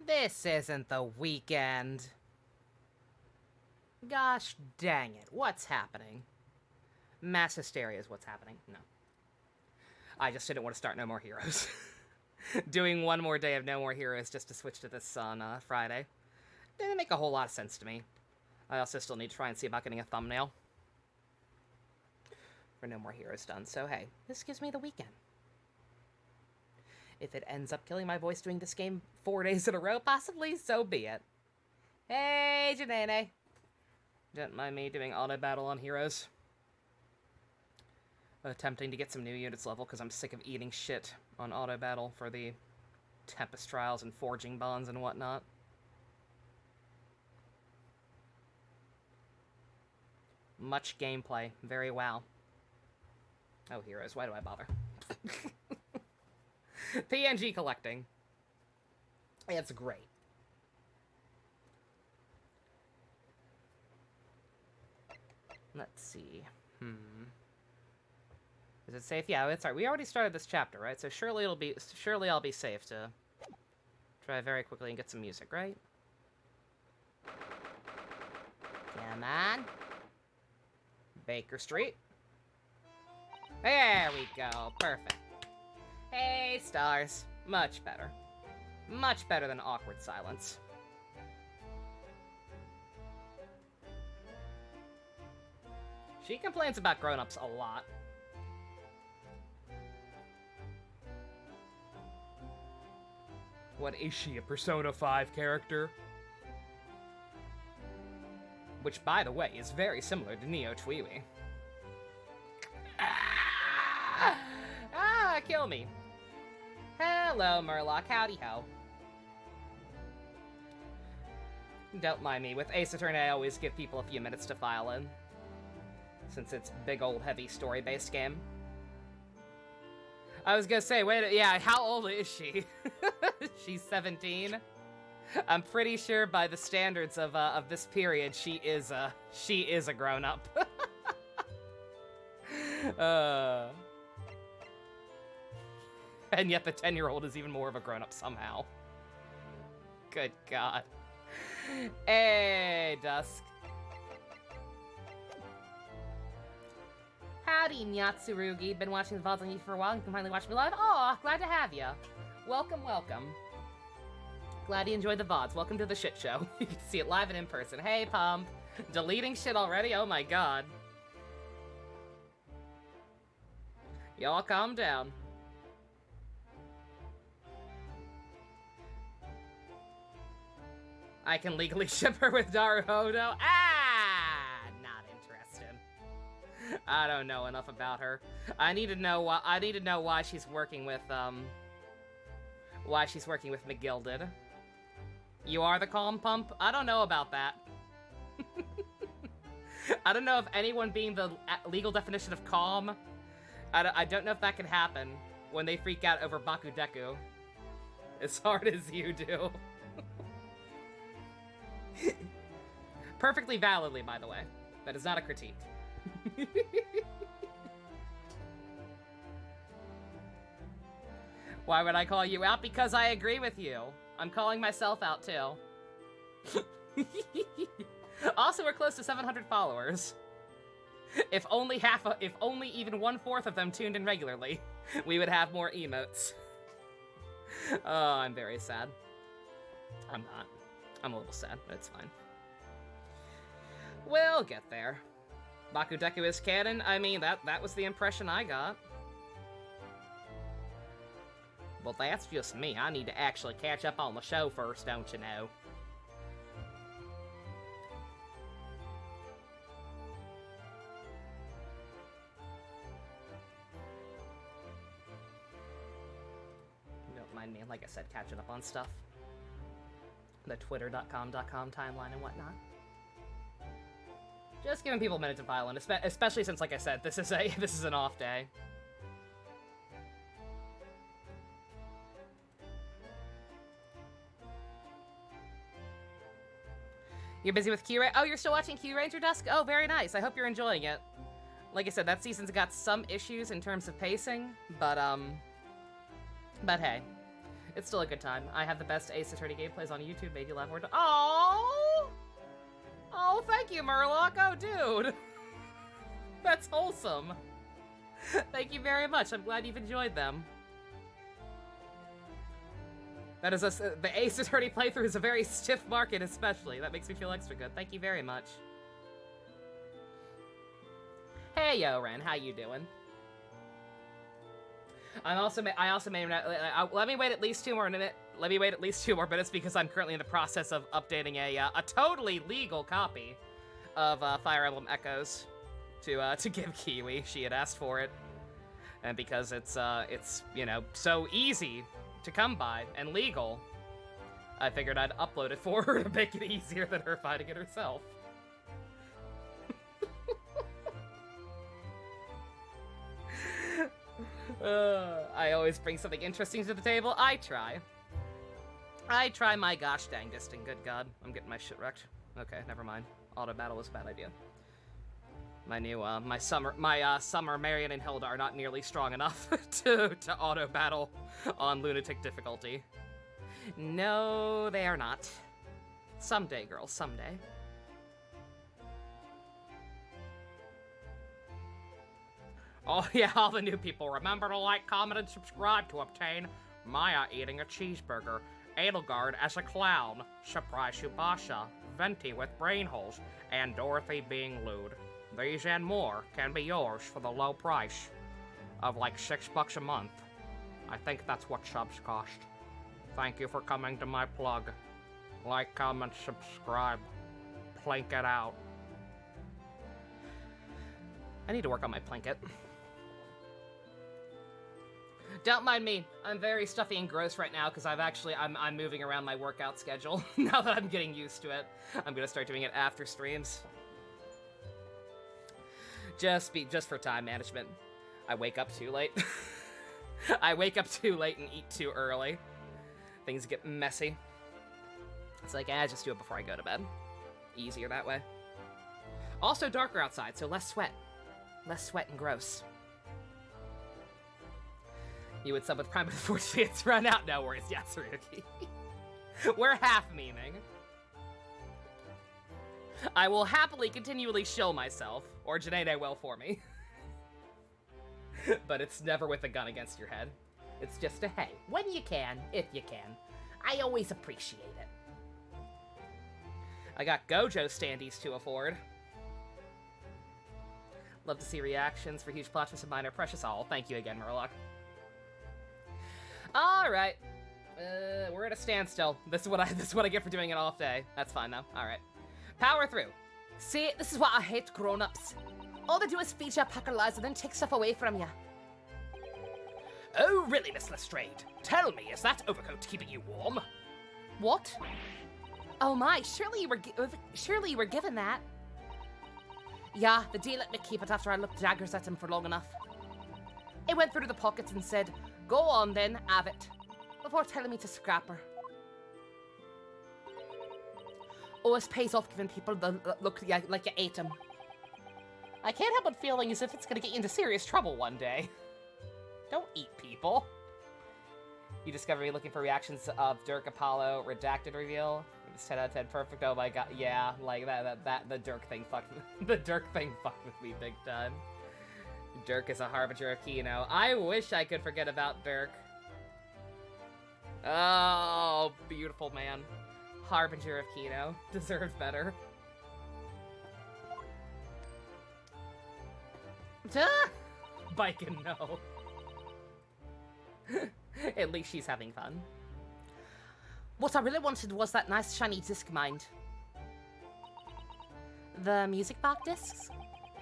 This isn't the weekend. Gosh dang it, what's happening? Mass hysteria is what's happening. No. I just didn't want to start No More Heroes. Doing one more day of No More Heroes just to switch to this on Friday didn't make a whole lot of sense to me. I also still need to try and see about getting a thumbnail for No More Heroes done, so hey, this gives me the weekend. If it ends up killing my voice doing this game 4 days in a row, possibly, so be it. Hey, Janene. Don't mind me doing auto battle on heroes. Attempting to get some new units level because I'm sick of eating shit on auto battle for the Tempest Trials and Forging Bonds and whatnot. Much gameplay. Very wow. Oh, heroes. Why do I bother? PNG collecting. It's great. Let's see. Is it safe? Yeah, it's alright. We already started this chapter, right? So surely I'll be safe to try very quickly and get some music, right? Come on. Baker Street. There we go. Perfect. Hey, stars. Much better. Much better than awkward silence. She complains about grown-ups a lot. What is she, a Persona 5 character? Which, by the way, is very similar to Neo Twiwi. Kill me. Hello, Murloc. Howdy ho. Don't mind me. With Ace Attorney, I always give people a few minutes to file in. Since it's big old heavy story-based game. I was gonna say, yeah, how old is she? She's 17. I'm pretty sure by the standards of this period, she is a grown-up. And yet the 10-year-old is even more of a grown-up somehow. Good God. Hey, Dusk. Howdy, Nyatsurugi. Been watching the VODs on YouTube for a while and you can finally watch me live. Oh, glad to have ya. Welcome, welcome. Glad you enjoyed the VODs. Welcome to the shit show. You can see it live and in person. Hey, Pump. Deleting shit already? Oh my God. Y'all calm down. I can legally ship her with Naruhodo. Not interested. I don't know enough about her. I need to know why she's working with McGilded. You are the calm pump? I don't know about that. I don't know if anyone being the legal definition of calm. I don't know if that can happen when they freak out over Bakudeku as hard as you do. Perfectly validly, by the way. That is not a critique. Why would I call you out? Because I agree with you. I'm calling myself out, too. Also, we're close to 700 followers. If only even 1/4 of them tuned in regularly, we would have more emotes. Oh, I'm very sad. I'm not. I'm a little sad, but it's fine. We'll get there. Bakudeku is canon? I mean, that was the impression I got. Well, that's just me. I need to actually catch up on the show first, don't you know? Don't mind me, like I said, catching up on stuff. The twitter.com timeline and whatnot. Just giving people a minute to file in, especially since, like I said, this is an off day. You're busy with Q Ranger? Oh, you're still watching Q Ranger Dusk? Oh, very nice. I hope you're enjoying it. Like I said, that season's got some issues in terms of pacing, but hey. It's still a good time. I have the best Ace Attorney gameplays on YouTube. Made you laugh more. Oh! Oh, thank you, Murloc. Oh, dude. That's wholesome. Thank you very much. I'm glad you've enjoyed them. That is the Ace Attorney playthrough is a very stiff market, especially. That makes me feel extra good. Thank you very much. Hey, yo, Ren. How you doing? I also made. Let me wait at least 2 more minutes. Let me wait at least 2 more minutes because I'm currently in the process of updating a totally legal copy of Fire Emblem Echoes to give Kiwi. She had asked for it, and because it's you know, so easy to come by and legal, I figured I'd upload it for her to make it easier than her finding it herself. I always bring something interesting to the table. I try my gosh dang disting. Good God, I'm getting my shit wrecked. Okay, never mind. Auto battle was a bad idea. My new, my summer Marion and Hilda are not nearly strong enough to auto battle on lunatic difficulty. No, they are not. Someday, girls, someday. Oh yeah, all the new people. Remember to like, comment, and subscribe to obtain Maya eating a cheeseburger, Edelgard as a clown, Surprise Shubasha, Venti with brain holes, and Dorothy being lewd. These and more can be yours for the low price of like $6 a month. I think that's what subs cost. Thank you for coming to my plug. Like, comment, subscribe. Plank it out. I need to work on my planket. Don't mind me. I'm very stuffy and gross right now because I'm moving around my workout schedule now that I'm getting used to it. I'm gonna start doing it after streams. Just for time management. I wake up too late. I wake up too late and eat too early. Things get messy. It's like, just do it before I go to bed. Easier that way. Also darker outside, so less sweat. Less sweat and gross. You would sub with Prime before it's run out. No worries, Yatsuruki. We're half memeing. I will happily continually shill myself, or Janae will for me. But it's never with a gun against your head. It's just a hey, when you can, if you can. I always appreciate it. I got Gojo standees to afford. Love to see reactions for huge plot twists and minor precious. Oh, thank you again, Murloc. Alright. We're at a standstill. This is what I get for doing it off day. That's fine though. Alright. Power through. See, this is what I hate grown-ups. All they do is feed you a pack of lies and then take stuff away from you. Oh, really, Miss Lestrade? Tell me, is that overcoat keeping you warm? What? Oh my, surely you were given that. Yeah, the deal let me keep it after I looked daggers at him for long enough. He went through the pockets and said, "Go on then, have it," before telling me to scrap her. Always pays off giving people the look like you ate them. I can't help but feeling as if it's gonna get you into serious trouble one day. Don't eat people. You discover me looking for reactions of Dirk Apollo redacted reveal. It's 10 out of 10 perfect. Oh my god, yeah, like that the Dirk thing fucked the Dirk thing fucked with me big time. Dirk is a harbinger of Kino. I wish I could forget about Dirk. Oh, beautiful man. Harbinger of Kino. Deserves better. Bikin, no. At least she's having fun. What I really wanted was that nice shiny disc mind. The music box discs?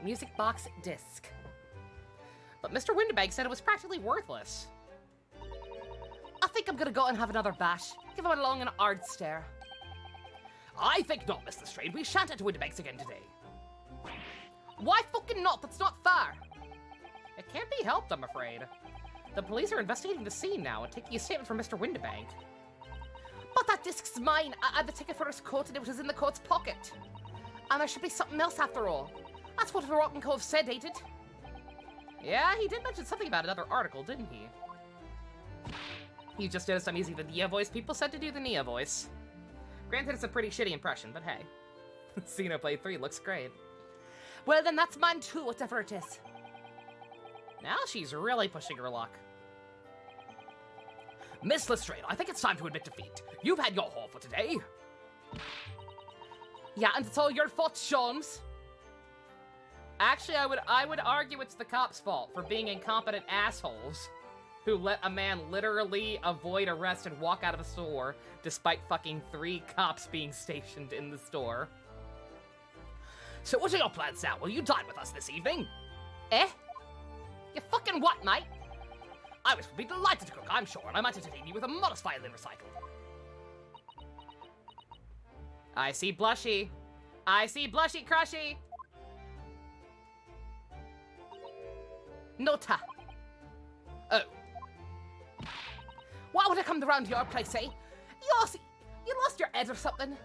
Music box disc. But Mr. Winterbank said it was practically worthless. I think I'm gonna go and have another bash. Give him a long and hard stare. I think not, Mr. Strayed. We shan't enter Winterbanks again today. Why fucking not? That's not fair. It can't be helped, I'm afraid. The police are investigating the scene now and taking a statement from Mr. Winterbank. But that disc's mine. I had the ticket for his coat and it was in the coat's pocket. And there should be something else after all. That's what Rotten Cove said, ain't it? Yeah, he did mention something about another article, didn't he? You just noticed I'm using the Nia voice. People said to do the Nia voice. Granted, it's a pretty shitty impression, but hey. Xenoblade 3 looks great. Well, then that's mine too, whatever it is. Now she's really pushing her luck. Miss Lestrade, I think it's time to admit defeat. You've had your haul for today. Yeah, and it's all your fault, Sholmes. Actually, I would argue it's the cops' fault for being incompetent assholes who let a man literally avoid arrest and walk out of a store despite fucking 3 cops being stationed in the store. So what are your plans now? Will you dine with us this evening? Eh? You fucking what, mate? I would be delighted to cook, I'm sure, and I might entertain you with a modest violin recital. I see Blushy. I see Blushy Crushy. Nota. Oh. Why would I come around to your place, eh? You lost your head or something?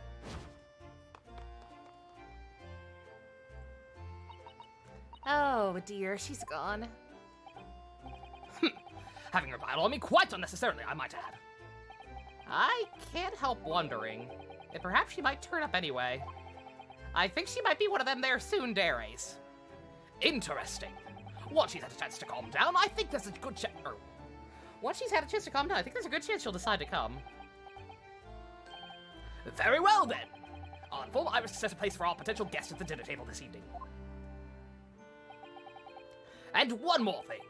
Oh dear, she's gone. Having reviled on me quite unnecessarily, I might add. I can't help wondering if perhaps she might turn up anyway. I think she might be one of them there tsunderes. Interesting. Once she's had a chance to calm down, I think there's a good chance. Once she's had a chance to calm down, I think there's a good chance she'll decide to come. Very well then. I'll inform Iris to set a place for our potential guests at the dinner table this evening. And one more thing.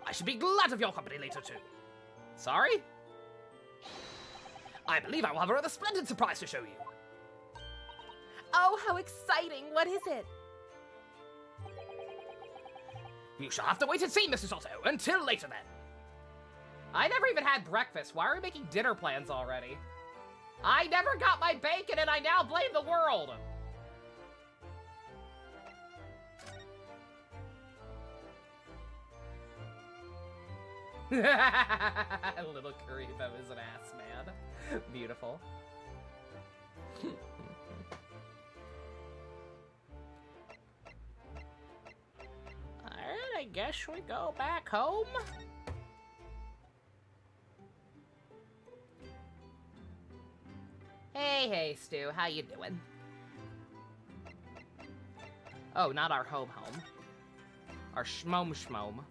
I should be glad of your company later too. Sorry? I believe I will have a rather splendid surprise to show you. Oh, how exciting. What is it? You shall have to wait and see, Mrs. Otto. Until later then. I never even had breakfast. Why are we making dinner plans already? I never got my bacon and I now blame the world. Little Kuribo is an ass man. Beautiful. Alright, I guess we go back home. Hey, Stu, how you doing? Oh, not our home. Our schmome.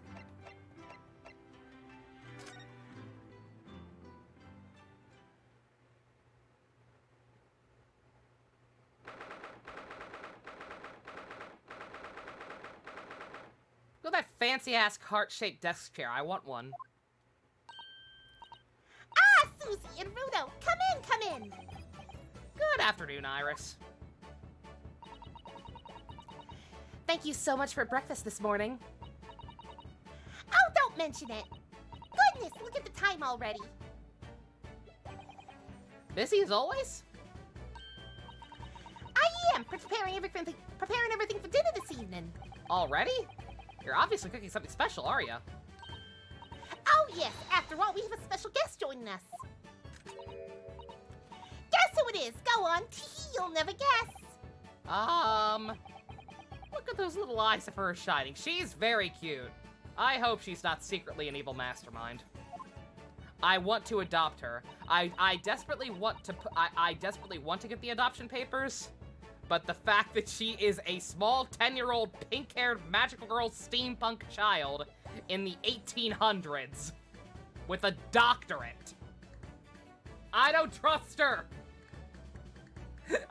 Look at that fancy-ass heart-shaped desk chair. I want one. Ah, Susie and Rudo, come in. Good afternoon, Iris. Thank you so much for breakfast this morning. Oh, don't mention it. Goodness, look at the time already. Busy as always? I am preparing everything for dinner this evening. Already? You're obviously cooking something special, are you? Oh yes, after all, we have a special guest joining us. Guess who it is? Go on, you'll never guess. Look at those little eyes of hers shining. She's very cute. I hope she's not secretly an evil mastermind. I want to adopt her. I desperately want to get the adoption papers, but the fact that she is a small 10-year-old pink-haired magical girl steampunk child in the 1800s with a doctorate, I don't trust her.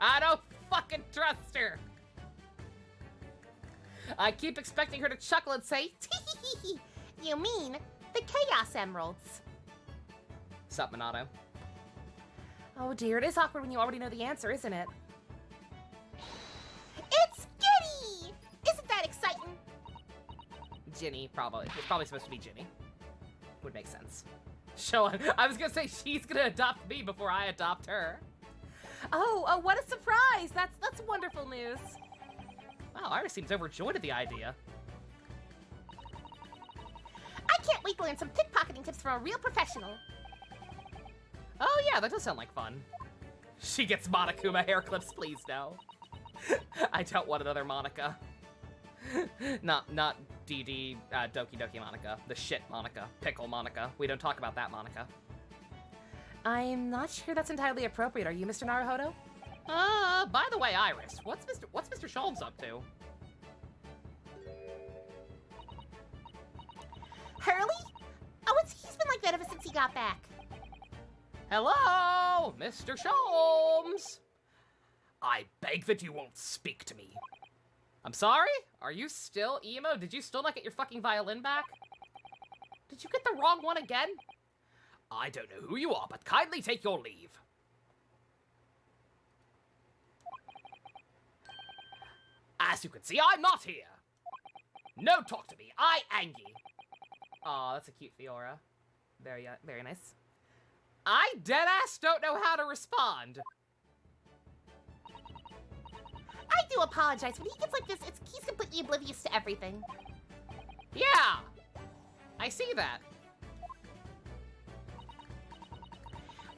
I don't fucking trust her. I keep expecting her to chuckle and say, You mean the Chaos Emeralds? Sup, Minato? Oh dear, it is awkward when you already know the answer, isn't it? It's Ginny! Isn't that exciting? Ginny, probably. It's probably supposed to be Ginny. Would make sense. I was gonna say she's gonna adopt me before I adopt her. Oh, what a surprise! That's wonderful news. Wow, Iris seems overjoyed at the idea. I can't wait to learn some pickpocketing tips from a real professional. Oh yeah, that does sound like fun. She gets Monokuma hair clips, please no. I don't want another Monica. Not DD Doki Doki Monica. The shit Monica. Pickle Monica. We don't talk about that Monica. I'm not sure that's entirely appropriate. Are you Mr. Naruhodo? By the way, Iris, what's Mr. Sholmes up to? Hurley? Oh, he's been like that ever since he got back. Hello, Mr. Sholmes. I beg that you won't speak to me. I'm sorry? Are you still emo? Did you still not get your fucking violin back? Did you get the wrong one again? I don't know who you are, but kindly take your leave. As you can see, I'm not here. No talk to me. I Angie. Aw, that's a cute Fiora. Very nice. I deadass don't know how to respond. I do apologize. When he gets like this, he's completely oblivious to everything. Yeah, I see that.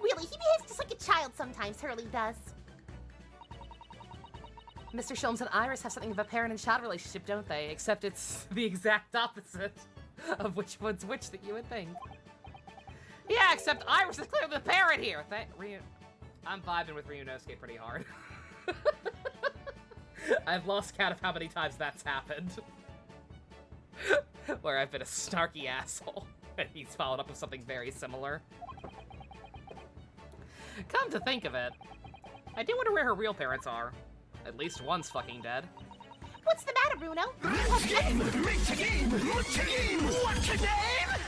Really, he behaves just like a child sometimes, Hurley does. Mr. Sholmes and Iris have something of a parent and child relationship, don't they? Except it's the exact opposite of which one's which that you would think. Yeah, except Iris is clearly the parent here. I'm vibing with Ryunosuke pretty hard. I've lost count of how many times that's happened. Where I've been a snarky asshole, and he's followed up with something very similar. Come to think of it, I do wonder where her real parents are. At least one's fucking dead. What's the matter, Bruno?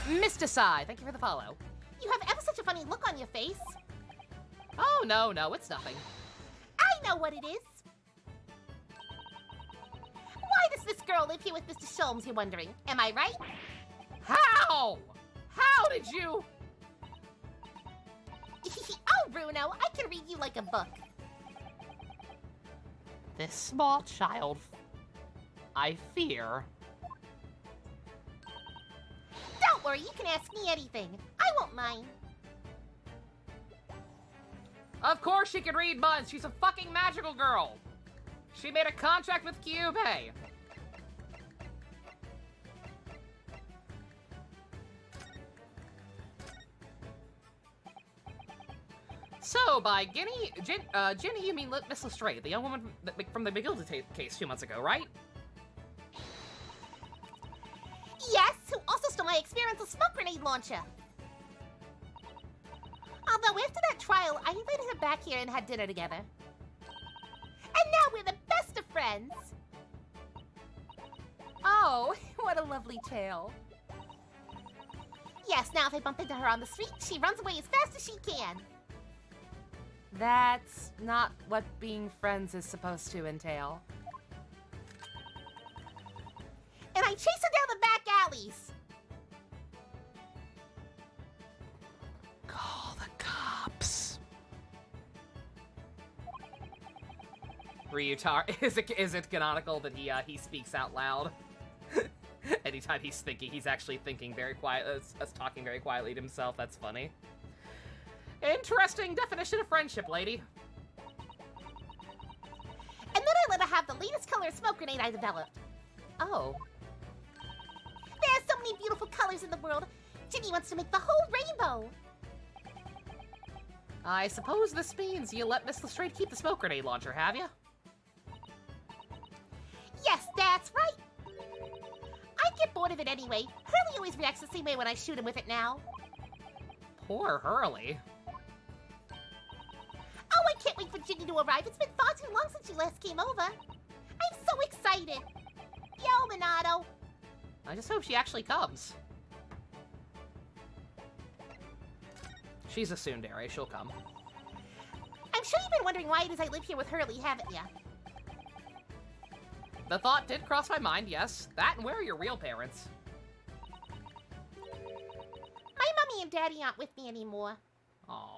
Mr. Sai, thank you for the follow. You have ever such a funny look on your face. Oh, no, it's nothing. I know what it is. Why does this girl live here with Mr. Sholmes, you're wondering? Am I right? How? How did you? Oh, Bruno, I can read you like a book. This small child, I fear. Don't worry, you can ask me anything. I won't mind. Of course she can read minds. She's a fucking magical girl. She made a contract with Kyubey. So, by Ginny, you mean Miss Lestrade, the young woman from the McGilda case 2 months ago, right? Yes, who also stole my experimental smoke grenade launcher. Although after that trial, I invited her back here and had dinner together. And now we're the best of friends. Oh, what a lovely tale. Yes, now if I bump into her on the street, she runs away as fast as she can. That's not what being friends is supposed to entail. And I chase her down the back alleys. Call the cops. Ryutar, is it canonical that he speaks out loud? Anytime he's thinking, he's actually thinking very quiet, talking very quietly to himself. That's funny. Interesting definition of friendship, lady. And then I let her have the latest color smoke grenade I developed. Oh. There's so many beautiful colors in the world. Ginny wants to make the whole rainbow. I suppose this means you let Miss Lestrade keep the smoke grenade launcher, have you? Yes, that's right. I get bored of it anyway. Hurley always reacts the same way when I shoot him with it now. Poor Hurley. Oh, I can't wait for Ginny to arrive. It's been far too long since she last came over. I'm so excited. Yo, Minato. I just hope she actually comes. She's a tsundere. She'll come. I'm sure you've been wondering why it is I live here with Hurley, haven't ya? The thought did cross my mind, yes. That and where are your real parents? My mommy and daddy aren't with me anymore. Oh.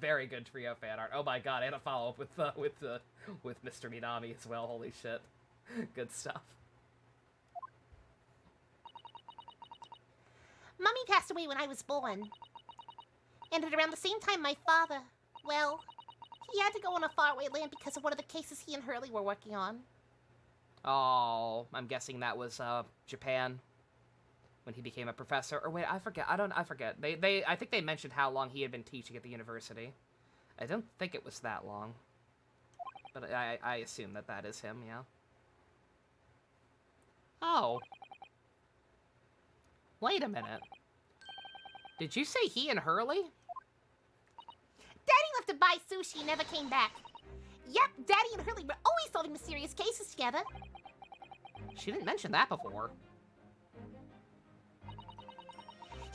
Very good trio fan art. Oh my god, and a follow-up with Mr. Minami as well. Holy shit. Good stuff. Mommy passed away when I was born. And at around the same time my father, well, he had to go on a faraway land because of one of the cases he and Hurley were working on. Oh, I'm guessing that was, Japan. when he became a professor. Or wait, I forget. I forget. I think they mentioned how long he had been teaching at the university. I don't think it was that long. But I assume that that is him, yeah. Oh. Wait a minute. Did you say he and Hurley? Daddy left to buy sushi and never came back. Yep, Daddy and Hurley were always solving mysterious cases together. She didn't mention that before.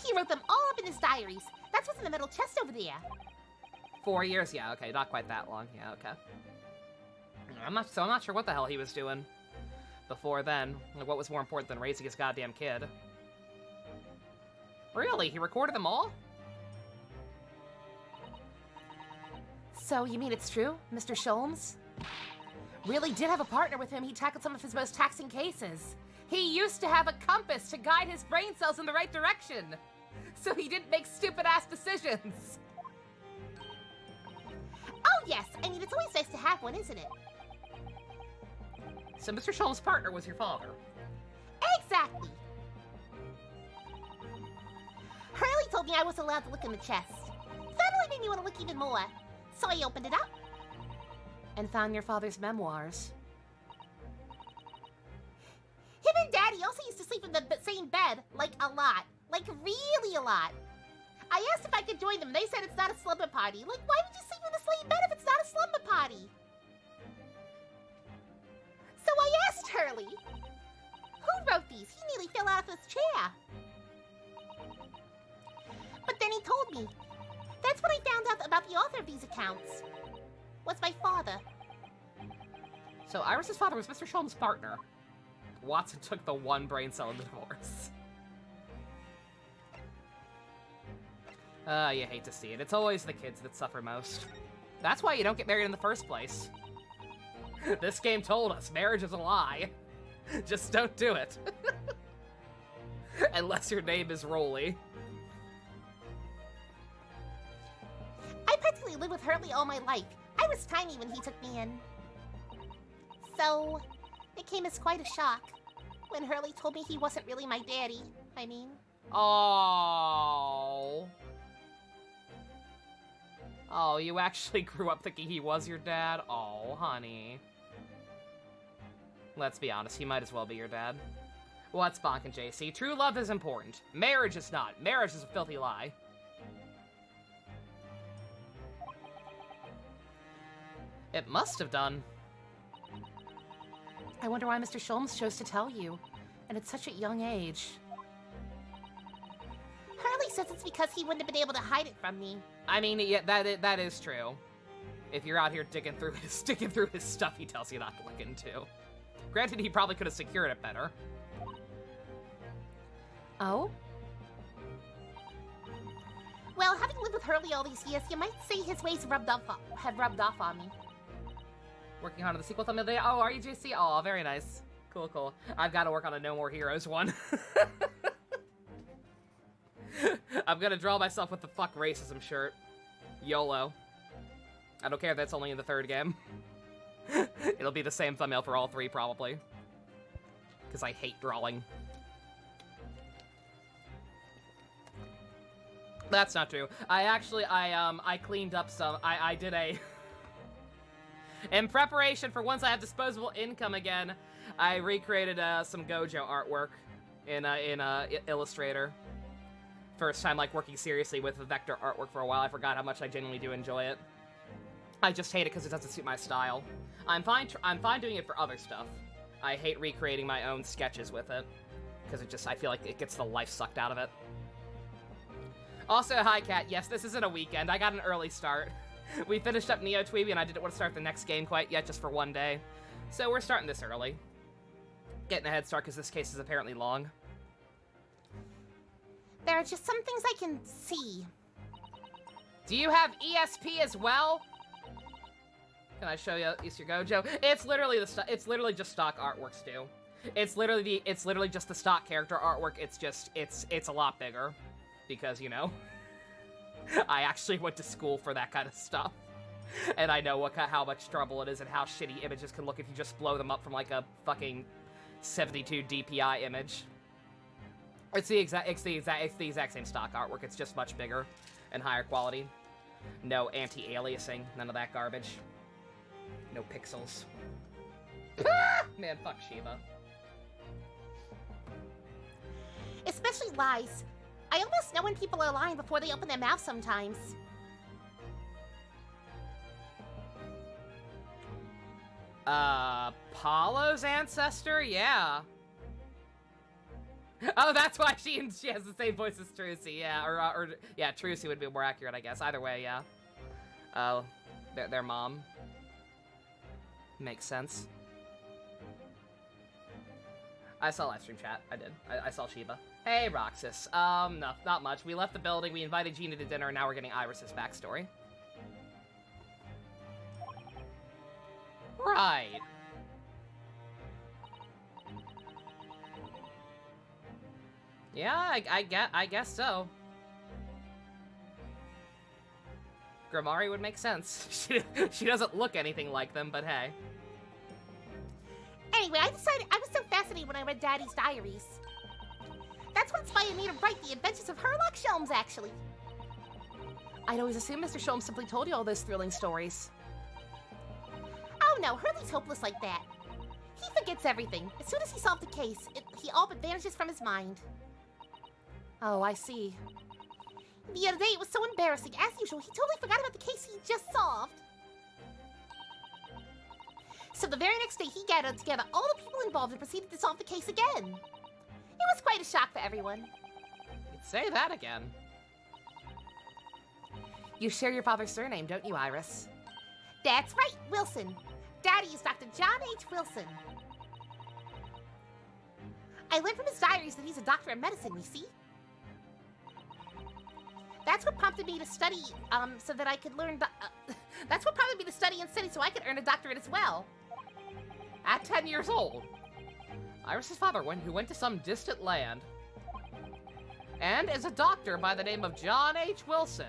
He wrote them all up in his diaries. That's what's in the middle chest over there. 4 years? Yeah, okay, not quite that long. Yeah, okay. I'm not sure what the hell he was doing before then. Like, what was more important than raising his goddamn kid? Really? He recorded them all? So, you mean it's true, Mr. Sholmes? Really did have a partner with him. He tackled some of his most taxing cases. He used to have a compass to guide his brain cells in the right direction. So he didn't make stupid-ass decisions. Oh, yes. I mean, it's always nice to have one, isn't it? So Mr. Sholmes' partner was your father? Exactly. Hurley told me I wasn't allowed to look in the chest. That only made me want to look even more. So I opened it up. And found your father's memoirs. Him and Daddy also used to sleep in the same bed, like a lot. Like really a lot. I asked if I could join them. They said it's not a slumber party. Like, why would you sleep in the same bed if it's not a slumber party? So I asked Hurley, who wrote these? He nearly fell out of his chair. But then he told me. That's when I found out about the author of these accounts. Was my father. So Iris's father was Mr. Sholmes' partner. Watson took the one brain cell in the divorce. You hate to see it. It's always the kids that suffer most. That's why you don't get married in the first place. This game told us marriage is a lie. Just don't do it. Unless your name is Rolly. I practically lived with Hurley all my life. I was tiny when he took me in. So, it came as quite a shock when Hurley told me he wasn't really my daddy. I mean... Oh. Oh, you actually grew up thinking he was your dad? Oh, honey. Let's be honest, he might as well be your dad. What's bonkin', JC? True love is important. Marriage is not. Marriage is a filthy lie. It must have done. I wonder why Mr. Sholmes chose to tell you, and at such a young age. Hurley says it's because he wouldn't have been able to hide it from me. I mean, yeah, that is true. If you're out here digging through his stuff, he tells you not to look into. Granted, he probably could have secured it better. Oh? Well, having lived with Hurley all these years, you might say his ways have rubbed off on me. Working hard on the sequel thumbnail day. Oh, are you, JC? Oh, very nice. Cool, cool. I've got to work on a No More Heroes one. I'm gonna draw myself with the fuck racism shirt. YOLO. I don't care if that's only in the third game. It'll be the same thumbnail for all three, probably. Because I hate drawing. That's not true. I cleaned up some. I did a... In preparation for once I have disposable income again, I recreated some Gojo artwork in Illustrator. First time, like, working seriously with vector artwork for a while. I forgot how much I genuinely do enjoy it. I just hate it because it doesn't suit my style. I'm fine doing it for other stuff. I hate recreating my own sketches with it. Because I feel like it gets the life sucked out of it. Also, hi, Kat. Yes, this isn't a weekend. I got an early start. We finished up Neo Tweeby, and I didn't want to start the next game quite yet, just for one day. So we're starting this early. Getting a head start, because this case is apparently long. There are just some things I can see. Do you have ESP as well? Can I show you Easter Gojo? It's literally it's literally just stock artwork, Stu. It's literally just the stock character artwork. It's a lot bigger. Because, you know, I actually went to school for that kind of stuff. And I know how much trouble it is and how shitty images can look if you just blow them up from like a fucking 72 DPI image. It's the exact same stock artwork. It's just much bigger and higher quality. No anti-aliasing, none of that garbage. No pixels. Man, fuck Shiva. Especially lies. I almost know when people are lying before they open their mouth sometimes. Paulo's ancestor? Yeah. Oh, that's why she has the same voice as Trucy, yeah. Or yeah, Trucy would be more accurate, I guess. Either way, yeah. Their mom. Makes sense. I saw live stream chat. I did. I saw Shiva. Hey, Roxas. No, not much. We left the building, we invited Gina to dinner, and now we're getting Iris's backstory. Right. Yeah, I guess so. Grimari would make sense. She doesn't look anything like them, but hey. Anyway, I decided I was so fascinated when I read Daddy's diaries. That's what inspired me to write The Adventures of Herlock Sholmes, actually. I'd always assumed Mr. Sholmes simply told you all those thrilling stories. Oh no, Hurley's hopeless like that. He forgets everything. As soon as he solved the case, he all but vanishes from his mind. Oh, I see. The other day, it was so embarrassing. As usual, he totally forgot about the case he just solved. So the very next day, he gathered together all the people involved and proceeded to solve the case again. It was quite a shock for everyone. You'd say that again. You share your father's surname, don't you, Iris? That's right, Wilson. Daddy is Dr. John H. Wilson. I learned from his diaries that he's a doctor of medicine, you see? That's what prompted me to study, so that I could learn that's what prompted me to study and study so I could earn a doctorate as well. At 10 years old, Iris's father who went to some distant land and is a doctor by the name of John H. Wilson.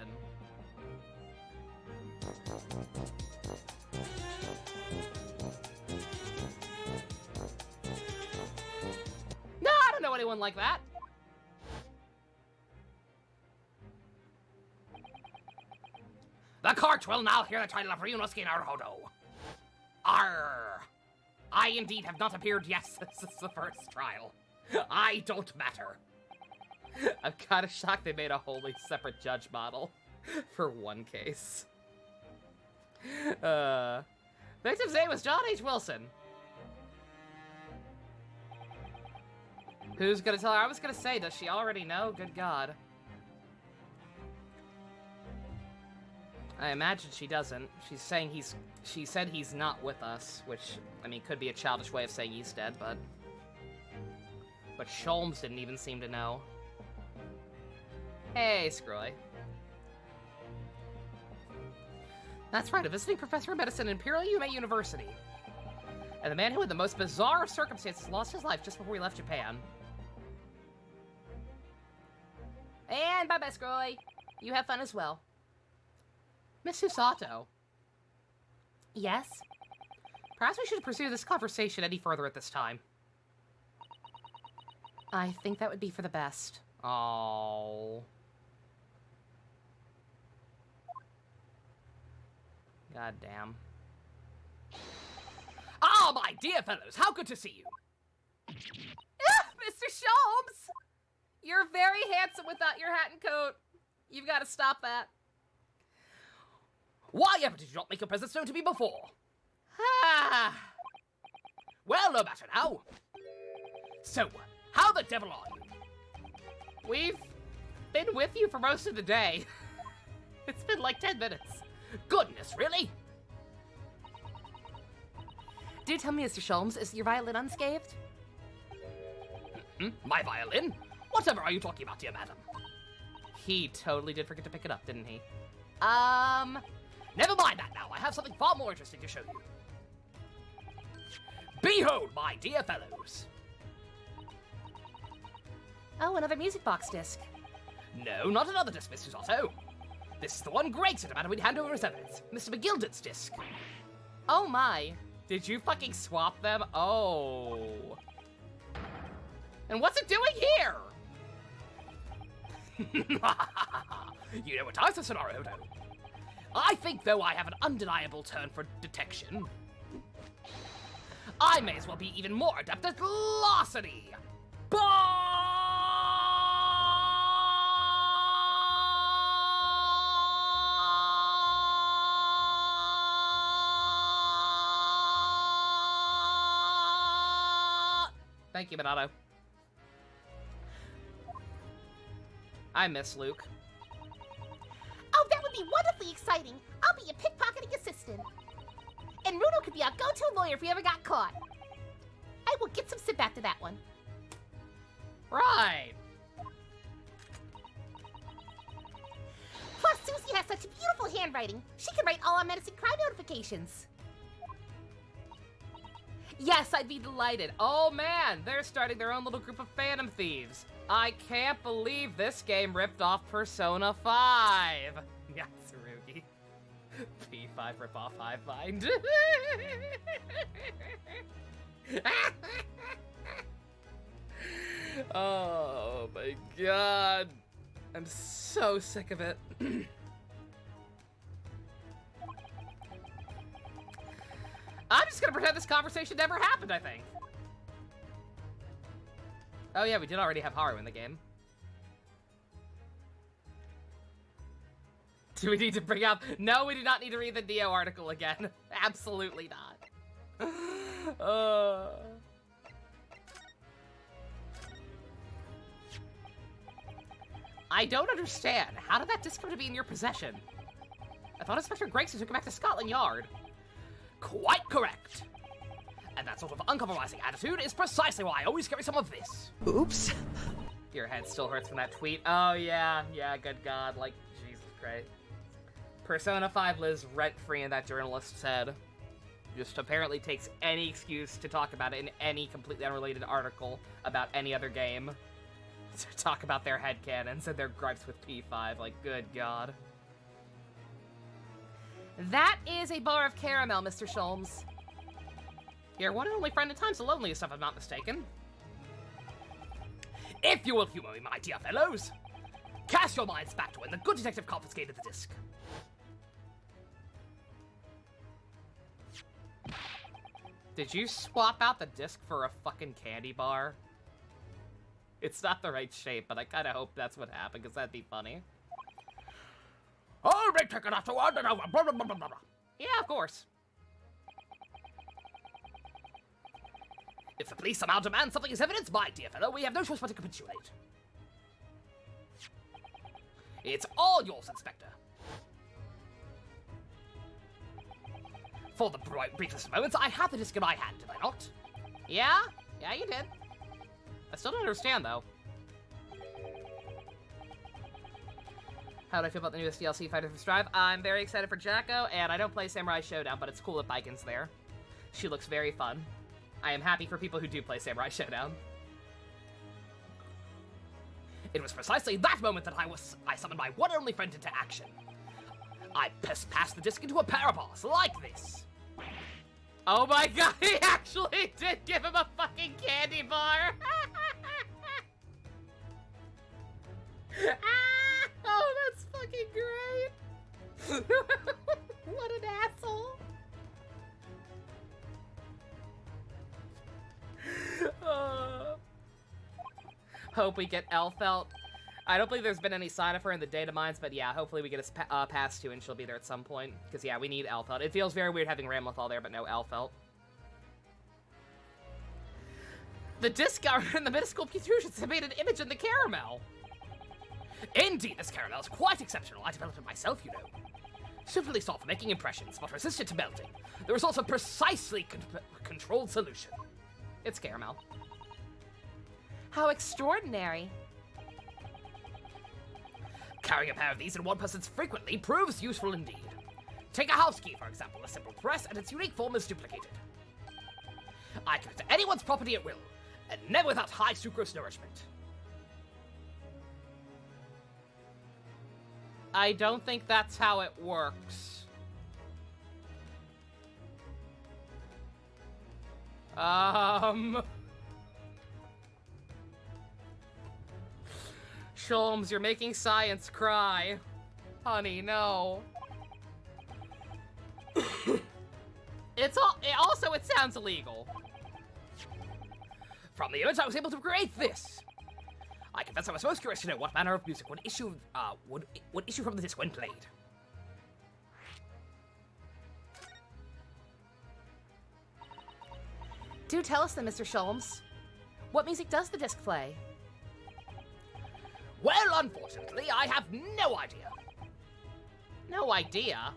No, I don't know anyone like that. The court will now hear the trial of Ryunosuke Naruhodo. Arr! I indeed have not appeared yet since this is the first trial. I don't matter. I'm kind of shocked they made a wholly separate judge model for one case. Victim's name was John H. Wilson. Who's gonna tell her? I was gonna say, does she already know? Good God. I imagine she doesn't. She's saying she said he's not with us, which, I mean, could be a childish way of saying he's dead, but Sholmes didn't even seem to know. Hey, Scroy. That's right, a visiting professor of medicine at Imperial Yume University. And the man who, in the most bizarre of circumstances, lost his life just before he left Japan. And bye-bye, Scroy. You have fun as well. Miss Susato. Yes? Perhaps we should pursue this conversation any further at this time. I think that would be for the best. Oh. God damn. Ah, my dear fellows, how good to see you. Mr. Sholmes! You're very handsome without your hat and coat. You've got to stop that. Why ever did you not make your presence known to me before? Ah. Well, no matter now. So, how the devil are you? We've been with you for most of the day. It's been like 10 minutes. Goodness, really? Do tell me, Mr. Sholmes, is your violin unscathed? My violin? Whatever are you talking about, dear madam? He totally did forget to pick it up, didn't he? Never mind that now. I have something far more interesting to show you. Behold, my dear fellows. Oh, another music box disc. No, not another disc, Miss Susato. This is the one Greg said about we'd hand over as evidence. Mr. McGilden's disc. Oh my. Did you fucking swap them? Oh. And what's it doing here? You know what I scenario, though? I think, though, I have an undeniable turn for detection. I may as well be even more adept at larceny. Thank you, Minato. I miss Luke. Oh, that would be wonderfully exciting. I'll be your pickpocketing assistant. And Runo could be our go-to lawyer if we ever got caught. I will get some sip after that one. Right. Plus, Susie has such beautiful handwriting. She can write all our menacing crime notifications. Yes, I'd be delighted. Oh man, they're starting their own little group of Phantom Thieves. I can't believe this game ripped off Persona 5. Yatsurugi. P5 rip-off hive mind. Oh my god. I'm so sick of it. I'm just gonna pretend this conversation never happened, I think. Oh yeah, we did already have Haru in the game. Do we need to bring up... No, we do not need to read the Neo article again. Absolutely not. I don't understand. How did that disc come to be in your possession? I thought Inspector Gregson took it back to Scotland Yard. Quite correct. And that sort of uncompromising attitude is precisely why I always carry some of this. Oops. Your head still hurts from that tweet. Oh yeah, good god, like, Jesus Christ. Persona 5 lives rent-free in that journalist's head. Just apparently takes any excuse to talk about it in any completely unrelated article about any other game. To talk about their headcanons and their gripes with P5, like, good god. That is a bar of caramel, Mr. Sholmes. Your one and only friend at times the loneliest, if I'm not mistaken. If you will humor me, my dear fellows, cast your minds back to when the good detective confiscated the disc. Did you swap out the disc for a fucking candy bar? It's not the right shape, but I kind of hope that's what happened, because that'd be funny. I'll be taken afterward and over. Blah, blah, blah, blah, blah. Yeah, of course. If the police somehow demand something as evidence, my dear fellow, we have no choice but to capitulate. It's all yours, Inspector. For the briefest moments, I had the disc in my hand, did I not? Yeah? Yeah, you did. I still don't understand, though. How do I feel about the newest DLC, Fighter for Strive? I'm very excited for Jacko, and I don't play Samurai Showdown, but it's cool that Baiken's there. She looks very fun. I am happy for people who do play Samurai Showdown. It was precisely that moment that I summoned my one and only friend into action. I passed the disc into a pair of bars, like this. Oh my god, he actually did give him a fucking candy bar! Oh, that's fucking great! What an asshole! Hope we get Elfelt. I don't believe there's been any sign of her in the data mines, but yeah, hopefully we get a pass to and she'll be there at some point. Because yeah, we need Elfelt. It feels very weird having Ramlethal there, but no Elfelt. The disc governor and the minuscule protrusions have made an image in the caramel. Indeed, this caramel is quite exceptional. I developed it myself, you know. Suitably soft for making impressions, but resistant to melting. The result's a precisely controlled solution. It's caramel. How extraordinary. Carrying a pair of these in one person's frequently proves useful indeed. Take a house key, for example, a simple press, and its unique form is duplicated. I can enter anyone's property at will, and never without high sucrose nourishment. I don't think that's how it works. Sholmes, you're making science cry. Honey, no. It sounds illegal. From the image, I was able to create this. I confess I was most curious to know what manner of music would issue from the disc when played. Do tell us then, Mr. Sholmes. What music does the disc play? Well, unfortunately, I have no idea. No idea?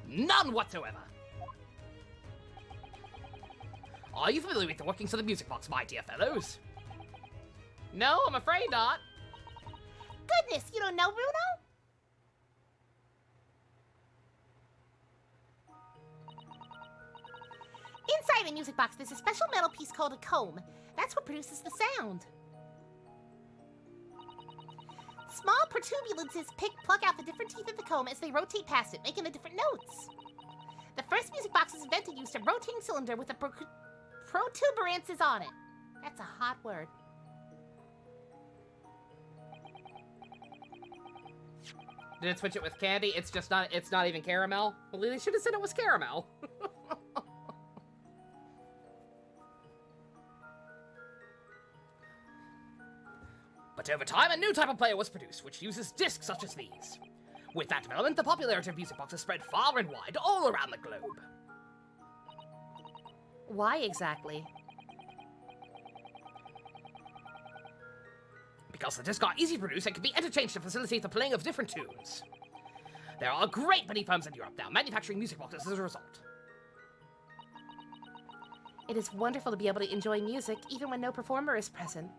None whatsoever. Are you familiar with the workings of the music box, my dear fellows? No, I'm afraid not. Goodness, you don't know, Bruno? Inside the music box, there's a special metal piece called a comb. That's what produces the sound. Small protuberances plug out the different teeth of the comb as they rotate past it, making the different notes. The first music box's inventor used a rotating cylinder with the protuberances on it. That's a hot word. Did it switch it with candy? It's not even caramel? Well, they should have said it was caramel. But over time, a new type of player was produced, which uses discs such as these. With that development, the popularity of music boxes spread far and wide, all around the globe. Why exactly? Because the discs are easy to produce and can be interchanged to facilitate the playing of different tunes. There are a great many firms in Europe now manufacturing music boxes as a result. It is wonderful to be able to enjoy music even when no performer is present.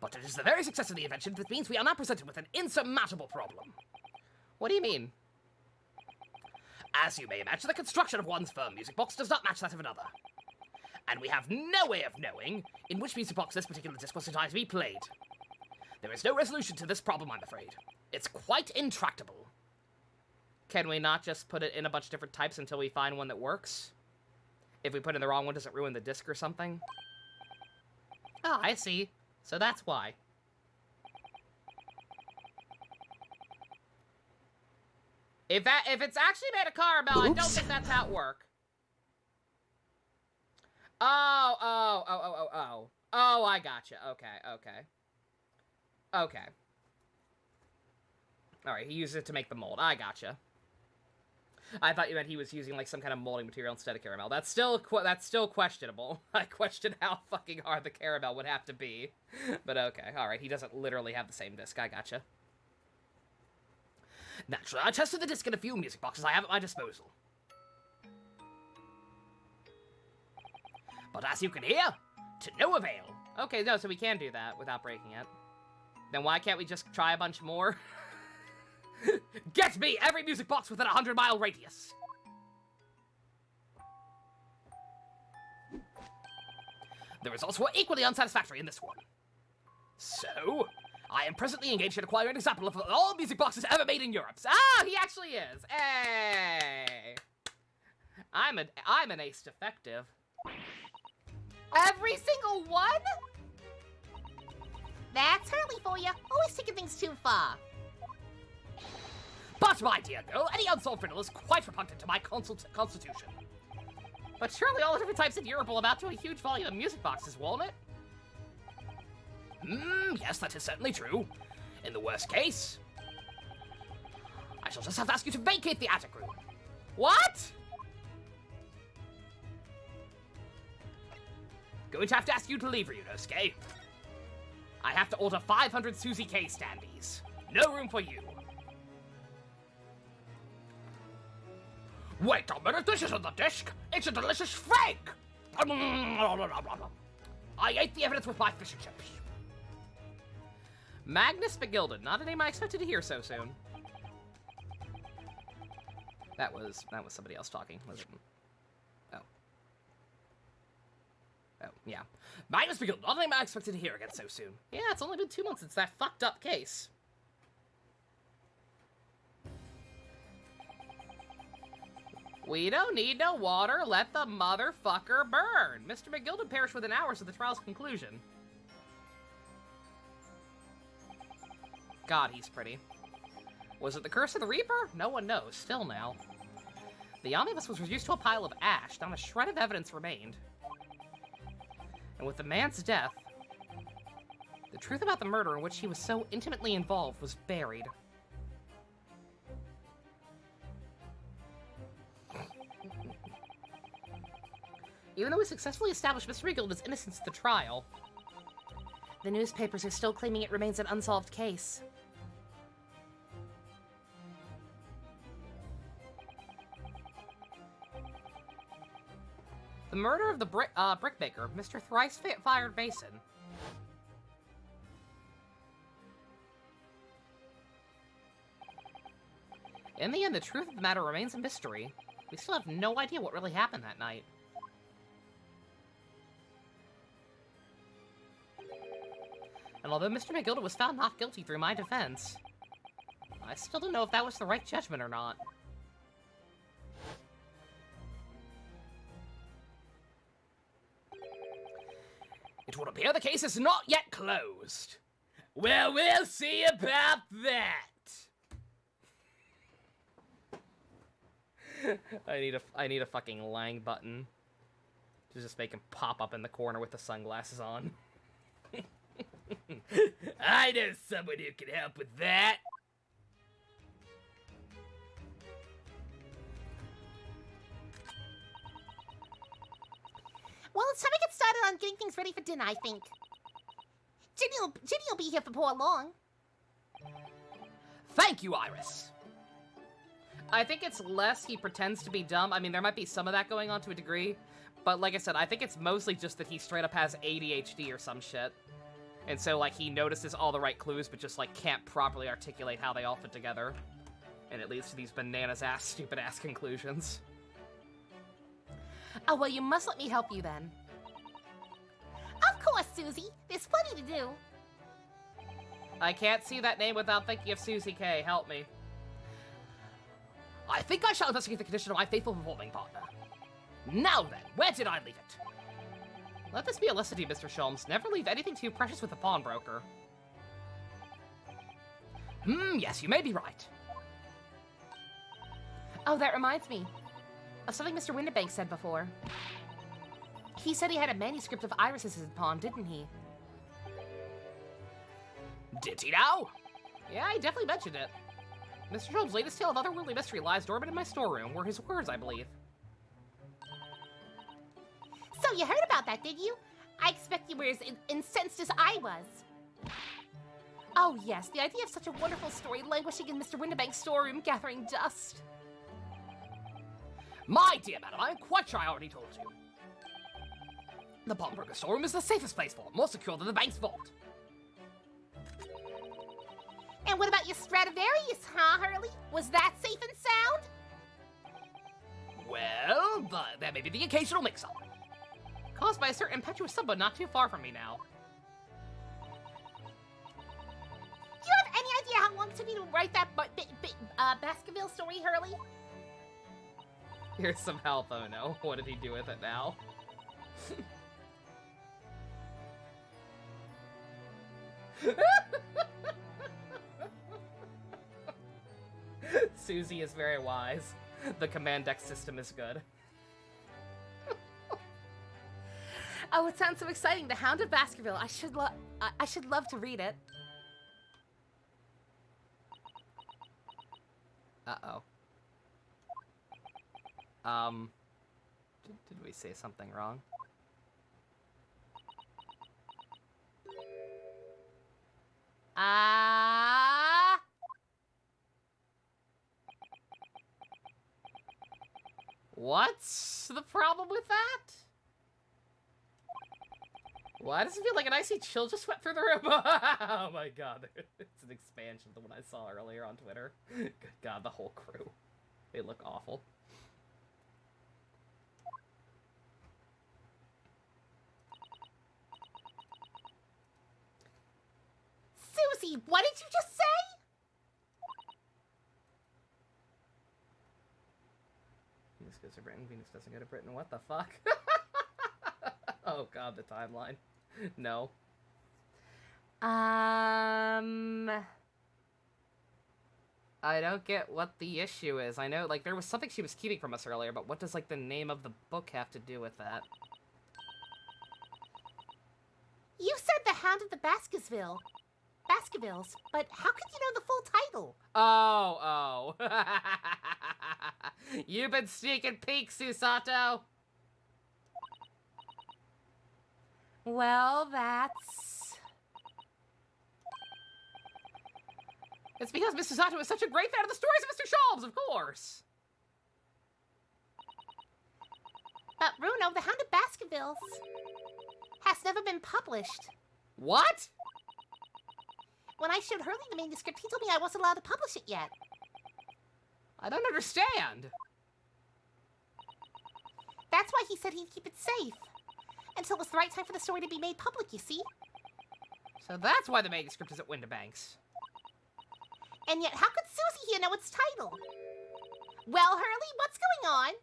But it is the very success of the invention that means we are now presented with an insurmountable problem. What do you mean? As you may imagine, the construction of one's firm music box does not match that of another. And we have no way of knowing in which music box this particular disc was designed to be played. There is no resolution to this problem, I'm afraid. It's quite intractable. Can we not just put it in a bunch of different types until we find one that works? If we put in the wrong one, does it ruin the disc or something? Oh, I see. So that's why. If it's actually made of caramel, I don't think that's how it works. Oh, I gotcha. Okay. Alright, he used it to make the mold. I gotcha. I thought you meant he was using, like, some kind of molding material instead of caramel. That's still questionable. I question how fucking hard the caramel would have to be. But okay, alright, he doesn't literally have the same disc. I gotcha. Naturally, I tested the disc in a few music boxes I have at my disposal. But as you can hear, to no avail. Okay, no, so we can do that without breaking it. Then why can't we just try a bunch more? Get me every music box within a 100-mile radius! The results were equally unsatisfactory in this one. So, I am presently engaged in acquiring an example of all music boxes ever made in Europe. Ah, he actually is! Hey! I'm an ace defective. Every single one? That's early for you. Always taking things too far. But, my dear girl, any unsolved riddle is quite repugnant to my constitution. But surely all the different types in Europe will amount to a huge volume of music boxes, won't it? Yes, that is certainly true. In the worst case, I shall just have to ask you to vacate the attic room. What? Going to have to ask you to leave, Ryunosuke. I have to order 500 Suzy K standees. No room for you. Wait a minute, this isn't the disc. It's a delicious fake. I ate the evidence with my fish and chips. Magnus McGilden, not a name I expected to hear so soon. That was somebody else talking, was it? Oh, yeah. Magnus McGilden, not a name I expected to hear again so soon. Yeah, it's only been 2 months since that fucked up case. We don't need no water. Let the motherfucker burn. Mr. McGilden perished within hours of the trial's conclusion. God, he's pretty. Was it the curse of the Reaper? No one knows. Still now. The omnibus was reduced to a pile of ash. Not a shred of evidence remained. And with the man's death, the truth about the murder in which he was so intimately involved was buried. Even though we successfully established Mr. McGilden's innocence at the trial, the newspapers are still claiming it remains an unsolved case. The murder of the brickmaker, Mr. Thrice-Fired Mason. In the end, the truth of the matter remains a mystery. We still have no idea what really happened that night. And although Mr. McGilden was found not guilty through my defense, I still don't know if that was the right judgment or not. It would appear the case is not yet closed. Well, we'll see about that. I need a fucking Lang button to just make him pop up in the corner with the sunglasses on. I know someone who can help with that. Well, it's time to get started on getting things ready for dinner, I think. Ginny will be here before long. Thank you, Iris. I think it's less he pretends to be dumb. I mean, there might be some of that going on to a degree. But like I said, I think it's mostly just that he straight up has ADHD or some shit. And so, like, he notices all the right clues, but just, like, can't properly articulate how they all fit together. And it leads to these bananas-ass, stupid-ass conclusions. Oh, well, you must let me help you then. Of course, Susie. There's plenty to do. I can't see that name without thinking of Susie K. Help me. I think I shall investigate the condition of my faithful performing partner. Now then, where did I leave it? Let this be a lesson to you, Mr. Sholmes. Never leave anything too precious with a pawnbroker. Yes, you may be right. Oh, that reminds me of something Mr. Windibank said before. He said he had a manuscript of Iris's in pawn, didn't he? Did he now? Yeah, he definitely mentioned it. Mr. Sholmes' latest tale of otherworldly mystery lies dormant in my storeroom, were his words, I believe. So you heard about that, did you? I expect you were as incensed as I was. Oh yes, the idea of such a wonderful story languishing in Mr. Windibank's storeroom gathering dust. My dear madam, I am quite sure I already told you. The pawnbroker's storeroom is the safest place for him, more secure than the bank's vault. And what about your Stradivarius, huh, Hurley? Was that safe and sound? Well, but there may be the occasional mix-up. Caused by a certain impetuous someone not too far from me now. Do you have any idea how long it took me to write that Baskerville story, Hurley? Here's some help, oh no. What did he do with it now? Susie is very wise. The command deck system is good. Oh, it sounds so exciting. The Hound of Baskerville. I should love to read it. Uh-oh. Did we say something wrong? What's the problem with that? Why does it feel like an icy chill just swept through the room? Oh my god, it's an expansion of the one I saw earlier on Twitter. Good god, the whole crew. They look awful. Susie, what did you just say? goes to Britain. Venus doesn't go to Britain. What the fuck? Oh god, the timeline. No. I don't get what the issue is. I know, like, there was something she was keeping from us earlier, but what does, like, the name of the book have to do with that? You said The Hound of the Baskervilles, but how could you know the full title? Oh. You've been sneaking peeks, Susato. Well, that's... It's because Mr. Susato is such a great fan of the stories of Mr. Sholmes, of course. But Bruno, The Hound of Baskervilles has never been published. What? When I showed Hurley the manuscript, he told me I wasn't allowed to publish it yet. I don't understand. That's why he said he'd keep it safe. Until it was the right time for the story to be made public, you see? So that's why the manuscript is at Windibanks. And yet, how could Susie here know its title? Well, Hurley, what's going on?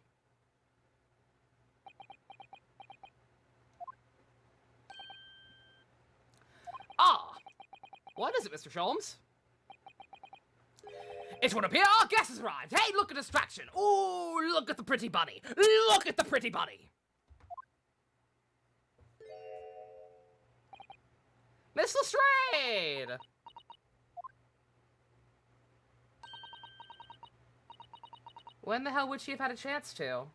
Ah! What is it, Mr. Sholmes? It would appear our guest has arrived. Hey, look at distraction. Ooh, look at the pretty bunny. Look at the pretty bunny. Miss Lestrade! When the hell would she have had a chance to?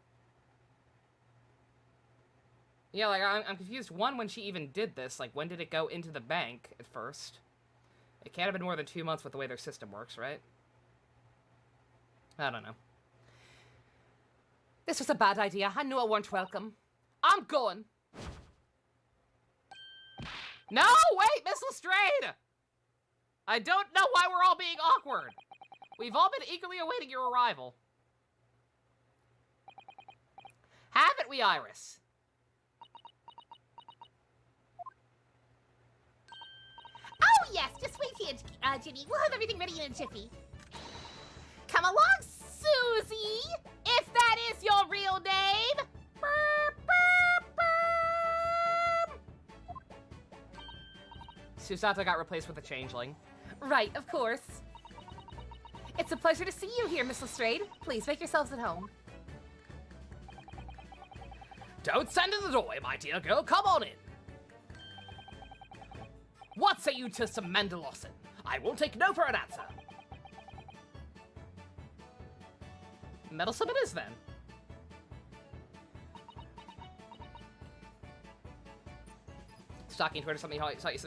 Yeah, like, I'm confused. One, when she even did this, like, when did it go into the bank at first? It can't have been more than 2 months with the way their system works, right? I don't know. This was a bad idea. I knew I weren't welcome. I'm going. No, wait, Miss Lestrade! I don't know why we're all being awkward. We've all been eagerly awaiting your arrival. Haven't we, Iris? Oh, yes, just wait here, Ginny. We'll have everything ready in a jiffy. Come along, Susie, if that is your real name. Burp, burp, burp. Susato got replaced with a changeling. Right, of course. It's a pleasure to see you here, Miss Lestrade. Please make yourselves at home. Don't stand in the doorway, my dear girl. Come on in. What say you to some Mendelosson? I won't take no for an answer. Meddlesome it is, then. Stalking Twitter, something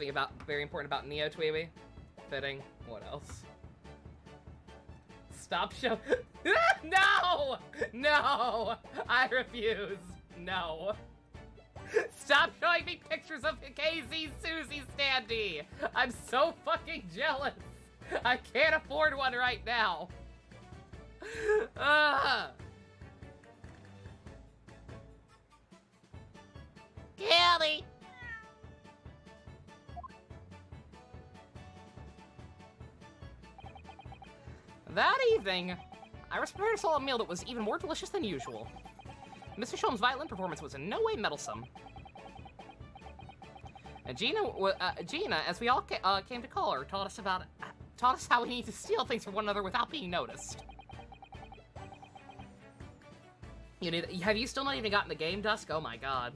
about very important about Neo Tweeby. Fitting. What else? Stop show. No! No! I refuse. No. Stop showing me pictures of KZ Susie Standy. I'm so fucking jealous. I can't afford one right now. Kelly! That evening, Iris prepared us all a meal that was even more delicious than usual. Mr. Sholmes' violin performance was in no way meddlesome. And Gina, as we all came to call her, taught us how we need to steal things from one another without being noticed. Have you still not even gotten the game, Dusk? Oh my god.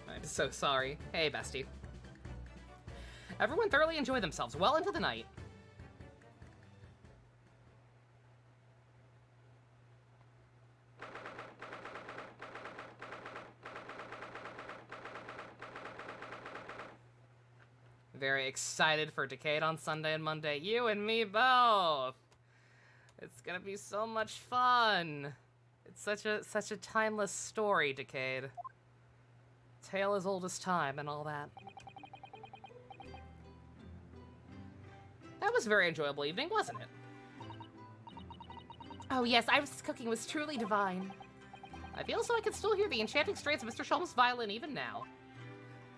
I'm so sorry. Hey, bestie. Everyone thoroughly enjoyed themselves well into the night. Very excited for Decade on Sunday and Monday. You and me both. It's gonna be so much fun. It's such a timeless story, Decade. Tale as old as time and all that. That was a very enjoyable evening, wasn't it? Oh yes, Iris' cooking was truly divine. I feel so I can still hear the enchanting strains of Mr. Sholmes' violin even now.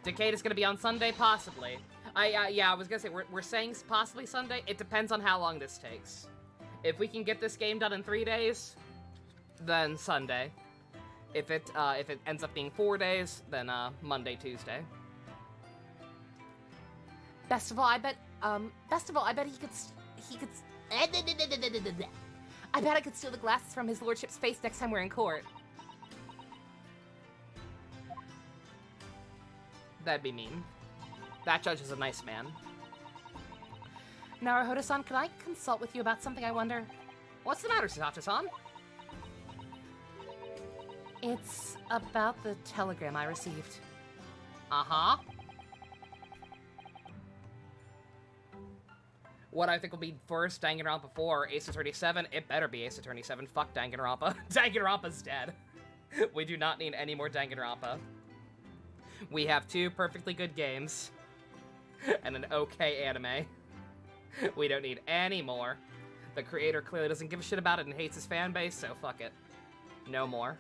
Decade is gonna be on Sunday, possibly. Yeah, I was gonna say, we're saying possibly Sunday. It depends on how long this takes. If we can get this game done in 3 days, then Sunday. If it ends up being 4 days, then Monday, Tuesday. Best of all, I bet he could. I bet I could steal the glasses from his lordship's face next time we're in court. That'd be mean. That judge is a nice man. Naruhodo-san, can I consult with you about something, I wonder? What's the matter, Sasha-san? It's about the telegram I received. Uh-huh. What I think will be first, Danganronpa 4, Ace Attorney 7, it better be Ace Attorney 7. Fuck Danganronpa. Danganronpa's dead. We do not need any more Danganronpa. We have 2 perfectly good games. And an okay anime. We don't need any more. The creator clearly doesn't give a shit about it and hates his fan base, so fuck it. No more.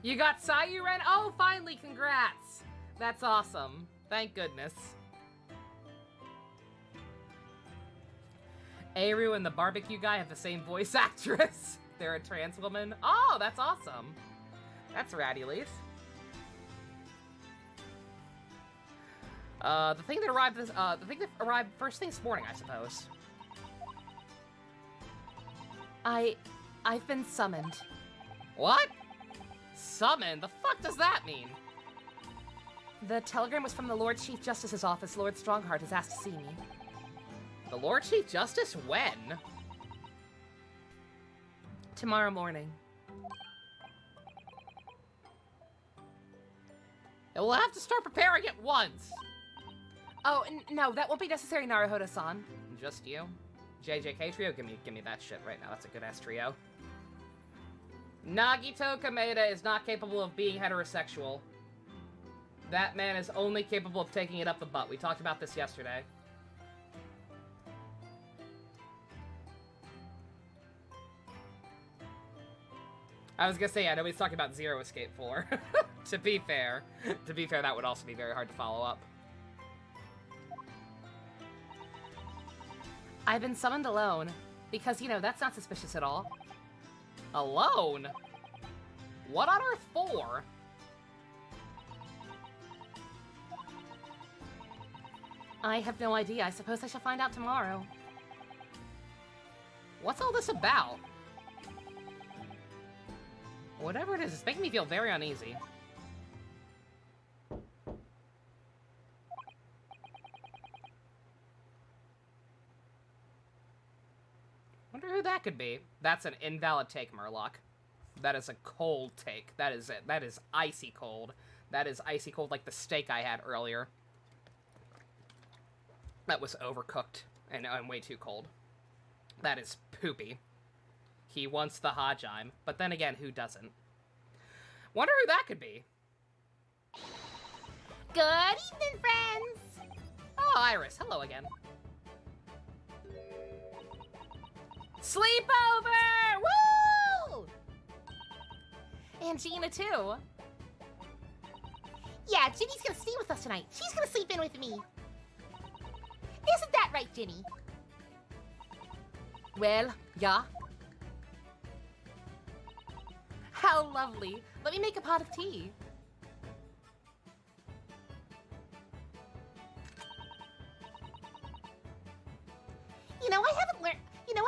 You got Sayuren? Oh, finally, congrats! That's awesome. Thank goodness. Aru and the barbecue guy have the same voice actress. They're a trans woman. Oh, that's awesome. That's ratty leaf. The thing that arrived first thing this morning, I suppose. I've been summoned. What? Summoned? The fuck does that mean? The telegram was from the Lord Chief Justice's office. Lord Strongheart has asked to see me. The Lord Chief Justice? When? Tomorrow morning. We'll have to start preparing at once. Oh, no, that won't be necessary, Naruhodo-san. Just you? JJK trio? Give me that shit right now. That's a good-ass trio. Nagito Kameda is not capable of being heterosexual. That man is only capable of taking it up the butt. We talked about this yesterday. I was gonna say, yeah, nobody's talking about Zero Escape 4. To be fair, that would also be very hard to follow up. I've been summoned alone, because, you know, that's not suspicious at all. Alone? What on earth for? I have no idea. I suppose I shall find out tomorrow. What's all this about? Whatever it is, it's making me feel very uneasy. Wonder who that could be. That's an invalid take, Murloc. That is a cold take. That is it. That is icy cold. That is icy cold like the steak I had earlier. That was overcooked and way too cold. That is poopy. He wants the Hajime, but then again, who doesn't? Wonder who that could be. Good evening, friends! Oh, Iris, hello again. Sleepover! Woo! And Gina, too. Yeah, Ginny's gonna stay with us tonight. She's gonna sleep in with me. Isn't that right, Ginny? Well, yeah. How lovely. Let me make a pot of tea.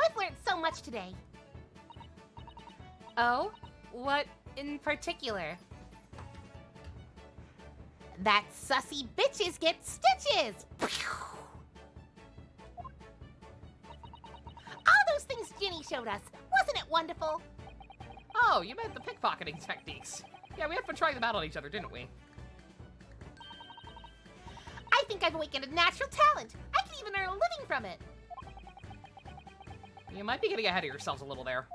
I've learned so much today. Oh? What in particular? That sussy bitches get stitches! All those things Ginny showed us. Wasn't it wonderful? Oh, you meant the pickpocketing techniques. Yeah, we had fun trying them out on each other, didn't we? I think I've awakened a natural talent. I can even earn a living from it. You might be getting ahead of yourselves a little there.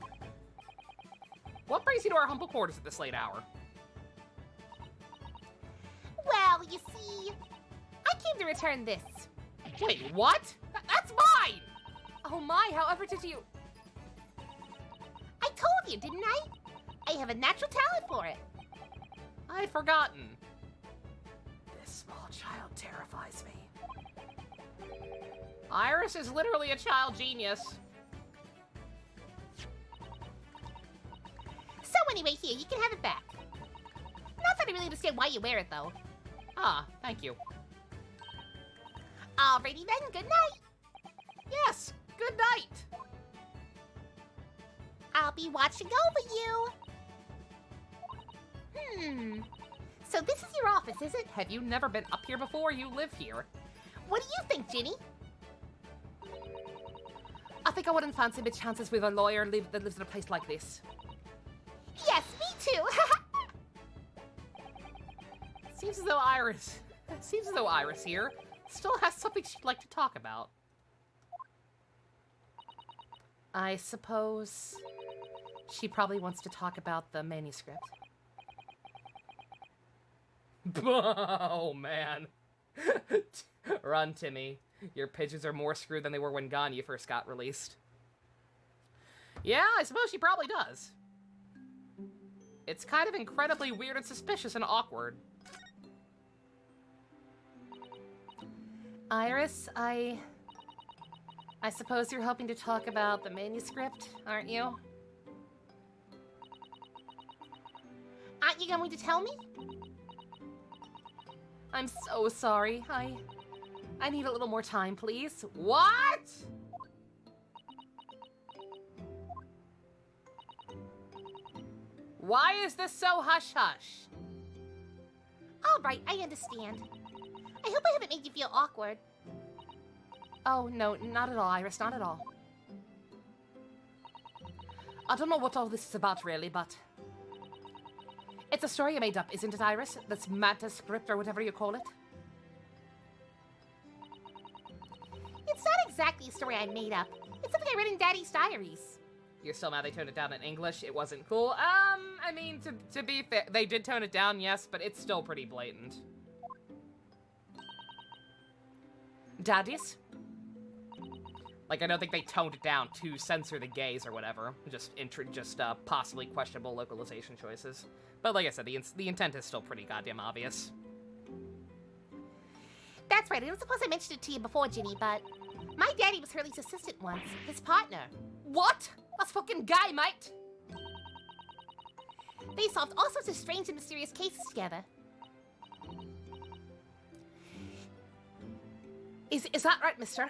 What brings you to our humble quarters at this late hour? Well, you see, I came to return this. Wait, what? That's mine! Oh my, however did you... I told you, didn't I? I have a natural talent for it. I'd forgotten. This small child terrifies me. Iris is literally a child genius. anyway, here, you can have it back. Not that I really understand why you wear it, though. Ah, thank you. Alrighty then, good night. Yes, good night. I'll be watching over you. So this is your office, is it? Have you never been up here before? You live here. What do you think, Ginny? I think I wouldn't fancy the chances with a lawyer that lives in a place like this. Yes, me too. Seems as though Iris here still has something she'd like to talk about. I suppose she probably wants to talk about the manuscript. Oh, man. Run, Timmy. Your pigeons are more screwed than they were when Ganya first got released. Yeah, I suppose she probably does. It's kind of incredibly weird and suspicious and awkward. Iris, I suppose you're hoping to talk about the manuscript, aren't you? Aren't you going to tell me? I'm so sorry. I need a little more time, please. What? Why is this so hush-hush? Alright, I understand. I hope I haven't made you feel awkward. Oh, no, not at all, Iris, not at all. I don't know what all this is about, really, but... It's a story I made up, isn't it, Iris? This manuscript, or whatever you call it? It's not exactly a story I made up. It's something I read in Daddy's diaries. You're still mad they toned it down in English? It wasn't cool? I mean, to be fair, they did tone it down, yes, but it's still pretty blatant. Daddy's? Like, I don't think they toned it down to censor the gays or whatever. Just possibly questionable localization choices. But like I said, the intent is still pretty goddamn obvious. That's right, I don't suppose I mentioned it to you before, Ginny, but... My daddy was Hurley's assistant once, his partner. What? That's fucking gay, mate! They solved all sorts of strange and mysterious cases together. Is that right, mister?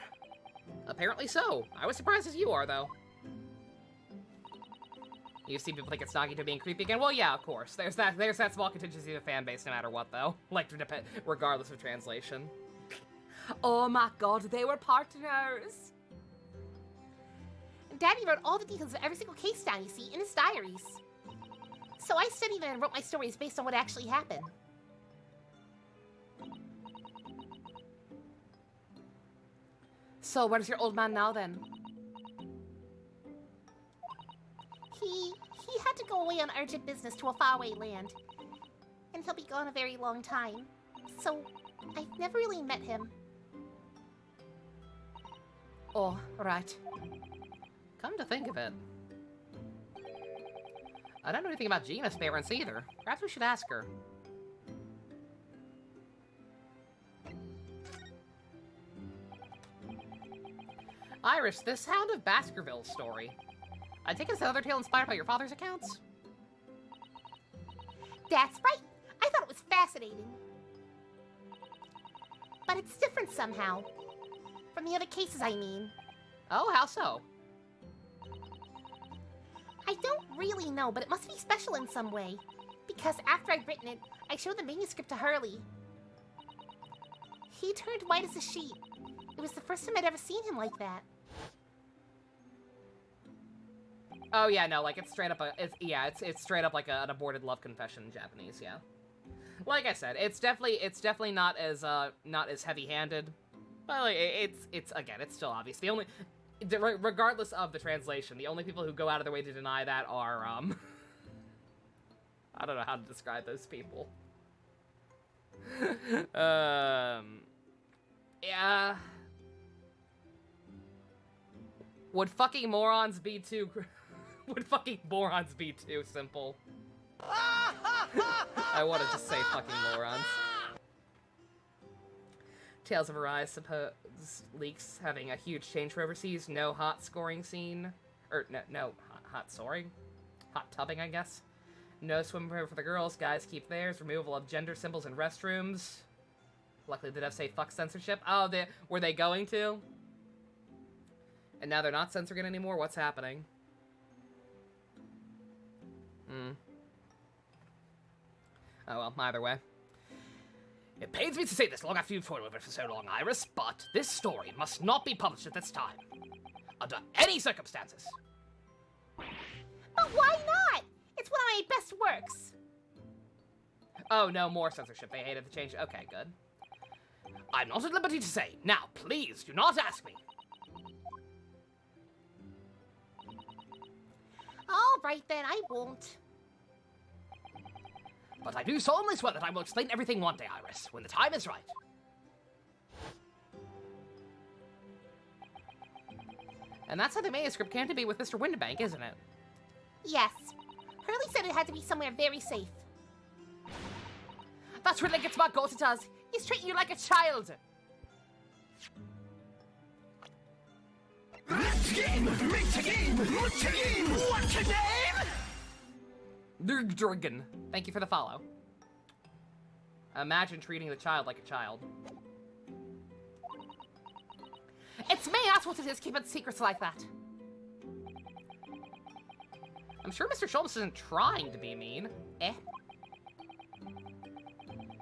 Apparently so. I was surprised as you are, though. You see people think it's Nagito being creepy again? Well, yeah, of course. There's that small contingency of the fan base no matter what, though. Like, regardless of translation. Oh my god, they were partners! Daddy wrote all the details of every single case down, you see, in his diaries. So I studied them and wrote my stories based on what actually happened. So, where's your old man now, then? He had to go away on urgent business to a faraway land. And he'll be gone a very long time. So, I've never really met him. Oh, right. Come to think of it. I don't know anything about Gina's parents either. Perhaps we should ask her. Iris, this Hound of Baskerville story. I take it it's another tale inspired by your father's accounts? That's right! I thought it was fascinating. But it's different somehow. From the other cases, I mean. Oh, how so? I don't really know, but it must be special in some way. Because after I'd written it, I showed the manuscript to Hurley. He turned white as a sheet. It was the first time I'd ever seen him like that. Oh yeah, no, like it's straight up it's straight up like an aborted love confession in Japanese, yeah. Like I said, it's definitely not as heavy-handed, but like, it's again, it's still obvious. The only, regardless of the translation, the only people who go out of their way to deny that are I don't know how to describe those people. Yeah. Would fucking morons be too simple? I wanted to say fucking morons. Tales of Arise suppose leaks having a huge change for overseas. No hot scoring scene. Or, no hot soaring? Hot tubbing, I guess. No swimwear for the girls. Guys, keep theirs. Removal of gender symbols in restrooms. Luckily, they did say fuck censorship. Oh, were they going to? And now they're not censoring it anymore? What's happening? Oh, well, either way. It pains me to say this long after you've toiled over it for so long, Iris, but this story must not be published at this time. Under any circumstances. But why not? It's one of my best works. Oh, no more censorship. They hated the change. Okay, good. I'm not at liberty to say. Now, please, do not ask me. All right, then, I won't. But I do solemnly swear that I will explain everything one day, Iris, when the time is right. And that's how the manuscript came to be with Mr. Windibank, isn't it? Yes. Hurley said it had to be somewhere very safe. That's really gets my goat, it does. He's treating you like a child. Let's game! Make a game! What's a game? What's a name? Dragon. Thank you for the follow. Imagine treating the child like a child. It's me, that's what it is, keeping secrets like that. I'm sure Mr. Schultz isn't trying to be mean. Eh?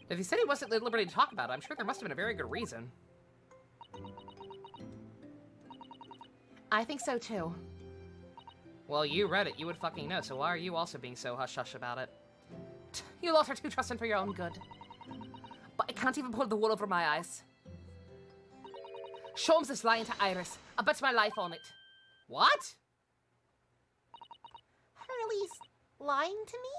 If he said he wasn't at liberty to talk about it, I'm sure there must have been a very good reason. I think so, too. Well, you read it, you would fucking know, so why are you also being so hush-hush about it? You lot are too trusting for your own good. But I can't even pull the wool over my eyes. Sholmes is lying to Iris. I bet my life on it. What? Hurley's lying to me?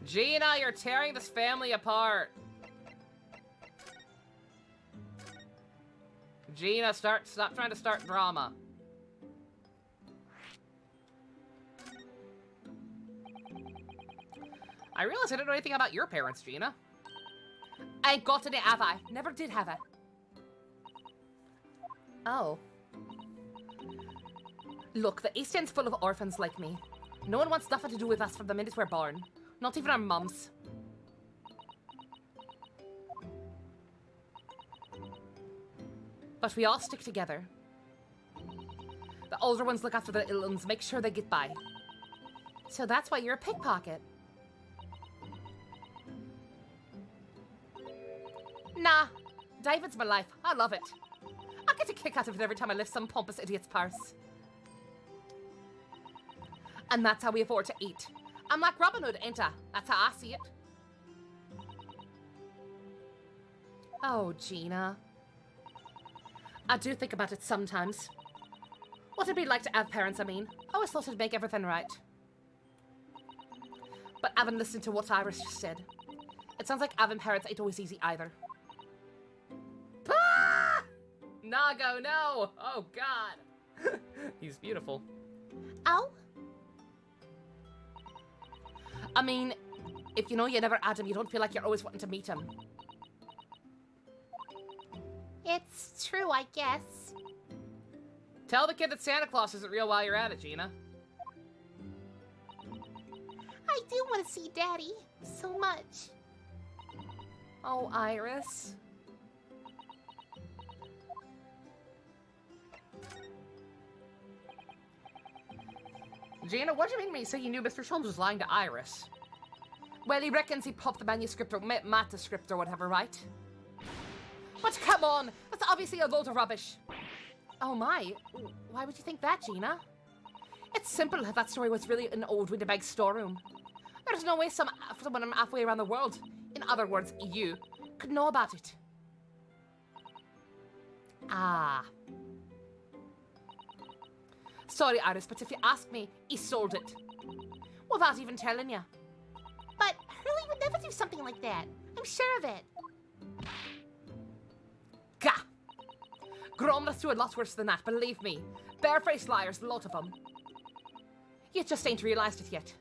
Gina, you're tearing this family apart. Gina, stop trying to start drama. I realize I don't know anything about your parents, Gina. I ain't got any, have I? Never did have I. Oh. Look, the East End's full of orphans like me. No one wants nothing to do with us from the minute we're born. Not even our mums. But we all stick together. The older ones look after the little ones, make sure they get by. So that's why you're a pickpocket. Nah, David's my life. I love it. I get a kick out of it every time I lift some pompous idiot's purse. And that's how we afford to eat. I'm like Robin Hood, ain't I? That's how I see it. Oh, Gina. I do think about it sometimes. What it'd be like to have parents, I mean. I always thought it'd make everything right. But having listened to what Iris just said, it sounds like having parents ain't always easy either. Ah! Nago, no! Oh, God. He's beautiful. Ow. I mean, if you know you never had him, you don't feel like you're always wanting to meet him. It's true, I guess. Tell the kid that Santa Claus isn't real while you're at it, Gina. I do want to see Daddy so much. Oh, Iris. Gina, what do you mean when you say you knew Mr. Sholmes was lying to Iris? Well, he reckons he popped the manuscript or manuscript or whatever, right? But come on, that's obviously a load of rubbish. Oh my, why would you think that, Gina? It's simple if that story was really an old Windibank storeroom. There's no way someone halfway around the world, in other words, you, could know about it. Ah. Sorry, Iris, but if you ask me, he sold it. Without even telling you. But Hurley would never do something like that. I'm sure of it. Gah! Gromla's do a lot worse than that, believe me. Barefaced liars, a lot of them. You just ain't realised it yet.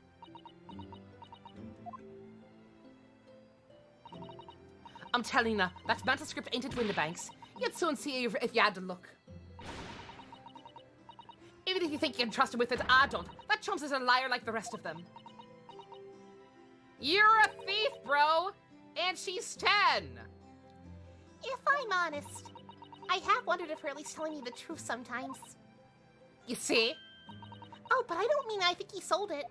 I'm telling you, that manuscript ain't at Windibank's. You'd soon see if you had to look. Even even if you think you can trust him with it, I don't. That Chums is a liar like the rest of them. You're a thief, bro! And she's 10! If I'm honest, I have wondered if Hurley's telling me the truth sometimes. You see? Oh, but I don't mean I think he sold it.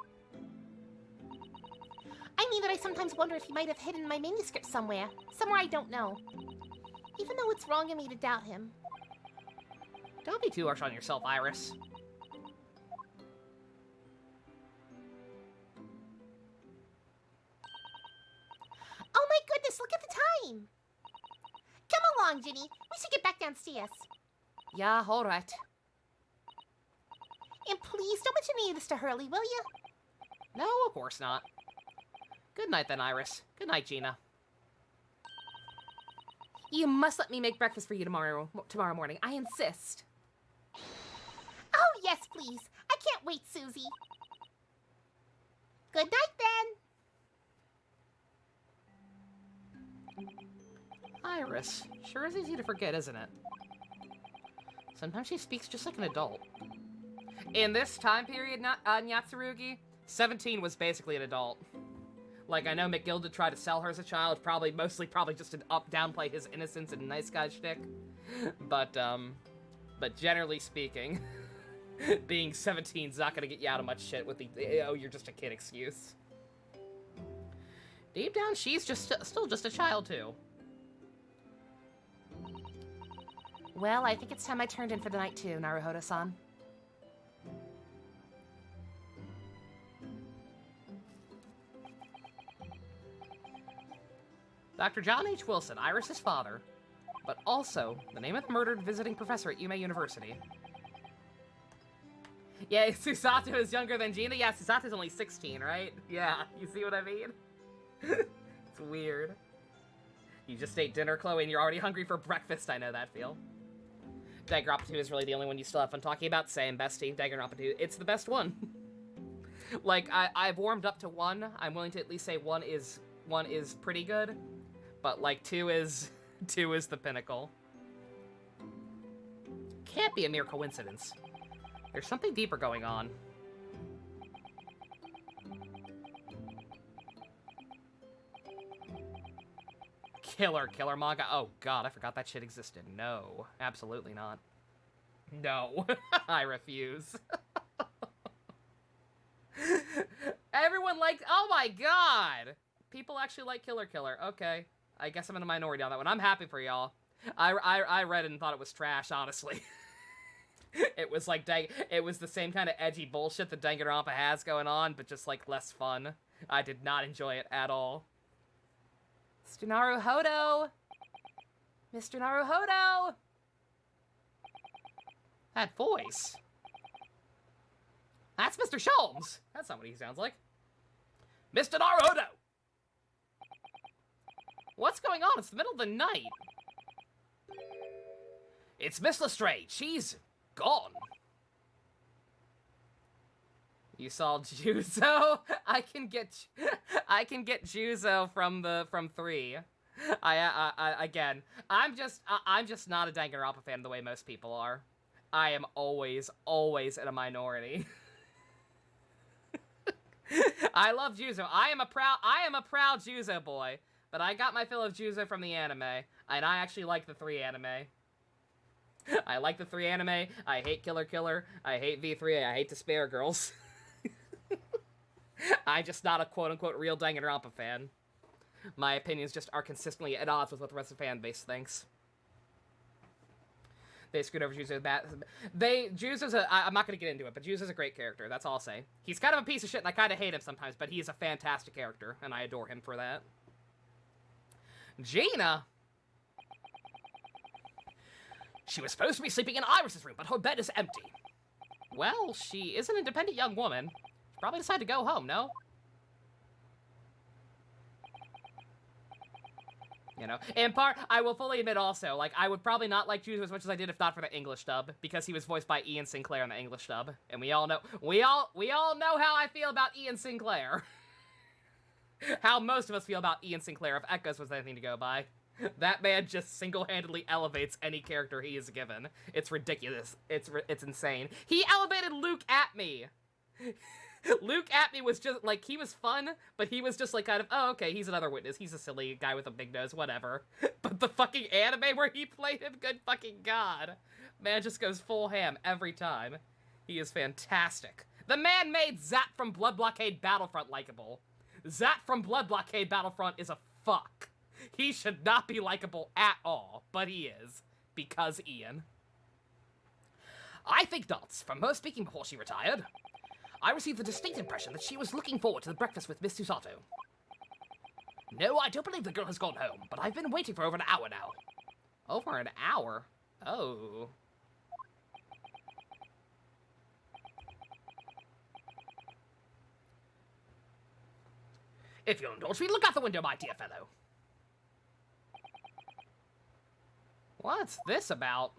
I mean that I sometimes wonder if he might have hidden my manuscript somewhere I don't know. Even though it's wrong of me to doubt him. Don't be too harsh on yourself, Iris. Oh my goodness, look at the time! Come along, Ginny. We should get back downstairs. Yeah, alright. And please don't mention any of this to Hurley, will you? No, of course not. Good night then, Iris. Good night, Gina. You must let me make breakfast for you tomorrow morning. I insist. Oh, yes, please. I can't wait, Susie. Good night, then. Iris. Sure is easy to forget, isn't it? Sometimes she speaks just like an adult. In this time period, Nyatsurugi, 17 was basically an adult. Like, I know McGilda tried to sell her as a child, probably just to downplay his innocence and nice guy shtick. But generally speaking, being 17 is not gonna get you out of much shit with the, oh, you're just a kid excuse. Deep down, she's still just a child, too. Well, I think it's time I turned in for the night, too, Naruhodo-san. Dr. John H. Wilson, Iris' father, but also the name of the murdered visiting professor at Yume University. Yeah, Susato is younger than Gina? Yeah, Susato's only 16, right? Yeah, you see what I mean? It's weird. You just ate dinner, Chloe, and you're already hungry for breakfast. I know that feel. Danganronpa 2 is really the only one you still have fun talking about. Same, bestie. Danganronpa 2, it's the best one. Like, I've warmed up to 1. I'm willing to at least say 1 is pretty good. But, like, 2 is the pinnacle. Can't be a mere coincidence. There's something deeper going on. Killer manga. Oh god, I forgot that shit existed. No, absolutely not. No, I refuse. Everyone liked, oh my god! People actually like Killer. Okay, I guess I'm in a minority on that one. I'm happy for y'all. I read it and thought it was trash, honestly. It was like, it was the same kind of edgy bullshit that Danganronpa has going on, but just like less fun. I did not enjoy it at all. Mr. Naruhodo! Mr. Naruhodo! That voice. That's Mr. Sholmes. That's not what he sounds like. Mr. Naruhodo! What's going on? It's the middle of the night. It's Miss Lestrade. She's gone. You saw Juzo? I can get Juzo from 3. Again, I'm just not a Danganronpa fan the way most people are. I am always in a minority. I love Juzo. I am a proud Juzo boy, but I got my fill of Juzo from the anime, and I actually like the 3 anime. I like the 3 anime. I hate Killer. I hate V3. I hate Despair Girls. I'm just not a quote-unquote real Danganronpa fan. My opinions just are consistently at odds with what the rest of the fan base thinks. They screwed over Juzo. Juzo's I'm not going to get into it, but Juzo's a great character. That's all I'll say. He's kind of a piece of shit, and I kind of hate him sometimes, but he's a fantastic character, and I adore him for that. Gina! She was supposed to be sleeping in Iris' room, but her bed is empty. Well, she is an independent young woman. She probably decided to go home, no? You know, in part, I will fully admit also, like, I would probably not like Juzo as much as I did if not for the English dub, because he was voiced by Ian Sinclair in the English dub, and we all know how I feel about Ian Sinclair. How most of us feel about Ian Sinclair, if Echoes was anything to go by. That man just single-handedly elevates any character he is given. It's ridiculous. It's insane. He elevated Luke at me. Luke at me was just, like, he was fun, but he was just, like, kind of, oh, okay, he's another witness. He's a silly guy with a big nose, whatever. But the fucking anime where he played him, good fucking god. Man just goes full ham every time. He is fantastic. The man made Zap from Blood Blockade Battlefront likable. Zap from Blood Blockade Battlefront is a fuck. He should not be likable at all, but he is. Because Ian. I think not. From her speaking before she retired, I received the distinct impression that she was looking forward to the breakfast with Miss Susato. No, I don't believe the girl has gone home, but I've been waiting for over an hour now. Over an hour? Oh. If you'll indulge me, look out the window, my dear fellow. What's this about?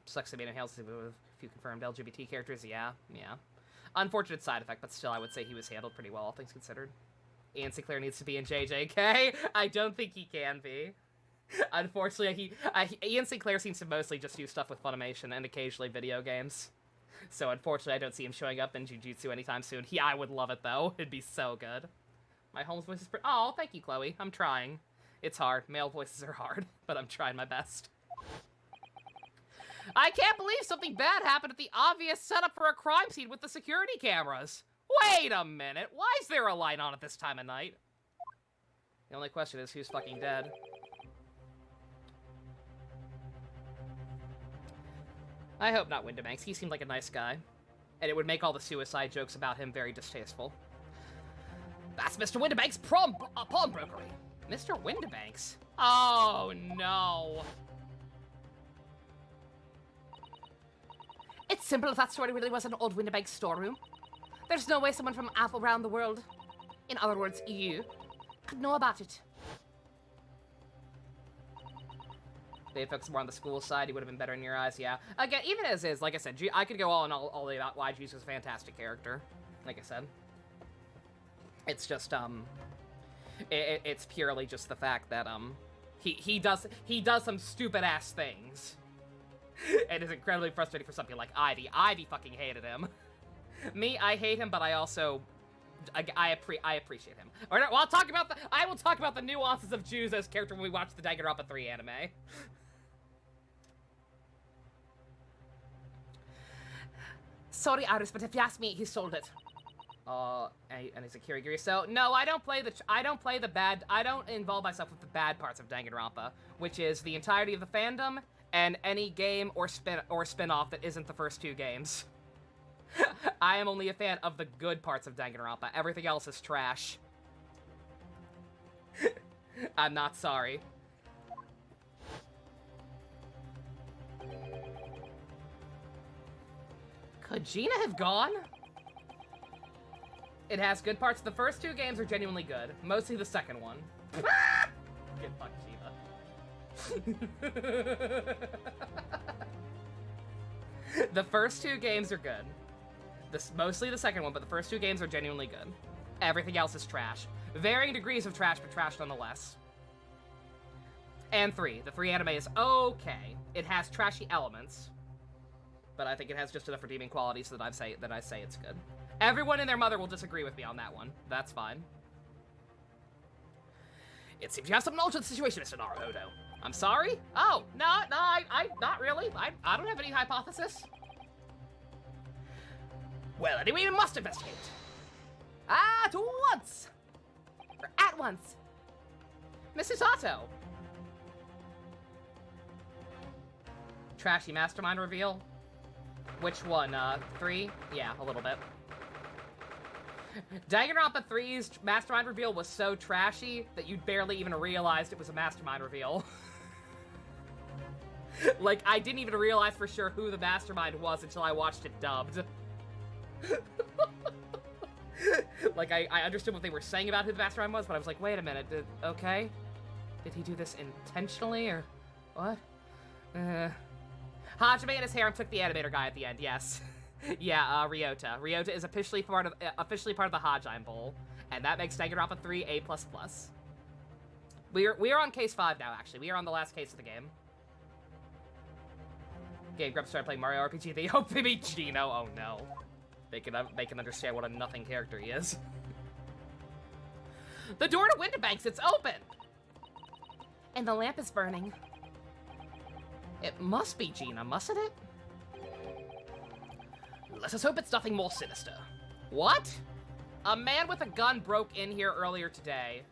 Sucks to be in Hales with a few confirmed LGBT characters. Yeah. Unfortunate side effect, but still, I would say he was handled pretty well, all things considered. Ian Sinclair needs to be in JJK. I don't think he can be. Unfortunately, Ian Sinclair seems to mostly just do stuff with Funimation and occasionally video games. So unfortunately, I don't see him showing up in Jujutsu anytime soon. I would love it, though. It'd be so good. My Holmes voice is pretty... Oh, thank you, Chloe. I'm trying. It's hard. Male voices are hard, but I'm trying my best. I can't believe something bad happened at the obvious setup for a crime scene with the security cameras. Wait a minute. Why is there a light on at this time of night? The only question is who's fucking dead. I hope not Windibanks. He seemed like a nice guy. And it would make all the suicide jokes about him very distasteful. That's Mr. Windibanks' pawnbrokery. Mr. Windibanks? Oh, no. It's simple if that story really was an old Windibanks storeroom. There's no way someone from around the world, in other words, you, could know about it. They focused more on the school side, he would have been better in your eyes, yeah. Again, even as is, like I said, I could go all day about why Jesus was a fantastic character. Like I said. It's just, it's purely just the fact that, he does some stupid-ass things. And it's incredibly frustrating for something like Ivy. Ivy fucking hated him. Me, I hate him, but I also, I appreciate him. All right, well, I will talk about the nuances of Juzo's character when we watch the Danganronpa 3 anime. Sorry, Iris, but if you ask me, he sold it. And he's a Kirigiri. So no, I don't involve myself with the bad parts of Danganronpa, which is the entirety of the fandom and any game or spin-off that isn't the first two games. I am only a fan of the good parts of Danganronpa. Everything else is trash. I'm not sorry. Could Gina have gone? It has good parts. The first two games are genuinely good. Mostly the second one. Get fucked, Gina. The first two games are good. Mostly the second one, but the first two games are genuinely good. Everything else is trash. Varying degrees of trash, but trash nonetheless. And 3. The 3 anime is okay. It has trashy elements, but I think it has just enough redeeming qualities so that I say it's good. Everyone and their mother will disagree with me on that one. That's fine. It seems you have some knowledge of the situation, Mr. Naruhodo. I'm sorry? Oh, no, I not really. I don't have any hypothesis. Well, anyway, we must investigate. At once! Or at once. Mrs. Sato. Trashy mastermind reveal? Which one? 3? Yeah, a little bit. Danganronpa 3's mastermind reveal was so trashy that you barely even realized it was a mastermind reveal. Like, I didn't even realize for sure who the mastermind was until I watched it dubbed. Like, I understood what they were saying about who the mastermind was, but I was like, wait a minute, okay? Did he do this intentionally, or what? Hajime and his harem took the animator guy at the end, yes. Yeah, Ryota. Ryota is officially part of the Hajime Bowl, and that makes Danganronpa 3 A++. We are on case 5 now, actually. We are on the last case of the game. Game Grumps started playing Mario RPG. They hope they meet Gino. Oh no. They can understand what a nothing character he is. The door to Windibanks, it's open! And the lamp is burning. It must be Gina, mustn't it? Let us hope it's nothing more sinister. What? A man with a gun broke in here earlier today.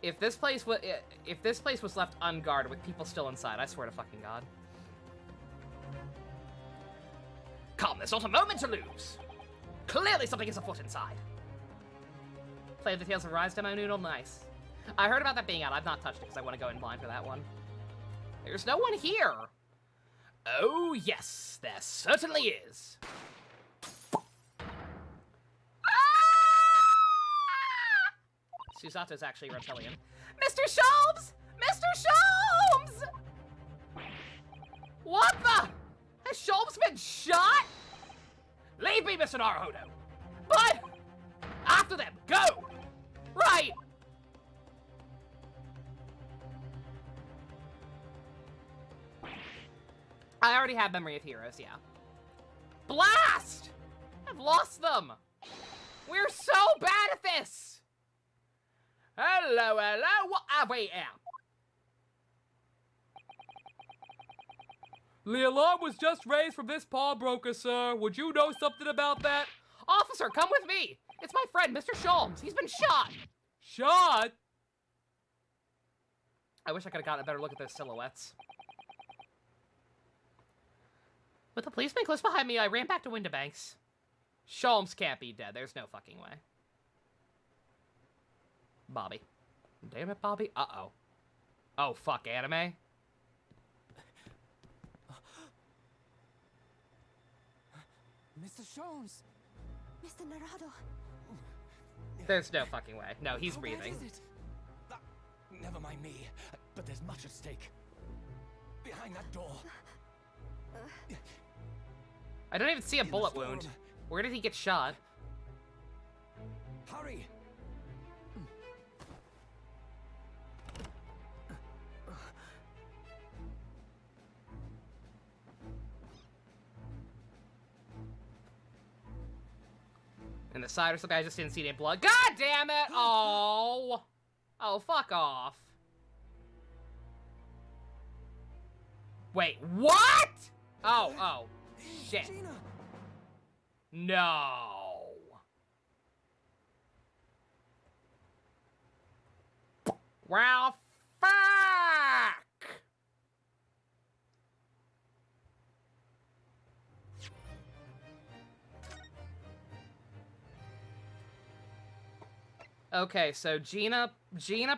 If this place was left unguarded with people still inside, I swear to fucking God. Come, there's not a moment to lose. Clearly something is afoot inside. Play the Tales of Rise demo noodle, nice. I heard about that being out. I've not touched it because I want to go in blind for that one. There's no one here. Oh yes, there certainly is. Susato's actually reptilian. Mr. Sholmes! Mr. Sholmes! What the? Has Sholmes been shot? Leave me, Mr. Naruhodo. But after them, go! Right! I already have Memory of Heroes, yeah. Blast! I've lost them! We're so bad at this! Hello, hello, what are we at? The alarm was just raised from this pawnbroker, sir. Would you know something about that? Officer, come with me! It's my friend, Mr. Sholmes. He's been shot! Shot? I wish I could have gotten a better look at those silhouettes. With the policeman close behind me, I ran back to Windibanks. Sholmes can't be dead. There's no fucking way. Bobby. Damn it, Bobby. Uh-oh. Oh, fuck, anime? Mr. Sholmes! Mr. Naruto. There's no fucking way. No, he's How breathing. bad is it? Never mind me, but there's much at stake. Behind that door. I don't even see a In the bullet storm. wound. Where did he get shot? Hurry! In the side or something? I just didn't see any blood. God damn it! Oh! Oh, fuck off. Wait, what? Oh. Shit. Gina! No. Well, fuck! Okay, so Gina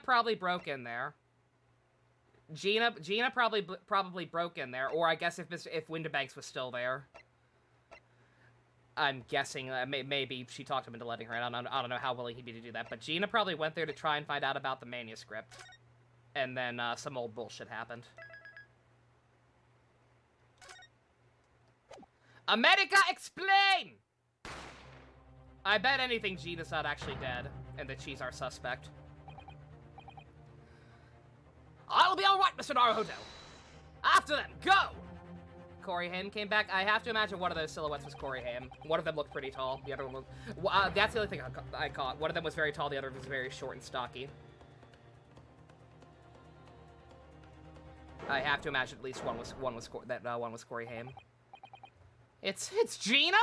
probably broke in there. Gina probably broke in there, or I guess if Windibanks was still there. I'm guessing maybe she talked him into letting her in. I don't know how willing he'd be to do that, but Gina probably went there to try and find out about the manuscript, and then some old bullshit happened. America, explain! I bet anything Gina's not actually dead, and that she's our suspect. I'll be alright, Mr. Naruhodo! After them, go! Corey Haim came back. I have to imagine one of those silhouettes was Corey Haim. One of them looked pretty tall. The other one was... that's the other thing I caught. One of them was very tall, the other was very short and stocky. I have to imagine at least one was Corey Haim. It's Gina?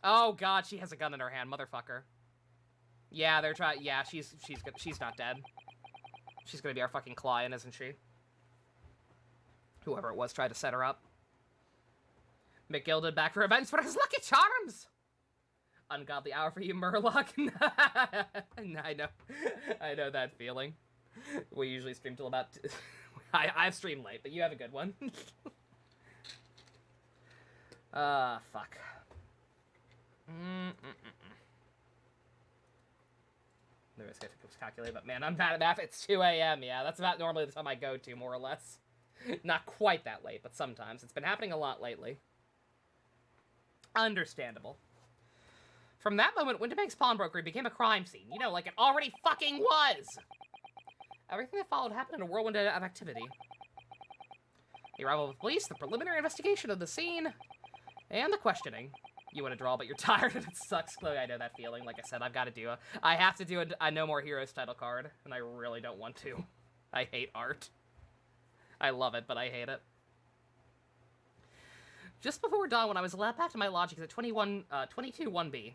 Oh god, she has a gun in her hand, motherfucker. Yeah, they're trying. Yeah, she's not dead. She's gonna be our fucking client, isn't she? Whoever it was tried to set her up. McGilded back for revenge for his lucky charms. Ungodly hour for you, Murloc. I know that feeling. We usually stream till about. I've streamed late, but you have a good one. Fuck. The risk I took was calculated, but man, I'm bad at math. It's 2 a.m. Yeah, that's about normally the time I go to, more or less. Not quite that late, but sometimes. It's been happening a lot lately. Understandable. From that moment, Winterbank's pawnbrokery became a crime scene. You know, like it already fucking was! Everything that followed happened in a whirlwind of activity. The arrival of police, the preliminary investigation of the scene, and the questioning. You want to draw, but you're tired and it sucks, Chloe. I know that feeling. Like I said, I have to do a No More Heroes title card, and I really don't want to. I hate art. I love it, but I hate it. Just before dawn, when I was allowed back to my lodgings at 22-1B.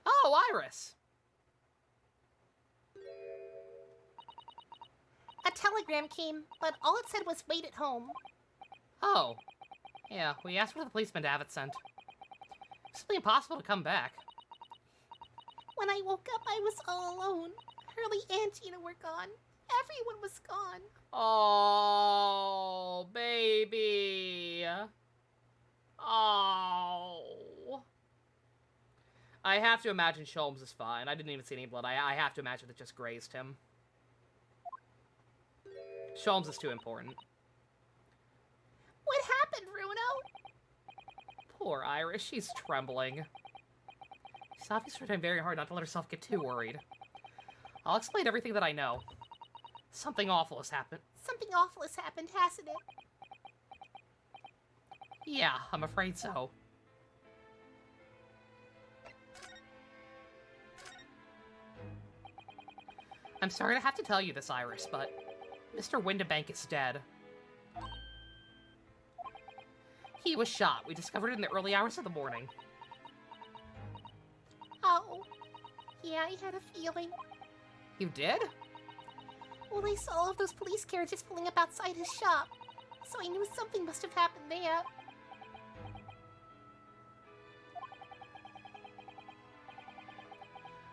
Oh, Iris! A telegram came, but all it said was wait at home. Oh. Yeah, we asked for the policeman to have it sent. It's simply impossible to come back. When I woke up, I was all alone. Hurley and Gina were gone. Everyone was gone. Oh, baby. Oh. I have to imagine Sholmes is fine. I didn't even see any blood. I have to imagine it just grazed him. Sholmes is too important. What happened, Bruno? Poor Iris, she's trembling. She's obviously trying very hard not to let herself get too worried. I'll explain everything that I know. Something awful has happened. Something awful has happened, hasn't it? Yeah, I'm afraid so. I'm sorry to have to tell you this, Iris, but Mr. Winterbank is dead. He was shot. We discovered it in the early hours of the morning. Oh. Yeah, I had a feeling. You did? Well, I saw all of those police carriages pulling up outside his shop, so I knew something must have happened there.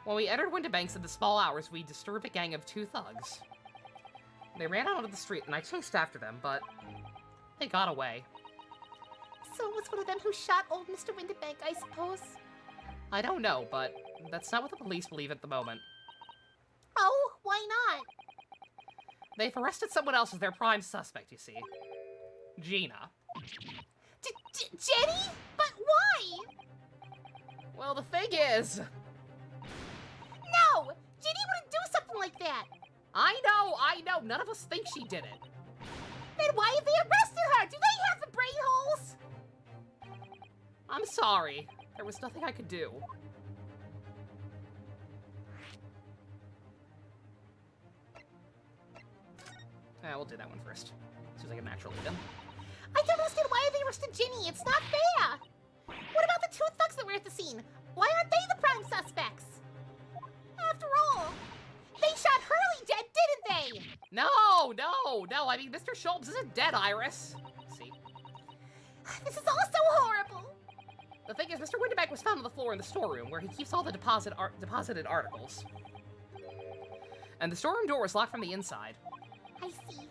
When we entered Winterbanks in the small hours, we disturbed a gang of 2 thugs. They ran out of the street, and I chased after them, but they got away. So it was one of them who shot old Mr. Winterbank, I suppose? I don't know, but that's not what the police believe at the moment. Oh, why not? They've arrested someone else as their prime suspect, you see. Gina. Jenny? But why? Well, the thing is... No! Jenny wouldn't do something like that! I know! None of us think she did it. Then why have they arrested her? Do they have the brain holes? I'm sorry. There was nothing I could do. We'll do that one first. Seems like a natural lead-in. I don't understand why they arrested Ginny. It's not fair. What about the 2 thugs that were at the scene? Why aren't they the prime suspects? After all, they shot Hurley dead, didn't they? No! I mean, Mr. Sholmes isn't dead, Iris. See? This is all so horrible. The thing is, Mr. Winterbank was found on the floor in the storeroom, where he keeps all the deposited articles. And the storeroom door was locked from the inside. I see.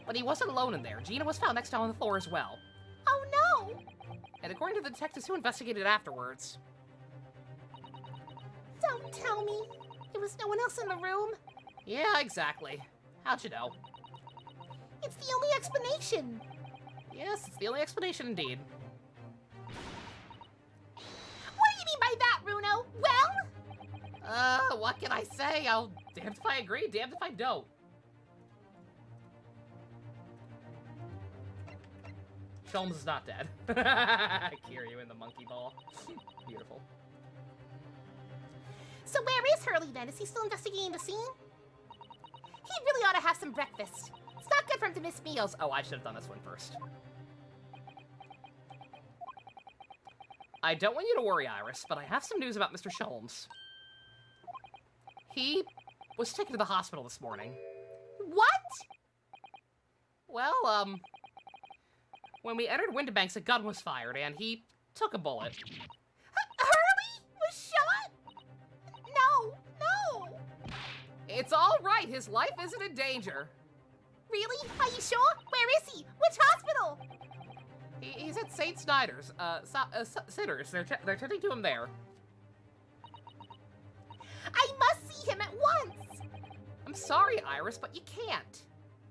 But he wasn't alone in there. Gina was found next to him on the floor as well. Oh no! And according to the detectives who investigated afterwards... Don't tell me. There was no one else in the room. Yeah, exactly. How'd you know? It's the only explanation. Yes, it's the only explanation indeed. What do you mean by that, Bruno? Well? What can I say? I'll damned if I agree, damned if I don't. Sholmes is not dead. Kiryu in the monkey ball. Beautiful. So where is Hurley then? Is he still investigating the scene? He really ought to have some breakfast. It's not good for him to miss meals. Oh, I should have done this one first. I don't want you to worry, Iris, but I have some news about Mr. Sholmes. He was taken to the hospital this morning. What? Well, when we entered Winterbanks, a gun was fired, and he took a bullet. Hurley was shot? No. It's all right. His life isn't in danger. Really? Are you sure? Where is he? Which hospital? He's at St. Snyder's. Sitters. They're tending to him there. I'm sorry, Iris, but you can't.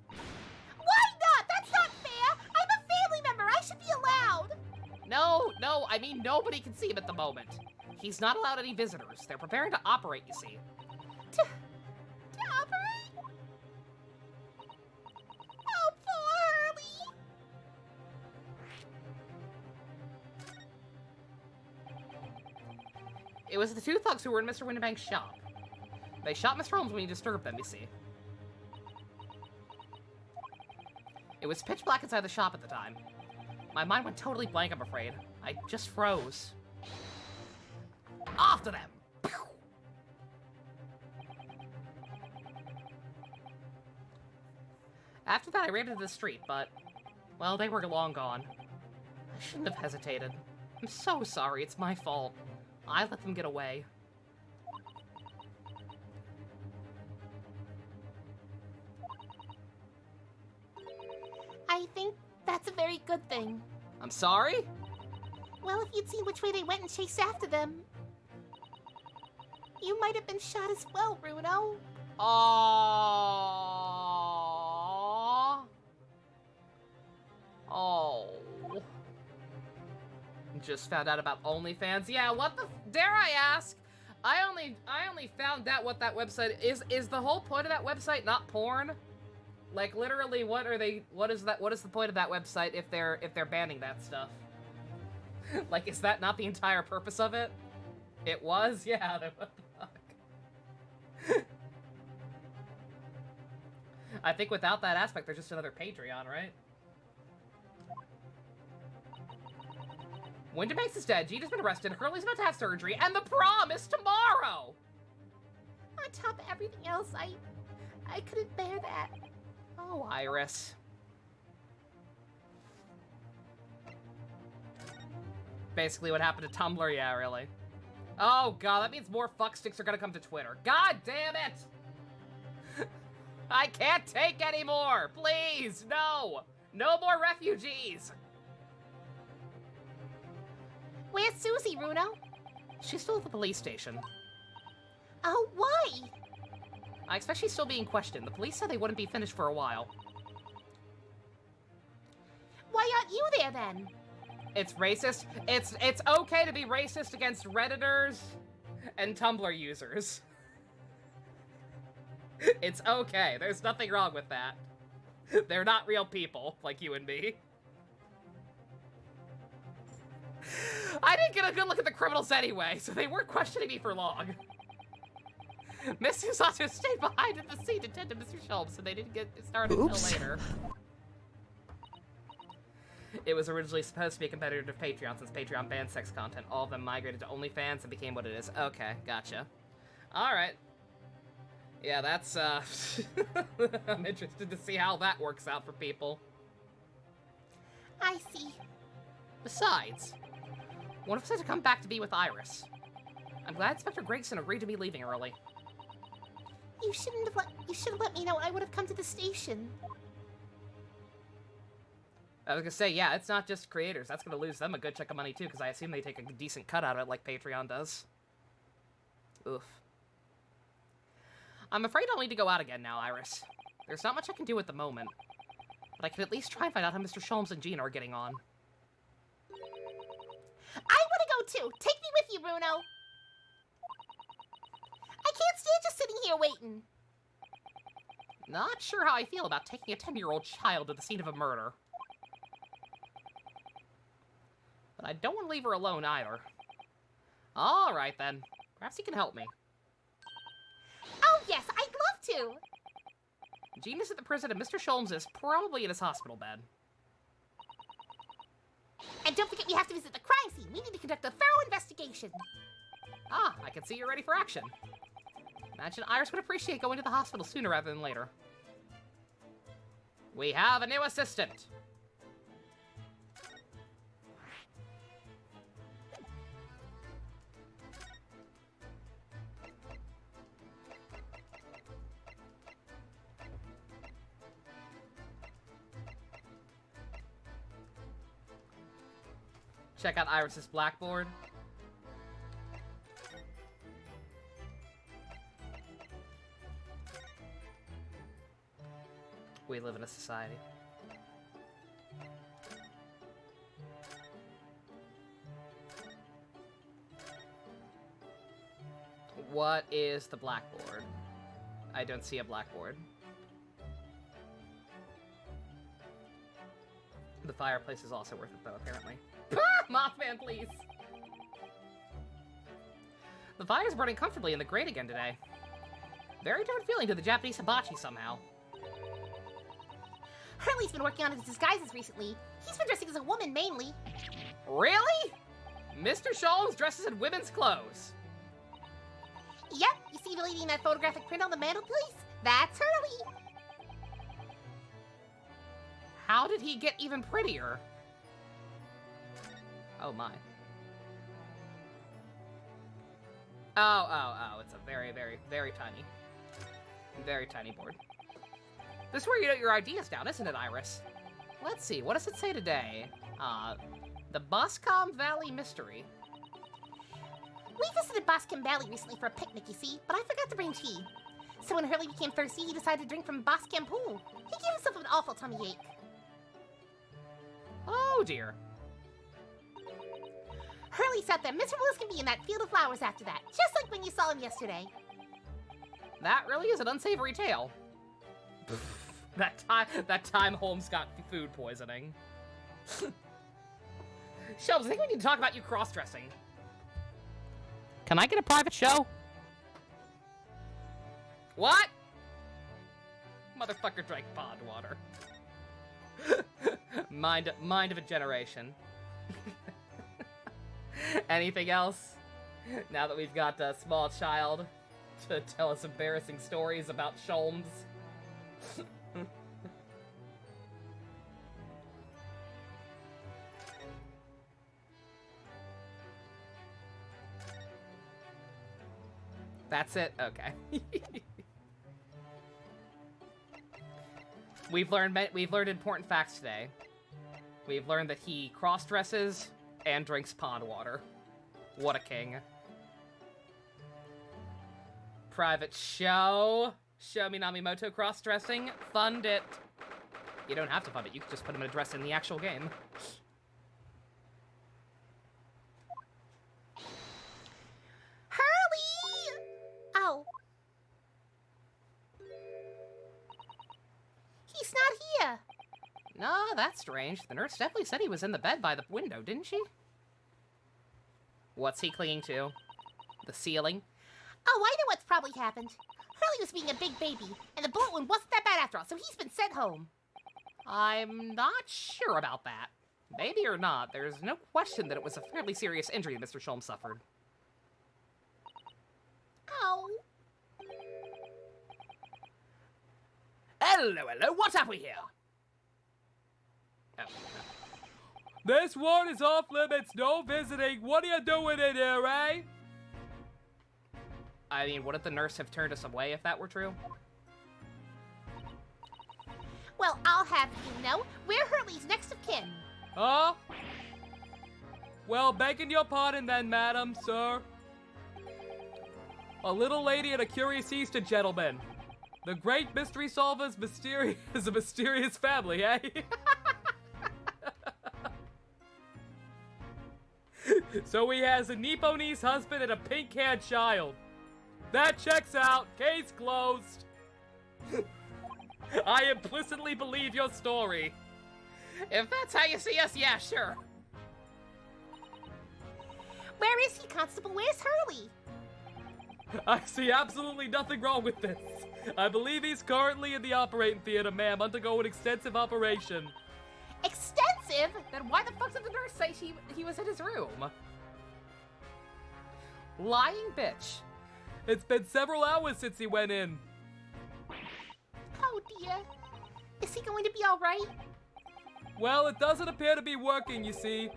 Why not? That's not fair! I'm a family member! I should be allowed! No, I mean nobody can see him at the moment. He's not allowed any visitors. They're preparing to operate, you see. To operate? Oh, poor Hurley! It was the two thugs who were in Mr. Windibank's shop. They shot Mr. Holmes when he disturbed them, you see. It was pitch black inside the shop at the time. My mind went totally blank, I'm afraid. I just froze. After them! Pew! After that, I ran into the street, but, well, they were long gone. I shouldn't have hesitated. I'm so sorry, it's my fault. I let them get away. I think that's a very good thing. I'm sorry? Well, if you'd seen which way they went and chased after them, you might have been shot as well, Bruno. Aww. Oh. Just found out about OnlyFans. Yeah, what the dare I ask? I only found out what that website is. Is the whole point of that website not porn? Like literally, what is the point of that website if they're banning that stuff? Like, is that not the entire purpose of it? It was? Yeah, what the fuck? I think without that aspect, there's just another Patreon, right? Windibanks is dead, Gina's been arrested, Hurley's about to have surgery, and the prom is tomorrow! On top of everything else, I couldn't bear that. Oh, Iris. Basically what happened to Tumblr, yeah, really. Oh god, that means more fucksticks are gonna come to Twitter. God damn it! I can't take any more! Please, no! No more refugees! Where's Susie, Bruno? She's still at the police station. Oh, why? I expect she's still being questioned. The police said they wouldn't be finished for a while. Why aren't you there then? It's racist. It's okay to be racist against Redditors and Tumblr users. It's okay. There's nothing wrong with that. They're not real people like you and me. I didn't get a good look at the criminals anyway, so they weren't questioning me for long. Miss Usato stayed behind at the scene to tend to Mr. Schultz, so they didn't get started until later. It was originally supposed to be a competitor to Patreon since Patreon banned sex content. All of them migrated to OnlyFans and became what it is. Okay, gotcha. Alright. Yeah, that's, I'm interested to see how that works out for people. I see. Besides, one of us had to come back to be with Iris. I'm glad Inspector Gregson agreed to me leaving early. You should have let me know. I would have come to the station. I was gonna say, yeah, it's not just creators. That's gonna lose them a good chunk of money too, because I assume they take a decent cut out of it like Patreon does. Oof. I'm afraid I'll need to go out again now, Iris. There's not much I can do at the moment, but I can at least try and find out how Mr. Sholmes and Gina are getting on. I want to go too. Take me with you, Bruno. I can't stand just sitting here waiting. Not sure how I feel about taking a 10-year-old child to the scene of a murder. But I don't want to leave her alone either. Alright then. Perhaps you can help me. Oh yes, I'd love to. Gina's at the prison and Mr. Sholmes is probably in his hospital bed. And don't forget we have to visit the crime scene. We need to conduct a thorough investigation. Ah, I can see you're ready for action. Imagine Iris would appreciate going to the hospital sooner rather than later. We have a new assistant. Check out Iris's blackboard. We live in a society. What is the blackboard? I don't see a blackboard. The fireplace is also worth it, though, apparently. Mothman, please! The fire's burning comfortably in the grate again today. Very different feeling to the Japanese hibachi, somehow. Hurley's been working on his disguises recently. He's been dressing as a woman, mainly. Really? Mr. Sholmes dresses in women's clothes. Yep, you see the lady in that photographic print on the mantelpiece? That's Hurley. How did he get even prettier? Oh my. Oh, it's a very, very, very tiny board. This is where you note your ideas down, isn't it, Iris? Let's see, what does it say today? The Boscombe Valley Mystery. We visited Boscombe Valley recently for a picnic, you see, but I forgot to bring tea. So when Hurley became thirsty, he decided to drink from Boscombe Pool. He gave himself an awful tummy ache. Oh dear. Hurley sat there miserable as can be in that field of flowers after that, just like when you saw him yesterday. That really is an unsavory tale. that time Holmes got food poisoning. Shelves, I think we need to talk about you cross-dressing. Can I get a private show? What? Motherfucker drank pond water. Mind of a generation. Anything else? Now that we've got a small child to tell us embarrassing stories about Sholmes. That's it? Okay. We've learned important facts today. We've learned that he cross-dresses and drinks pond water. What a king. Private show. Show me Namimoto cross-dressing. Fund it. You don't have to fund it. You can just put him in a dress in the actual game. Hurley! Oh. He's not here. No, that's strange. The nurse definitely said he was in the bed by the window, didn't she? What's he clinging to? The ceiling? Oh, I know what's probably happened. Hurley was being a big baby, and the bullet wound wasn't that bad after all, so he's been sent home. I'm not sure about that. Maybe or not, there's no question that it was a fairly serious injury Mr. Sholmes suffered. Oh. Hello, what have we here? Oh, no. This ward is off limits, no visiting. What are you doing in here, eh? I mean, wouldn't the nurse have turned us away if that were true? Well, I'll have you know, we're Hurley's next of kin. Huh? Well, begging your pardon then, madam, sir. A little lady and a curious Eastern gentleman. The great mystery solver's is a mysterious family, eh? So he has a Nipponese husband and a pink-haired child. That checks out. Case closed. I implicitly believe your story. If that's how you see us, yeah, sure. Where is he, Constable? Where's Hurley? I see absolutely nothing wrong with this. I believe he's currently in the operating theater, ma'am, undergoing extensive operation. Extensive? Then why the fuck did the nurse say he was in his room? Lying bitch. It's been several hours since he went in. Oh dear. Is he going to be alright? Well, it doesn't appear to be working, you see.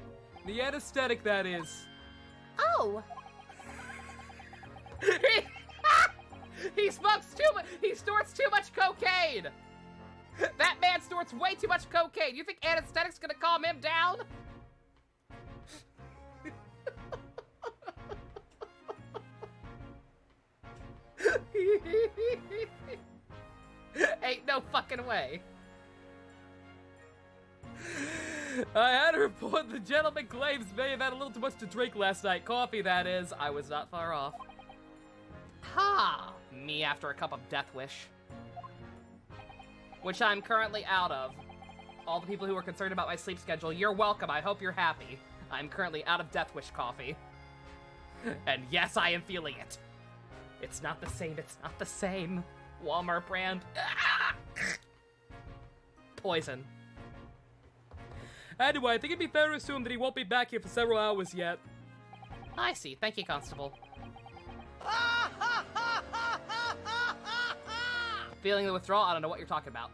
The anesthetic, that is. Oh. He smokes too much. He snorts too much cocaine. That man snorts way too much cocaine. You think anesthetic's gonna calm him down? Ain't no fucking way. I had a report the gentleman claims may have had a little too much to drink last night. Coffee, that is. I was not far off. Ha! Me after a cup of Death Wish. Which I'm currently out of. All the people who are concerned about my sleep schedule, you're welcome. I hope you're happy. I'm currently out of Death Wish coffee. And yes, I am feeling it. It's not the same. It's not the same. Walmart brand. Ah! Poison. Anyway, I think it'd be fair to assume that he won't be back here for several hours yet. I see. Thank you, Constable. Feeling the withdrawal? I don't know what you're talking about.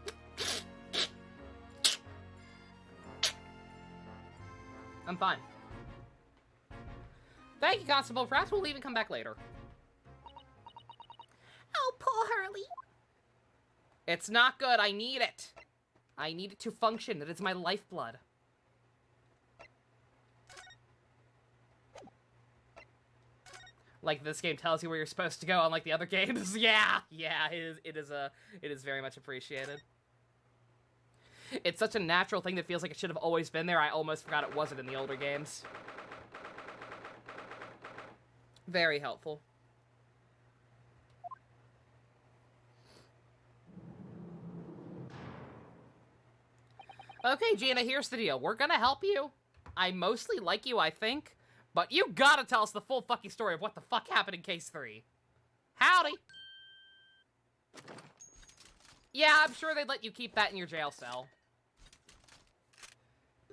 I'm fine. Thank you, Constable. Perhaps we'll leave and come back later. Oh, poor Hurley. It's not good. I need it. I need it to function. It is my lifeblood. Like this game tells you where you're supposed to go, unlike the other games. Yeah, it is very much appreciated. It's such a natural thing that feels like it should have always been there. I almost forgot it wasn't in the older games. Very helpful. Okay, Gina, here's the deal. We're gonna help you. I mostly like you, I think. But you gotta tell us the full fucking story of what the fuck happened in Case 3. Howdy! Yeah, I'm sure they'd let you keep that in your jail cell.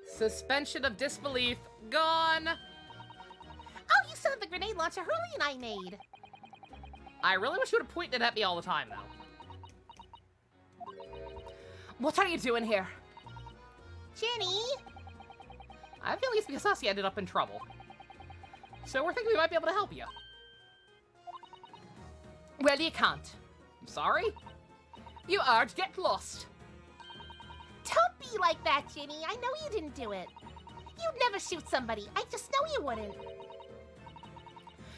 Suspension of disbelief gone. Oh, you still have the grenade launcher Hurley and I made. I really wish you would have pointed it at me all the time, though. What are you doing here? Jenny! I feel it's because Sassi ended up in trouble. So we're thinking we might be able to help you. Well, you can't. I'm sorry? You are to get lost. Don't be like that, Jenny. I know you didn't do it. You'd never shoot somebody. I just know you wouldn't.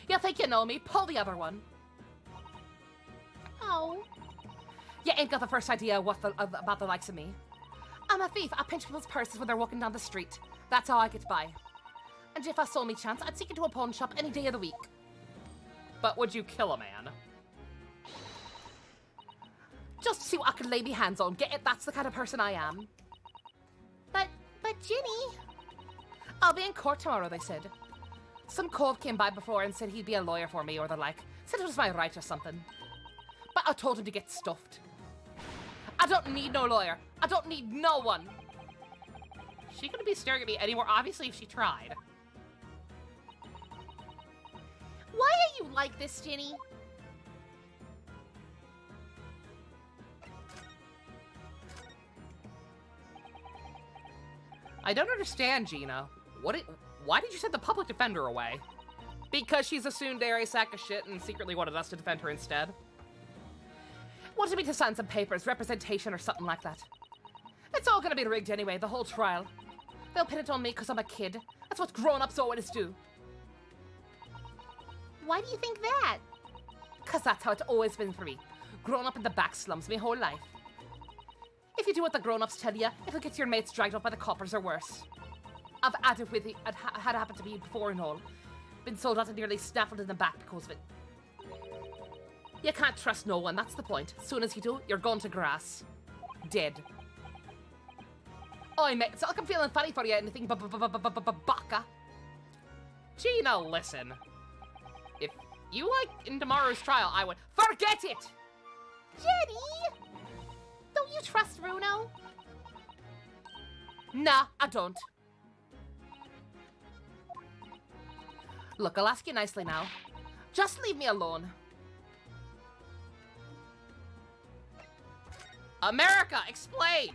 You think you know me? Pull the other one. Oh. You ain't got the first idea about the likes of me. I'm a thief. I pinch people's purses when they're walking down the street. That's how I get by. And if I saw me chance, I'd sneak into a pawn shop any day of the week. But would you kill a man? Just to see what I could lay me hands on. Get it? That's the kind of person I am. But Jenny... I'll be in court tomorrow, they said. Some cove came by before and said he'd be a lawyer for me or the like. Said it was my right or something. But I told him to get stuffed. I don't need no lawyer. I don't need no one. She couldn't be staring at me anymore, obviously, if she tried. Why are you like this, Jenny? I don't understand, Gina. Why did you send the public defender away? Because she's a tsundere sack of shit and secretly wanted us to defend her instead? Wanted me to sign some papers, representation or something like that. It's all gonna be rigged anyway, the whole trial. They'll pin it on me because I'm a kid. That's what grown-ups always do. Why do you think that? Because that's how it's always been for me. Grown up in the back slums my whole life. If you do what the grown-ups tell you, it'll get your mates dragged up by the coppers or worse. I've had it with it. It had happened to me before and all. Been sold out and nearly snaffled in the back because of it. You can't trust no one, that's the point. As soon as you do, you're gone to grass. Dead. Oi, mate, it's not like I'm feeling funny for you or anything, baka. Gina, listen. If you like in tomorrow's trial, I would forget it! Jenny! Don't you trust Bruno? Nah, I don't. Look, I'll ask you nicely now. Just leave me alone. America, explain!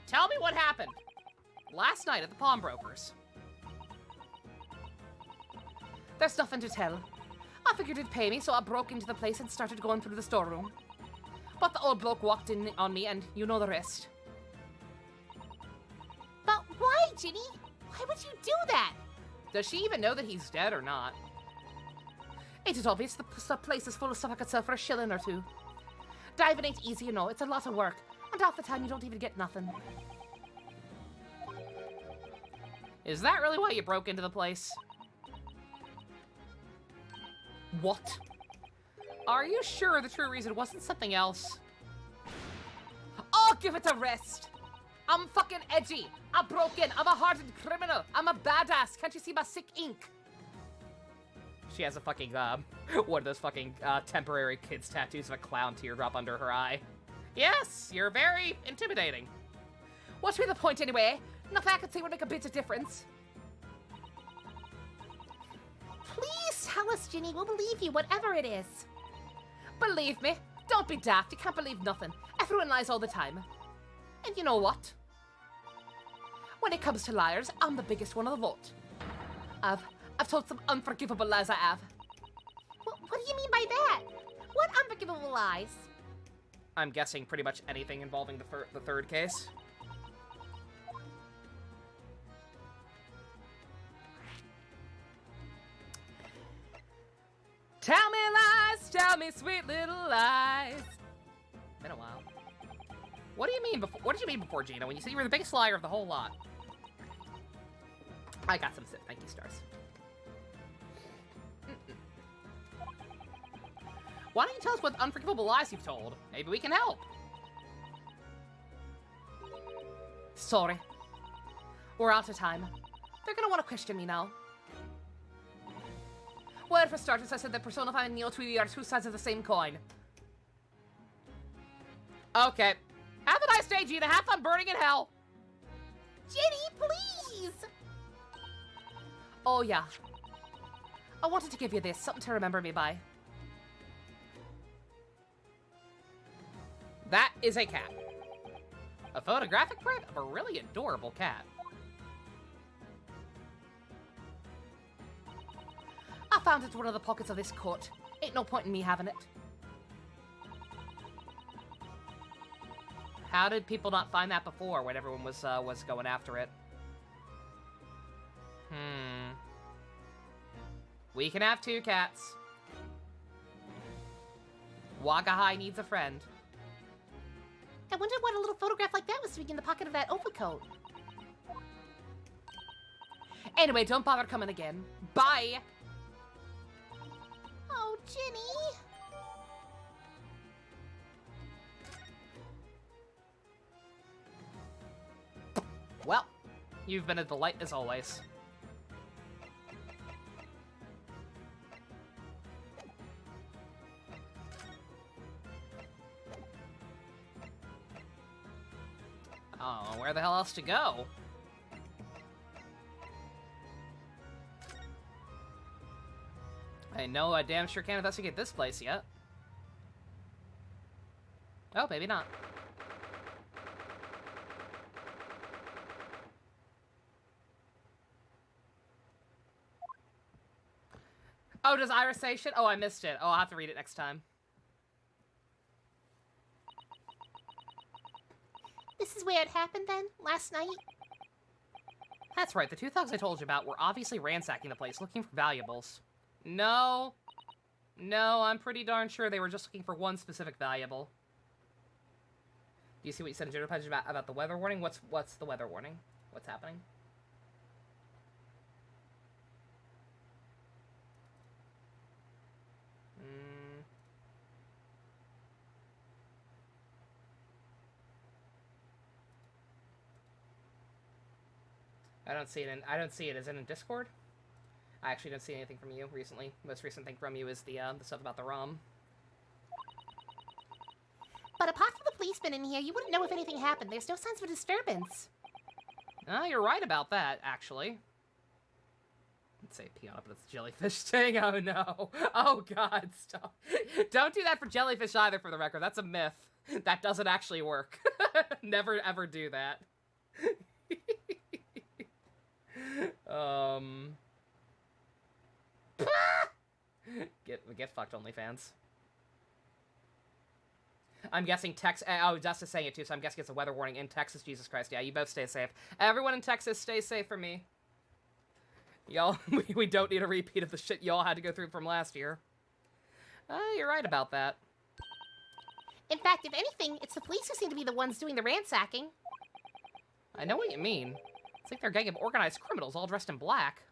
Tell me what happened last night at the pawnbrokers. There's nothing to tell. I figured it'd pay me, so I broke into the place and started going through the storeroom. But the old bloke walked in on me, and you know the rest. But why, Jenny? Why would you do that? Does she even know that he's dead or not? Ain't it obvious? The place is full of stuff I could sell for a shilling or two. Diving ain't easy, you know. It's a lot of work. And half the time you don't even get nothing. Is that really why you broke into the place? What? Are you sure the true reason wasn't something else? Oh, give it a rest. I'm fucking edgy. I'm broken. I'm a hardened criminal. I'm a badass. Can't you see my sick ink? She has a fucking, one of those fucking, temporary kids' tattoos of a clown teardrop under her eye. Yes, you're very intimidating. What's really the point anyway? Nothing I can say would make a bit of difference. Please tell us, Ginny. We'll believe you, whatever it is. Believe me. Don't be daft. You can't believe nothing. Everyone lies all the time. And you know what? When it comes to liars, I'm the biggest one of the lot. I've told some unforgivable lies, I have. What do you mean by that? What unforgivable lies? I'm guessing pretty much anything involving the third case. Tell me lies, tell me sweet little lies. Been a while. What do you mean before? What did you mean before, Gina? When you said you were the biggest liar of the whole lot? I got some sip. Thank you, stars. Why don't you tell us what unforgivable lies you've told? Maybe we can help. Sorry. We're out of time. They're gonna want to question me now. Well, for starters, I said that Persona 5 and Neo 2 are two sides of the same coin. Okay. Have a nice day, Gina. Have fun burning in hell. Ginny, please! Oh, yeah. I wanted to give you this, something to remember me by. That is a cat. A photographic print of a really adorable cat. I found it in one of the pockets of this coat. Ain't no point in me having it. How did people not find that before when everyone was going after it? We can have two cats. Wagahai needs a friend. I wonder what a little photograph like that was doing in the pocket of that overcoat. Anyway, don't bother coming again. Bye! Oh, Ginny! Well, you've been a delight as always. Oh, where the hell else to go? I know I damn sure can't investigate this place yet. Oh, maybe not. Oh, does Iris say shit? Oh, I missed it. Oh, I'll have to read it next time. This is where it happened then? Last night? That's right, the two thugs I told you about were obviously ransacking the place, looking for valuables. No. No, I'm pretty darn sure they were just looking for one specific valuable. Do you see what you said in General Page about the weather warning? What's the weather warning? What's happening? I don't see it. Is it in Discord? I actually don't see anything from you recently. Most recent thing from you is the stuff about the ROM. But apart from the policeman in here, you wouldn't know if anything happened. There's no signs of a disturbance. Oh, you're right about that, actually. Let's say pee on it, but it's jellyfish thing. Oh no. Oh god, stop. Don't do that for jellyfish either, for the record. That's a myth. That doesn't actually work. Never ever do that. Get fucked, OnlyFans. I'm guessing Texas. Oh, Dust saying it too, so I'm guessing it's a weather warning in Texas. Jesus Christ, yeah, you both stay safe. Everyone in Texas, stay safe for me. Y'all, we don't need a repeat of the shit y'all had to go through from last year. You're right about that. In fact, if anything, it's the police who seem to be the ones doing the ransacking. I know what you mean. It's like they're a gang of organized criminals all dressed in black.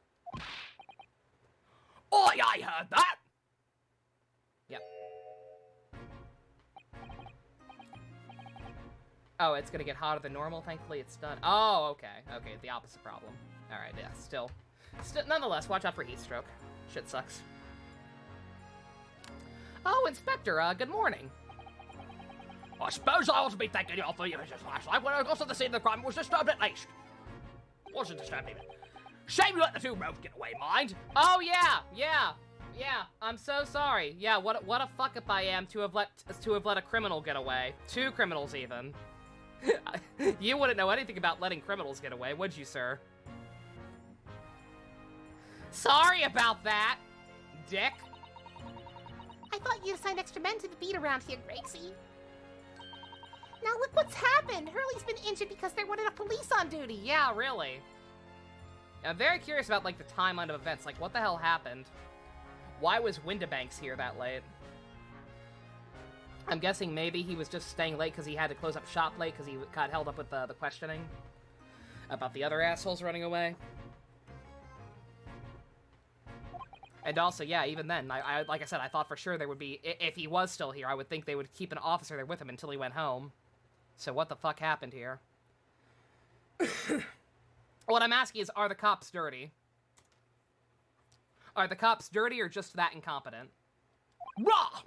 Oi, I heard that! Yep. Oh, it's gonna get hotter than normal. Thankfully, it's done. Oh, okay. Okay, the opposite problem. Alright, yeah, still. Nonetheless, watch out for heat stroke. Shit sucks. Oh, Inspector, good morning. I suppose I ought to be thanking you for your visit last night when I got to the scene of the crime was disturbed at least. Wasn't disturbed even. Shame you let the two rogues get away, mind. Oh, yeah. I'm so sorry. Yeah, what a fuck up I am to have let a criminal get away. 2 criminals, even. You wouldn't know anything about letting criminals get away, would you, sir? Sorry about that, dick. I thought you'd assigned extra men to the beat around here, Gracie. Now look what's happened. Hurley's been injured because there weren't enough police on duty. Yeah, really. I'm very curious about, like, the timeline of events. Like, what the hell happened? Why was Windibanks here that late? I'm guessing maybe he was just staying late because he had to close up shop late because he got held up with the questioning about the other assholes running away. And also, yeah, even then, I like I said, I thought for sure there would be, if he was still here, I would think they would keep an officer there with him until he went home. So what the fuck happened here? What I'm asking is, are the cops dirty? Are the cops dirty or just that incompetent? Rah!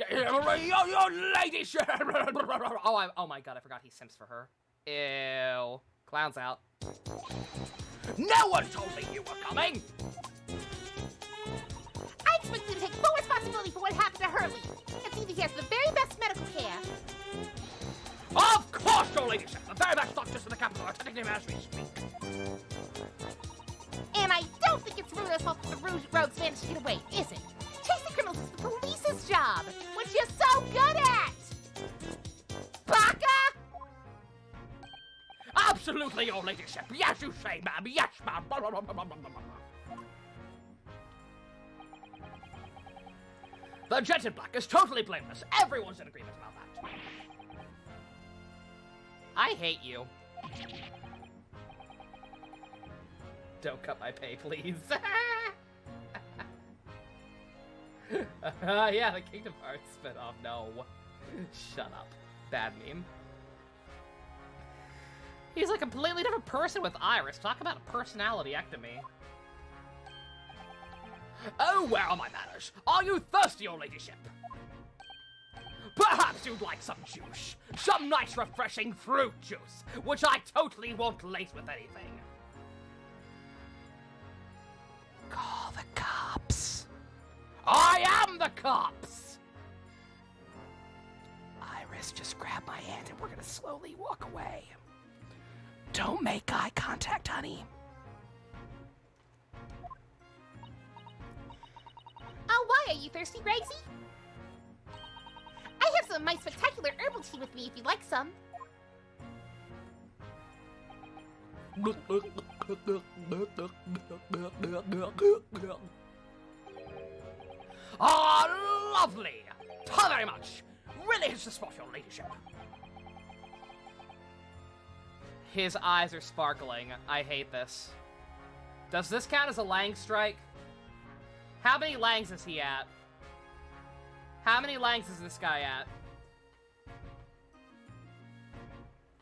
Your ladyship! Oh my god, I forgot he simps for her. Ew. Clown's out. No one told me you were coming! I expect you to take full responsibility for what happened to Hurley and see that he has the very best medical care. Of course, your ladyship! The very best doctors in the capital are attending him as we speak. And I don't think it's Rudo's fault that the rogues managed to get away, is it? Chasing criminals is the police's job, which you're so good at! Baka! Absolutely, your ladyship! Yes, you say, ma'am! Yes, ma'am! The gent in black is totally blameless. Everyone's in agreement about that. I hate you. Don't cut my pay, please. Yeah, the Kingdom Hearts spinoff. No. Shut up. Bad meme. He's a completely different person with Iris. Talk about a personality-ectomy. Oh, where are my manners? Are you thirsty, your ladyship? Perhaps you'd like some juice. Some nice, refreshing fruit juice, which I totally won't lace with anything. Call the cops. I am the cops! Iris, just grab my hand and we're gonna slowly walk away. Don't make eye contact, honey. Oh, why are you thirsty, Gracie? I have some of my spectacular herbal tea with me if you'd like some. Ah, lovely! Thank you very much. Really hits the spot, your ladyship. His eyes are sparkling. I hate this. Does this count as a Lang strike? How many Langs is he at? How many Langs is this guy at?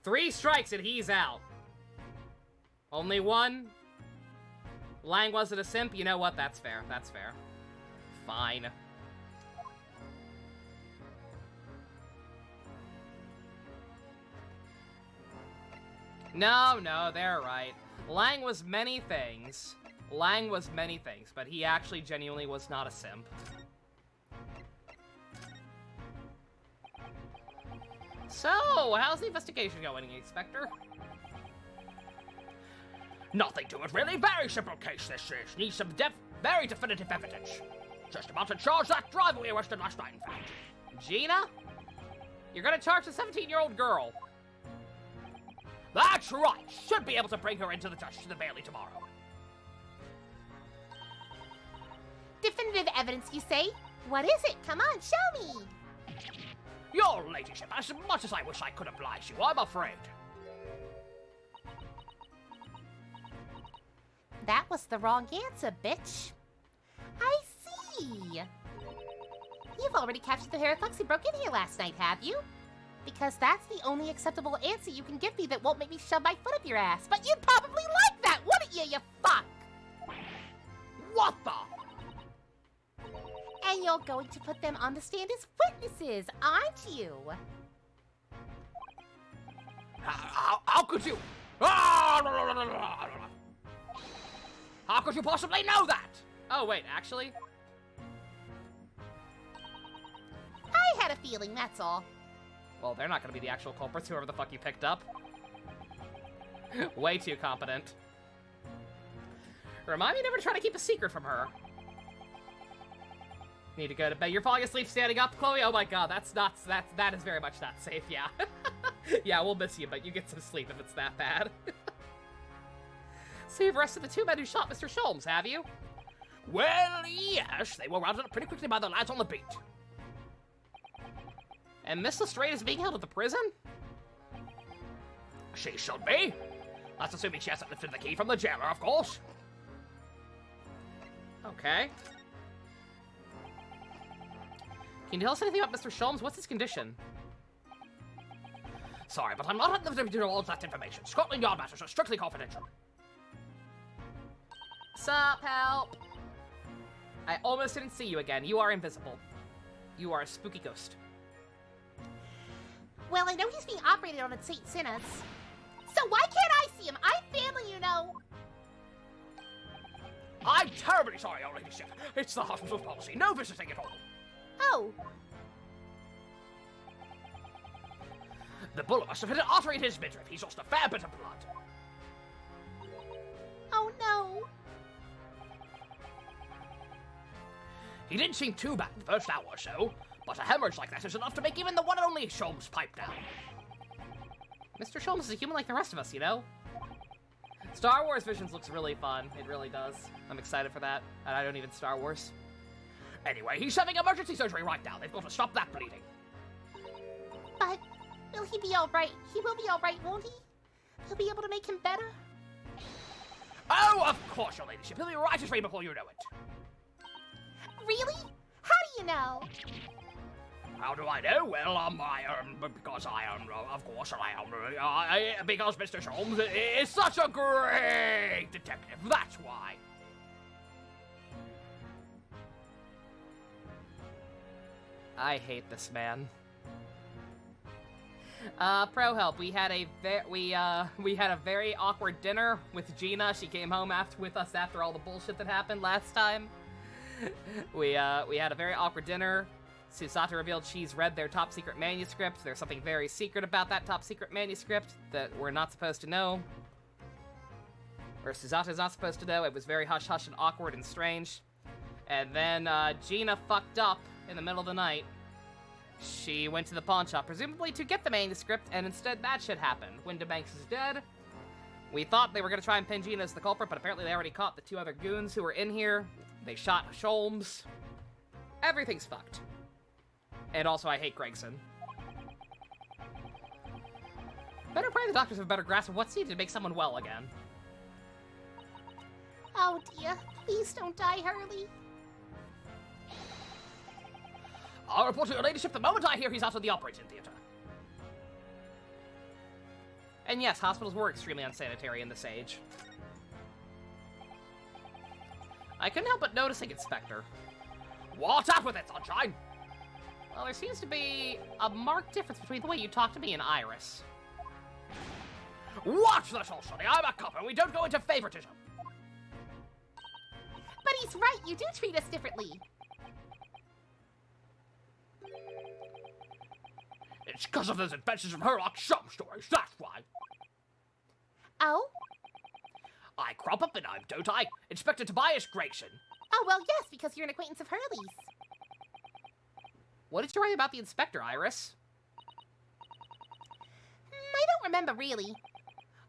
3 strikes and he's out. Only 1? Lang wasn't a simp? You know what? That's fair. That's fair. Fine. No, they're right. Lang was many things. Lang was many things, but he actually genuinely was not a simp. So, how's the investigation going, Inspector? Nothing to it, really. Very simple case, this is. Needs some very definitive evidence. Just about to charge that driver we arrested last night, in fact. Gina? You're gonna charge the 17-year-old girl. That's right. Should be able to bring her into the Bailey tomorrow. Definitive evidence, you say? What is it? Come on, show me! Your ladyship, as much as I wish I could oblige you, I'm afraid. that was the wrong answer, bitch. I see. You've already captured the Heraclux who broke in here last night, have you? Because that's the only acceptable answer you can give me that won't make me shove my foot up your ass. But you'd probably like that, wouldn't you, you fuck? What the? And you're going to put them on the stand as witnesses, aren't you? How could you? How could you possibly know that? Oh, wait, actually? I had a feeling, that's all. Well, they're not gonna be the actual culprits, whoever the fuck you picked up. Way too competent. Remind me never to try to keep a secret from her. Need to go to bed. You're falling asleep standing up, Chloe? Oh my god, that is very much not safe, yeah. Yeah, we'll miss you, but you get some sleep if it's that bad. So you've arrested the two men who shot Mr. Sholmes, have you? Well, yes, they were rounded up pretty quickly by the lads on the beat. And Miss Lestrade is being held at the prison? She should be. That's assuming she hasn't lifted the key from the jailer, of course. Okay. Can you tell us anything about Mr. Sholmes? What's his condition? Sorry, but I'm not at liberty to divulge that information. Scotland Yard matters are strictly confidential. Sup, help? I almost didn't see you again. You are invisible. You are a spooky ghost. Well, I know he's being operated on at St. Sinna's. So why can't I see him? I'm family, you know. I'm terribly sorry, Your Ladyship. It's the hospital's policy. No visiting at all. Oh, The bullet must have hit an artery in his midriff. He's lost a fair bit of blood. oh no. He didn't seem too bad the first hour or so, but a hemorrhage like that is enough to make even the one and only Sholmes pipe down. Mr. Sholmes is a human like the rest of us, you know? Star Wars Visions looks really fun. It really does. I'm excited for that. And I don't even Star Wars. Anyway, he's having emergency surgery right now. They've got to stop that bleeding. But will he be all right? He will be all right, won't he? They'll be able to make him better? Oh, of course, Your Ladyship. He'll be right as rain before you know it. Really? How do you know? How do I know? Well, because of course, because Mr. Sholmes is such a great detective. That's why. I hate this man. Pro help. We had a very awkward dinner with Gina. She came home with us after all the bullshit that happened last time. We had a very awkward dinner. Susata revealed she's read their top secret manuscript. There's something very secret about that top secret manuscript that we're not supposed to know. Or Susata's not supposed to know. It was very hush-hush and awkward and strange. And then Gina fucked up in the middle of the night. She went to the pawn shop, presumably to get the manuscript, and instead that shit happened. Windabanks is dead. We thought they were going to try and pin Gina as the culprit, but apparently they already caught the two other goons who were in here. They shot Sholmes. Everything's fucked. And also, I hate Gregson. Better pray the doctors have a better grasp of what's needed to make someone well again. Oh dear, please don't die, Hurley. I'll report to Your Ladyship the moment I hear he's out of the operating theatre. And yes, hospitals were extremely unsanitary in this age. I couldn't help but noticing, Inspector. What's up with it, Sunshine? Well, there seems to be a marked difference between the way you talk to me and Iris. Watch this, old sonny. I'm a cop and we don't go into favoritism. But he's right, you do treat us differently. It's because of those adventures from Herlock Sholmes stories, that's why. Oh? I crop up in them, don't I? Inspector Tobias Grayson. Oh, well, yes, because you're an acquaintance of Hurley's. What did you write about the inspector, Iris? I don't remember, really.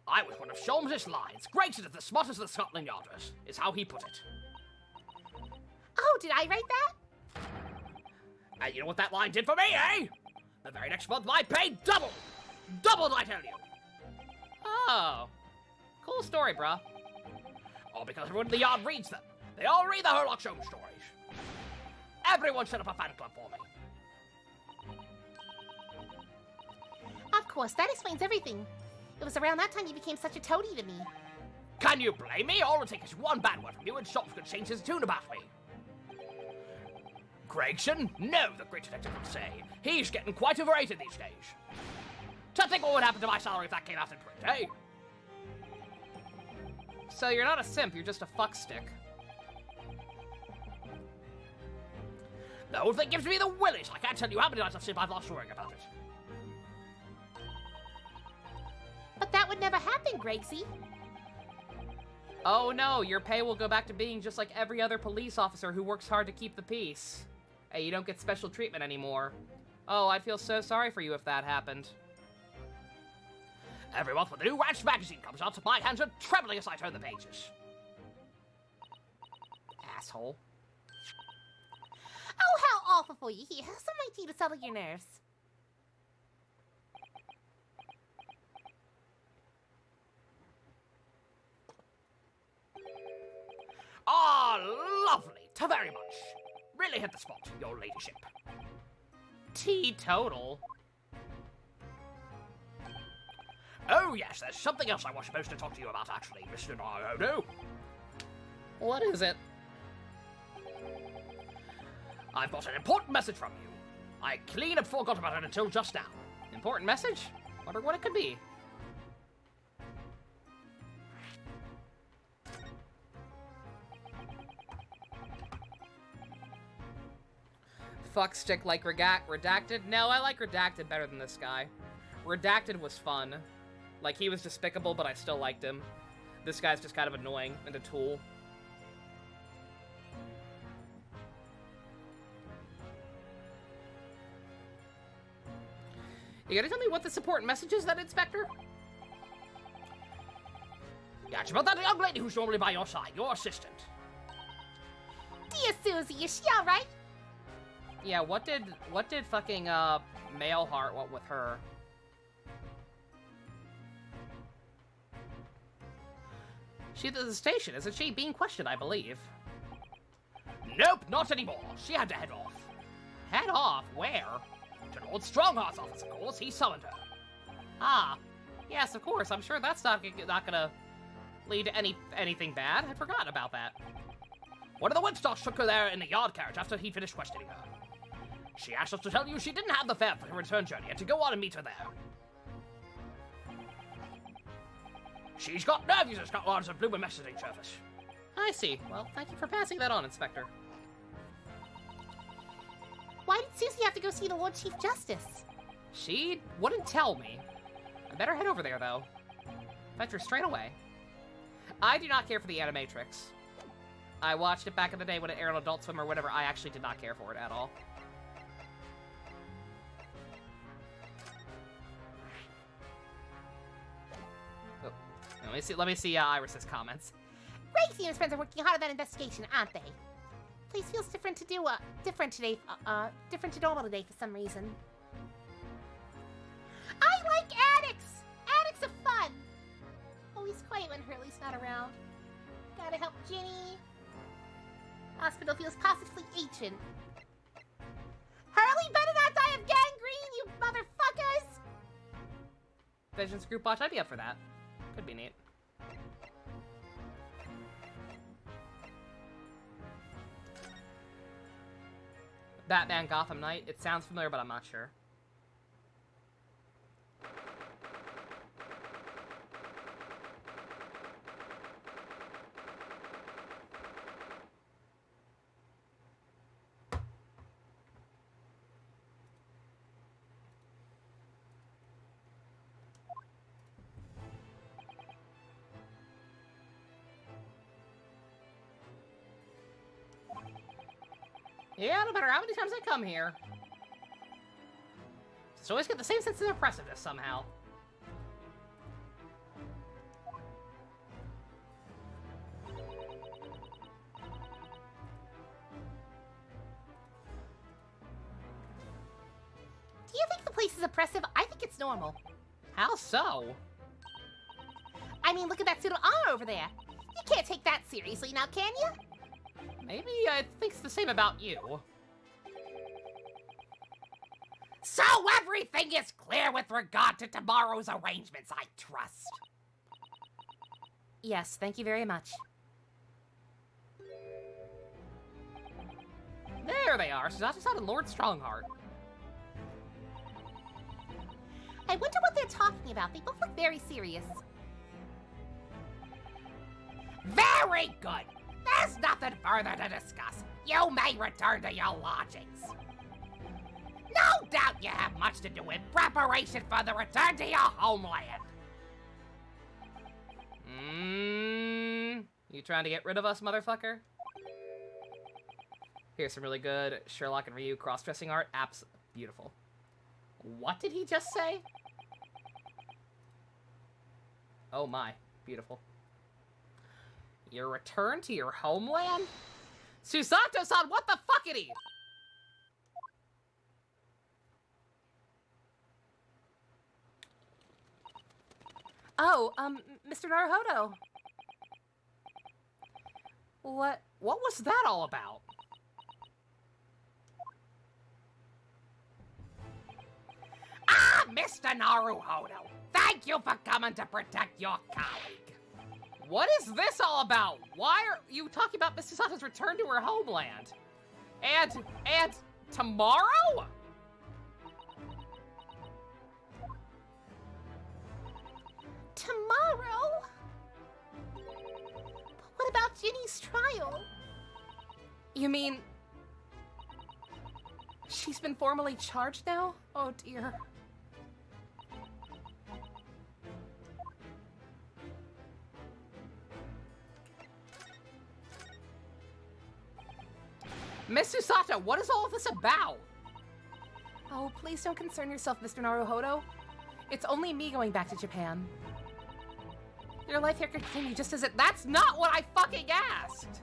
I was one of Sholmes' lines. Grayson is the smartest of the Scotland Yarders, is how he put it. Oh, did I write that? And you know what that line did for me, eh? The very next month, my pay doubled! Doubled, I tell you! Oh. Cool story, bruh. Or because everyone in the yard reads them. They all read the Herlock Sholmes stories. Everyone set up a fan club for me. Of course, that explains everything. It was around that time you became such a toady to me. Can you blame me? All it takes is one bad word from you and Sholmes could change his tune about me. Gregson? No, the great detective would say. He's getting quite overrated these days. To think what would happen to my salary if that came out in print, eh? So you're not a simp, you're just a fuckstick. The whole thing gives me the willies. I can't tell you how many nights I've I've lost worrying about it. But that would never happen, Gregsy. Oh no, your pay will go back to being just like every other police officer who works hard to keep the peace. Hey, you don't get special treatment anymore. Oh, I'd feel so sorry for you if that happened. Every month when the new Ranch magazine comes out, my hands are trembling as I turn the pages. Asshole. Oh, how awful for you. Here, have some of my tea to settle your nerves. Ah, lovely. Very much. Really hit the spot, your ladyship. Teetotal. Oh yes, there's something else I was supposed to talk to you about actually, Mr. Naruto. What is it? I've got an important message from you. I clean up forgot about it until just now. Important message? Wonder what it could be. Fuckstick like Redacted? No, I like Redacted better than this guy. Redacted was fun. Like, he was despicable, but I still liked him. This guy's just kind of annoying and a tool. You gotta tell me what this important message is, that Inspector? Yeah, it's about that young lady who's normally by your side, your assistant. Dear Susie, is she alright? Yeah, what did fucking, Mailheart want with her? She's at the station, isn't she? Being questioned, I believe. Nope, not anymore. She had to head off. Head off? Where? To Lord Strongheart's office, of course. He summoned her. Ah, yes, of course. I'm sure that's not gonna lead to anything bad. I'd forgotten about that. One of the Woodstocks took her there in the yard carriage after he finished questioning her. She asked us to tell you she didn't have the fare for her return journey and to go on and meet her there. She's got nerve users got lots of bloomer messaging service. I see. Well, thank you for passing that on, Inspector. Why did Susie have to go see the Lord Chief Justice? She wouldn't tell me. I better head over there, though. Fetch her straight away. I do not care for the Animatrix. I watched it back in the day when it aired on Adult Swim or whatever. I actually did not care for it at all. Oh. Let me see Iris's comments. Gracie and his friends are working hard on that investigation, aren't they? Place feels different to different to normal today for some reason. I like attics! Attics are fun! Always quiet when Hurley's not around. Gotta help Ginny. Hospital feels positively ancient. Hurley better not die of gangrene, you motherfuckers! Visions group watch, I'd be up for that. Could be neat. Batman Gotham Knight. It sounds familiar, but I'm not sure. Yeah, no matter how many times I come here. Just always get the same sense of oppressiveness somehow. Do you think the place is oppressive? I think it's normal. How so? I mean, look at that suit of armor over there. You can't take that seriously now, can you? Maybe I think's the same about you. So everything is clear with regard to tomorrow's arrangements, I trust. Yes, thank you very much. There they are, Susato-san and Lord Strongheart. I wonder what they're talking about. They both look very serious. Very good. There's nothing further to discuss. You may return to your lodgings. No doubt you have much to do in preparation for the return to your homeland. You trying to get rid of us, motherfucker? Here's some really good Sherlock and Ryu cross-dressing art. Beautiful. What did he just say? Oh my, beautiful. Your return to your homeland? Susato-san, what the fuckity? Oh, Mr. Naruhodo. What was that all about? Ah, Mr. Naruhodo, thank you for coming to protect your colleague. What is this all about? Why are you talking about Miss Susato's return to her homeland? And tomorrow? Tomorrow? But what about Ginny's trial? You mean she's been formally charged now? Oh dear. Miss Susato, what is all of this about? Oh, please don't concern yourself, Mr. Naruhodo. It's only me going back to Japan. Your life here could continue just as it— That's not what I fucking asked!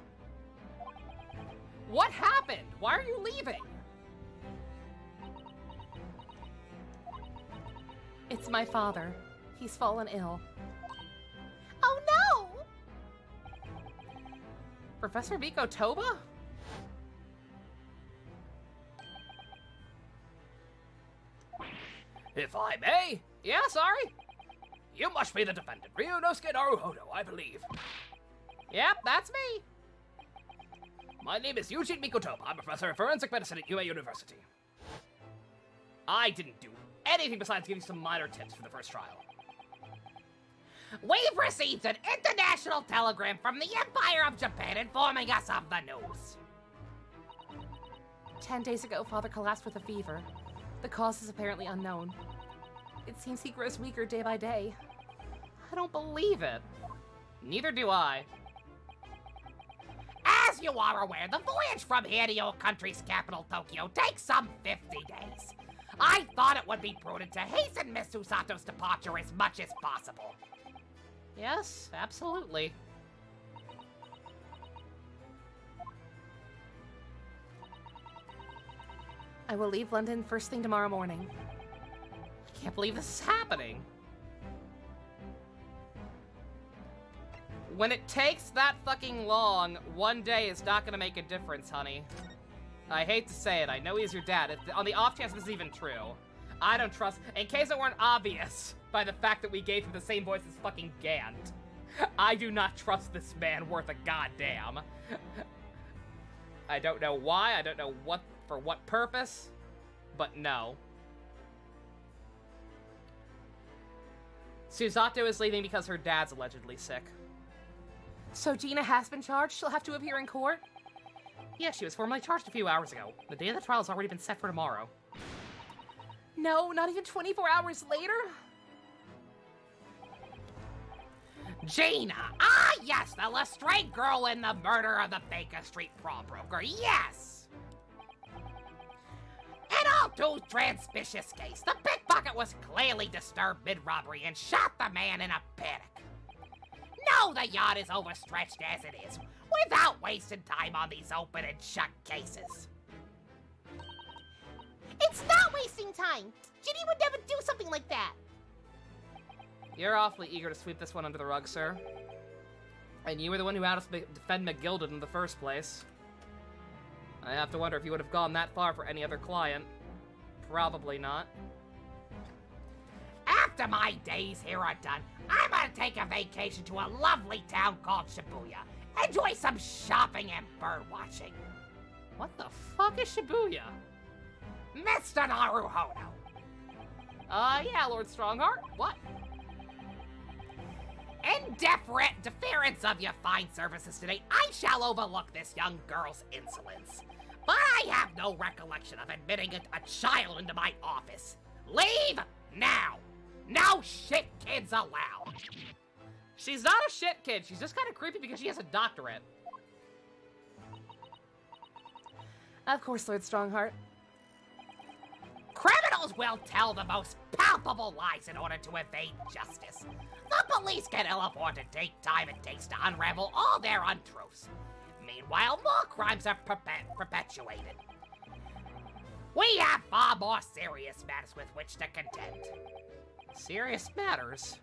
What happened? Why are you leaving? It's my father. He's fallen ill. Oh no! Professor Miko Toba? If I may, Yeah, sorry. you must be the defendant, Ryunosuke Naruhodo, I believe. Yep, that's me. My name is Eugene Mikotoba. I'm a professor of forensic medicine at UA University. I didn't do anything besides give you some minor tips for the first trial. We've received an international telegram from the Empire of Japan informing us of the news. 10 days ago, Father collapsed with a fever. The cause is apparently unknown. It seems he grows weaker day by day. I don't believe it. Neither do I. As you are aware, the voyage from here to your country's capital, Tokyo, takes some 50 days. I thought it would be prudent to hasten Miss Susato's departure as much as possible. Yes, absolutely. I will leave London first thing tomorrow morning. I can't believe this is happening. When it takes that fucking long, one day is not gonna make a difference, honey. I hate to say it, I know he's your dad. On the off chance this is even true, I don't trust— in case it weren't obvious by the fact that we gave him the same voice as fucking Gant, I do not trust this man worth a goddamn. I don't know why, I don't know for what purpose, but no. Susato is leaving because her dad's allegedly sick. So Gina has been charged? She'll have to appear in court? Yeah, she was formally charged a few hours ago. The day of the trial's already been set for tomorrow. No, not even 24 hours later? Gina! Ah, yes, the Lestrade girl in the murder of the Baker Street pawnbroker, yes! In all too transspicious case, the pickpocket was clearly disturbed mid-robbery and shot the man in a panic. No, the yacht is overstretched as it is, without wasting time on these open and shut cases. It's not wasting time! Ginny would never do something like that! You're awfully eager to sweep this one under the rug, sir. And you were the one who had us defend McGilded in the first place. I have to wonder if you would have gone that far for any other client. Probably not. After my days here are done, I'm gonna take a vacation to a lovely town called Shibuya. Enjoy some shopping and bird watching. What the fuck is Shibuya? Mr. Naruhodo. Yeah, Lord Strongheart. What? In deference of your fine services today, I shall overlook this young girl's insolence. But I have no recollection of admitting a child into my office. Leave now! No shit kids allowed! She's not a shit kid. She's just kind of creepy because she has a doctorate. Of course, Lord Strongheart. Criminals will tell the most palpable lies in order to evade justice. The police can ill afford to take time it takes to unravel all their untruths. Meanwhile, more crimes are perpetuated. We have far more serious matters with which to contend. Serious matters?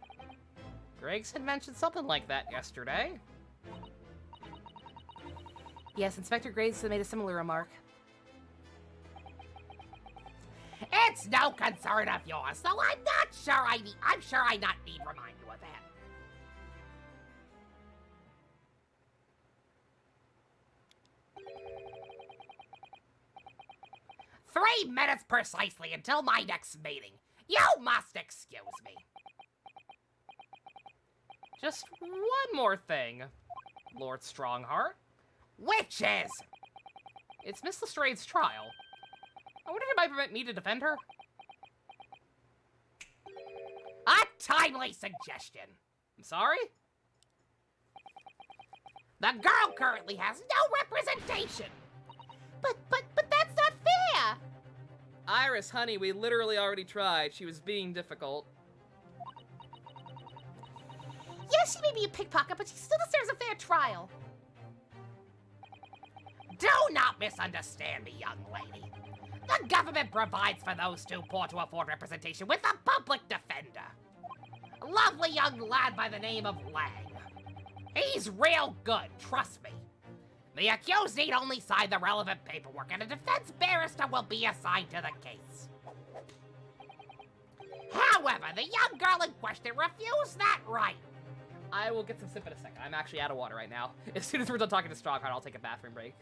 Griggs had mentioned something like that yesterday. Yes, Inspector Graves made a similar remark. It's no concern of yours, so I'm sure I not need remind you of that. "3 minutes precisely until my next meeting. You must excuse me." Just one more thing, Lord Strongheart. Which is? It's Miss Lestrade's trial. I wonder if it might permit me to defend her? A timely suggestion. I'm sorry? The girl currently has no representation. But that's not fair! Iris, honey, we literally already tried. She was being difficult. Yes, she may be a pickpocket, but she still deserves a fair trial. Do not misunderstand me, young lady. The government provides for those too poor to afford representation with a public defender. A lovely young lad by the name of Lang. He's real good, trust me. The accused need only sign the relevant paperwork, and a defense barrister will be assigned to the case. However, the young girl in question refused that right. I will get some sip in a second. I'm actually out of water right now. As soon as we're done talking to Strongheart, I'll take a bathroom break.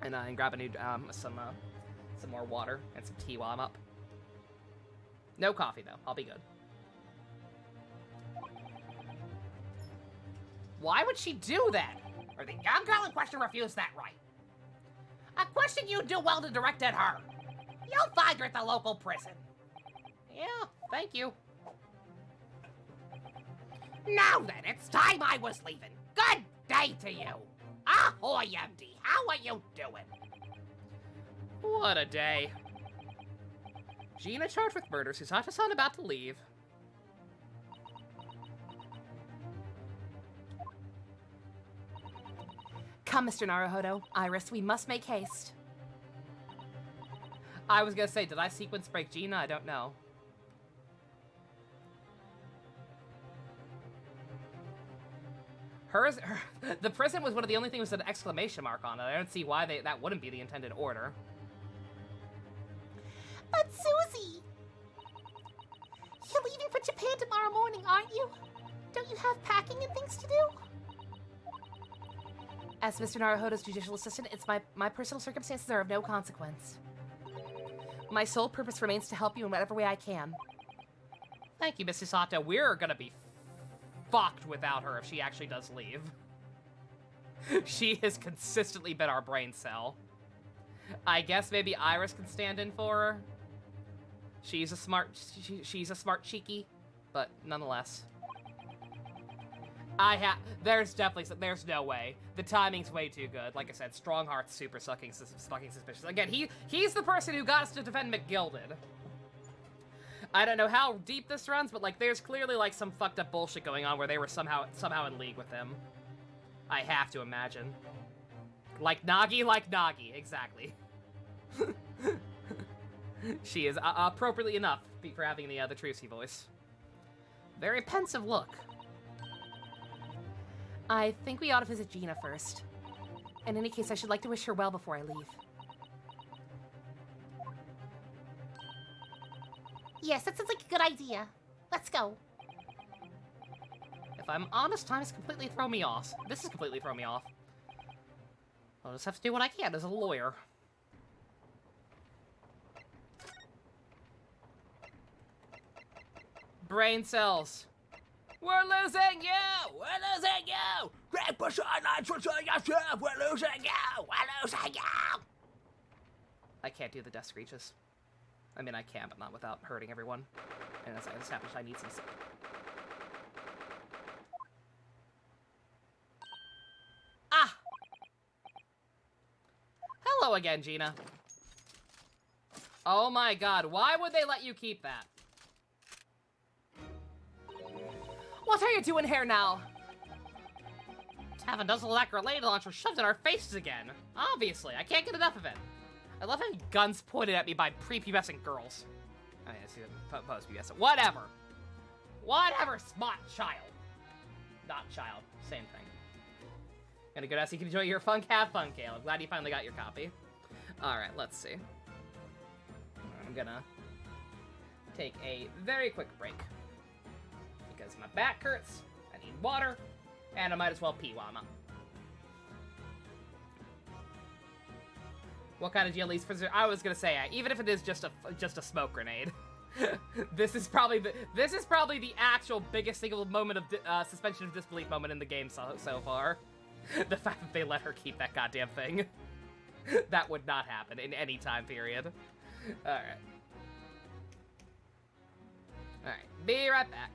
And grab a new, some more water and some tea while I'm up. No coffee, though. I'll be good. Why would she do that? Or the young girl in question refused that right. A question you do well to direct at her. You'll find her at the local prison. Yeah, thank you. Now then, it's time I was leaving. Good day to you. Ahoy, MD. How are you doing? What a day. Gina charged with murder. Susato-san about to leave. Come, Mr. Naruhodo. Iris, we must make haste. I was gonna say, did I sequence break Gina? I don't know. The prison was one of the only things with an exclamation mark on it. I don't see why that wouldn't be the intended order. But Susie! You're leaving for Japan tomorrow morning, aren't you? Don't you have packing and things to do? As Mr. Naruhodo's judicial assistant, it's my personal circumstances are of no consequence. My sole purpose remains to help you in whatever way I can. Thank you, Miss Susato. We're gonna be fucked without her if she actually does leave. She has consistently been our brain cell. I guess maybe Iris can stand in for her. She's a smart cheeky, but nonetheless. There's no way. The timing's way too good. Like I said, Strongheart's super fucking suspicious. Again, he's the person who got us to defend McGilded. I don't know how deep this runs, but like there's clearly like some fucked up bullshit going on where they were somehow in league with him. I have to imagine. Like Nagi, exactly. She is appropriately enough for having the Trucy voice. Very pensive look. I think we ought to visit Gina first. In any case, I should like to wish her well before I leave. Yes, that sounds like a good idea. Let's go. If I'm honest, time has completely thrown me off. This has completely thrown me off. I'll just have to do what I can as a lawyer. Brain cells. We're losing you! We're losing you! Great push on lines for yourself! We're losing you! We're losing you! I can't do the death screeches. I mean, I can, but not without hurting everyone. And as I established, I need some... Ah! Hello again, Gina. Oh my god, why would they let you keep that? What are you doing here now? Having does all that grenade launcher shoved in our faces again. Obviously, I can't get enough of it. I love having guns pointed at me by prepubescent girls. I mean, I see them post-pubescent. Whatever. Whatever, smart child. Not child. Same thing. Gonna go down so you can enjoy your fun. Have fun, Kale. I'm glad you finally got your copy. Alright, let's see. I'm gonna take a very quick break. Because my back hurts, I need water, and I might as well pee while I'm up. What kind of GLE's for? I was gonna say, even if it is just a smoke grenade, this is probably the actual biggest single moment of suspension of disbelief moment in the game so far. The fact that they let her keep that goddamn thing. That would not happen in any time period. All right, be right back.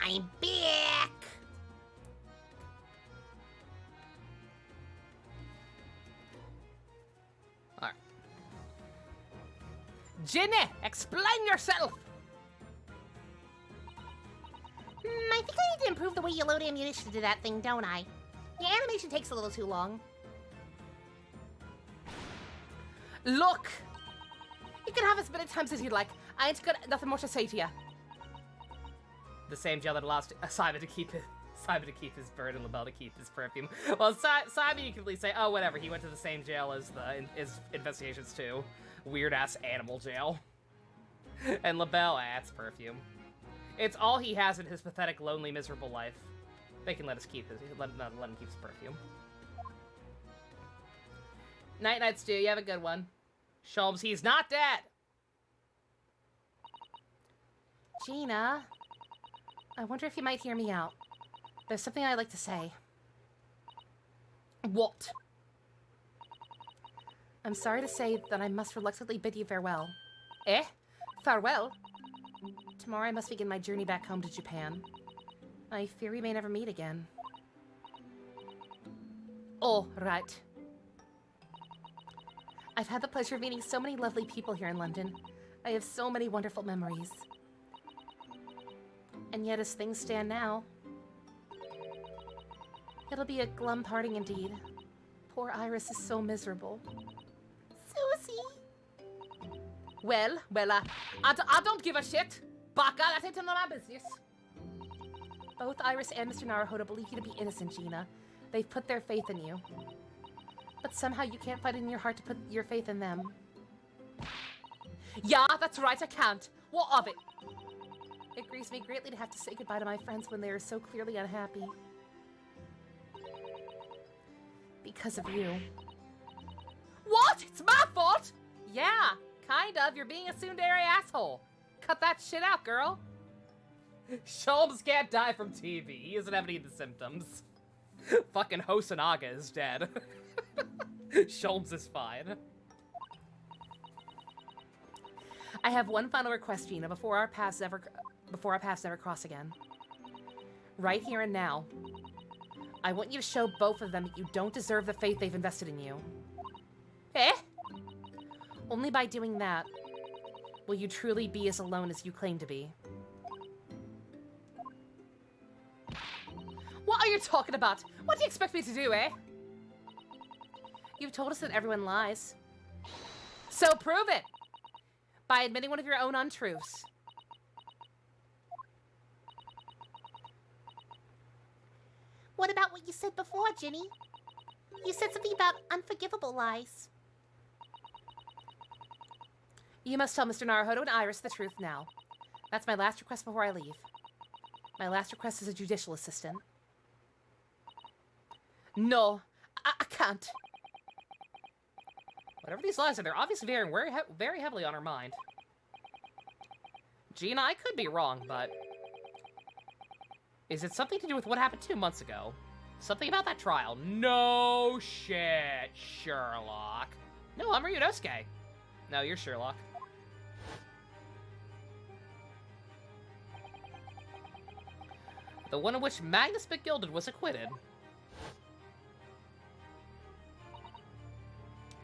I'm back! Alright. Ginny, explain yourself! I think I need to improve the way you load ammunition to that thing, don't I? The animation takes a little too long. Look! You can have as many times as you like. I ain't got nothing more to say to you. The same jail that allows Simon to keep his bird and LaBelle to keep his perfume. Well, Simon, you can at least say, oh, whatever. He went to the same jail as his investigations too. Weird ass animal jail. And LaBelle, it's perfume. It's all he has in his pathetic, lonely, miserable life. They can let him keep his perfume. Night, night, Stu. You have a good one. Sholmes, he's not dead. Gina, I wonder if you might hear me out. There's something I'd like to say. What? I'm sorry to say that I must reluctantly bid you farewell. Eh? Farewell? Tomorrow I must begin my journey back home to Japan. I fear we may never meet again. Oh, right. I've had the pleasure of meeting so many lovely people here in London. I have so many wonderful memories. And yet, as things stand now, it'll be a glum parting indeed. Poor Iris is so miserable. Susie! Well, I don't give a shit. Baka, that ain't none of my business. Both Iris and Mr. Naruhodo believe you to be innocent, Gina. They've put their faith in you. But somehow you can't find it in your heart to put your faith in them. Yeah, that's right, I can't. What of it? It grieves me greatly to have to say goodbye to my friends when they are so clearly unhappy. Because of you. What? It's my fault? Yeah, kind of. You're being a tsundere asshole. Cut that shit out, girl. Sholmes can't die from TB. He doesn't have any of the symptoms. Fucking Hosonaga is dead. Sholmes is fine. I have one final request, Gina, before our paths never cross again. Right here and now, I want you to show both of them that you don't deserve the faith they've invested in you. Eh? Only by doing that will you truly be as alone as you claim to be. What are you talking about? What do you expect me to do, eh? You've told us that everyone lies. So prove it! By admitting one of your own untruths. What about what you said before, Ginny? You said something about unforgivable lies. You must tell Mr. Naruhodo and Iris the truth now. That's my last request before I leave. My last request as a judicial assistant. No, I can't. Whatever these lies are, they're obviously very heavily on her mind. Gina, I could be wrong, but... is it something to do with what happened 2 months ago? Something about that trial? No shit, Sherlock. No, I'm Ryunosuke. No, you're Sherlock. The one in which Magnus McGilded was acquitted.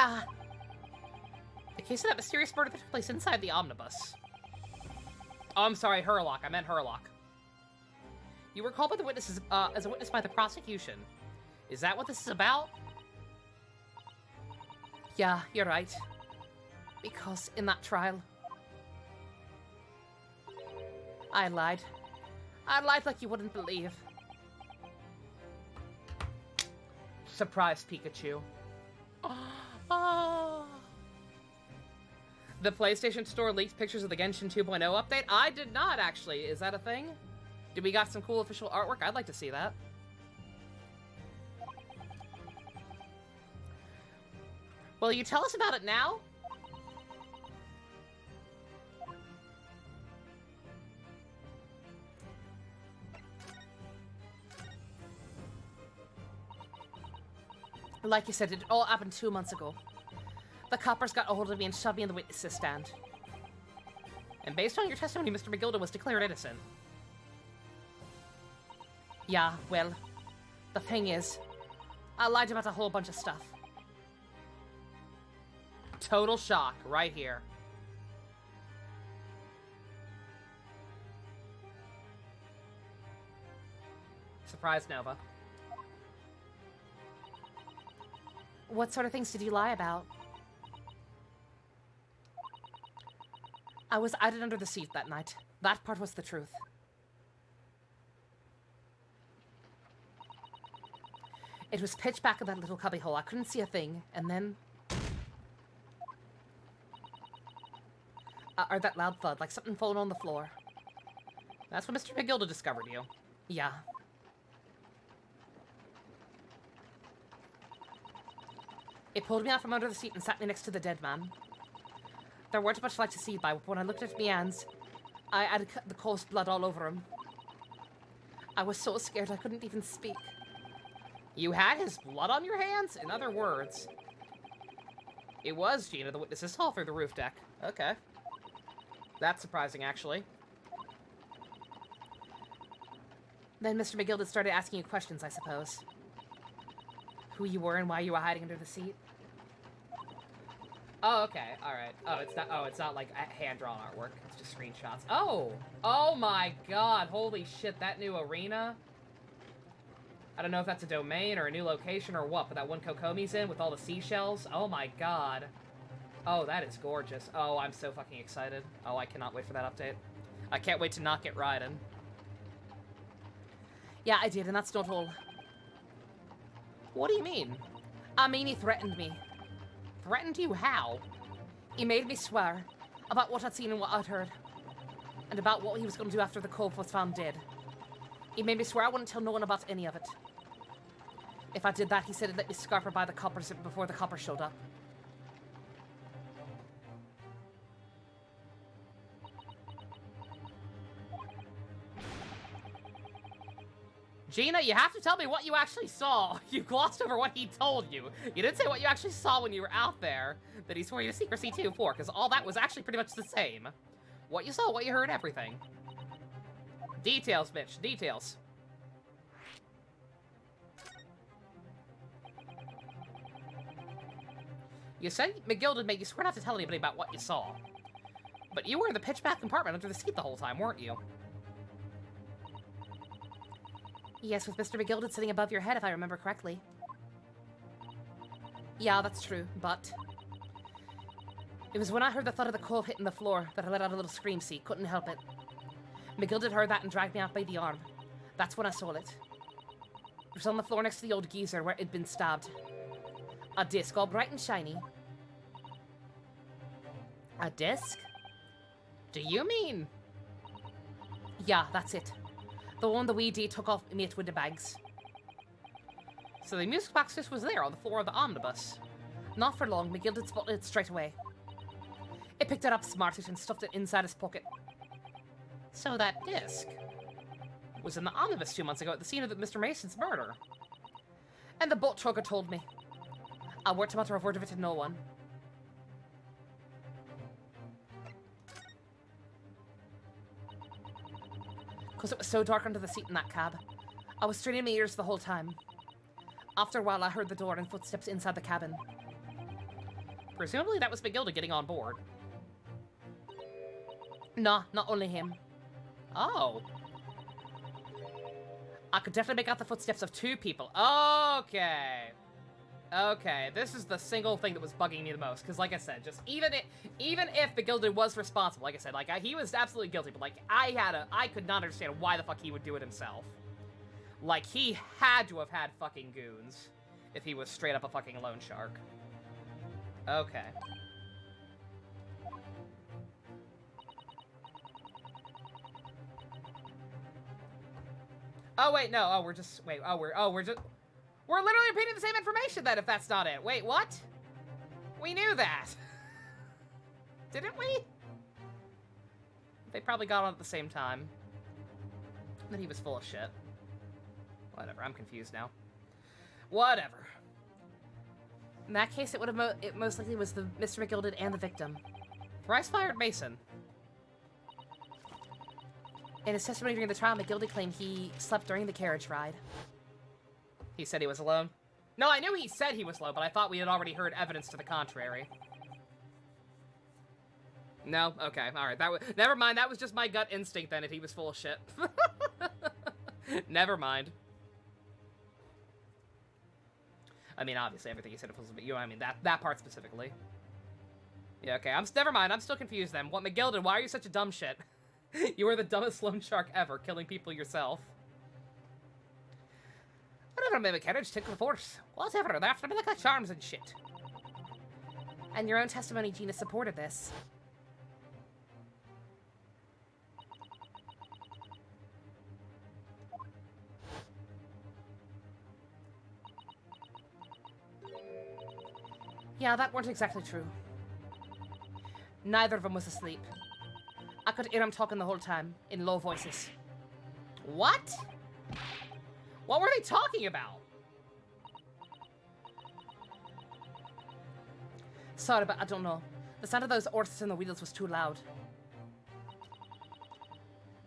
Ah. The case of that mysterious murder that took place inside the omnibus. Oh, I'm sorry, Herlock. I meant Herlock. You were called by the witnesses as a witness by the prosecution. Is that what this is about? Yeah, you're right. Because in that trial, I lied. I lied like you wouldn't believe. Surprise, Pikachu. Oh. The PlayStation Store leaked pictures of the Genshin 2.0 update? I did not, actually. Is that a thing? Did we got some cool official artwork? I'd like to see that. Will you tell us about it now? Like you said, it all happened 2 months ago. The coppers got a hold of me and shoved me in the witnesses stand. And based on your testimony, Mr. McGilda was declared innocent. Yeah, well, the thing is, I lied about a whole bunch of stuff. Total shock, right here. Surprise, Nova. What sort of things did you lie about? I was hiding under the seat that night. That part was the truth. It was pitch black in that little cubbyhole. I couldn't see a thing, and then... or that loud thud, like something falling on the floor. That's when Mr. McGilda discovered you. Yeah. It pulled me out from under the seat and sat me next to the dead man. There weren't much light to see by, but when I looked at me hands, I had the coarse blood all over him. I was so scared I couldn't even speak. You had his blood on your hands? In other words, it was Gina the witnesses saw through the roof deck. Okay. That's surprising, actually. Then Mr. McGilda started asking you questions, I suppose. Who you were and why you were hiding under the seat. Oh, okay. All right. Oh, it's not like hand-drawn artwork. It's just screenshots. Oh! Oh my god. Holy shit, that new arena. I don't know if that's a domain or a new location or what, but that one Kokomi's in with all the seashells. Oh my god. Oh, that is gorgeous. Oh, I'm so fucking excited. Oh, I cannot wait for that update. I can't wait to not get Raiden. Yeah, I did, and that's not all. What do you mean? I mean, he threatened me. Threatened you? How? He made me swear about what I'd seen and what I'd heard. And about what he was going to do after the cove was found dead. He made me swear I wouldn't tell no one about any of it. If I did that, he said he'd let me scarf her by the coppers before the coppers showed up. Gina, you have to tell me what you actually saw. You glossed over what he told you. You didn't say what you actually saw when you were out there. That he swore you to secrecy too for, because all that was actually pretty much the same. What you saw, what you heard, everything. Details, bitch. Details. You said McGilda made you swear not to tell anybody about what you saw. But you were in the pitch-black compartment under the seat the whole time, weren't you? Yes, with Mr. McGilda sitting above your head, if I remember correctly. Yeah, that's true, but... It was when I heard the thud of the cove hitting the floor that I let out a little scream, see, couldn't help it. McGilda heard that and dragged me out by the arm. That's when I saw it. It was on the floor next to the old geezer where it'd been stabbed. A disc, all bright and shiny. A disc? Do you mean? Yeah, that's it. The one the wee D took off me with the bags. So the music box just was there on the floor of the omnibus. Not for long, McGilda spotted it straight away. It picked it up, smarted, and stuffed it inside his pocket. So that disc was in the omnibus 2 months ago at the scene of Mr. Mason's murder. And the boat trucker told me. I weren't about to have word of it to no one. Because it was so dark under the seat in that cab. I was straining my ears the whole time. After a while, I heard the door and footsteps inside the cabin. Presumably that was McGilda getting on board. Nah, not only him. Oh. I could definitely make out the footsteps of two people. Okay. Okay, this is the single thing that was bugging me the most, because like I said, just even if McGilda was responsible, like I said, like he was absolutely guilty, but like I could not understand why the fuck he would do it himself. Like he had to have had fucking goons if he was straight up a fucking loan shark. Okay. Oh wait, no. Oh, we're literally repeating the same information then, if that's not it. Wait, what? We knew that. Didn't we? They probably got on at the same time. Then he was full of shit. Whatever, I'm confused now. Whatever. In that case, it would have it most likely was the Mr. McGilda and the victim. Thrice fired Mason. In his testimony during the trial, McGildy claimed he slept during the carriage ride. He said he was alone? No, I knew he said he was alone, but I thought we had already heard evidence to the contrary. No? Okay, alright. Never mind, that was just my gut instinct then, that he was full of shit. Never mind. I mean, obviously, everything he said was, you know what I mean, that part specifically. Yeah, okay, never mind, I'm still confused then. What, McGilden, why are you such a dumb shit? You were the dumbest loan shark ever, killing people yourself. Whatever made the carriage take the force. Whatever, they're after me like charms and shit. And your own testimony, Gina, supported this. Yeah, that weren't exactly true. Neither of them was asleep. I could hear them talking the whole time, in low voices. What? What were they talking about? Sorry, but I don't know. The sound of those horses in the wheels was too loud.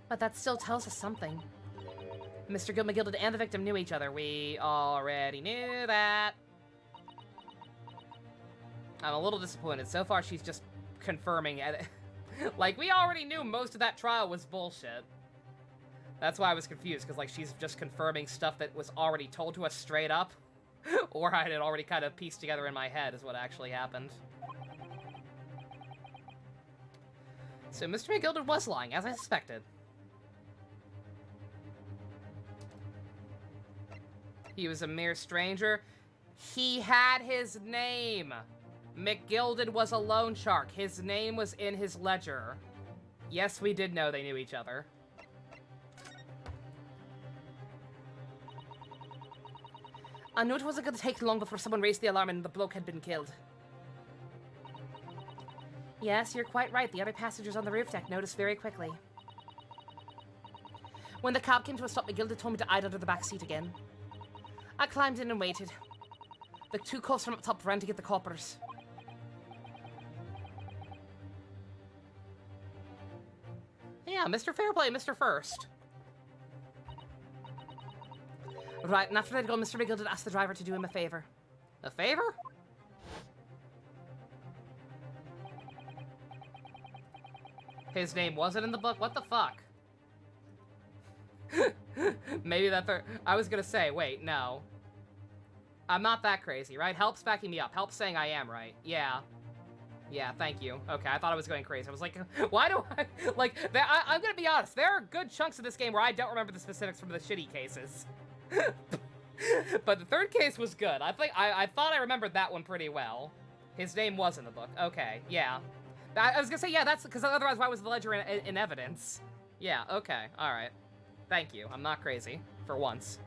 But that still tells us something. Mr. McGilden and the victim knew each other. We already knew that. I'm a little disappointed. So far, she's just confirming it. Like, we already knew most of that trial was bullshit. That's why I was confused, because, like, she's just confirming stuff that was already told to us straight up. Or I had already kind of pieced together in my head is what actually happened. So Mr. McGilden was lying, as I suspected. He was a mere stranger. He had his name. McGilden was a loan shark. His name was in his ledger. Yes, we did know they knew each other. I knew it wasn't going to take long before someone raised the alarm and the bloke had been killed. Yes, you're quite right. The other passengers on the roof deck noticed very quickly. When the cab came to a stop, McGilden told me to hide under the back seat again. I climbed in and waited. The two cops from up top ran to get the coppers. Yeah, Mr. Fairplay, Mr. First. Right, and after they'd gone, Mr. McGilden asked the driver to do him a favor. A favor? His name wasn't in the book? What the fuck? Maybe that I was gonna say, wait, no. I'm not that crazy, right? Help's backing me up. Help's saying I am, right? Yeah. Yeah, thank you. Okay, I thought I was going crazy. I was like, why do I... Like, I'm gonna be honest. There are good chunks of this game where I don't remember the specifics from the shitty cases. But the third case was good. I thought I remembered that one pretty well. His name was in the book. Okay, yeah. I was gonna say, yeah, that's... Because otherwise, why was the ledger in evidence? Yeah, okay, alright. Thank you. I'm not crazy. For once.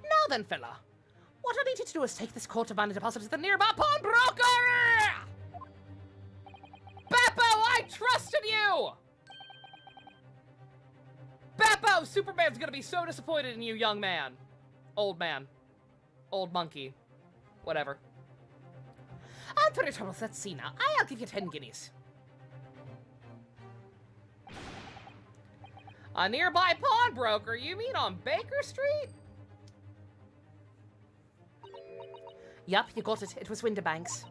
Now then, fella. What I need you to do is take this coat of mine and deposit it to the nearby pawnbroker! Beppo, I trusted you! Beppo, Superman's gonna be so disappointed in you, young man. Old man. Old monkey. Whatever. And for your trouble, let's see now. I'll give you 10 guineas. A nearby pawnbroker? You mean on Baker Street? Yup, you got it. It was Winterbanks.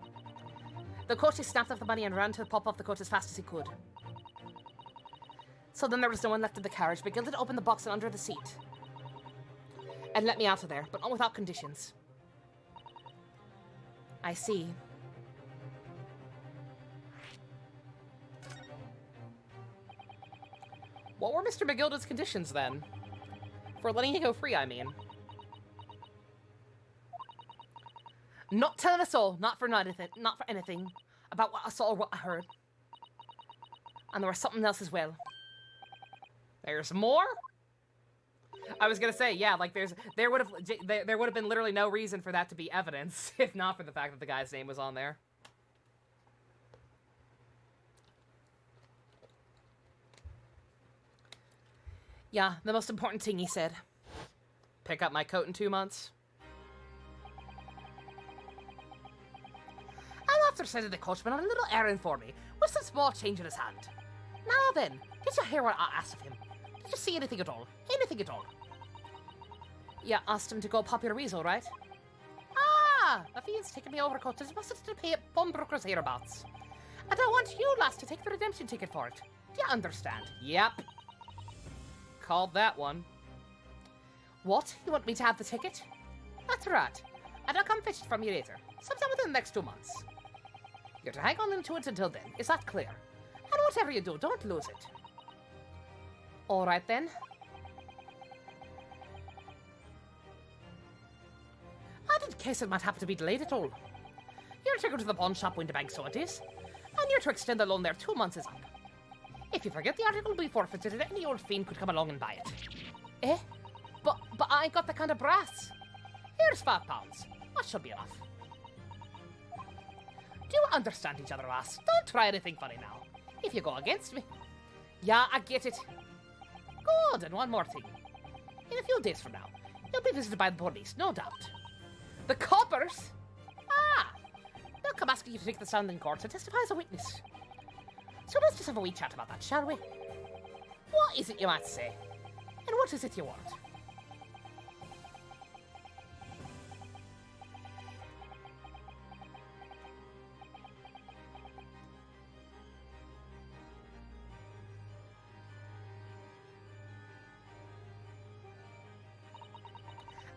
The courtier snapped up the money and ran to pop off the coat as fast as he could. So then there was no one left in the carriage, but Gilded opened the box and under the seat. And let me out of there, but not without conditions. I see. What were Mr. McGilden's conditions, then? For letting you go free, I mean. Not telling us all, not for anything, about what I saw or what I heard. And there was something else as well. There's more? I was gonna say, yeah, like there would have been literally no reason for that to be evidence, if not for the fact that the guy's name was on there. Yeah, the most important thing he said. Pick up my coat in 2 months. I'll after sending the coachman on a little errand for me, with some small change in his hand. Now then, Did you hear what I asked of him? Did you see anything at all? Anything at all? Yeah, asked him to go popular weasel, right? Ah! If he has taken me over coat, he's supposed to pay at pawnbroker's hereabouts. And I want you, lass, to take the redemption ticket for it. Do you understand? Yep. Called that one. What? You want me to have the ticket? That's right. And I'll come fetch it from you later, sometime within the next 2 months. You're to hang on to it until then, is that clear? And whatever you do, don't lose it. All right then. I didn't case it might happen to be delayed at all. You're to go to the pawn shop Winterbank, so it is. And you're to extend the loan there 2 months is up. If you forget the article will be forfeited, and any old fiend could come along and buy it. Eh? But I ain't got the kind of brass. Here's £5. That should be enough. Do you understand each other, lass? Don't try anything funny now. If you go against me. Yeah, I get it. Good, and one more thing. In a few days from now, you'll be visited by the police, no doubt. The coppers? Ah! They'll come asking you to take the stand in court to testify as a witness. So let's just have a wee chat about that, shall we? What is it you might say? And what is it you want?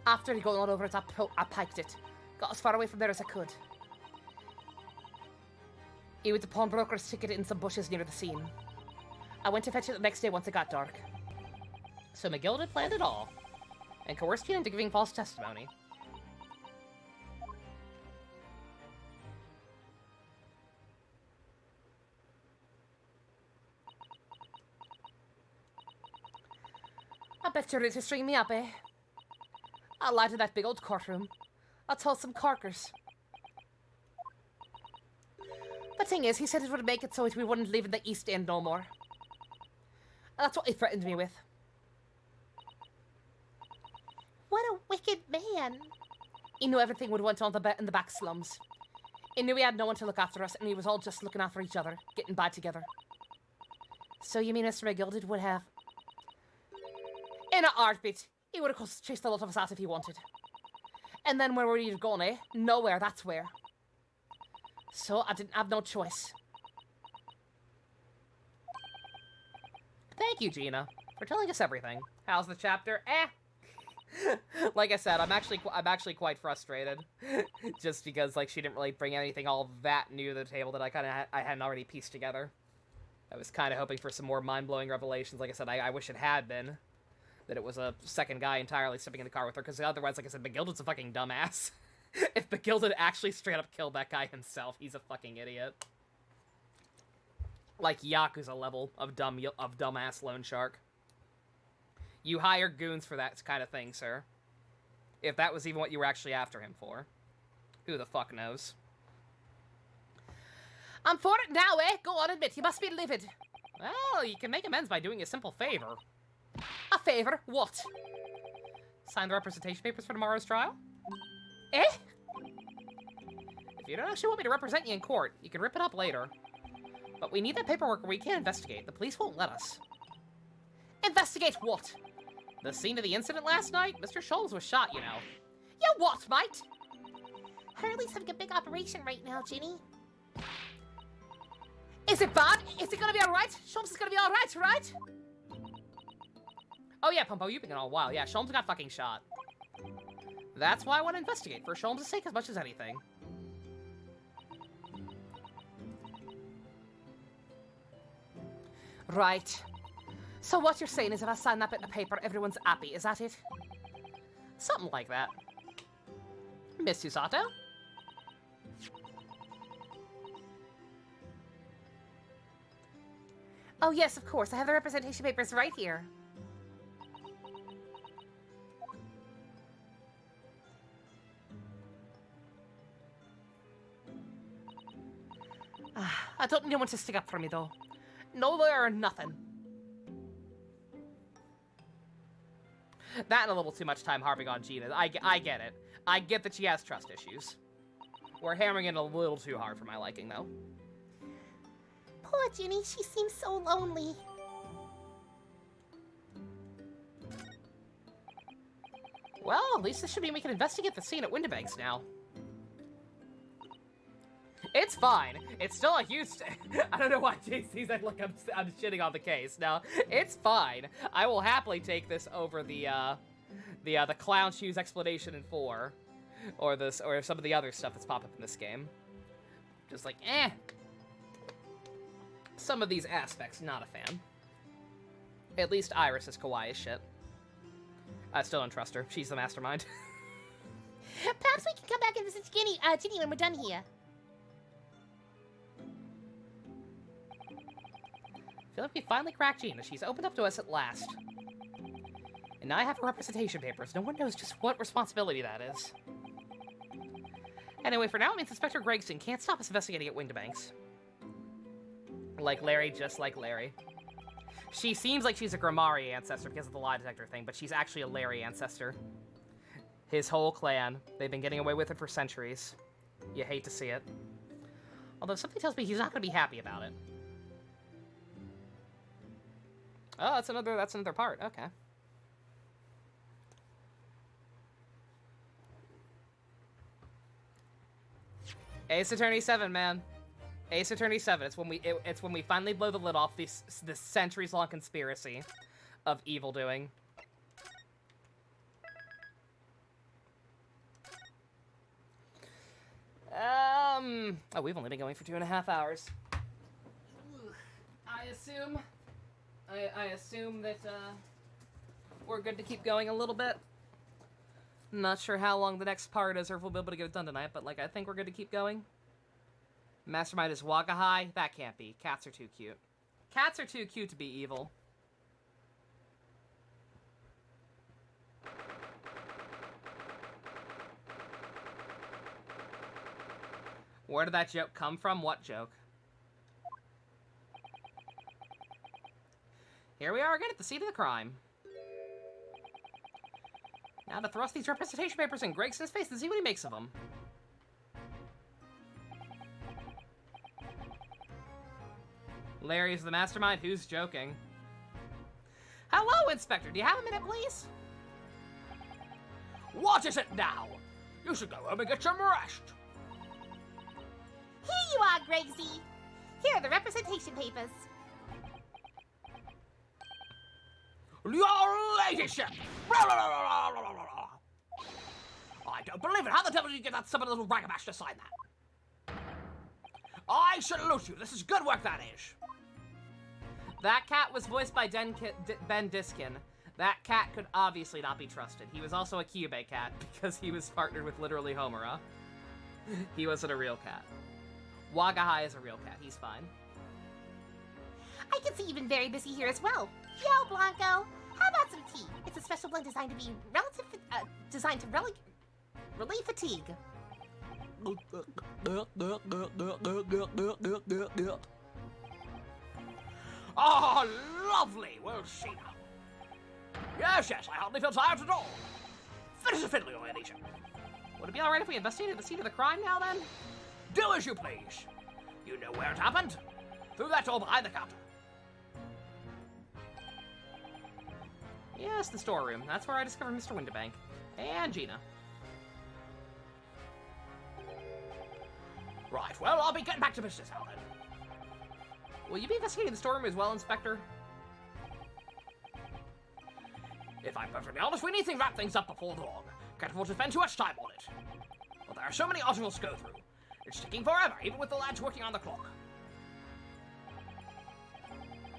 After he'd gone all over it, I piked it. Got as far away from there as I could. He was the pawnbroker's ticket in some bushes near the scene. I went to fetch it the next day once it got dark. So McGill had planned it all, and coerced me into giving false testimony. I bet you're ready to string me up, eh? I'll lie to that big old courtroom. I'll tell some corkers. The thing is, he said it would make it so we wouldn't live in the East End no more. And that's what he threatened me with. What a wicked man. He knew everything would went on in the back slums. He knew he had no one to look after us, and we was all just looking after each other, getting by together. So you mean Mr. McGilded would have... In a heartbeat, he would have chased the lot of us out if he wanted. And then where we'd gone, eh? Nowhere, that's where. So I didn't have no choice. Thank you, Gina, for telling us everything. How's the chapter? Like I said, I'm actually quite frustrated, just because like she didn't really bring anything all that new to the table that I hadn't already pieced together. I was kind of hoping for some more mind-blowing revelations. Like I said, I wish it had been that it was a second guy entirely stepping in the car with her, because otherwise, like I said, McGilded's a fucking dumbass. If McGilded actually straight up killed that guy himself, he's a fucking idiot. Like Yakuza level of dumbass loan shark. You hire goons for that kind of thing, sir. If that was even what you were actually after him for. Who the fuck knows? I'm for it now, eh? Go on, admit, you must be livid. Well, you can make amends by doing a simple favor. A favor? What? Sign the representation papers for tomorrow's trial? Eh? If you don't actually want me to represent you in court, you can rip it up later. But we need that paperwork or we can't investigate. The police won't let us. Investigate what? The scene of the incident last night? Mr. Scholes was shot, you know. You what, mate? Hurley's having a big operation right now, Ginny. Is it bad? Is it gonna be alright? Shulms is gonna be alright, right? Oh yeah, Pumpo, you've been gone a while. Yeah, Sholmes got fucking shot. That's why I want to investigate, for Sholmes' sake as much as anything. Right. So what you're saying is if I sign that bit in the paper, everyone's happy, is that it? Something like that. Miss Usato? Oh yes, of course. I have the representation papers right here. I don't need anyone to stick up for me, though. No lawyer or nothing. That and a little too much time harping on Gina. I get it. I get that she has trust issues. We're hammering it a little too hard for my liking, though. Poor Ginny, she seems so lonely. Well, at least this should mean we can investigate the scene at Windibanks now. It's fine. It's still a huge... I don't know why JC's like, look, I'm shitting on the case. No, it's fine. I will happily take this over the clown shoes explanation in 4. Or some of the other stuff that's popped up in this game. Just like, eh. Some of these aspects, not a fan. At least Iris is kawaii as shit. I still don't trust her. She's the mastermind. Perhaps we can come back and visit Ginny when we're done here. I feel like we finally cracked Gina. She's opened up to us at last. And now I have her representation papers. No one knows just what responsibility that is. Anyway, for now, it means Inspector Gregson can't stop us investigating at Windibanks. Like Larry, just like Larry. She seems like she's a Grimari ancestor because of the lie detector thing, but she's actually a Larry ancestor. His whole clan. They've been getting away with it for centuries. You hate to see it. Although something tells me he's not going to be happy about it. Oh, that's another part. Okay. Ace Attorney 7, man. Ace Attorney 7. It's when we finally blow the lid off this centuries-long conspiracy of evil doing. Oh, we've only been going for 2.5 hours. I assume that we're good to keep going a little bit. Not sure how long the next part is or if we'll be able to get it done tonight, but like I think we're good to keep going. Mastermind is Wakahai? That can't be. Cats are too cute. Cats are too cute to be evil. Where did that joke come from? What joke? Here we are again at the scene of the crime. Now to thrust these representation papers in Gregson's face and see what he makes of them. Larry's the mastermind? Who's joking? Hello, Inspector. Do you have a minute, please? What is it now? You should go home and get some rest. Here you are, Gregsy. Here are the representation papers. Your ladyship! I don't believe it. How the devil did you get that stubborn little ragabash to sign that? I salute you. This is good work, that is. That cat was voiced by Ben Diskin. That cat could obviously not be trusted. He was also a Kyubey cat because he was partnered with literally Homura. He wasn't a real cat. Wakahai is a real cat. He's fine. I can see you've been very busy here as well. Yo, Blanco, how about some tea? It's a special blend designed to be relieve fatigue. Oh, lovely. Well, see now. Yes, yes, I hardly feel tired at all. Finish the fiddle, your ladyship. Would it be alright if we investigated the scene of the crime now, then? Do as you please. You know where it happened? Through that door behind the counter. Yes, the storeroom. That's where I discovered Mr. Windibank. And Gina. Right, well, I'll be getting back to business now, then. Will you be investigating the storeroom as well, Inspector? If I'm perfectly honest, we need to wrap things up before long. Can't afford to spend too much time on it. But there are so many articles to go through. It's taking forever, even with the lads working on the clock.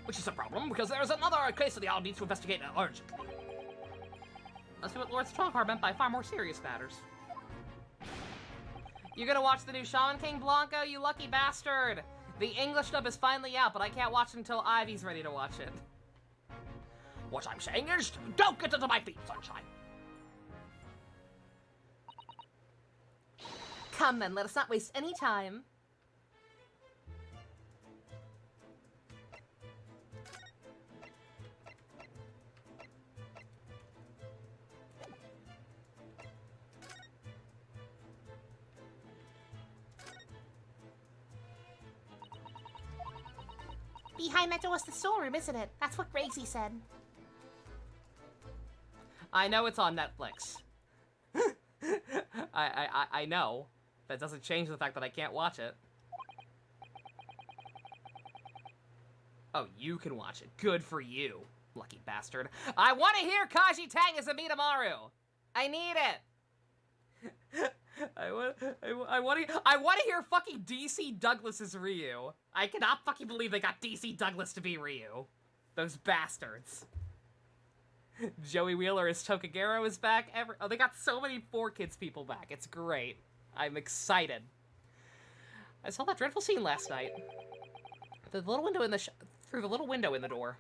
Which is a problem, because there is another case of the Owl needs to investigate urgently. Must be what Lord Strongheart meant by far more serious matters. You gonna watch the new Shaman King, Blanco, you lucky bastard? The English dub is finally out, but I can't watch it until Ivy's ready to watch it. What I'm saying is, don't get into my feet, sunshine. Come then, let us not waste any time. Behind that door is the storeroom, isn't it? That's what Gregsy said. I know it's on Netflix. I know. That doesn't change the fact that I can't watch it. Oh, you can watch it. Good for you, lucky bastard. I want to hear Kaji Tang as Amidamaru. I need it. I want to hear fucking DC Douglas as Ryu. I cannot fucking believe they got DC Douglas to be Ryu. Those bastards. Joey Wheeler as Tokagero is back. Oh, they got so many 4Kids people back. It's great. I'm excited. I saw that dreadful scene last night. The little window in the through the little window in the door.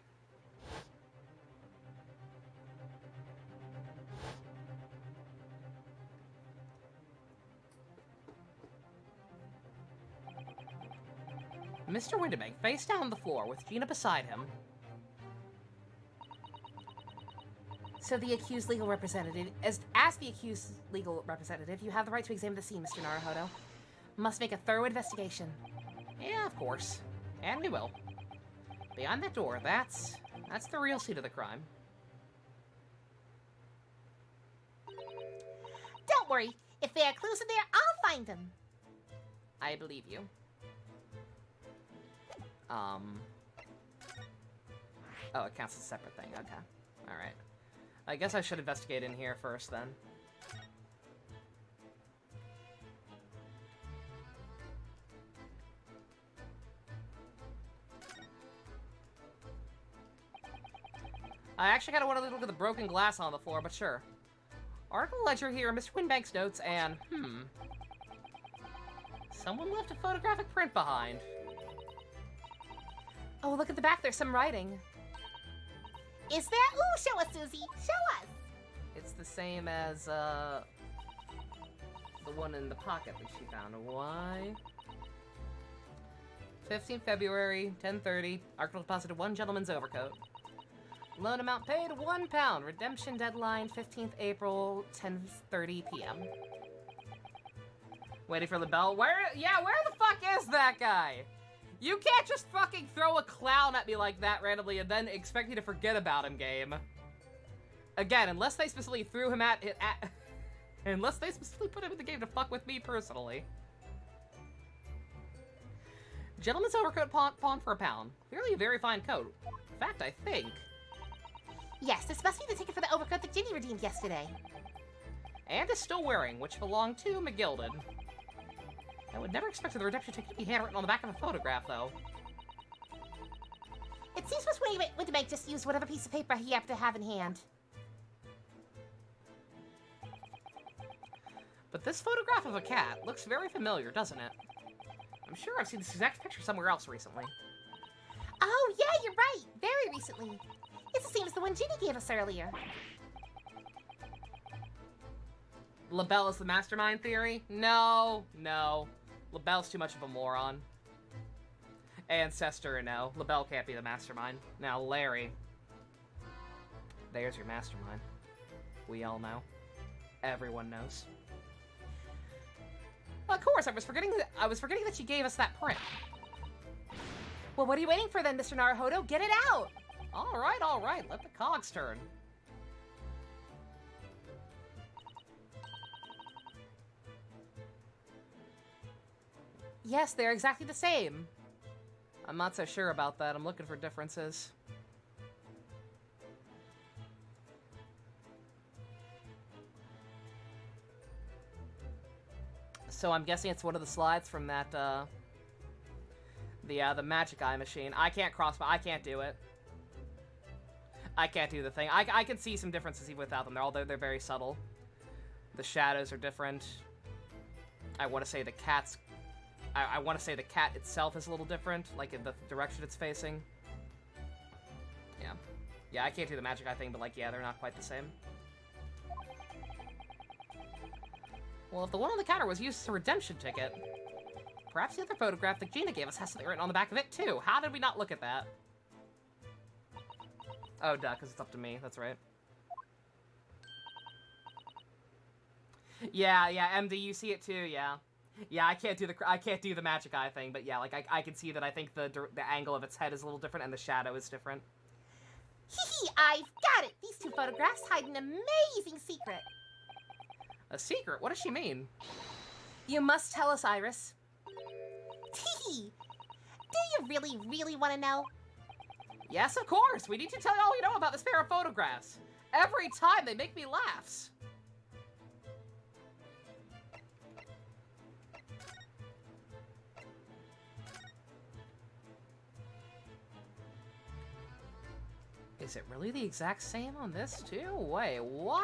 Mr. Windibank, face down on the floor with Gina beside him. So the accused legal representative, as the accused legal representative, you have the right to examine the scene, Mr. Naruhodo. Must make a thorough investigation. Yeah, of course. And we will. Beyond that door, that's the real seat of the crime. Don't worry. If there are clues in there, I'll find them. I believe you. Oh, it counts as a separate thing. Okay. Alright. I guess I should investigate in here first, then. I actually kind of want to look at the broken glass on the floor, but sure. Article ledger here, Mr. Winbank's notes, and, someone left a photographic print behind. Oh, look at the back. There's some writing. Is there? Ooh, show us, Susie. Show us. It's the same as, the one in the pocket that she found. Why? 15 February, 10:30. Article deposited 1 gentleman's overcoat. Loan amount paid, £1. Redemption deadline, 15th April, 10:30 p.m. Waiting for the bell. Where the fuck is that guy? You can't just fucking throw a clown at me like that randomly and then expect me to forget about him, game. Again, unless they specifically threw him unless they specifically put him in the game to fuck with me personally. Gentleman's overcoat pawned for £1. Clearly a very fine coat. In fact, I think... Yes, this must be the ticket for the overcoat that Ginny redeemed yesterday. And is still wearing, which belonged to McGilded. I would never expect the redemption ticket to be handwritten on the back of a photograph, though. It seems Mr. Windibank just used whatever piece of paper he happened to have in hand. But this photograph of a cat looks very familiar, doesn't it? I'm sure I've seen this exact picture somewhere else recently. Oh, yeah, you're right. Very recently. It's the same as the one Ginny gave us earlier. LaBelle is the mastermind theory? No. LaBelle's too much of a moron. Ancestor, no. LaBelle can't be the mastermind. Now, Larry. There's your mastermind. We all know. Everyone knows. Of course, I was forgetting that she gave us that print. Well, what are you waiting for then, Mr. Naruhodo? Get it out! All right. Let the cogs turn. Yes, they're exactly the same. I'm not so sure about that. I'm looking for differences. So I'm guessing it's one of the slides from that, the magic eye machine. I can't I can't do it. I can't do the thing. I can see some differences even without them. They're very subtle. The shadows are different. I want to say the cat's... I want to say the cat itself is a little different, like in the direction it's facing. Yeah, I can't do the magic eye thing, but like, yeah, they're not quite the same. Well, if the one on the counter was used as a redemption ticket, perhaps the other photograph that Gina gave us has something written on the back of it, too. How did we not look at that? Oh, duh, because it's up to me. That's right. Yeah, MD, you see it too, yeah. Yeah, I can't do the magic eye thing, but yeah, like I can see that I think the angle of its head is a little different and the shadow is different. Hee, I've got it! These 2 photographs hide an amazing secret. A secret? What does she mean? You must tell us, Iris. Tee. Do you really, really want to know? Yes, of course. We need to tell you all we know about this pair of photographs. Every time they make me laughs. Is it really the exact same on this too? Wait, what?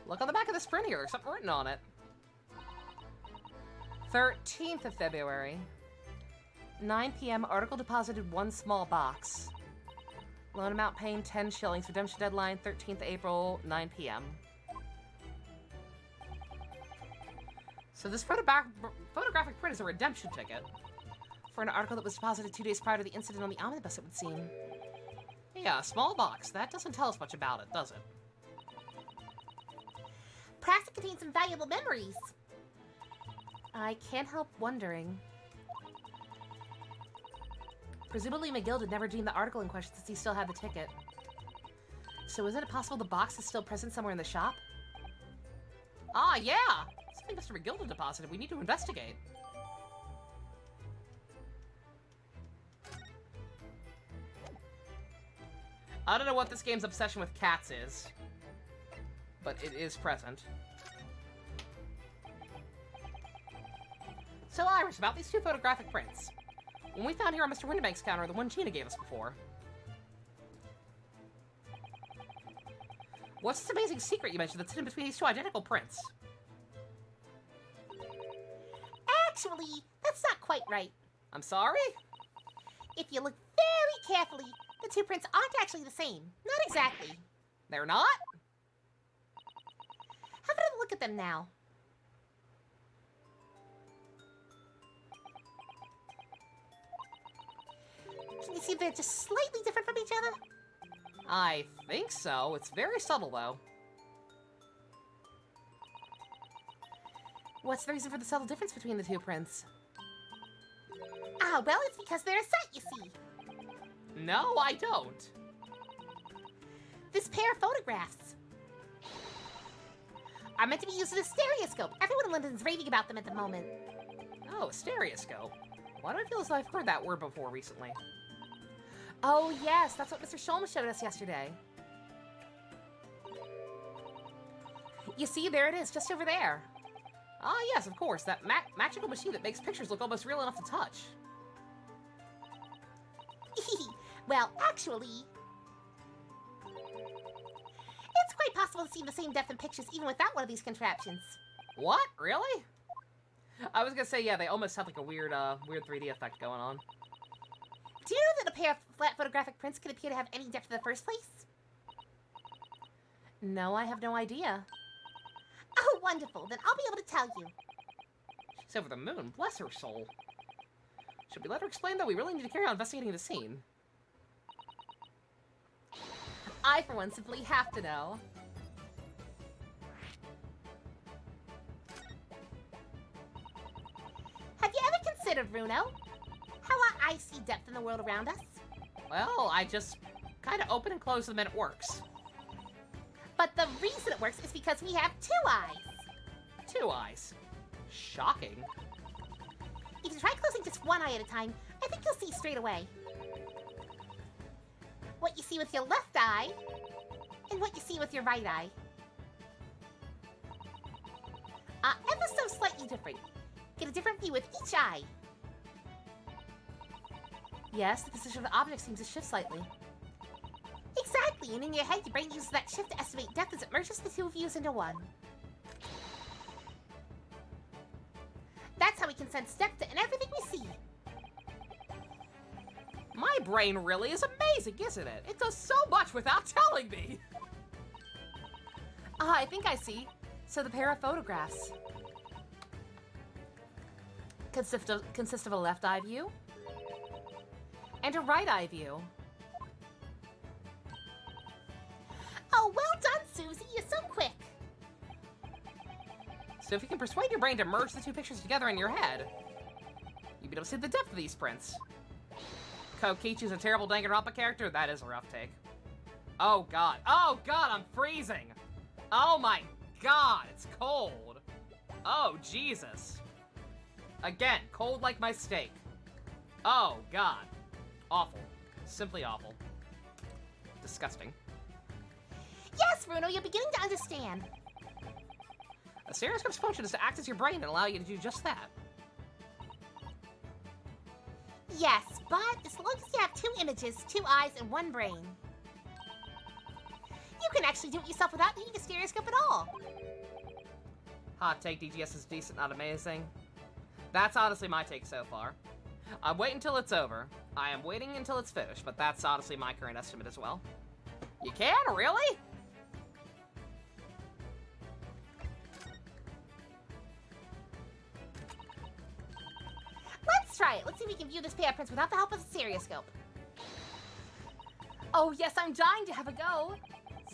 Look on the back of this print here. There's something written on it. 13th of February. 9 p.m. Article deposited 1 small box. Loan amount paying 10 shillings. Redemption deadline 13th April, 9 p.m. So this photographic print is a redemption ticket for an article that was deposited 2 days prior to the incident on the omnibus, it would seem. Yeah, a small box. That doesn't tell us much about it, does it? Perhaps it contains some valuable memories. I can't help wondering. Presumably McGill had never deemed the article in question since he still had the ticket. So isn't it possible the box is still present somewhere in the shop? Ah, yeah! Something Mr. McGill deposited. We need to investigate. I don't know what this game's obsession with cats is, but it is present. So, Iris, about these 2 photographic prints. When we found here on Mr. Windibank's counter, the one Gina gave us before. What's this amazing secret you mentioned that's hidden between these 2 identical prints? Actually, that's not quite right. I'm sorry? If you look very carefully, the 2 prints aren't actually the same. Not exactly. They're not? Have another look at them now. Can you see they're just slightly different from each other? I think so. It's very subtle, though. What's the reason for the subtle difference between the 2 prints? Ah, well, it's because they're a set, you see. No, I don't. This pair of photographs are meant to be used as a stereoscope. Everyone in London's raving about them at the moment. Oh, a stereoscope. Why do I feel as though I've heard that word before recently? Oh yes, that's what Mr. Sholmes showed us yesterday. You see, there it is, just over there. Ah, yes, of course. That magical machine that makes pictures look almost real enough to touch. Well, actually, it's quite possible to see the same depth in pictures even without one of these contraptions. What? Really? I was gonna say, yeah, they almost have like a weird 3D effect going on. Do you know that a pair of flat photographic prints could appear to have any depth in the first place? No, I have no idea. Oh, wonderful. Then I'll be able to tell you. She's over the moon. Bless her soul. Should we let her explain, though? We really need to carry on investigating the scene. I, for one, simply have to know. Have you ever considered, Bruno, how our eyes see depth in the world around us? Well, I just kind of open and close them and it works. But the reason it works is because we have 2 eyes. 2 eyes. Shocking. If you try closing just one eye at a time, I think you'll see straight away what you see with your left eye and what you see with your right eye are ever so slightly different. Get a different view with each eye. Yes, the position of the object seems to shift slightly. Exactly, and in your head, your brain uses that shift to estimate depth as it merges the 2 views into one. That's how we can sense depth in everything we see. My brain really is amazing, isn't it? It does so much without telling me. Ah, I think I see. So the pair of photographs consist of a left eye view and a right eye view. Oh, well done, Susie. You're so quick. So if you can persuade your brain to merge the 2 pictures together in your head, you'll be able to see the depth of these prints. Kokichi's a terrible Danganronpa character? That is a rough take. Oh god. Oh god, I'm freezing! Oh my god, it's cold. Oh, Jesus. Again, cold like my steak. Oh god. Awful. Simply awful. Disgusting. Yes, Bruno, you're beginning to understand. A stereoscope's function is to act as your brain and allow you to do just that. Yes, but as long as you have 2 images, 2 eyes, and 1 brain. You can actually do it yourself without needing a stereoscope at all. Hot take, DGS is decent, not amazing. That's honestly my take so far. I'm waiting until it's over. I am waiting until it's finished, but that's honestly my current estimate as well. You can? Really? Let's try it. Let's see if we can view this pair of prints without the help of a stereoscope. Oh, yes, I'm dying to have a go.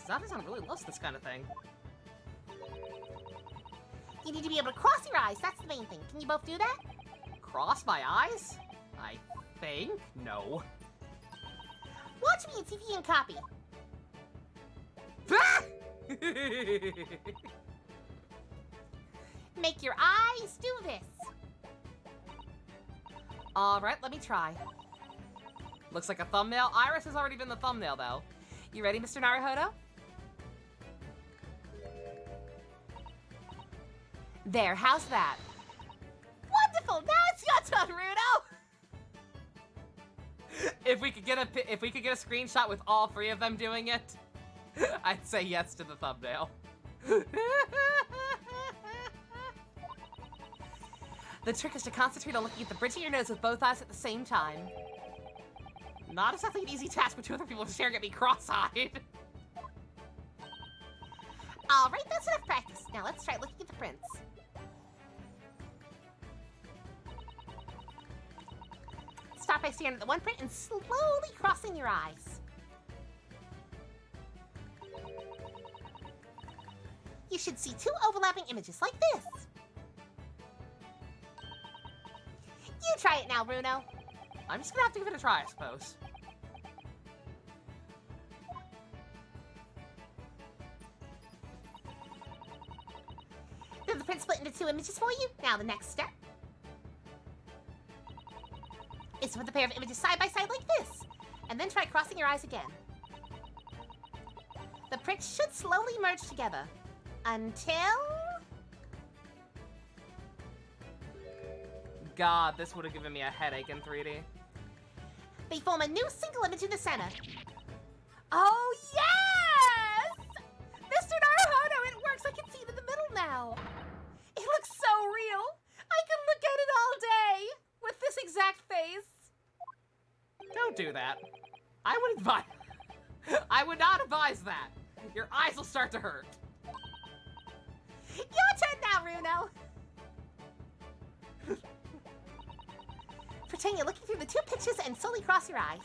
Zata-san really loves this kind of thing. You need to be able to cross your eyes. That's the main thing. Can you both do that? Cross my eyes? I think? No. Watch me and see if you can copy. Make your eyes do this. Alright, let me try. Looks like a thumbnail. Iris has already been the thumbnail, though. You ready, Mr. Naruhodo? There, how's that? Wonderful. Now it's your turn, Rudo. If we could get a screenshot with all 3 of them doing it, I'd say yes to the thumbnail. The trick is to concentrate on looking at the bridge of your nose with both eyes at the same time. Not exactly an easy task with 2 other people staring at me cross-eyed. All right, that's enough practice. Now let's try looking at the prints. Start by staring at the one print and slowly crossing your eyes. You should see 2 overlapping images like this. You try it now, Bruno. I'm just gonna have to give it a try, I suppose. Did the print split into 2 images for you? Now the next step is to put the pair of images side by side like this, and then try crossing your eyes again. The prints should slowly merge together until... God, this would have given me a headache in 3D. they form a new single image in the center. Oh, yes! Mr. Naruhodo, it works. I can see it in the middle now. It looks so real. I can look at it all day with this exact face. Don't do that. I would not advise that. Your eyes will start to hurt. Your turn now, Runo. Pretend you're looking through the 2 pictures and slowly cross your eyes.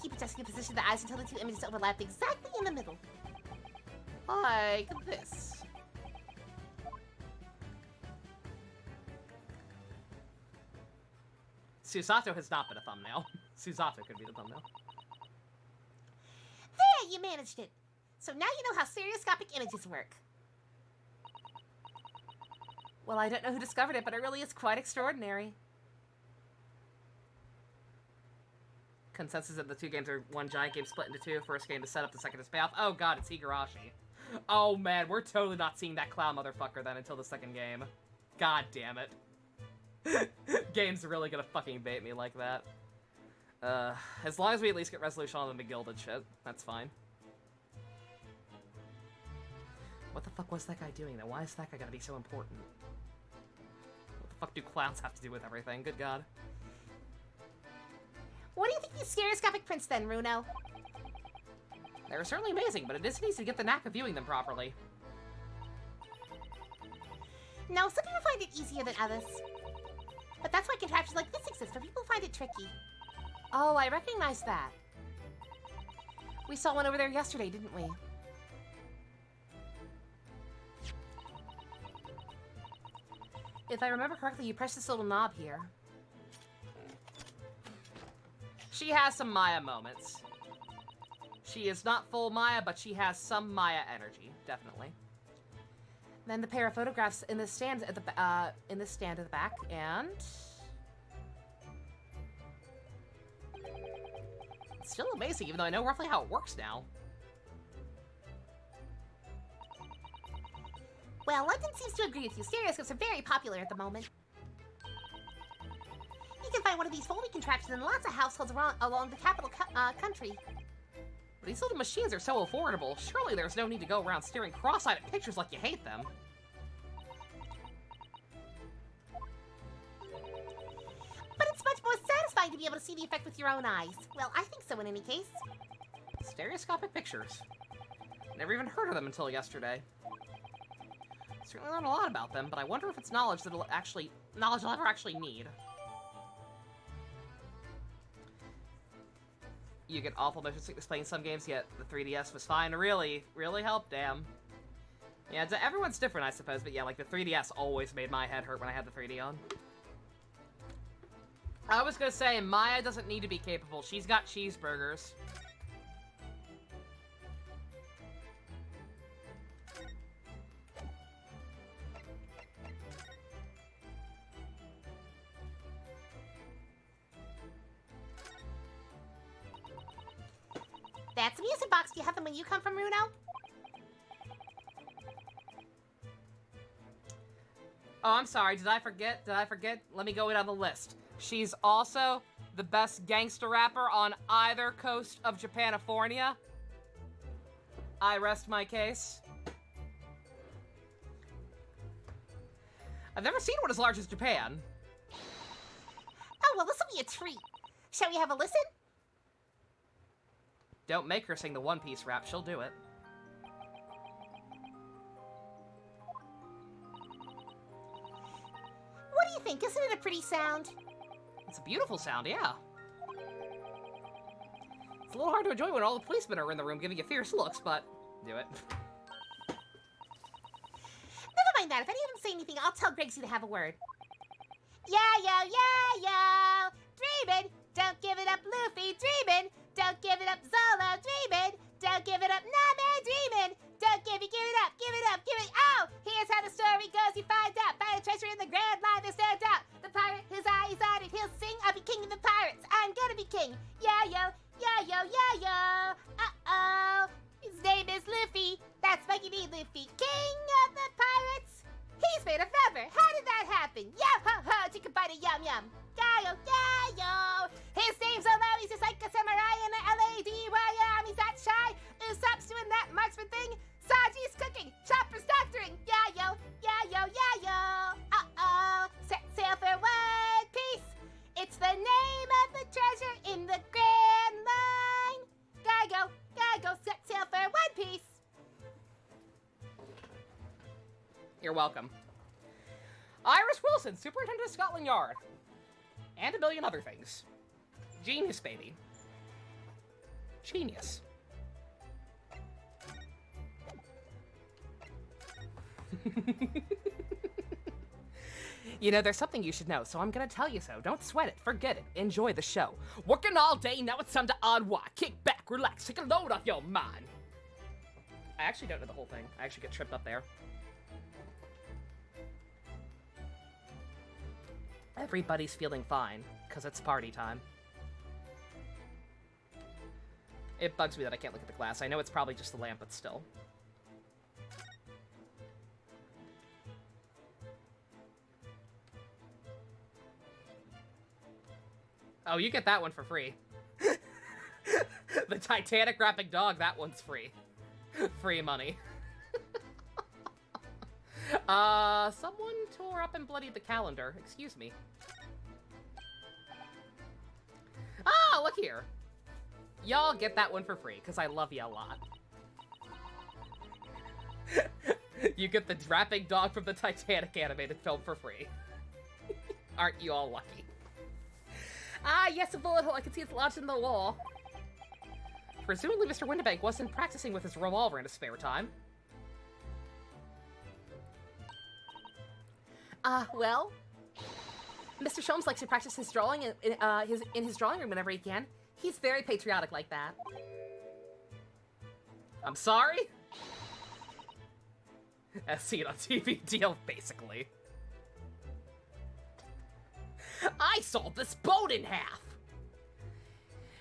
Keep adjusting the position of the eyes until the 2 images overlap exactly in the middle. Like this. Susato has not been a thumbnail. Susato could be the thumbnail. There, you managed it. So now you know how stereoscopic images work. Well, I don't know who discovered it, but it really is quite extraordinary. Consensus that the 2 games are one giant game split into 2. First game to set up, the second to pay off. Oh god, it's Higurashi. Oh man, we're totally not seeing that clown motherfucker then until the second game. God damn it. Game's really gonna fucking bait me like that. As long as we at least get resolution on the McGilded shit, that's fine. What the fuck was that guy doing then? Why is that guy gonna be so important? What the fuck do clowns have to do with everything? Good god. What do you think of these stereoscopic prints then, Runo? They're certainly amazing, but it is easy to get the knack of viewing them properly. No, some people find it easier than others. But that's why contraptions like this exist, for people who find it tricky. Oh, I recognize that. We saw one over there yesterday, didn't we? If I remember correctly, you press this little knob here. She has some Maya moments. She is not full Maya, but she has some Maya energy, definitely. Then the pair of photographs in the stand at the back, and it's still amazing, even though I know roughly how it works now. Well, London seems to agree with you. Stereoscopes are very popular at the moment. You can find one of these folding contraptions in lots of households along the capital country. But these little machines are so affordable. Surely there's no need to go around staring cross-eyed at pictures like you hate them. But it's much more satisfying to be able to see the effect with your own eyes. Well, I think so in any case. Stereoscopic pictures. Never even heard of them until yesterday. Certainly learned a lot about them, but I wonder if it's knowledge I'll ever actually need. You get awful motion sickness playing some games, yet the 3DS was fine. Really helped, damn. Yeah, everyone's different, I suppose, but yeah, like the 3DS always made my head hurt when I had the 3D on. I was gonna say, Maya doesn't need to be capable. She's got cheeseburgers. That's a music box. Do you have them when you come from Runo? Oh, I'm sorry. Did I forget? Let me go down the list. She's also the best gangster rapper on either coast of Japanifornia. I rest my case. I've never seen one as large as Japan. Oh, well, this will be a treat. Shall we have a listen? Don't make her sing the One Piece rap. She'll do it. What do you think? Isn't it a pretty sound? It's a beautiful sound, yeah. It's a little hard to enjoy when all the policemen are in the room giving you fierce looks, but do it. Never mind that. If any of them say anything, I'll tell Gregsy to have a word. Yo, dreamin', don't give it up, Luffy, dreamin', don't give it up, Zolo, dreamin', don't give it up, Nami, dreamin', don't give it up, oh, here's how the story goes, you find out, find a treasure in the Grand Line, there's no doubt, the pirate, his eye is on it, he'll sing, I'll be king of the pirates, I'm gonna be king, yo, uh-oh, his name is Luffy, that's why you need Luffy, king of the pirates. He's made of rubber. How did that happen? Yo ho ho, take a bite of yum yum. Yo. His name's Olo. He's just like a samurai in an LADYM. He's not shy. Usopp's doing that marksman thing. Saji's cooking. Chopper's doctoring. Yo. Uh-oh. Set sail for One Piece. It's the name of the treasure in the Grand Line. Gotta go. Set sail for One Piece. You're welcome. Iris Wilson, Superintendent of Scotland Yard. And a million other things. Genius, baby. Genius. You know, there's something you should know, so I'm gonna tell you so. Don't sweat it. Forget it. Enjoy the show. Working all day, now it's time to unwind. Kick back, relax, take a load off your mind. I actually don't know the whole thing. I actually get tripped up there. Everybody's feeling fine, because it's party time. It bugs me that I can't look at the glass. I know it's probably just the lamp, but still. Oh, you get that one for free. The Titanic rapping dog, that one's free. Free money. Someone tore up and bloodied the calendar. Excuse me. Ah, look here. Y'all get that one for free, because I love you a lot. You get the rapping dog from the Titanic animated film for free. Aren't you all lucky? Ah, yes, a bullet hole. I can see it's lodged in the wall. Presumably Mr. Windibank wasn't practicing with his revolver in his spare time. Well, Mr. Sholmes likes to practice his drawing in his drawing room whenever he can. He's very patriotic like that. I'm sorry? As seen on TV deal, basically. I sawed this boat in half!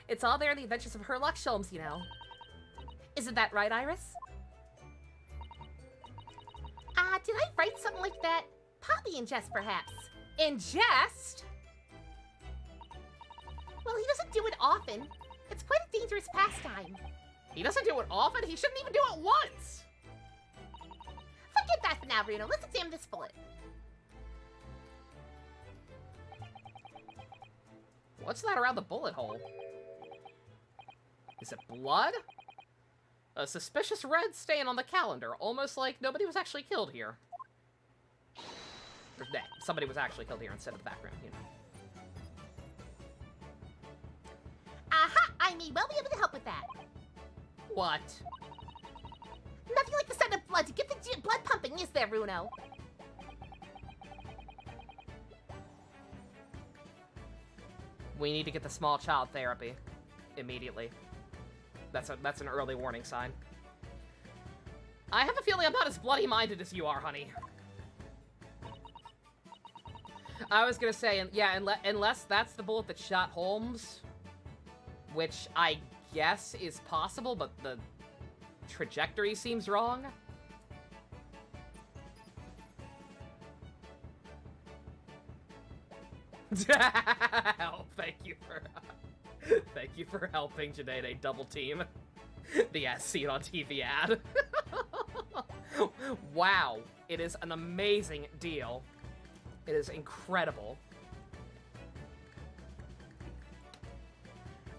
It's all there in the adventures of Herlock Sholmes, you know. Isn't that right, Iris? Did I write something like that? Partly in jest, perhaps. In jest? Well, he doesn't do it often. It's quite a dangerous pastime. He doesn't do it often? He shouldn't even do it once! Forget that for now, Bruno. Let's examine this bullet. What's that around the bullet hole? Is it blood? A suspicious red stain on the calendar, almost like nobody was actually killed here. Or that, somebody was actually killed here instead of the background, you know. Aha! I may well be able to help with that. What? Nothing like the sight of blood to get the blood pumping, is there, Bruno? We need to get the small child therapy immediately. That's an early warning sign. I have a feeling I'm not as bloody-minded as you are, honey. I was gonna say, yeah, unless that's the bullet that shot Holmes, which I guess is possible, but the trajectory seems wrong. Oh, thank you for helping Janae double team the as seen on TV ad. Wow, it is an amazing deal. It is incredible.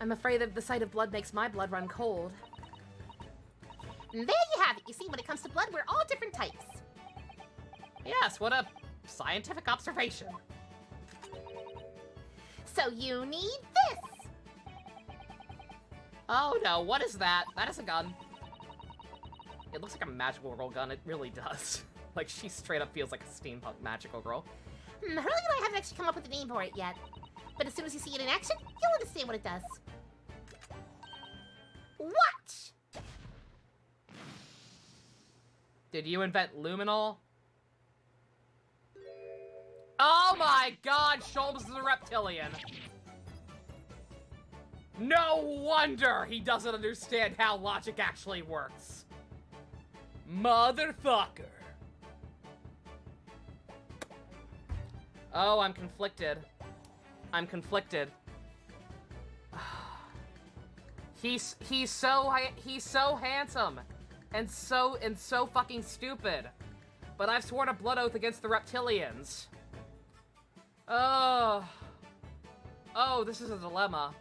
I'm afraid that the sight of blood makes my blood run cold. And there you have it. You see, when it comes to blood, we're all different types. Yes, what a scientific observation. So you need this. Oh no, what is that? That is a gun. It looks like a magical girl gun, it really does. Like, she straight up feels like a steampunk magical girl. Hurley and I haven't actually come up with a name for it yet. But as soon as you see it in action, you'll understand what it does. Watch! Did you invent luminol? Oh my god, Sholmes is a reptilian! No wonder he doesn't understand how logic actually works. Motherfucker. Oh, I'm conflicted. I'm conflicted. He's so handsome and so fucking stupid. But I've sworn a blood oath against the reptilians. Oh, this is a dilemma.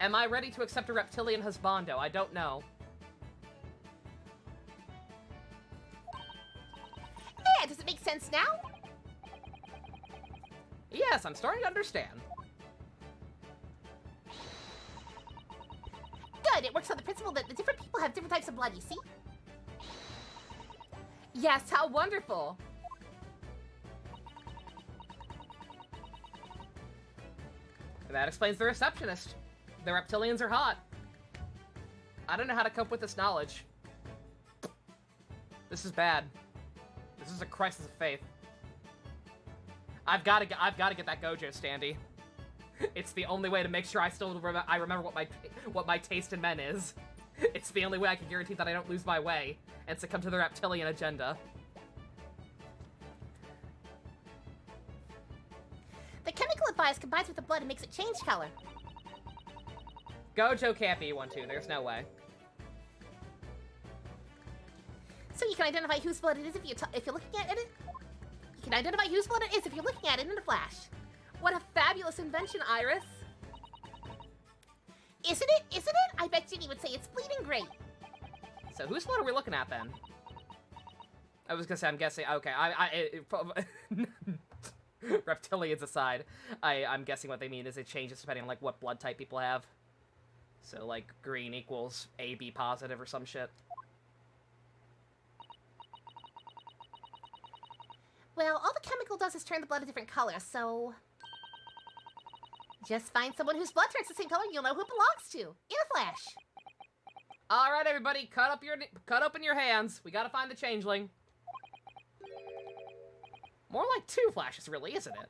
Am I ready to accept a reptilian husbando? I don't know. There, does it make sense now? Yes, I'm starting to understand. Good, it works on the principle that the different people have different types of blood, you see? Yes, how wonderful. That explains the receptionist. The reptilians are hot. I don't know how to cope with this knowledge. This is bad. This is a crisis of faith. I've got to get that Gojo standee. It's the only way to make sure I remember what my taste in men is. It's the only way I can guarantee that I don't lose my way and succumb to the reptilian agenda. The chemical it buys combines with the blood and makes it change color. Gojo can't be one too. There's no way. So you can identify whose blood it is if you're looking at it. You can identify whose blood it is if you're looking at it in a flash. What a fabulous invention, Iris. Isn't it? Isn't it? I bet Ginny would say it's bleeding great. So whose blood are we looking at then? I was gonna say, I'm guessing. Okay, reptilians aside, I'm guessing what they mean is it changes depending on like what blood type people have. So like green equals AB positive or some shit. Well, all the chemical does is turn the blood a different color, so... Just find someone whose blood turns the same color and you'll know who it belongs to. In a flash. All right, everybody, cut open your hands. We gotta find the changeling. More like 2 flashes, really, isn't it?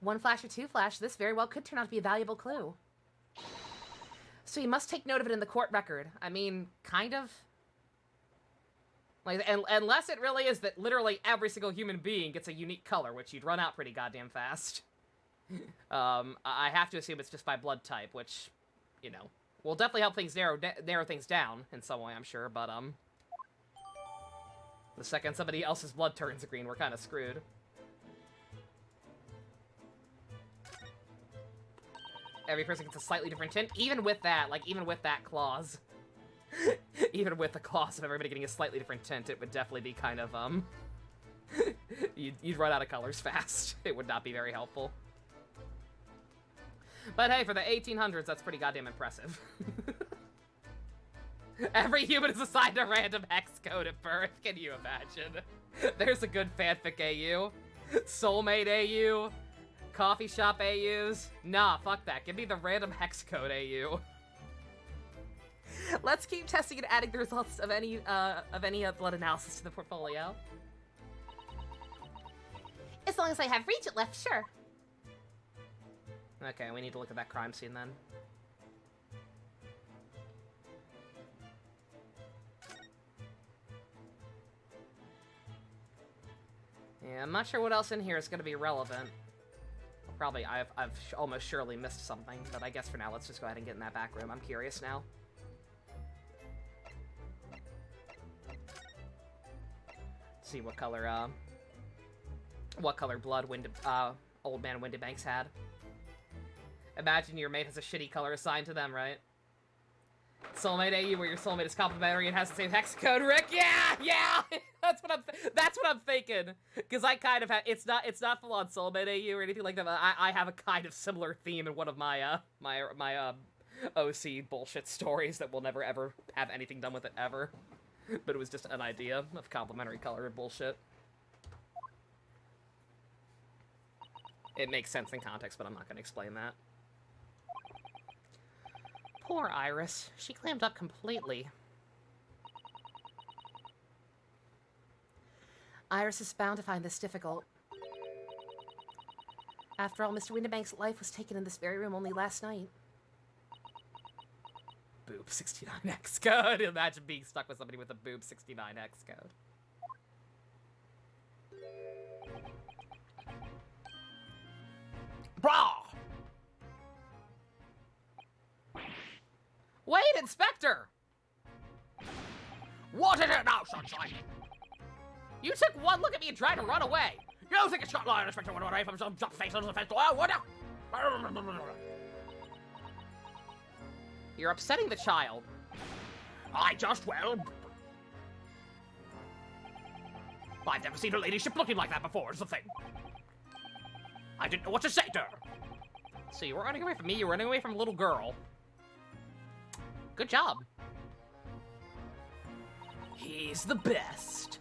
1 flash or 2 flash, this very well could turn out to be a valuable clue. So you must take note of it in the court record. I mean, kind of. Like, unless it really is that literally every single human being gets a unique color, which you'd run out pretty goddamn fast. I have to assume it's just by blood type, which, you know, will definitely help things narrow things down in some way, I'm sure, but, the second somebody else's blood turns green, we're kind of screwed. Every person gets a slightly different tint, even with that, like, even with that clause. Even with the clause of everybody getting a slightly different tint, it would definitely be kind of, you'd run out of colors fast. It would not be very helpful. But hey, for the 1800s, that's pretty goddamn impressive. Every human is assigned a random hex code at birth, can you imagine? There's a good fanfic AU. Soulmate AU. Coffee shop AUs. Nah, fuck that. Give me the random hex code AU. Let's keep testing and adding the results of any blood analysis to the portfolio. As long as I have Regent left, sure. Okay, we need to look at that crime scene then. Yeah, I'm not sure what else in here is going to be relevant. Probably, I've almost surely missed something, but I guess for now, let's just go ahead and get in that back room. I'm curious now. See what color blood Old Man Windybanks had. Imagine your mate has a shitty color assigned to them, right? Soulmate AU, where your soulmate is complimentary and has the same hex code, Rick. Yeah. that's what I'm thinking. Because I kind of have. It's not full on Soulmate AU or anything like that. But I have a kind of similar theme in one of my my OC bullshit stories that will never ever have anything done with it ever. But it was just an idea of complimentary color bullshit. It makes sense in context, but I'm not going to explain that. Poor Iris. She clammed up completely. Iris is bound to find this difficult. After all, Mr. Windybank's life was taken in this very room only last night. Boob 69 hex code. Imagine being stuck with somebody with a boob 69 hex code. Brah! Wait, Inspector! What is it now, sunshine? You took one look at me and tried to run away. You think it's got lion Inspector went away from some drop face on the fence door, would you? You're upsetting the child. I just, well... I've never seen her ladyship looking like that before, is the thing. I didn't know what to say to her. So you were running away from me, you were running away from a little girl. Good job. He's the best.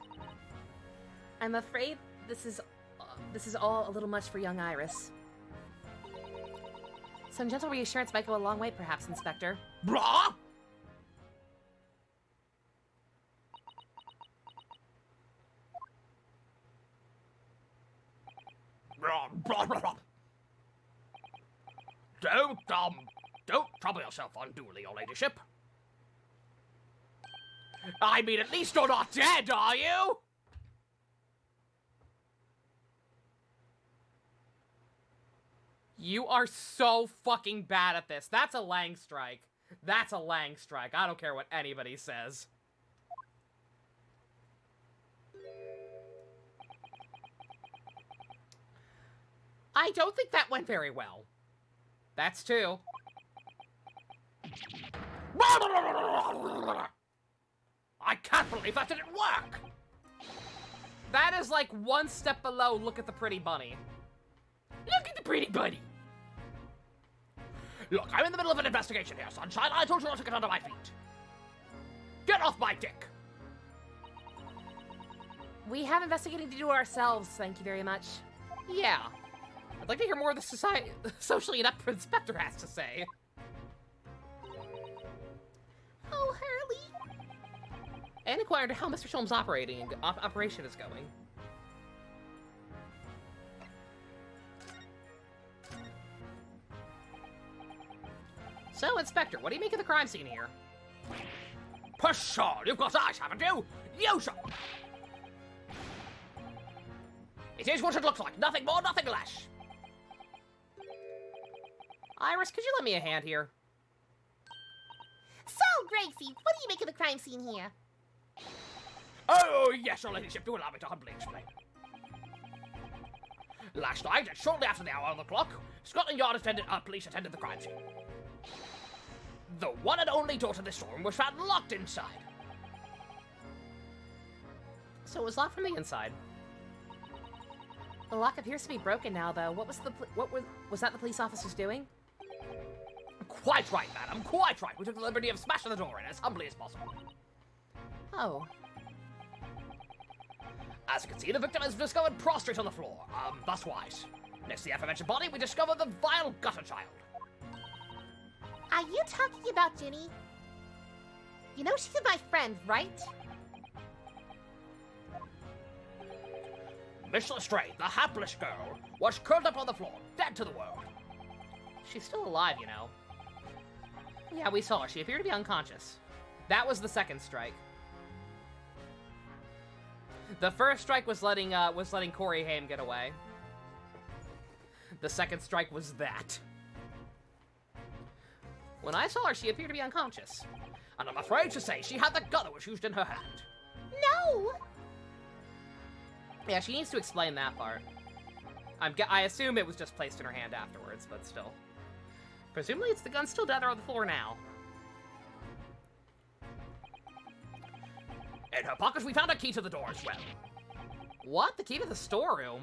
I'm afraid this is all a little much for young Iris. Some gentle reassurance might go a long way, perhaps, Inspector. Blah! Don't trouble yourself unduly, your ladyship. I mean, at least you're not dead, are you? You are so fucking bad at this. That's a Lang strike. That's a Lang strike. I don't care what anybody says. I don't think that went very well. That's two. I can't believe that didn't work! That is like one step below look at the pretty bunny. Look at the pretty bunny! Look, I'm in the middle of an investigation here, sunshine. I told you not to get under my feet. Get off my dick! We have investigating to do ourselves, thank you very much. Yeah. I'd like to hear more of the socially inept inspector has to say. Oh, Hurley. And inquire into how Mr. Sholmes' operation is going. So, Inspector, what do you make of the crime scene here? Pshaw, you've got eyes, haven't you? You shall. It is what it looks like. Nothing more, nothing less. Iris, could you lend me a hand here? So, Gracie, what do you make of the crime scene here? Oh, yes, your ladyship, do allow me to humbly explain. Last night, shortly after the hour on the clock, Scotland Yard police attended the crime scene. The one and only door to this room was found locked inside. So it was locked from the inside. The lock appears to be broken now, though. What was that the police officers doing? Quite right, madam, quite right. We took the liberty of smashing the door in as humbly as possible. Oh. As you can see, the victim is discovered prostrate on the floor, thus wise. Next to the aforementioned body, we discover the vile gutter child. Are you talking about Ginny? You know she's my friend, right? Miss Lestrade, the hapless girl, was curled up on the floor, dead to the world. She's still alive, you know. Yeah, we saw her. She appeared to be unconscious. That was the second strike. The first strike was letting Corey Haim get away. The second strike was that. When I saw her, she appeared to be unconscious. And I'm afraid to say she had the gun that was used in her hand. No! Yeah, she needs to explain that part. I assume it was just placed in her hand afterwards, but still. Presumably it's the gun still dead on the floor now. In her pocket, we found a key to the door as well. What? The key to the storeroom?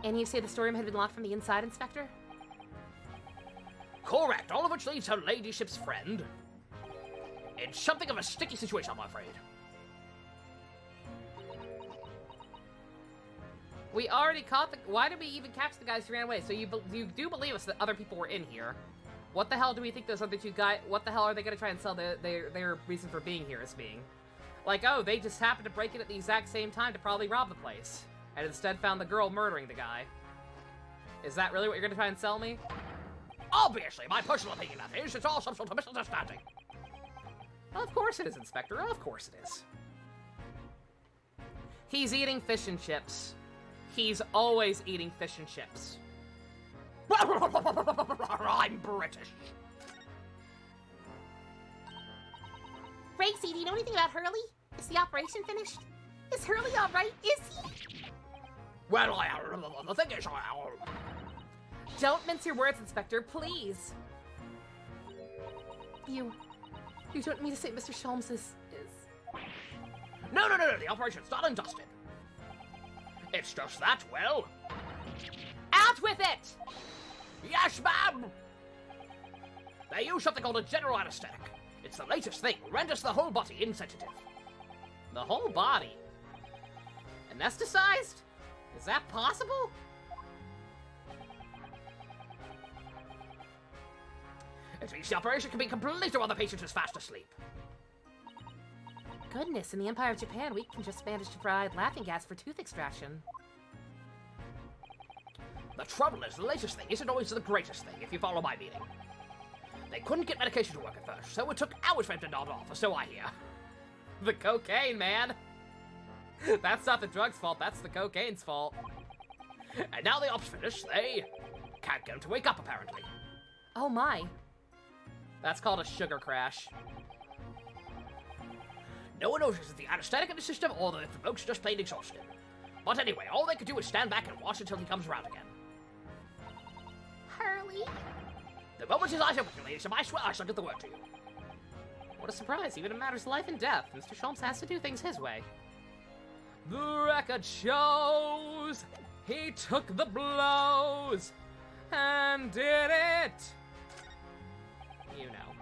And you say the storeroom had been locked from the inside, Inspector? Correct, all of which leaves her ladyship's friend in something of a sticky situation, I'm afraid. We already caught the... Why did we even catch the guys who ran away? So you do believe us that other people were in here. What the hell do we think those other two guys... What the hell are they going to try and sell their reason for being here as being? Like, oh, they just happened to break in at the exact same time to probably rob the place. And instead found the girl murdering the guy. Is that really what you're going to try and sell me? Obviously, my personal opinion of it is it's all some sort of misunderstanding. Of course it is, Inspector. Of course it is. He's eating fish and chips. He's always eating fish and chips. I'm British. Gracie, do you know anything about Hurley? Is the operation finished? Is Hurley alright? Is he? Well, the thing is, Don't mince your words, Inspector, please. You don't mean to say Mr. Sholmes is... No, the operation's done and dusted. It's just that, well... Out with it! Yes, ma'am! They use something called a general anesthetic. It's the latest thing, renders the whole body insensitive. The whole body? Anesthetized? Is that possible? It means the operation can be completed while the patient is fast asleep. Goodness, in the Empire of Japan, we can just manage to provide laughing gas for tooth extraction. The trouble is, the latest thing isn't always the greatest thing, if you follow my meaning. They couldn't get medication to work at first, so it took hours for him to nod off, or so I hear. The cocaine, man! That's not the drug's fault, that's the cocaine's fault. And now the op's finished, they can't get him to wake up, apparently. Oh my. That's called a sugar crash. No one knows if it's the anesthetic in the system or if the bloke's just plain exhausted. But anyway, all they could do is stand back and watch until he comes around again. Hurley? The moment his eyes open, ladies, I swear I shall get the word to you. What a surprise, even in matters of life and death, Mr. Sholmes has to do things his way. The record shows he took the blows and did it. You know.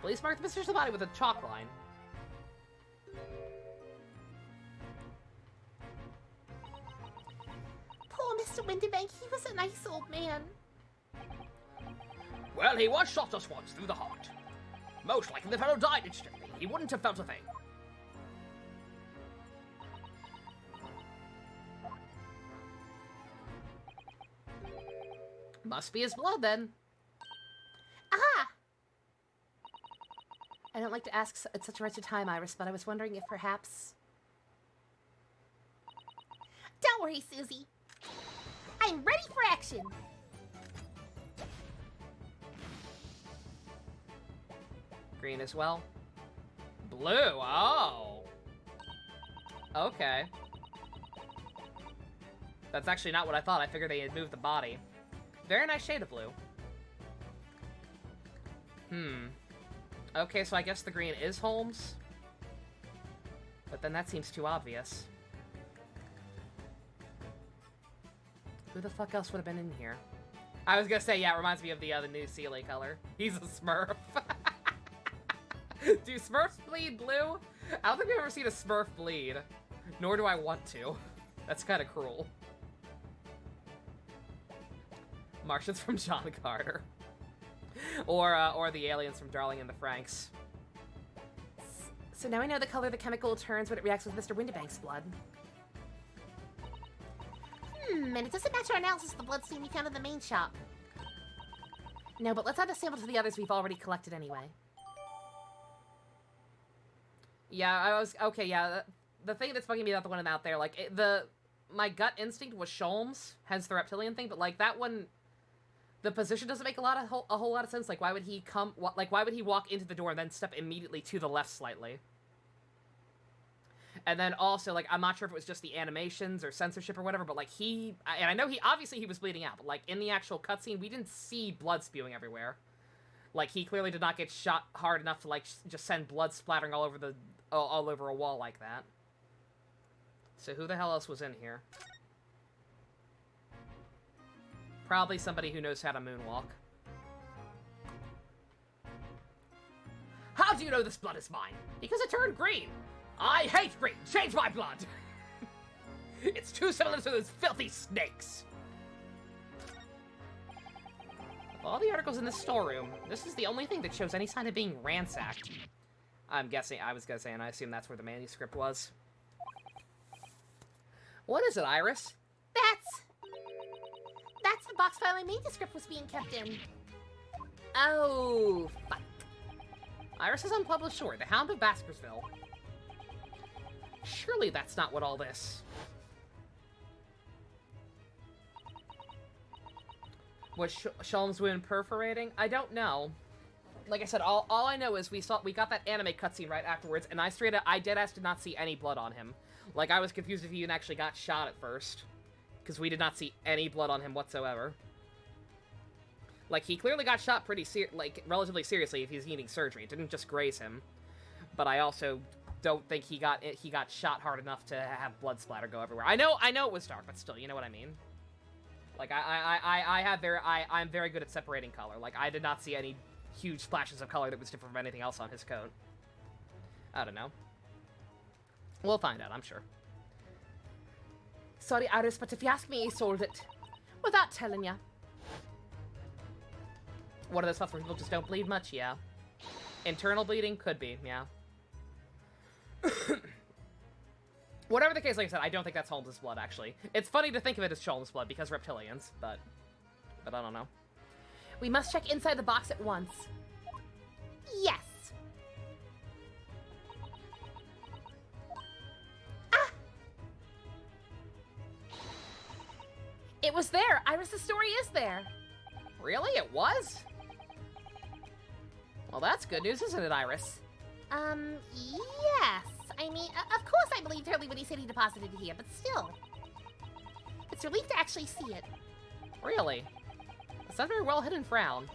Please mark the position of the body with a chalk line. Poor Mr. Windybank, he was a nice old man. Well, he was shot just once through the heart. Most likely the fellow died instantly. He wouldn't have felt a thing. Must be his blood, then. Aha! I don't like to ask at such a wretched time, Iris, but I was wondering if perhaps... Don't worry, Susie. I'm ready for action. Green as well. Blue, oh. Okay. That's actually not what I thought. I figured they had moved the body. Very nice shade of blue. Okay, so I guess the green is Holmes. But then that seems too obvious. Who the fuck else would have been in here? I was gonna say, yeah, it reminds me of the new Sealy color. He's a Smurf. Do Smurfs bleed blue? I don't think I've ever seen a Smurf bleed. Nor do I want to. That's kind of cruel. Martians from John Carter. Or the aliens from Darling in the Franxx. So now I know the color the chemical turns when it reacts with Mr. Windybank's blood. And it doesn't match our analysis of the blood stain we found in the main shop. No, but let's add the sample to the others we've already collected anyway. Yeah, okay, yeah. The thing that's bugging me about the one out there, like, my gut instinct was Sholmes, hence the reptilian thing, but, like, that one, the position doesn't make a whole lot of sense. Like, why would he why would he walk into the door and then step immediately to the left slightly? And then also, like, I'm not sure if it was just the animations or censorship or whatever, but, like, and I know obviously he was bleeding out, but, like, in the actual cutscene, we didn't see blood spewing everywhere. Like, he clearly did not get shot hard enough to, like, just send blood splattering all over a wall like that. So who the hell else was in here? Probably somebody who knows how to moonwalk. How do you know this blood is mine? Because it turned green. I hate green. Change my blood. It's too similar to those filthy snakes. Of all the articles in this storeroom, this is the only thing that shows any sign of being ransacked. I was gonna say, and I assume that's where the manuscript was. What is it, Iris? That's the box file my manuscript was being kept in. Oh, fuck. Iris is unpublished story, The Hound of Baskersville. Surely that's not what all this... Was Sholmes' wound perforating? I don't know. Like I said, all I know is we got that anime cutscene right afterwards, and I deadass did not see any blood on him. Like, I was confused if he even actually got shot at first, because we did not see any blood on him whatsoever. Like, he clearly got shot relatively seriously if he's needing surgery. It didn't just graze him. But I also don't think he got shot hard enough to have blood splatter go everywhere. I know it was dark, but still, you know what I mean? Like, I'm very good at separating color. Like, I did not see any huge splashes of color that was different from anything else on his coat. I don't know. We'll find out, I'm sure. Sorry, Iris, but if you ask me, he sold it. Without telling ya. One of those spots where people just don't bleed much? Yeah. Internal bleeding? Could be, yeah. Whatever the case, like I said, I don't think that's Holmes' blood, actually. It's funny to think of it as Sholmes' blood because reptilians, but I don't know. We must check inside the box at once. Yes. It was there. Iris' story is there. Really? It was? Well, that's good news, isn't it, Iris? Yes. I mean, of course I believed Hurley when he said he deposited it here, but still. It's a relief to actually see it. Really? It's not a very well hidden frown.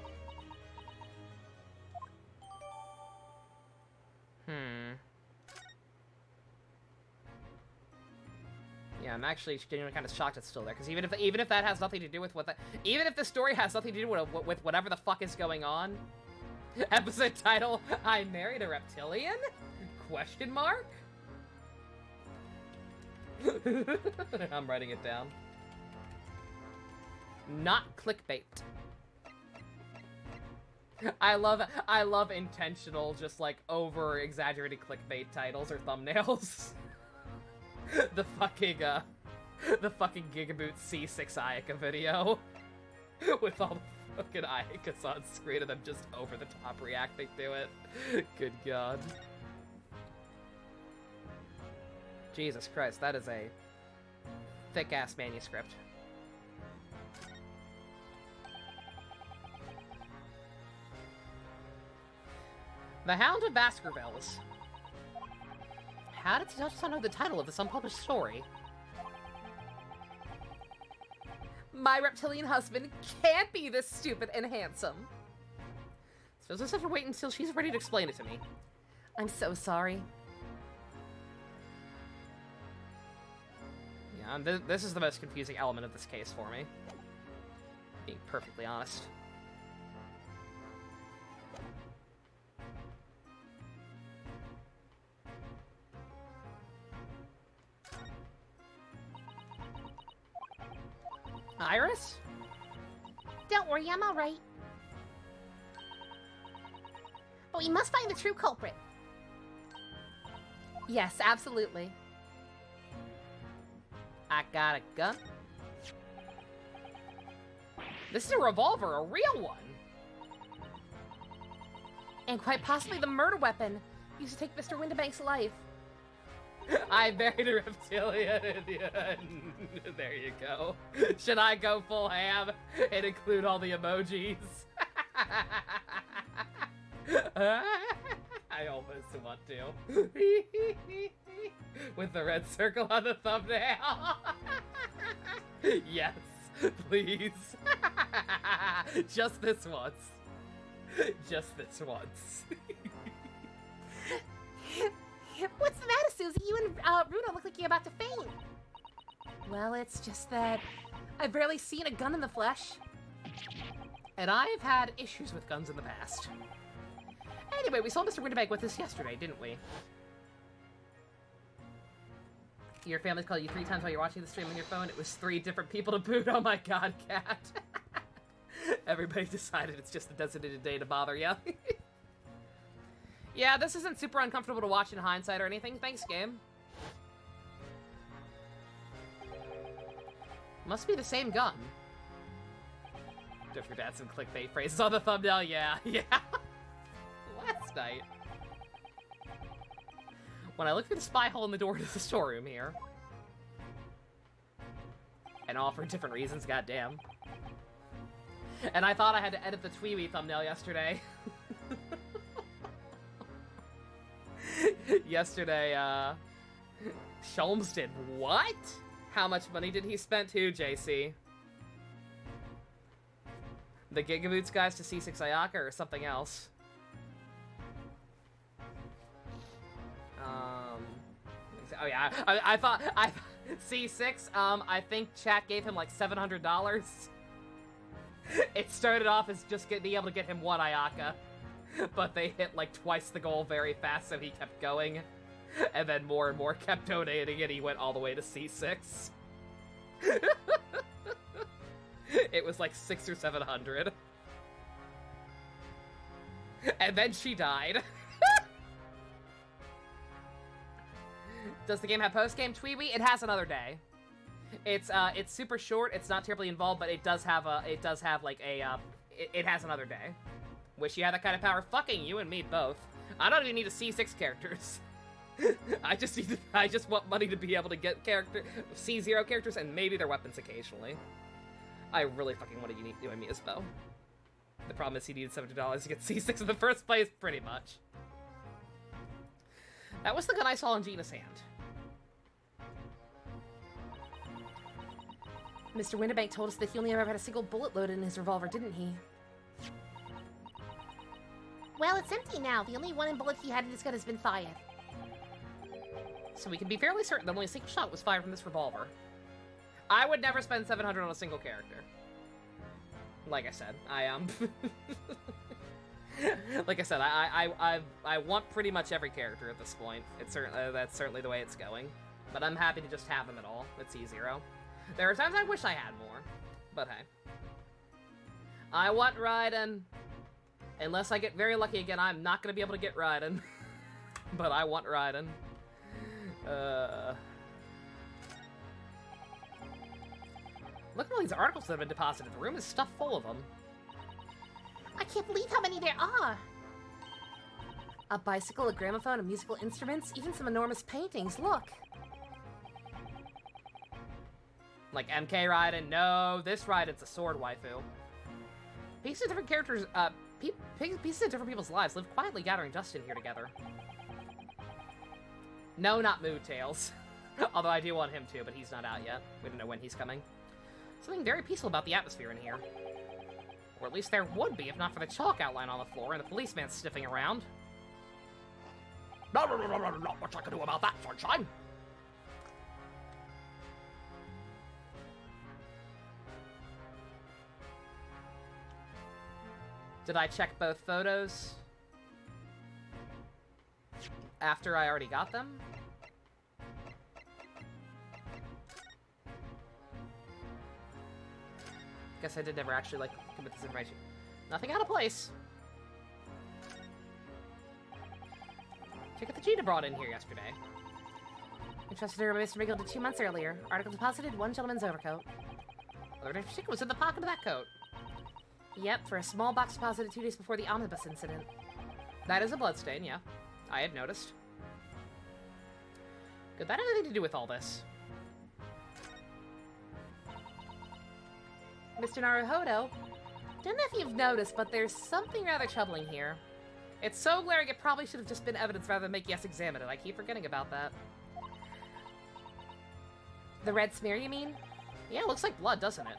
Yeah, I'm actually genuinely kind of shocked it's still there, because even if that has nothing to do with even if the story has nothing to do with whatever the fuck is going on, Episode title, I Married a Reptilian? Question mark? I'm writing it down. Not clickbait. I love intentional, just like over-exaggerated clickbait titles or thumbnails. the fucking Gigaboot C6 Ayaka video. With all the fucking Ayakas on screen and them just over the top reacting to it. Good god. Jesus Christ, that is a thick-ass manuscript. The Hound of Baskervilles. How did Tsutoshi-san know the title of this unpublished story? My reptilian husband can't be this stupid and handsome. So I'll just have to wait until she's ready to explain it to me. I'm so sorry. Yeah, this is the most confusing element of this case for me. Being perfectly honest. Iris? Don't worry, I'm alright. But we must find the true culprit. Yes, absolutely. I got a gun. This is a revolver, a real one. And quite possibly the murder weapon used to take Mr. Windibank's life. I married a reptilian. There you go. Should I go full ham and include all the emojis? I almost want to. With the red circle on the thumbnail. Yes, please. Just this once. Just this once. What's the matter, Susie? You and Runo look like you're about to faint. Well, it's just that I've barely seen a gun in the flesh. And I've had issues with guns in the past. Anyway, we saw Mr. Windibank with us yesterday, didn't we? Your family's called you 3 times while you're watching the stream on your phone. It was 3 different people to boot. Oh my god, Cat. Everybody decided it's just a designated day to bother you. Yeah, this isn't super uncomfortable to watch in hindsight or anything. Thanks, game. Must be the same gun. Don't forget to add some clickbait phrases on the thumbnail. Yeah, yeah. Last night, when I looked through the spy hole in the door to the storeroom here, and all for different reasons, goddamn. And I thought I had to edit the Tweewee thumbnail yesterday. Yesterday, Sholmes did what? How much money did he spend? Who, JC? The Gigaboots guys to C6 Ayaka or something else? Oh yeah, I thought, C6, I think chat gave him like $700. It started off as just being able to get him 1 Ayaka. But they hit like twice the goal very fast, so he kept going. And then more and more kept donating, and he went all the way to C6. It was like 600 or 700. And then she died. Does the game have post-game Tweewee? It has another day. It's super short, it's not terribly involved, but it does have it has another day. Wish you had that kind of power. Fucking you and me both. I don't even need to see 6 characters. I just want money to be able to get C0 characters and maybe their weapons occasionally. I really fucking want to you and me as bow. The problem is he needed $70 to get C6 in the first place, pretty much. That was the gun I saw in Gina's hand. Mr. Windibank told us that he only ever had a single bullet loaded in his revolver, didn't he? Well, it's empty now. The only one bullet he had in his gun has been fired. So we can be fairly certain that only a single shot was fired from this revolver. I would never spend $700 on a single character. Like I said, Like I said, I want pretty much every character at this point. It's that's certainly the way it's going. But I'm happy to just have them at all. It's E0. There are times I wish I had more, but hey. I want Raiden. Unless I get very lucky again, I'm not going to be able to get Raiden. But I want Raiden. Look at all these articles that have been deposited. The room is stuffed full of them. I can't believe how many there are. A bicycle, a gramophone, a musical instruments, even some enormous paintings. Look. Like MK Raiden. No, this Raiden's a sword waifu. Pieces of different characters, pieces of different people's lives live quietly gathering dust in here together. No, not Mood Tails. Although I do want him too, but he's not out yet. We don't know when he's coming. Something very peaceful about the atmosphere in here. Or at least there would be if not for the chalk outline on the floor and the policeman sniffing around. Not much I can do about that, sunshine. Did I check both photos after I already got them? Guess I did never actually, like, commit this information. Nothing out of place. Check out the Cheetah brought in here yesterday. Entrusted to Mr. Miguel 2 months earlier. Article deposited, one gentleman's overcoat. Other chicken was in the pocket of that coat. Yep, for a small box deposited 2 days before the omnibus incident. That is a bloodstain, yeah. I had noticed. Could that have anything to do with all this? Mr. Naruhodo, don't know if you've noticed, but there's something rather troubling here. It's so glaring it probably should have just been evidence rather than making us examine it. I keep forgetting about that. The red smear, you mean? Yeah, it looks like blood, doesn't it?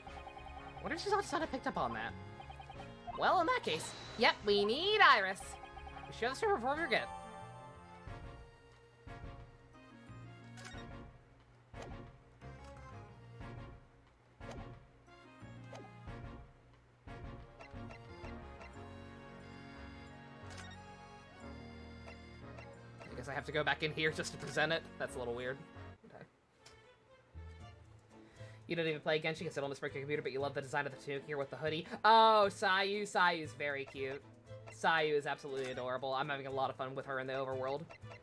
What if she's outside and picked up on that? Well, in that case, Yep, we need Iris. we show this to her before we forget. I guess I have to go back in here just to present it. That's a little weird. Okay. You don't even play Genshin because it'll misbreak your computer, but you love the design of the tunic here with the hoodie. Oh, Sayu. Sayu's very cute. Sayu is absolutely adorable. I'm having a lot of fun with her in the overworld.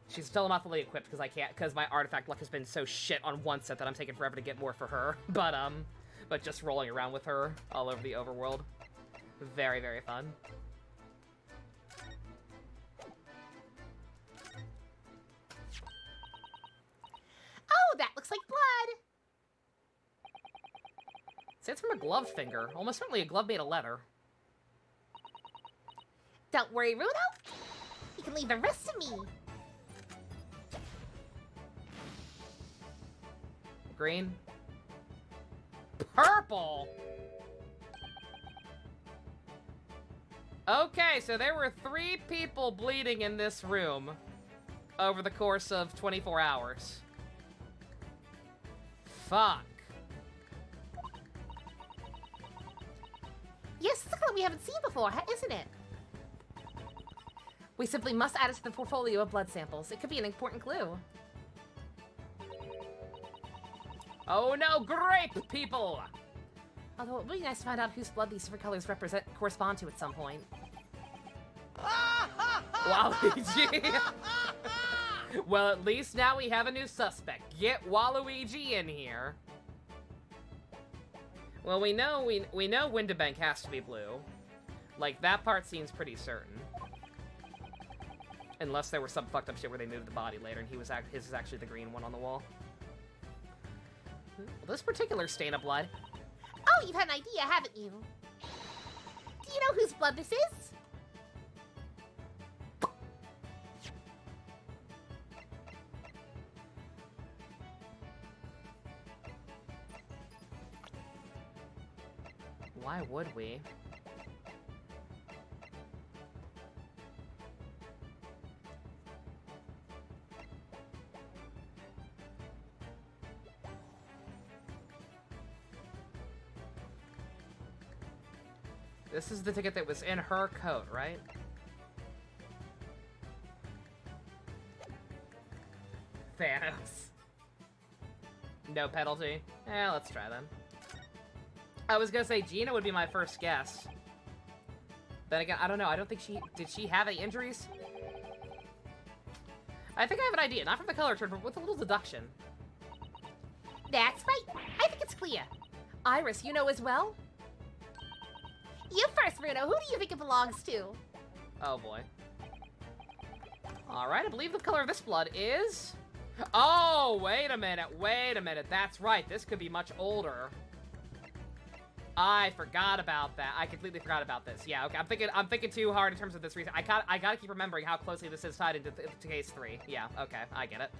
She's still not fully equipped because I can't, because my artifact luck has been so shit on one set that I'm taking forever to get more for her. But just rolling around with her all over the overworld. Very, very fun. Oh, that looks like blood. See, it's from a gloved finger. Almost certainly a glove made of leather. Don't worry, Runo. You can leave the rest to me. Green. Purple! Okay, so there were 3 people bleeding in this room over the course of 24 hours. Fuck. Yes, it's a color we haven't seen before, isn't it? We simply must add it to the portfolio of blood samples. It could be an important clue. Oh no, grape people! Although it would be nice to find out whose blood these different colors correspond to at some point. Waluigi! Well, at least now we have a new suspect. Get Waluigi in here. Well, we know Windabank has to be blue. Like, that part seems pretty certain. Unless there was some fucked up shit where they moved the body later and his is actually the green one on the wall. Well, this particular stain of blood. Oh, you've had an idea, haven't you? Do you know whose blood this is? Why would we? This is the ticket that was in her coat, right? Thanos. No penalty? Eh, let's try then. I was gonna say Gina would be my first guess. Then again, I don't know. I don't think did she have any injuries? I think I have an idea. Not from the color turn, but with a little deduction. That's right. I think it's clear. Iris, you know as well? You first, Bruno. Who do you think it belongs to? Oh boy. Alright, I believe the color of this blood is... Oh, wait a minute. That's right. This could be much older. I forgot about that. I completely forgot about this. Yeah, okay. I'm thinking too hard in terms of this reason. I gotta keep remembering how closely this is tied into case 3. Yeah, okay. I get it.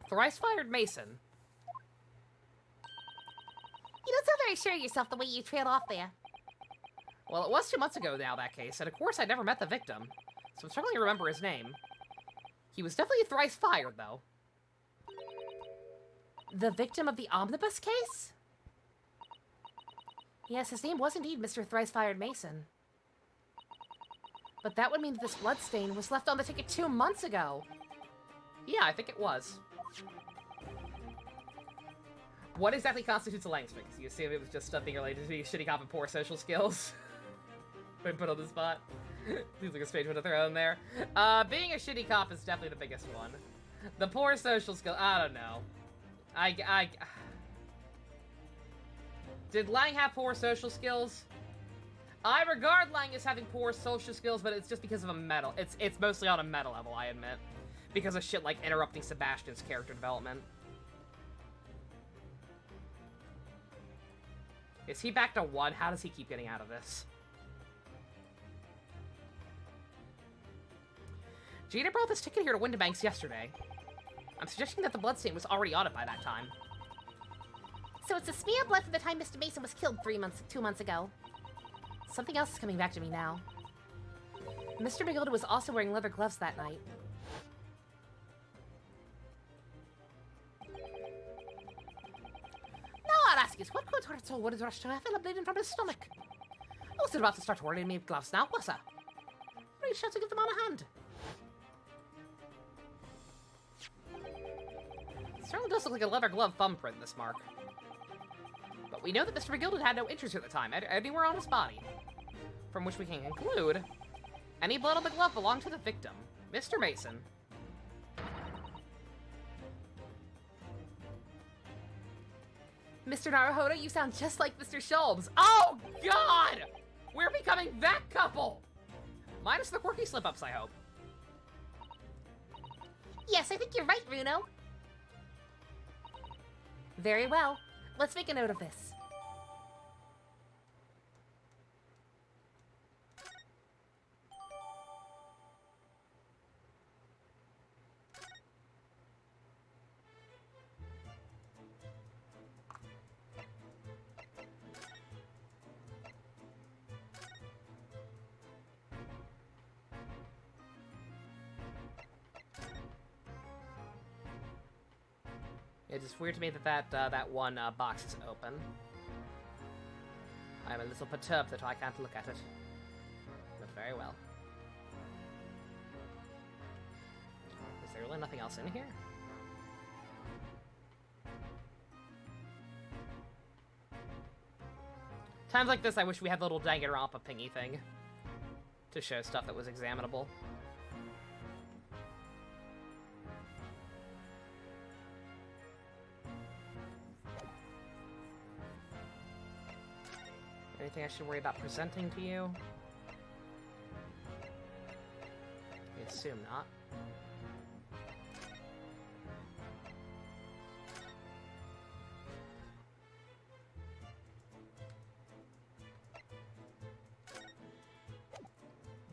Thrice-fired Mason. You don't sound very sure of yourself the way you trailed off there. Well, it was 2 months ago now, that case, and of course I never met the victim, so I'm struggling to remember his name. He was definitely thrice-fired, though. The victim of the omnibus case? Yes, his name was indeed Mr. Thrice-Fired Mason. But that would mean that this bloodstain was left on the ticket 2 months ago. Yeah, I think it was. What exactly constitutes a Lang's fix? You assume it was just something related to being shitty cop and poor social skills? Been put on the spot. Seems like a strange one to throw in there. Being a shitty cop is definitely the biggest one. The poor social skill, I don't know. Did Lang have poor social skills? I regard Lang as having poor social skills, but it's just because of a meta. It's mostly on a meta level, I admit. Because of shit like interrupting Sebastian's character development. Is he back to 1? How does he keep getting out of this? Gina brought this ticket here to Windibanks yesterday. I'm suggesting that the bloodstain was already on it by that time. So it's a smear of blood from the time Mr. Mason was killed 2 months ago. Something else is coming back to me now. Mr. McGilda was also wearing leather gloves that night. Now I'll ask you, what could hurt so what is rushed to have a bleeding from his stomach? I was about to start wearing me gloves now, was I? Really sure to give them on a hand. It certainly does look like a leather glove thumbprint, this mark. But we know that Mr. McGilda had no injuries at the time, anywhere on his body. From which we can conclude, any blood on the glove belonged to the victim, Mr. Mason. Mr. Naruhodo, you sound just like Mr. Shulms. Oh, God! We're becoming that couple! Minus the quirky slip-ups, I hope. Yes, I think you're right, Bruno. Very well. Let's make a note of this. It's just weird to me that one box is open. I'm a little perturbed that I can't look at it. But very well. Is there really nothing else in here? Times like this, I wish we had the little Danganronpa pingy thing to show stuff that was examinable. Anything I should worry about presenting to you? I assume not.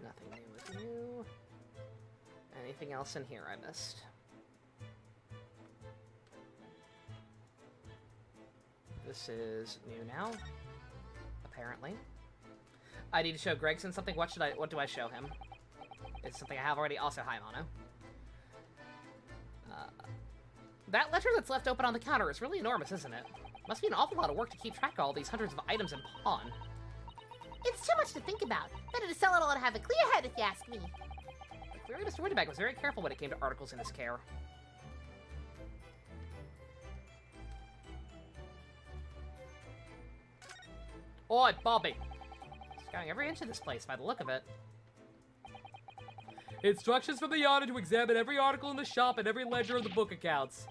Nothing new with you. Anything else in here I missed? This is new now. Apparently. I need to show Gregson something. What do I show him? It's something I have already. Also, hi, Mono. That ledger that's left open on the counter is really enormous, isn't it? Must be an awful lot of work to keep track of all these hundreds of items in pawn. It's too much to think about. Better to sell it all and have a clear head, if you ask me. Clearly, Mr. Winterbank was very careful when it came to articles in his care. Oi, Bobby! Scouting every inch of this place by the look of it. Instructions from the owner to examine every article in the shop and every ledger of the book accounts.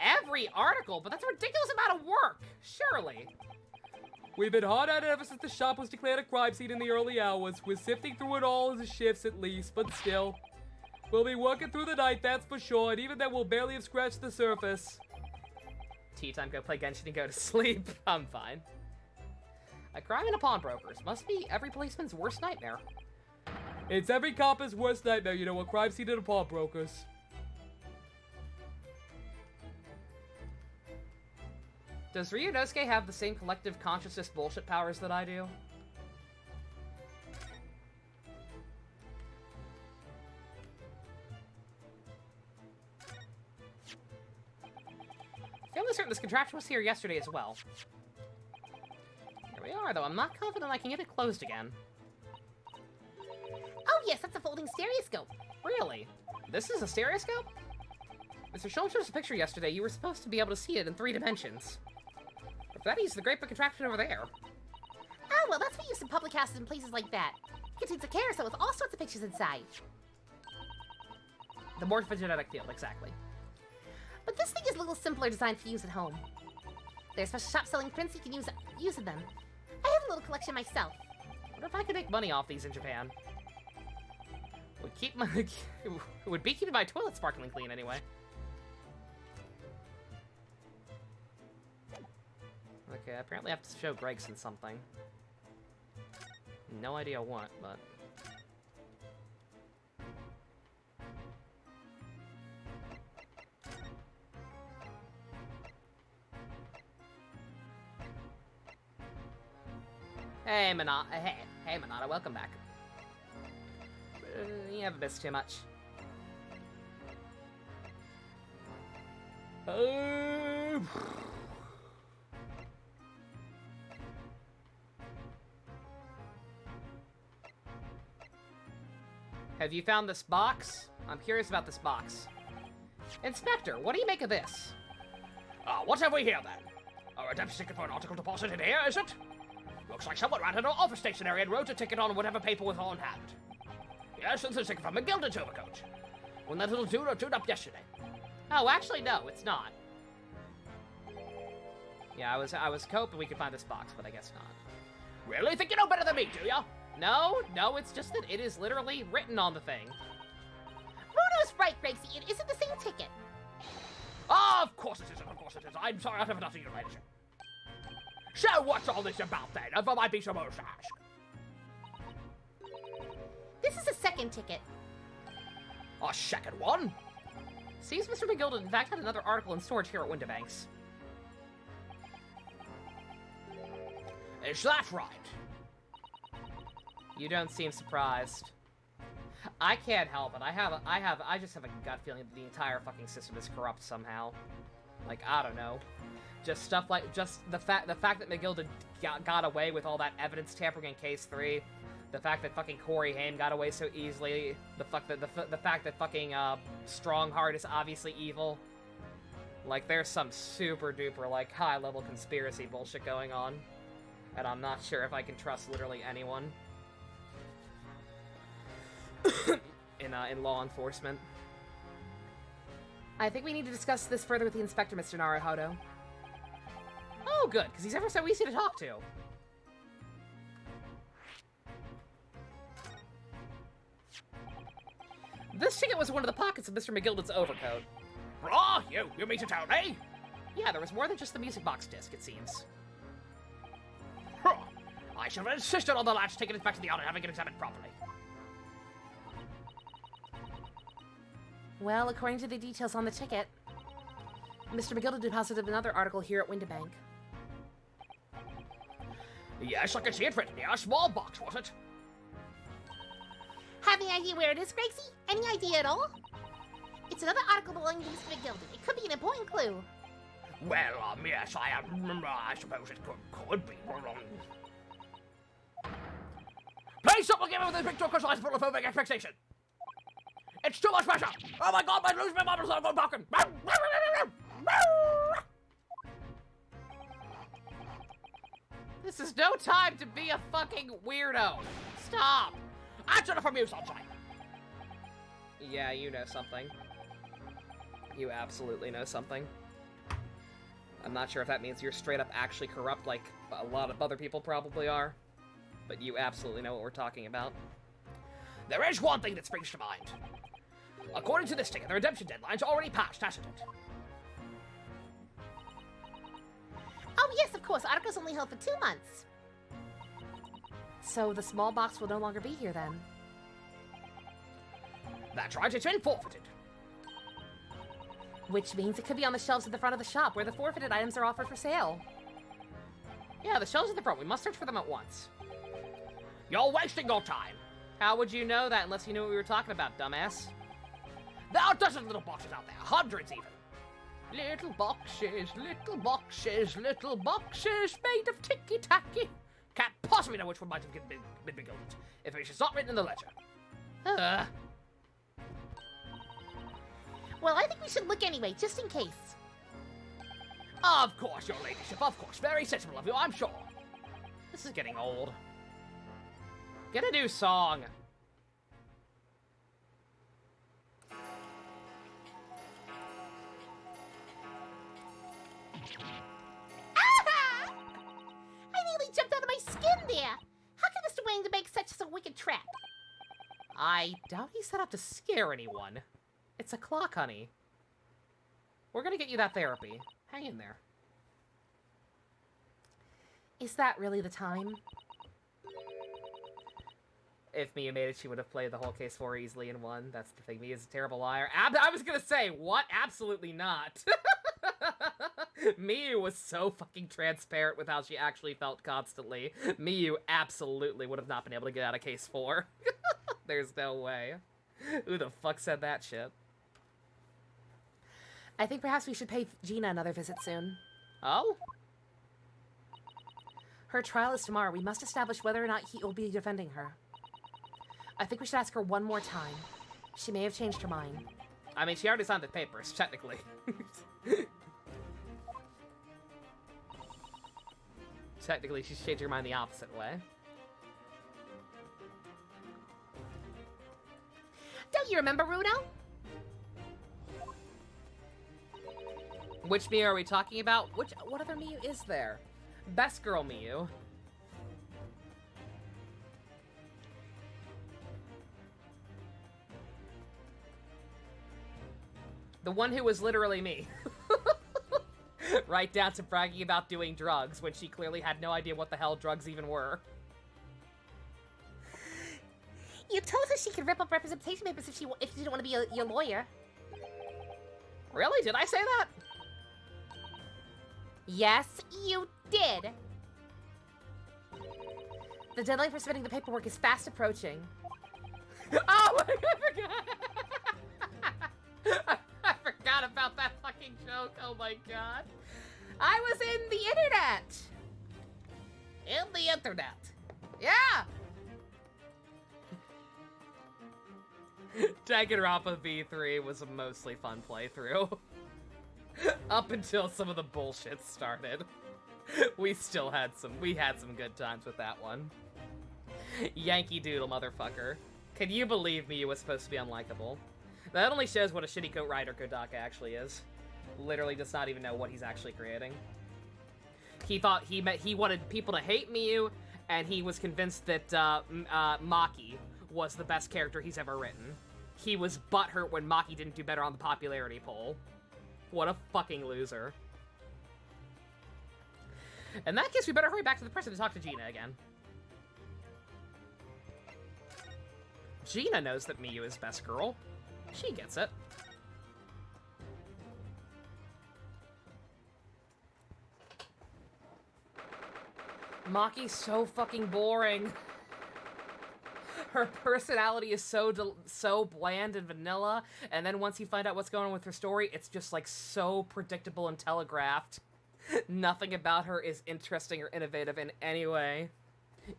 Every article? But that's a ridiculous amount of work! Surely. We've been hard at it ever since the shop was declared a crime scene in the early hours. We're sifting through it all as a shifts at least, but still. We'll be working through the night, that's for sure, and even then we'll barely have scratched the surface. Tea time, go play Genshin and go to sleep. I'm fine. A crime in a pawnbroker's must be every policeman's worst nightmare. It's every copper's worst nightmare, you know, a crime scene in a pawnbroker's. Does Ryunosuke have the same collective consciousness bullshit powers that I do? Fairly certain this contraption was here yesterday as well. Here we are, though. I'm not confident I can get it closed again. Oh yes, that's a folding stereoscope. Really? This is a stereoscope? Mr. Shulman showed us a picture yesterday. You were supposed to be able to see it in 3 dimensions. If that is the great big contraption over there. Oh, well, that's for use in public houses and places like that. It contains a carousel with all sorts of pictures inside. The morphogenetic field, exactly. But this thing is a little simpler designed for use at home. There's special shops selling prints you can use them. I have a little collection myself. What if I could make money off these in Japan? It would be keeping my toilet sparkling clean anyway. Okay, I apparently have to show Gregson something. No idea what, but... Hey, Manata. Hey, Manata, welcome back. You haven't missed too much. Have you found this box? I'm curious about this box. Inspector, what do you make of this? What have we here then? A redemption ticket for an article deposited here, is it? Looks like someone ran into an office stationery and wrote a ticket on whatever paper was on hand. Yes, it's a ticket from McGilden's overcoat. When that little dude tuned up yesterday. Oh, actually, no, it's not. Yeah, I was hoping we could find this box, but I guess not. Really think you know better than me, do ya? No, it's just that it is literally written on the thing. Bruno's right, Gracie. It isn't the same ticket. Of course it isn't, of course it is. I'm sorry, I've never done your ladyship. So what's all this about then, if I might be so much to ask? This is a second ticket. A second one? Seems Mr. McGilden in fact had another article in storage here at Winterbanks. Is that right? You don't seem surprised. I can't help it. I just have a gut feeling that the entire fucking system is corrupt somehow. Like, I don't know. Just stuff like, just the fact that McGilden got away with all that evidence tampering in Case 3. The fact that fucking Corey Haim got away so easily. The fact that fucking Strongheart is obviously evil. Like, there's some super duper, like, high level conspiracy bullshit going on. And I'm not sure if I can trust literally anyone. in law enforcement. I think we need to discuss this further with the inspector, Mr. Naruhodo. Oh, good, because he's ever so easy to talk to. This ticket was one of the pockets of Mr. McGilden's overcoat. Raw, you mean to tell me? Yeah, there was more than just the music box disc, it seems. Huh. I should have insisted on the latch taking it back to the owner and having it examined properly. Well, according to the details on the ticket, Mr. McGilden deposited another article here at Winterbank. Yes, I can see it written here. A small box, was it? Have any idea where it is, Gracie? Any idea at all? It's another article belonging to Mr. McGilden. It could be an important clue. Well, yes, I suppose it could be. Please stop looking at me with this picture because I'm full of phobic expectation. It's too much pressure! Oh my god, I'm losing my mind, I'm talking! This is no time to be a fucking weirdo. Stop. Answer it from you, Sunshine! Yeah, you know something. You absolutely know something. I'm not sure if that means you're straight up actually corrupt like a lot of other people probably are, but you absolutely know what we're talking about. There is one thing that springs to mind. According to this ticket, the redemption deadline's already passed, hasn't it? Oh, yes, of course. Articles only held for 2 months. So the small box will no longer be here then. That's right, it's been forfeited. Which means it could be on the shelves at the front of the shop where the forfeited items are offered for sale. Yeah, the shelves at the front. We must search for them at once. You're wasting your time. How would you know that unless you knew what we were talking about, dumbass? There are dozens of little boxes out there, hundreds even. Little boxes, little boxes, little boxes made of ticky-tacky. Can't possibly know which one might have been begooed if it's not written in the ledger. Well, I think we should look anyway, just in case. Of course, your ladyship, of course. Very sensible of you, I'm sure. This is getting old. Get a new song. Ah! I nearly jumped out of my skin there. How can Mr. Wayne make such a wicked trap? I doubt he set out to scare anyone. It's a clock, honey. We're gonna get you that therapy. Hang in there. Is that really the time? If Mia made it, she would have played the whole case for her easily and won. That's the thing. Mia's a terrible liar. I was gonna say, what? Absolutely not. Miu was so fucking transparent with how she actually felt constantly. Miu absolutely would have not been able to get out of case 4. There's no way. Who the fuck said that shit? I think perhaps we should pay Gina another visit soon. Oh? Her trial is tomorrow. We must establish whether or not he will be defending her. I think we should ask her one more time. She may have changed her mind. I mean, she already signed the papers, technically. Technically, she's changed her mind the opposite way. Don't you remember, Runo? Which Miu are we talking about? What other Miu is there? Best Girl Miu. The one who was literally me. Right down to bragging about doing drugs when she clearly had no idea what the hell drugs even were. You told her she could rip up representation papers if she didn't want to be your lawyer. Really? Did I say that? Yes, you did. The deadline for submitting the paperwork is fast approaching. Oh my god, I forgot! I forgot about that fucking joke, oh my god. I was in the internet! In the internet. Yeah! Danganronpa V3 was a mostly fun playthrough. Up until some of the bullshit started. We had some good times with that one. Yankee Doodle, motherfucker. Can you believe me, you was supposed to be unlikable? That only shows what a shitty writer Kodaka actually is. Literally does not even know what he's actually creating. He thought he wanted people to hate Miu, and he was convinced that Maki was the best character he's ever written. He was butthurt when Maki didn't do better on the popularity poll. What a fucking loser. In that case, we better hurry back to the prison to talk to Gina again. Gina knows that Miu is best girl. She gets it. Maki's so fucking boring. Her personality is so bland and vanilla, and then once you find out what's going on with her story, it's just like so predictable and telegraphed. Nothing about her is interesting or innovative in any way,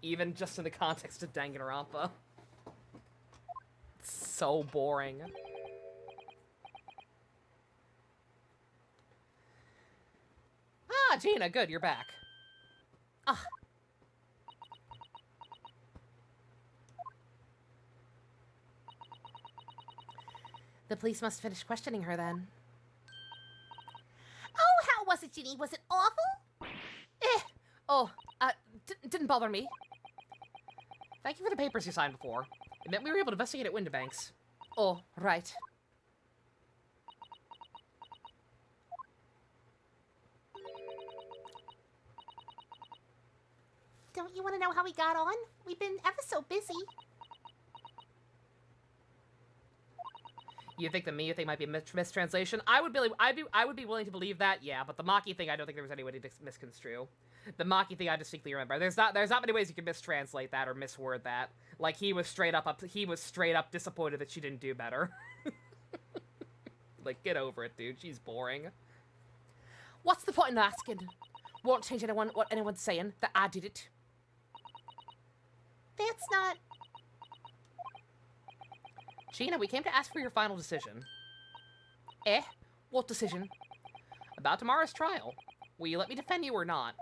even just in the context of Danganronpa. So boring. Ah, Gina, good, you're back. Ah. The police must finish questioning her then. Oh, how was it, Ginny? Was it awful? Oh, didn't bother me. Thank you for the papers you signed before. It meant we were able to investigate at Windibanks. Oh, right. Don't you want to know how we got on? We've been ever so busy. You think the Miyu thing might be a mistranslation? I would be willing to believe that, yeah, but the Maki thing I don't think there was any way to misconstrue. The Maki thing I distinctly remember. There's not many ways you can mistranslate that or misword that. Like he was straight up disappointed that she didn't do better. Like, get over it, dude. She's boring. What's the point in asking? Won't change what anyone's saying, that I did it. That's not... Gina, we came to ask for your final decision. What decision? About tomorrow's trial. Will you let me defend you or not?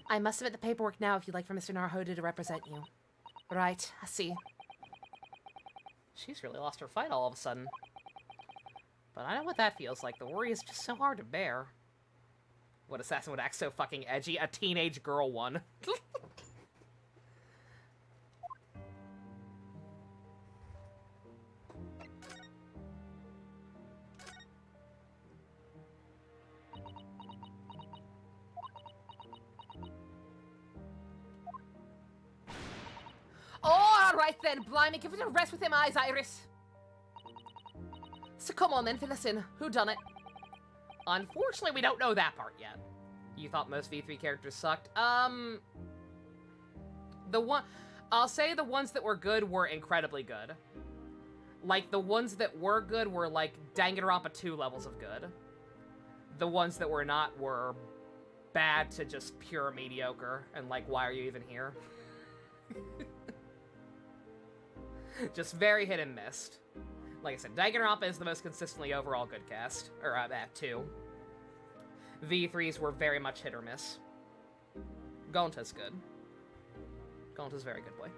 I must submit the paperwork now if you'd like for Mr. Naruhodo to represent you. Right, I see. She's really lost her fight all of a sudden. But I know what that feels like. The worry is just so hard to bear. What assassin would act so fucking edgy? A teenage girl one. All right then, blimey, give it a rest with them eyes, Iris. So come on then, fill us in. Who done it? Unfortunately, we don't know that part yet. You thought most V3 characters sucked? I'll say the ones that were good were incredibly good. Like, the ones that were good were, like, Danganronpa 2 levels of good. The ones that were not were bad to just pure mediocre, and, like, why are you even here? Just very hit and missed. Like I said, Danganronpa is the most consistently overall good cast. Or, that, too. V3s were very much hit or miss. Gonta's good. Gonta's a very good boy.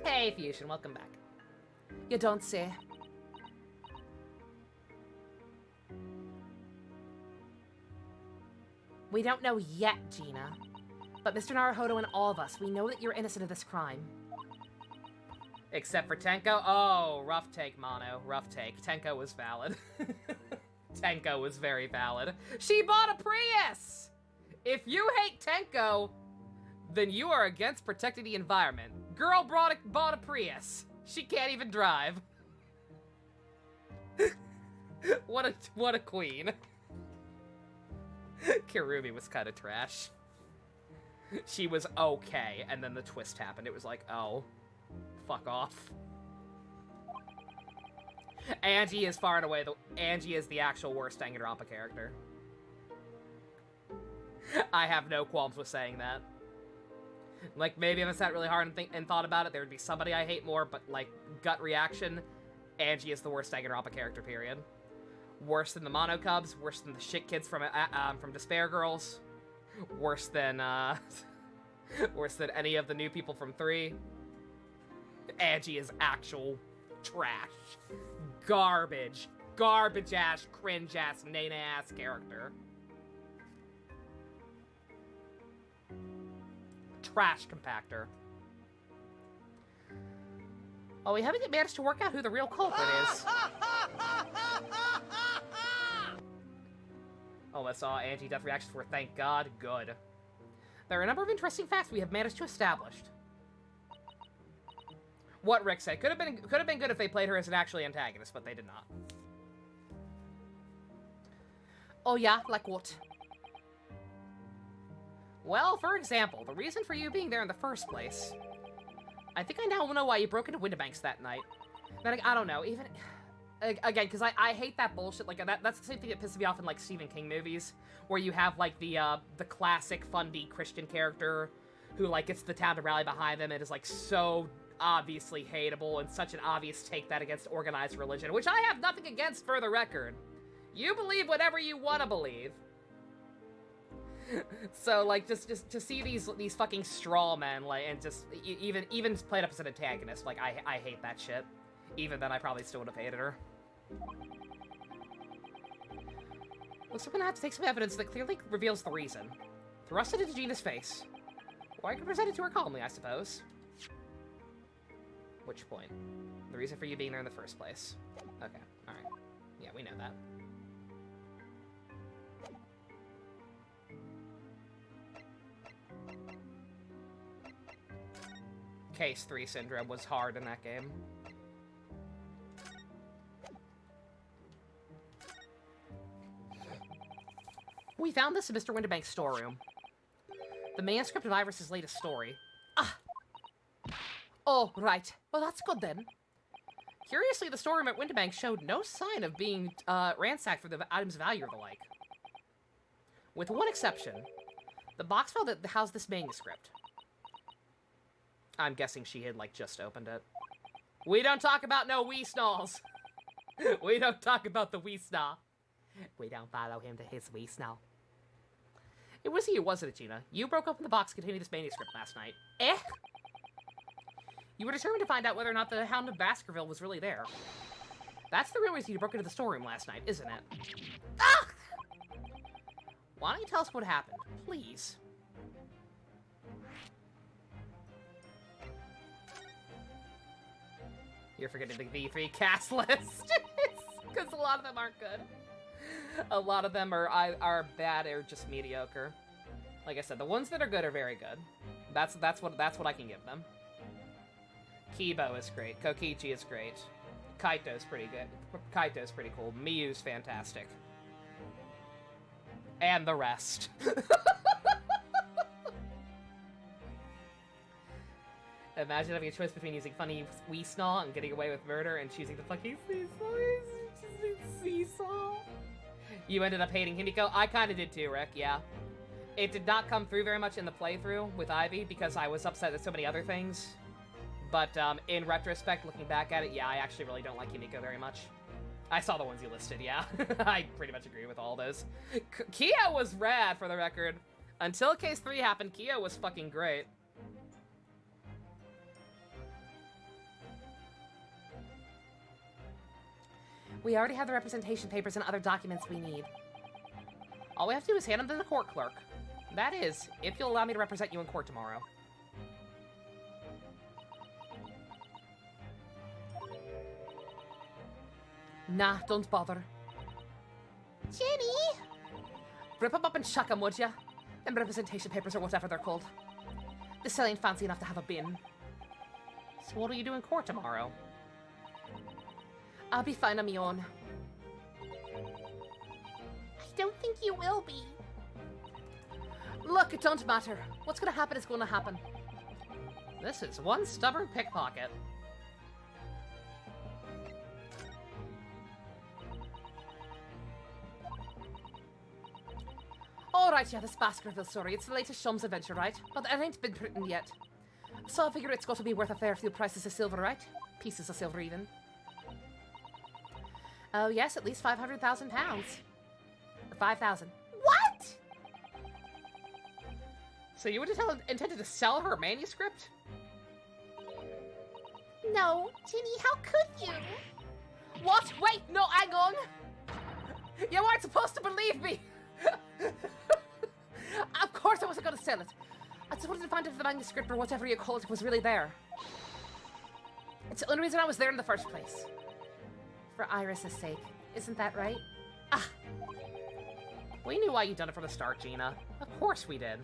Hey, Fusion, welcome back. You don't say. We don't know yet, Gina. But Mr. Naruhodo and all of us, we know that you're innocent of this crime. Except for Tenko? Oh, rough take, Mono. Rough take. Tenko was valid. Tenko was very valid. She bought a Prius! If you hate Tenko, then you are against protecting the environment. Girl bought a Prius. She can't even drive. What a queen. Kirumi was kind of trash. She was okay, and then the twist happened. It was like, oh, fuck off. Angie is far and away Angie is the actual worst Danganronpa character. I have no qualms with saying that. Like, maybe if I sat really hard and thought about it, there would be somebody I hate more, but, like, gut reaction, Angie is the worst Danganronpa character, period. Worse than the Mono Cubs, worse than the shit kids from Despair Girls, worse than any of the new people from 3. Angie is actual trash. Garbage. Garbage-ass, cringe-ass, Nana-ass character. Trash compactor. Oh, we haven't managed to work out who the real culprit is. Oh, I saw anti-death reactions for thank God. Good. There are a number of interesting facts we have managed to establish. What Rick said. Could have been good if they played her as an actually antagonist, but they did not. Oh yeah, like what? Well, for example, the reason for you being there in the first place. I think I now know why you broke into Windibanks that night. Then I don't know, again, because I hate that bullshit. Like, that's the same thing that pisses me off in, like, Stephen King movies, where you have, like, the classic fundy Christian character who, like, gets the town to rally behind them and is, like, so obviously hateable and such an obvious take that against organized religion, which I have nothing against, for the record. You believe whatever you want to believe. So, like, just to see these fucking straw men, like, and just even played up as an antagonist, like, I hate that shit. Even then, I probably still would have hated her. Looks like I'm gonna have to take some evidence that clearly reveals the reason. Thrust it into Gina's face. Or I can present it to her calmly, I suppose. Which point? The reason for you being there in the first place. Okay, alright. Yeah, we know that. Case 3 syndrome was hard in that game. We found this in Mr. Winterbank's storeroom. The manuscript of Iris's latest story. Ah! Oh, right. Well, that's good then. Curiously, the storeroom at Winterbank showed no sign of being ransacked for the items of value or the like. With one exception. The box file that housed this manuscript. I'm guessing she had, like, just opened it. We don't talk about no wee snalls. We don't talk about the wee snaw. We don't follow him to his wee snaw. It was you, wasn't it, Gina? You broke open the box containing this manuscript last night. Eh? You were determined to find out whether or not the Hound of Baskerville was really there. That's the real reason you broke into the storeroom last night, isn't it? Ah! Why don't you tell us what happened, please? You're forgetting the V3 cast list. Because a lot of them aren't good. A lot of them are bad or just mediocre. Like I said, the ones that are good are very good. That's what I can give them. Kibo is great. Kokichi is great. Kaito's pretty good. Kaito's pretty cool. Miyu's fantastic. And the rest. Imagine having a choice between using funny wee snaw and getting away with murder and choosing the fucking seesaw. You ended up hating Himiko? I kinda did too, Rick, yeah. It did not come through very much in the playthrough with Ivy because I was upset at so many other things. But in retrospect, looking back at it, yeah, I actually really don't like Himiko very much. I saw the ones you listed, yeah. I pretty much agree with all those. Kia was rad, for the record. Until Case 3 happened, Kia was fucking great. We already have the representation papers and other documents we need. All we have to do is hand them to the court clerk. That is, if you'll allow me to represent you in court tomorrow. Nah, don't bother. Jenny! Rip them up and chuck them, would ya? Them representation papers or whatever they're called. This cell ain't fancy enough to have a bin. So what are you doing in court tomorrow? I'll be fine on my own. I don't think you will be. Look, it don't matter. What's gonna happen is gonna happen. This is one stubborn pickpocket. Alright, yeah, this Baskerville story. It's the latest Shum's adventure, right? But it ain't been written yet. So I figure it's got to be worth a fair few prices of silver, right? Pieces of silver, even. Oh, yes, at least 500,000 pounds. Or 5,000. What? So you intended to sell her manuscript? No, Jenny, how could you? What? Wait, no, hang on! You weren't supposed to believe me! Of course I wasn't going to sell it. I just wanted to find out if the manuscript or whatever you call it was really there. It's the only reason I was there in the first place. For Iris's sake. Isn't that right? Ah! We knew why you'd done it from the start, Gina. Of course we did.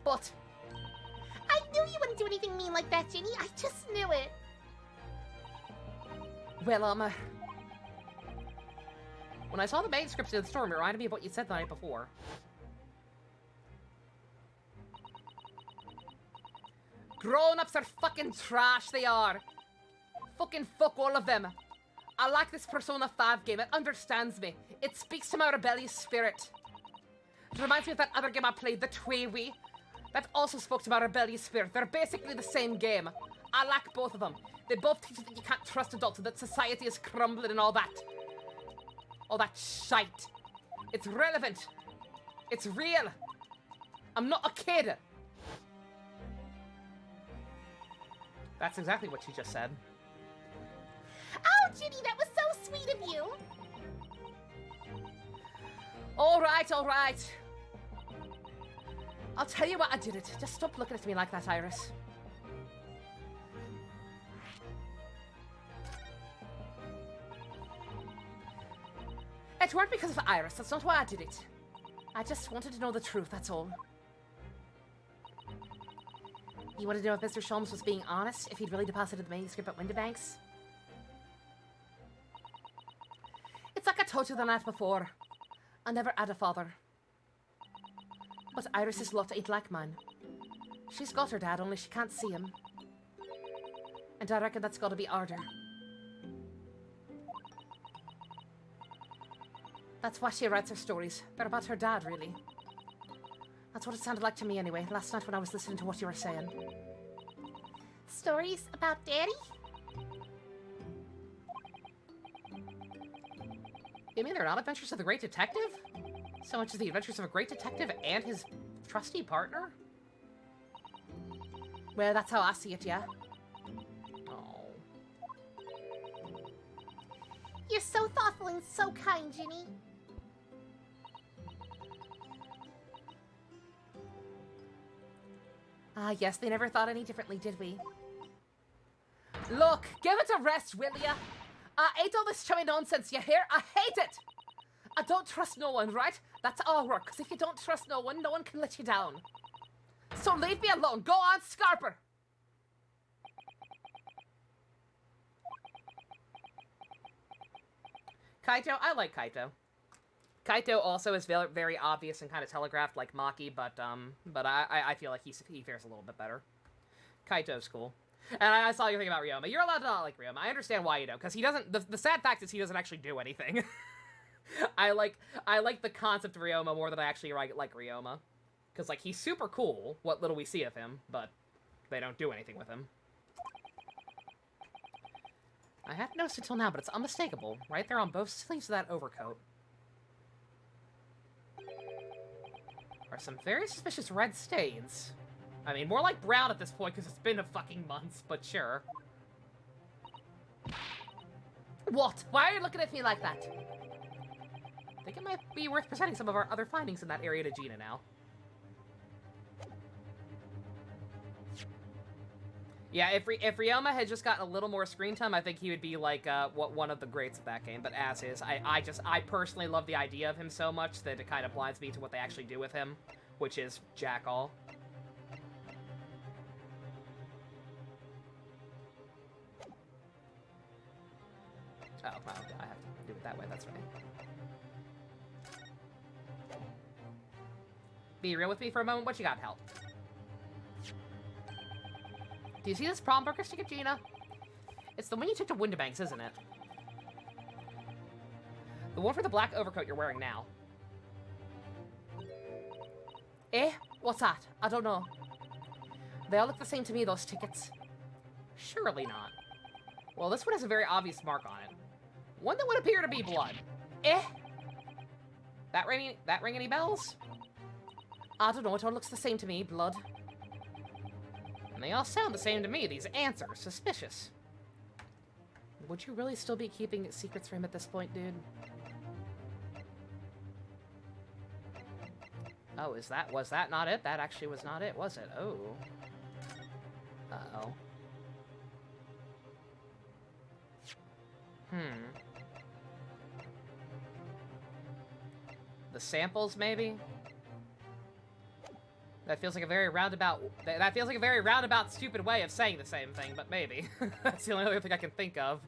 But... I knew you wouldn't do anything mean like that, Jenny. I just knew it. Well, when I saw the manuscript in the storm, it reminded me of what you said the night before. Grown-ups are fucking trash, they are. Fucking fuck all of them. I like this Persona 5 game. It understands me. It speaks to my rebellious spirit. It reminds me of that other game I played, the Twewee. That also spoke to my rebellious spirit. They're basically the same game. I like both of them. They both teach you that you can't trust adults and that society is crumbling and all that. All that shite. It's relevant. It's real. I'm not a kid. That's exactly what she just said. Oh, Ginny, that was so sweet of you. All right, all right. I'll tell you what I did it. Just stop looking at me like that, Iris. It weren't because of Iris. That's not why I did it. I just wanted to know the truth, that's all. You wanted to know if Mr. Sholmes was being honest, if he'd really deposited the manuscript at Windibanks? It's like I told you the night before. I never had a father. But Iris's lot ain't like mine. She's got her dad, only she can't see him. And I reckon that's gotta be harder. That's why she writes her stories. They're about her dad, really. That's what it sounded like to me anyway, last night when I was listening to what you were saying. Stories about Daddy? You mean they're not Adventures of the Great Detective? So much as the Adventures of a Great Detective and his trusty partner? Well, that's how I see it, yeah. Oh. You're so thoughtful and so kind, Ginny. Ah, yes, they never thought any differently, did we? Look, give it a rest, will ya? I hate all this chummy nonsense, you hear? I hate it! I don't trust no one, right? That's our work, because if you don't trust no one can let you down. So leave me alone. Go on, Scarper! Kaito, I like Kaito. Kaito also is very, very obvious and kind of telegraphed like Maki, but I feel like he fares a little bit better. Kaito's cool. And I saw your thing about Ryoma. You're allowed to not like Ryoma. I understand why you don't, because he doesn't. The sad fact is he doesn't actually do anything. I like the concept of Ryoma more than I actually like Ryoma, because like he's super cool. What little we see of him, but they don't do anything with him. I hadn't noticed it till now, but it's unmistakable. Right there on both sleeves of that overcoat are some very suspicious red stains. I mean, more like brown at this point, because it's been a fucking month, but sure. What? Why are you looking at me like that? I think it might be worth presenting some of our other findings in that area to Gina now. Yeah, if Ryoma had just gotten a little more screen time, I think he would be like one of the greats of that game. But as is, I personally love the idea of him so much that it kind of blinds me to what they actually do with him, which is jack all. Oh, wow, I have to do it that way, that's right. Be real with me for a moment, what you got, Help? Do you see this prom burger stick of Gina? It's the one you took to Windibanks, isn't it? The one for the black overcoat you're wearing now. Eh? What's that? I don't know. They all look the same to me, those tickets. Surely not. Well, this one has a very obvious mark on it. One that would appear to be blood. Eh? That ring any bells? I don't know, it all looks the same to me, blood. And they all sound the same to me, these ants are suspicious. Would you really still be keeping secrets from him at this point, dude? Oh, was that not it? That actually was not it, was it? Oh. Uh-oh. The samples, maybe? That feels like a very roundabout, stupid way of saying the same thing, but maybe. That's the only other thing I can think of.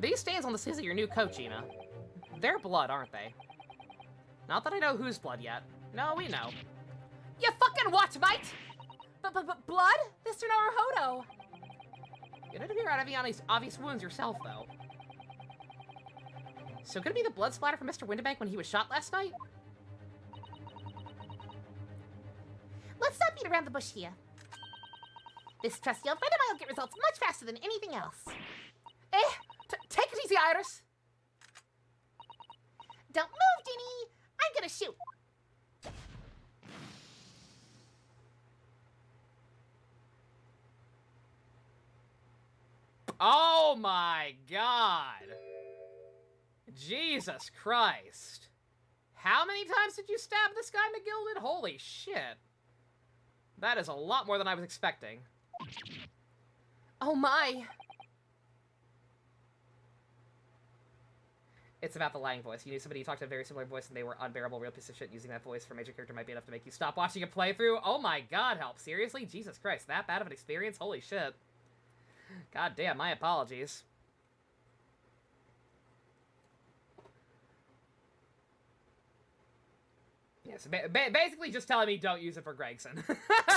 These stains on the sleeves of your new coat, Gina. They're blood, aren't they? Not that I know whose blood yet. No, we know. You fucking what, mate? Blood? Mr. Naruhodo. You don't appear to have any obvious wounds yourself, though. So could it be the blood splatter from Mr. Windibank when he was shot last night? Let's not beat around the bush here. This trusty old friend of mine will get results much faster than anything else. Take it easy, Iris. Don't move, Dinny. I'm gonna shoot. Oh my god! Jesus Christ. How many times did you stab this guy, McGilded? Holy shit. That is a lot more than I was expecting. Oh my. It's about the Lang voice. You knew somebody who talked to a very similar voice and they were unbearable real piece of shit. Using that voice for a major character might be enough to make you stop watching a playthrough. Oh my god, help. Seriously? Jesus Christ, that bad of an experience? Holy shit. God damn, my apologies. Yes, basically just telling me don't use it for Gregson.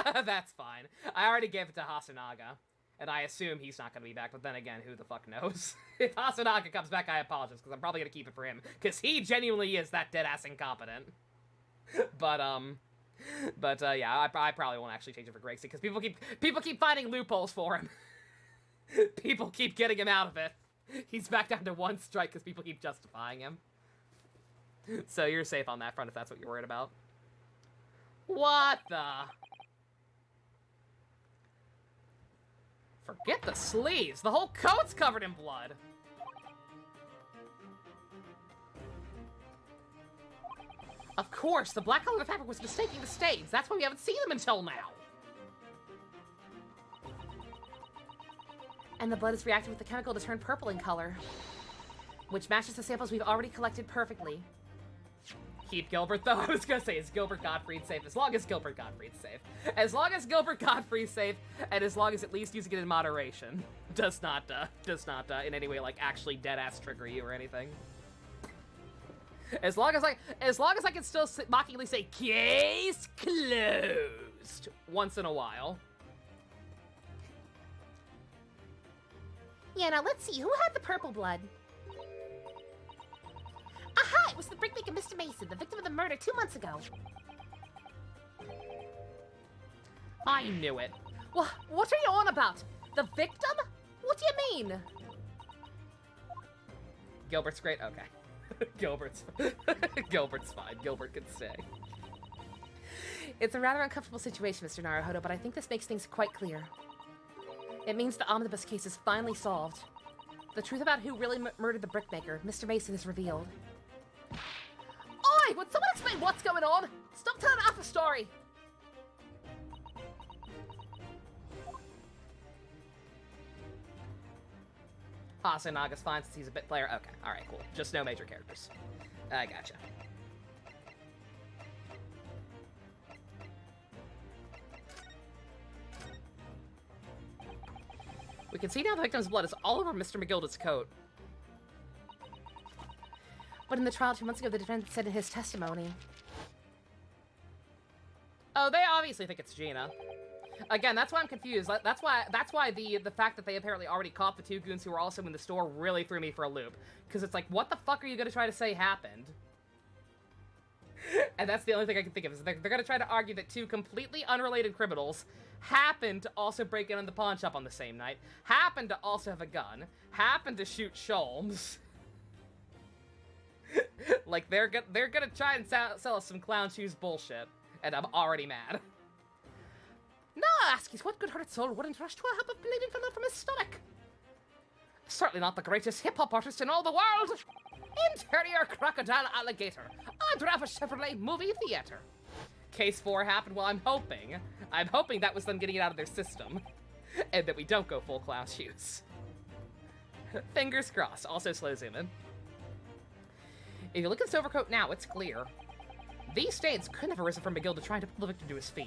That's fine. I already gave it to Hasanaga, and I assume he's not going to be back, but then again, who the fuck knows? If Hasanaga comes back, I apologize, because I'm probably going to keep it for him, because he genuinely is that dead-ass incompetent. But yeah, I probably won't actually change it for Gregson, because people keep finding loopholes for him. People keep getting him out of it. He's back down to 1 strike because people keep justifying him. So you're safe on that front if that's what you're worried about. What the? Forget the sleeves. The whole coat's covered in blood. Of course, the black color of the fabric was mistaking the stains. That's why we haven't seen them until now. And the blood is reacting with the chemical to turn purple in color, which matches the samples we've already collected perfectly. Keep Gilbert, though. I was gonna say, is Gilbert Gottfried safe? As long as Gilbert Gottfried's safe. As long as Gilbert Gottfried's safe, and as long as at least using it in moderation. Does not in any way, like, actually dead-ass trigger you or anything. As long as I can still mockingly say, case closed, once in a while. Yeah, now let's see. Who had the purple blood? Aha! It was the brickmaker Mr. Mason, the victim of the murder 2 months ago. I knew it. What are you on about? The victim? What do you mean? Gilbert's great? Okay. Gilbert's fine. Gilbert can stay. It's a rather uncomfortable situation, Mr. Naruhodo, but I think this makes things quite clear. It means the omnibus case is finally solved. The truth about who really murdered the brickmaker, Mr. Mason, is revealed. Oi! Would someone explain what's going on? Stop telling half the story! Hasanaga's fine since he's a bit player. Okay, alright, cool. Just no major characters. I gotcha. We can see now the victim's blood is all over Mr. McGilded's coat. But in the trial 2 months ago, the defendant said in his testimony... Oh, they obviously think it's Gina. Again, that's why I'm confused. That's why the fact that they apparently already caught the 2 goons who were also in the store really threw me for a loop. Because it's like, what the fuck are you gonna try to say happened? And that's the only thing I can think of, is they're gonna try to argue that 2 completely unrelated criminals happened to also break in on the pawn shop on the same night, happened to also have a gun, happened to shoot Sholmes. Like, they're gonna try and sell us some clown shoes bullshit, and I'm already mad. Now ask is what good-hearted soul wouldn't rush to a help of bleeding fellow from his stomach? Certainly not the greatest hip-hop artist in all the world. Interior crocodile alligator. I'd have a Chevrolet movie theater. Case 4 happened. Well, I'm hoping that was them getting it out of their system, and that we don't go full clown shoes. Fingers crossed. Also slow zoom in. If you look at this overcoat now, it's clear. These stains couldn't have arisen from McGilda trying to pull the victim to his feet.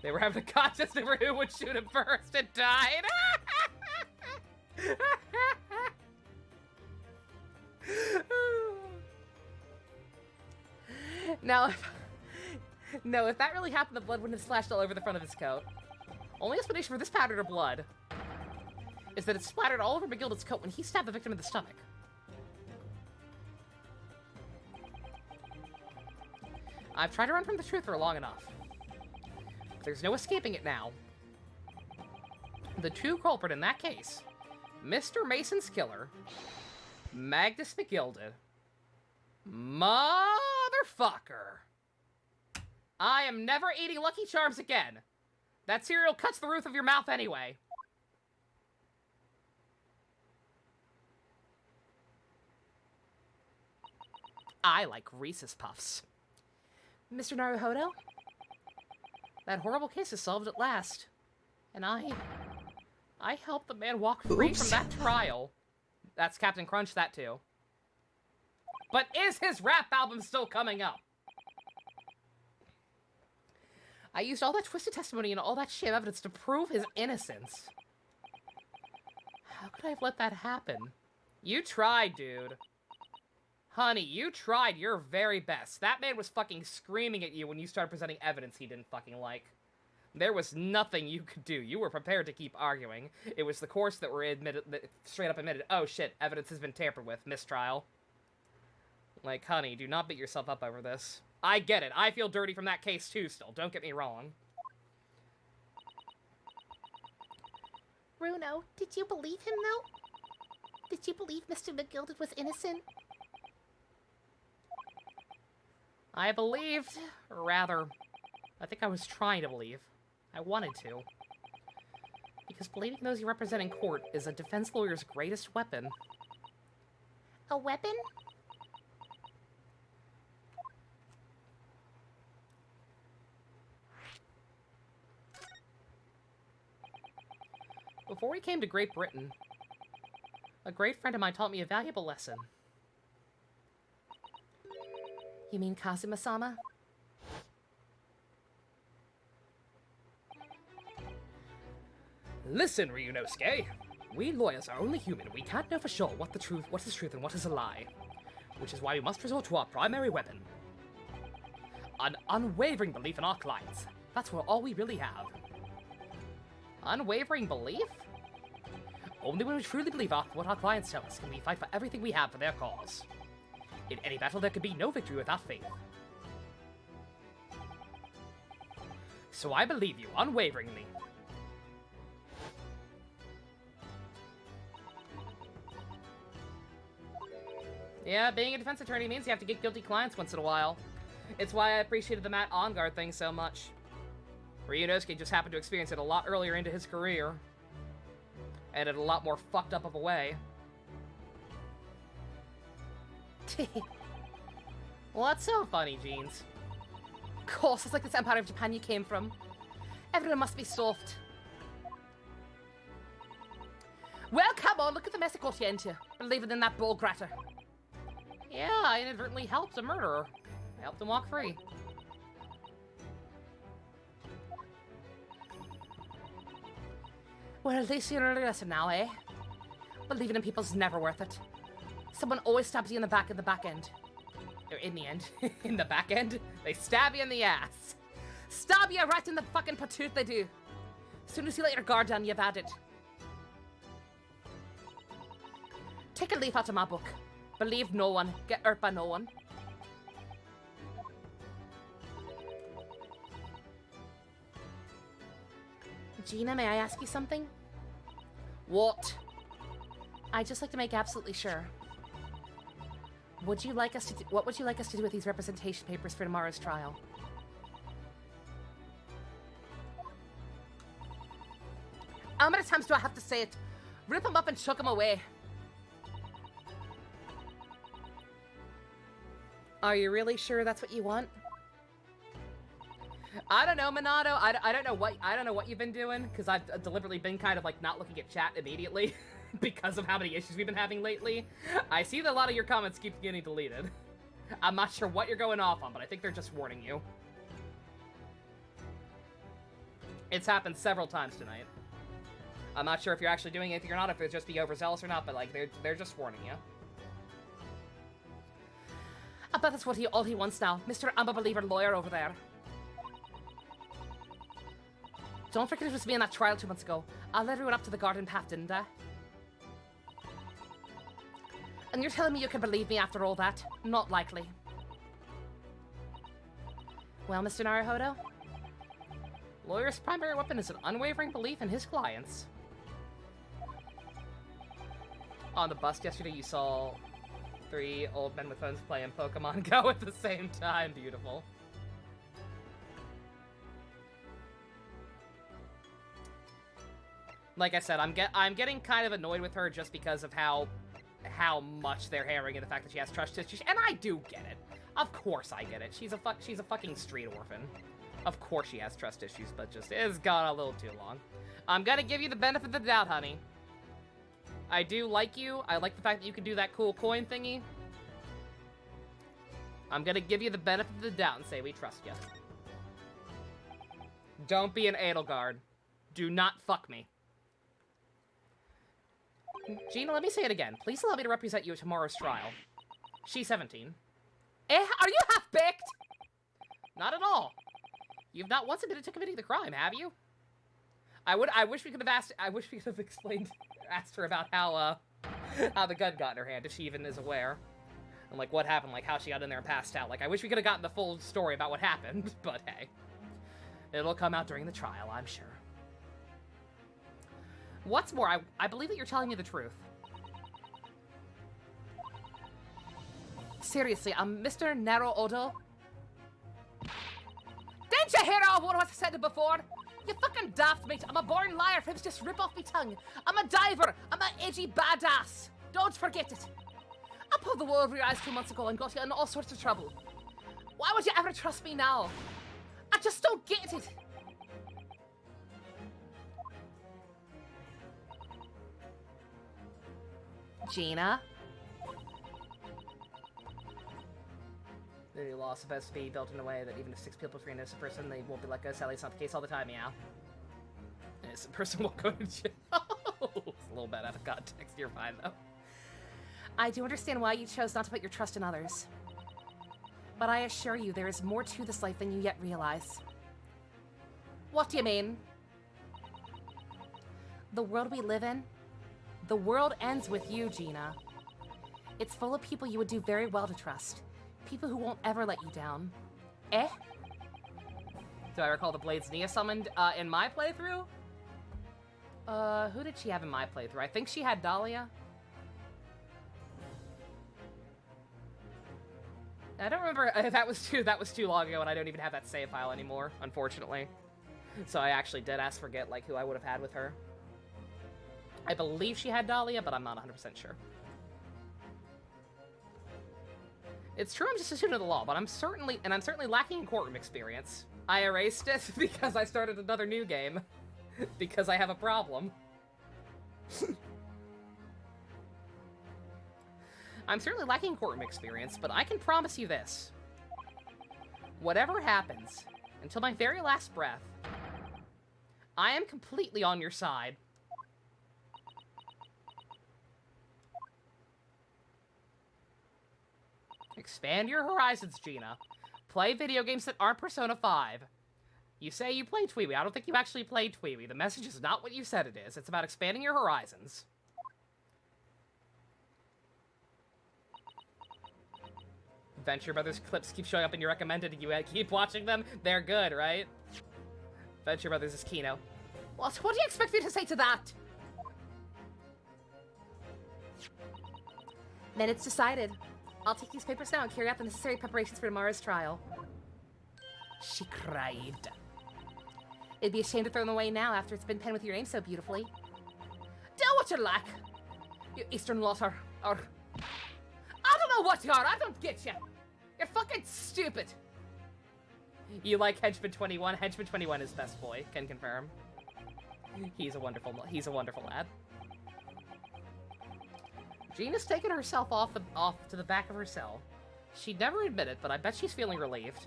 They were having a contest over who would shoot him first and died. Now, if that really happened, the blood wouldn't have splashed all over the front of his coat. Only explanation for this pattern of blood is that it splattered all over McGilden's coat when he stabbed the victim in the stomach. I've tried to run from the truth for long enough. There's no escaping it now. The true culprit in that case, Mr. Mason's killer, Magnus McGilden, motherfucker. I am never eating Lucky Charms again. That cereal cuts the roof of your mouth anyway. I like Reese's Puffs. Mr. Naruhodo? That horrible case is solved at last. And I helped the man walk free from that trial. That's Captain Crunch, that too. But is his rap album still coming up? I used all that twisted testimony and all that shit evidence to prove his innocence. How could I have let that happen? You tried, dude. Honey, you tried your very best. That man was fucking screaming at you when you started presenting evidence he didn't fucking like. There was nothing you could do. You were prepared to keep arguing. It was the courts that were that straight up admitted, oh shit, evidence has been tampered with, mistrial. Like, honey, do not beat yourself up over this. I get it. I feel dirty from that case too still. Don't get me wrong. Bruno, did you believe him, though? Did you believe Mr. McGilden was innocent? I believed, or rather, I think I was trying to believe. I wanted to. Because believing those you represent in court is a defense lawyer's greatest weapon. A weapon? Before we came to Great Britain, a great friend of mine taught me a valuable lesson. You mean Kazuma-sama? Listen, Ryunosuke. We lawyers are only human. We can't know for sure what is truth and what is a lie. Which is why we must resort to our primary weapon. An unwavering belief in our clients. That's all we really have. Unwavering belief? Only when we truly believe what our clients tell us can we fight for everything we have for their cause. In any battle, there could be no victory without faith. So I believe you unwaveringly. Yeah, being a defense attorney means you have to get guilty clients once in a while. It's why I appreciated the Matt OnGuard thing so much. Ryunosuke just happened to experience it a lot earlier into his career. And in a lot more fucked up of a way. What's so funny, Jeans? Of course, it's like this Empire of Japan you came from. Everyone must be soft. Well, come on, look at the mess it got you into. Believing in that bull gratter. Yeah, I inadvertently helped a murderer. I helped him walk free. Well, at least you learned a lesson now, eh? Believing in people's never worth it. Someone always stabs you in the back end. Or in the end. In the back end, they stab you in the ass. Stab you right in the fucking patoot they do. As soon as you let your guard down, you've had it. Take a leaf out of my book. Believe no one. Get hurt by no one. Gina, may I ask you something? What? I'd just like to make absolutely sure. What would you like us to do with these representation papers for tomorrow's trial? How many times do I have to say it? Rip them up and chuck them away. Are you really sure that's what you want? I don't know, Minato. I don't know what you've been doing, because I've deliberately been kind of like not looking at chat immediately because of how many issues we've been having lately. I see that a lot of your comments keep getting deleted. I'm not sure what you're going off on, but I think they're just warning you. It's happened several times tonight. I'm not sure if you're actually doing anything or not, if it's just being overzealous or not, but like they're just warning you. I bet that's what all he wants now, Mr. I'm a believer lawyer over there. Don't forget it was me in that trial 2 months ago. I led everyone up to the garden path, didn't I? And you're telling me you can believe me after all that? Not likely. Well, Mr. Naruhodo? Lawyer's primary weapon is an unwavering belief in his clients. On the bus yesterday, you saw 3 old men with phones playing Pokemon Go at the same time. Beautiful. Like I said, I'm getting kind of annoyed with her just because of how much they're hammering in the fact that she has trust issues, and I do get it. Of course I get it. She's a fucking street orphan. Of course she has trust issues, but just it's gone a little too long. I'm gonna give you the benefit of the doubt, honey. I do like you. I like the fact that you can do that cool coin thingy. I'm gonna give you the benefit of the doubt and say we trust you. Don't be an Edelgard. Do not fuck me. Gina, let me say it again. Please allow me to represent you at tomorrow's trial. She's 17. Are you half-baked? Not at all. You've not once admitted to committing the crime, have you? I wish we could have asked her about how the gun got in her hand, if she even is aware. And, like, what happened, like, how she got in there and passed out. Like, I wish we could have gotten the full story about what happened, but hey. It'll come out during the trial, I'm sure. What's more, I believe that you're telling me the truth. Seriously, Mr. Naruhodo? Didn't you hear all what I said before? You fucking daft, mate. I'm a born liar. Fibs just rip off me tongue. I'm a diver. I'm an edgy badass. Don't forget it. I pulled the wool over your eyes 2 months ago and got you in all sorts of trouble. Why would you ever trust me now? I just don't get it. Gina? The new law is supposed to be built in a way that even if 6 people free an innocent person, they won't be let go. Sadly, it's not the case all the time, meow. An innocent person won't go to jail. It's a little bit out of context. You're fine, though. I do understand why you chose not to put your trust in others. But I assure you, there is more to this life than you yet realize. What do you mean? The world we live in, the world ends with you, Gina. It's full of people you would do very well to trust. People who won't ever let you down. Eh? Do I recall the Blades Nia summoned in my playthrough? Who did she have in my playthrough? I think she had Dahlia. I don't remember. That was too long ago, and I don't even have that save file anymore, unfortunately. So I actually did forget like who I would have had with her. I believe she had Dahlia, but I'm not 100% sure. It's true I'm just a student of the law, but I'm certainly lacking in courtroom experience. I erased it because I started another new game. Because I have a problem. I'm certainly lacking courtroom experience, but I can promise you this. Whatever happens, until my very last breath, I am completely on your side. Expand your horizons, Gina. Play video games that aren't Persona 5. You say you play Tweewee. I don't think you actually played Tweewee. The message is not what you said it is. It's about expanding your horizons. Venture Brothers clips keep showing up in your recommended and you keep watching them. They're good, right? Venture Brothers is Kino. What do you expect me to say to that? Then it's decided. I'll take these papers now and carry out the necessary preparations for tomorrow's trial. She cried. It'd be a shame to throw them away now after it's been penned with your name so beautifully. Do what you like. You Eastern lot or... I don't know what you are. I don't get you. You're fucking stupid. You like Henchman 21? Henchman 21 is best boy. Can confirm. He's a wonderful lad. Gina's taken herself off to the back of her cell. She'd never admit it, but I bet she's feeling relieved.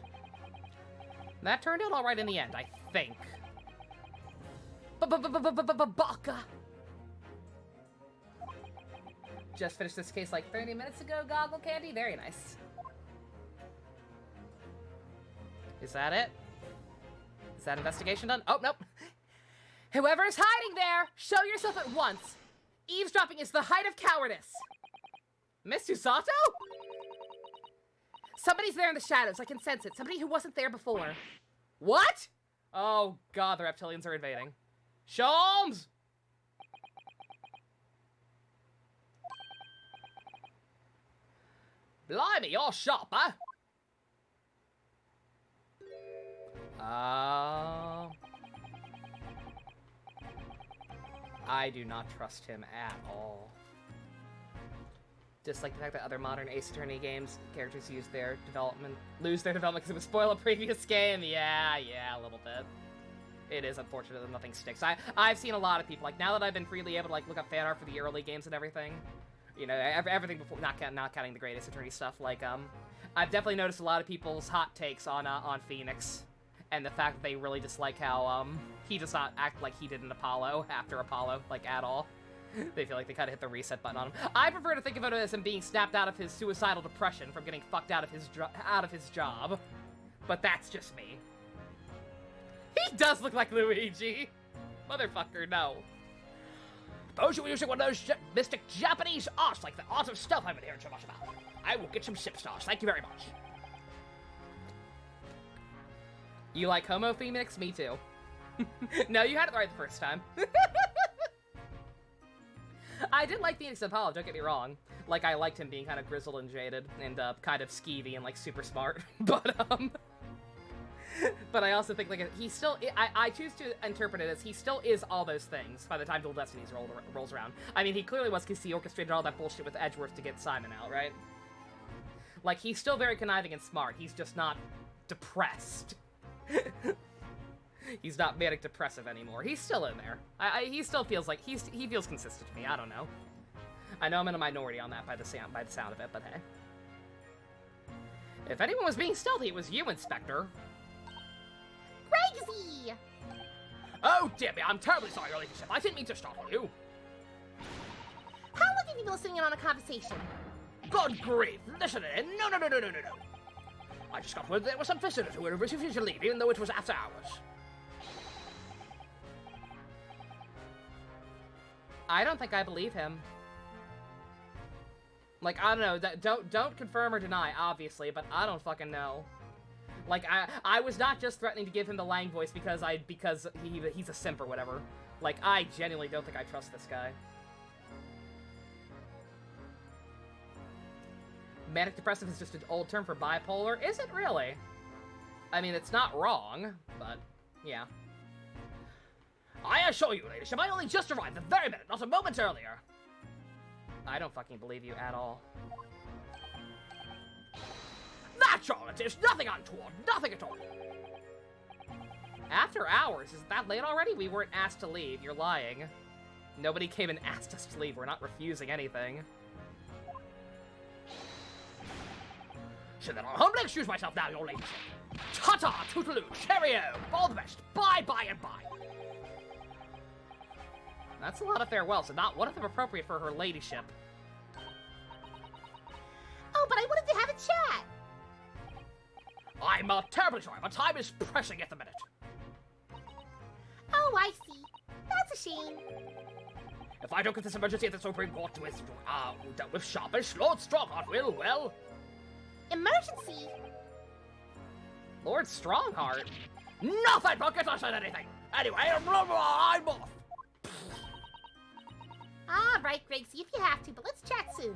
That turned out all right in the end, I think. Baka. Just finished this case like 30 minutes ago, Goggle Candy. Very nice. Is that it? Is that investigation done? Oh, nope. Whoever's hiding there, show yourself at once. Eavesdropping is the height of cowardice. Miss Susato? Somebody's there in the shadows. I can sense it. Somebody who wasn't there before. What? Oh god, the reptilians are invading. Sholmes! Blimey, you're sharp, huh? I do not trust him at all. Just like the fact that other modern Ace Attorney games, characters lose their development because it would spoil a previous game. Yeah, a little bit. It is unfortunate that nothing sticks. I've seen a lot of people, like, now that I've been freely able to, like, look up fan art for the early games and everything, you know, everything before, not counting the Great Ace Attorney stuff, like, I've definitely noticed a lot of people's hot takes on Phoenix, and the fact that they really dislike how, he does not act like he did in Apollo, after Apollo, like, at all. They feel like they kind of hit the reset button on him. I prefer to think of it as him being snapped out of his suicidal depression from getting fucked out of his job. But that's just me. He does look like Luigi. Motherfucker, no. Suppose you were using one of those mystic Japanese arts like the art of stealth I've been hearing so much about. I will get some sip stars. Thank you very much. You like Homo Phoenix? Me too. No, you had it right the first time. I did like Phoenix and Apollo, don't get me wrong. Like, I liked him being kind of grizzled and jaded, and, kind of skeevy and, like, super smart. But I also think, like, he still, I choose to interpret it as he still is all those things by the time Dual Destinies rolls around. I mean, he clearly was because he orchestrated all that bullshit with Edgeworth to get Simon out, right? Like, he's still very conniving and smart, he's just not depressed. He's not manic depressive anymore. He's still in there. He still feels like he feels consistent to me. I don't know. I know I'm in a minority on that by the sound of it, but hey. If anyone was being stealthy, it was you, Inspector. Crazy! Oh, dear me, I'm terribly sorry, Your Ladyship. I didn't mean to startle you. How long have you been listening in on a conversation? Good grief, listen in. No. I just got word there were some visitors who were refusing to leave, even though it was after hours. I don't think I believe him. Like, I don't know, don't confirm or deny, obviously, but I don't fucking know. Like, I was not just threatening to give him the Lang voice because he's a simp or whatever. Like, I genuinely don't think I trust this guy. Manic depressive is just an old term for bipolar? Is it really? I mean, it's not wrong, but yeah. I assure you, Ladyship, I only just arrived the very minute, not a moment earlier. I don't fucking believe you at all. That's all it is, nothing untoward, nothing at all. After hours? Is it that late already? We weren't asked to leave, you're lying. Nobody came and asked us to leave, we're not refusing anything. So then I'll humbly excuse myself now, Your Ladyship. Ta-ta, toodaloo, cheerio, all the best, bye, and bye. That's a lot of farewells, and not one of them appropriate for her ladyship. Oh, but I wanted to have a chat. I'm terribly sorry, but time is pressing at the minute. Oh, I see. That's a shame. If I don't get this emergency at the Supreme Court dealt with sharpish, Lord Strongheart will, well... Emergency? Lord Strongheart? Nothing, but get us on anything. Anyway, I'm off. All right, Gracie, if you have to, but let's chat soon.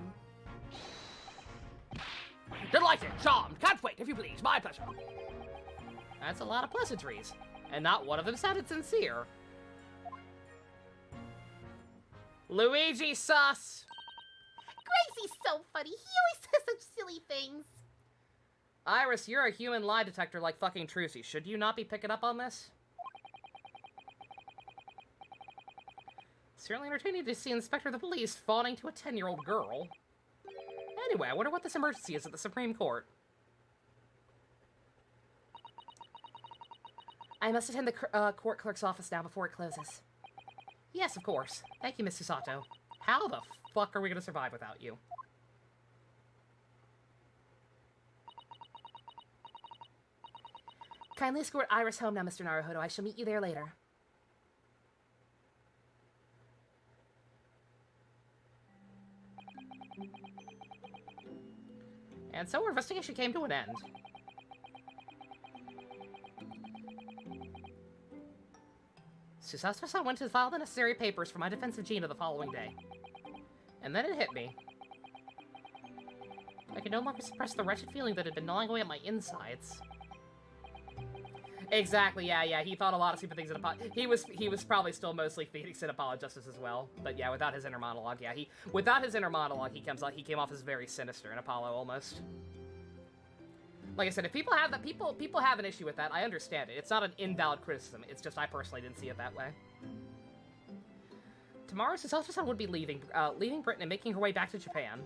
Delighted, charmed, can't wait, if you please, my pleasure. That's a lot of pleasantries, and not one of them sounded sincere. Luigi sus! Gracie's so funny, he always says such silly things. Iris, you're a human lie detector like fucking Trucy. Should you not be picking up on this? Certainly entertaining to see Inspector of the Police fawning to a 10-year-old girl. Anyway, I wonder what this emergency is at the Supreme Court. I must attend the court clerk's office now before it closes. Yes, of course. Thank you, Miss Susato. How the fuck are we gonna survive without you? Kindly escort Iris home now, Mr. Naruhodo. I shall meet you there later. And so our investigation came to an end. Susato-san went to file the necessary papers for my defense of Gina the following day. And then it hit me. I could no longer suppress the wretched feeling that had been gnawing away at my insides. Exactly, yeah, he thought a lot of stupid things in he was probably still mostly Phoenix in Apollo-Justice as well. But yeah, without his inner monologue, yeah, without his inner monologue, he came off as very sinister in Apollo almost. Like I said, if people have that, people have an issue with that. I understand it. It's not an invalid criticism. It's just I personally didn't see it that way. Tomorrow, Susato-san would be leaving Britain and making her way back to Japan.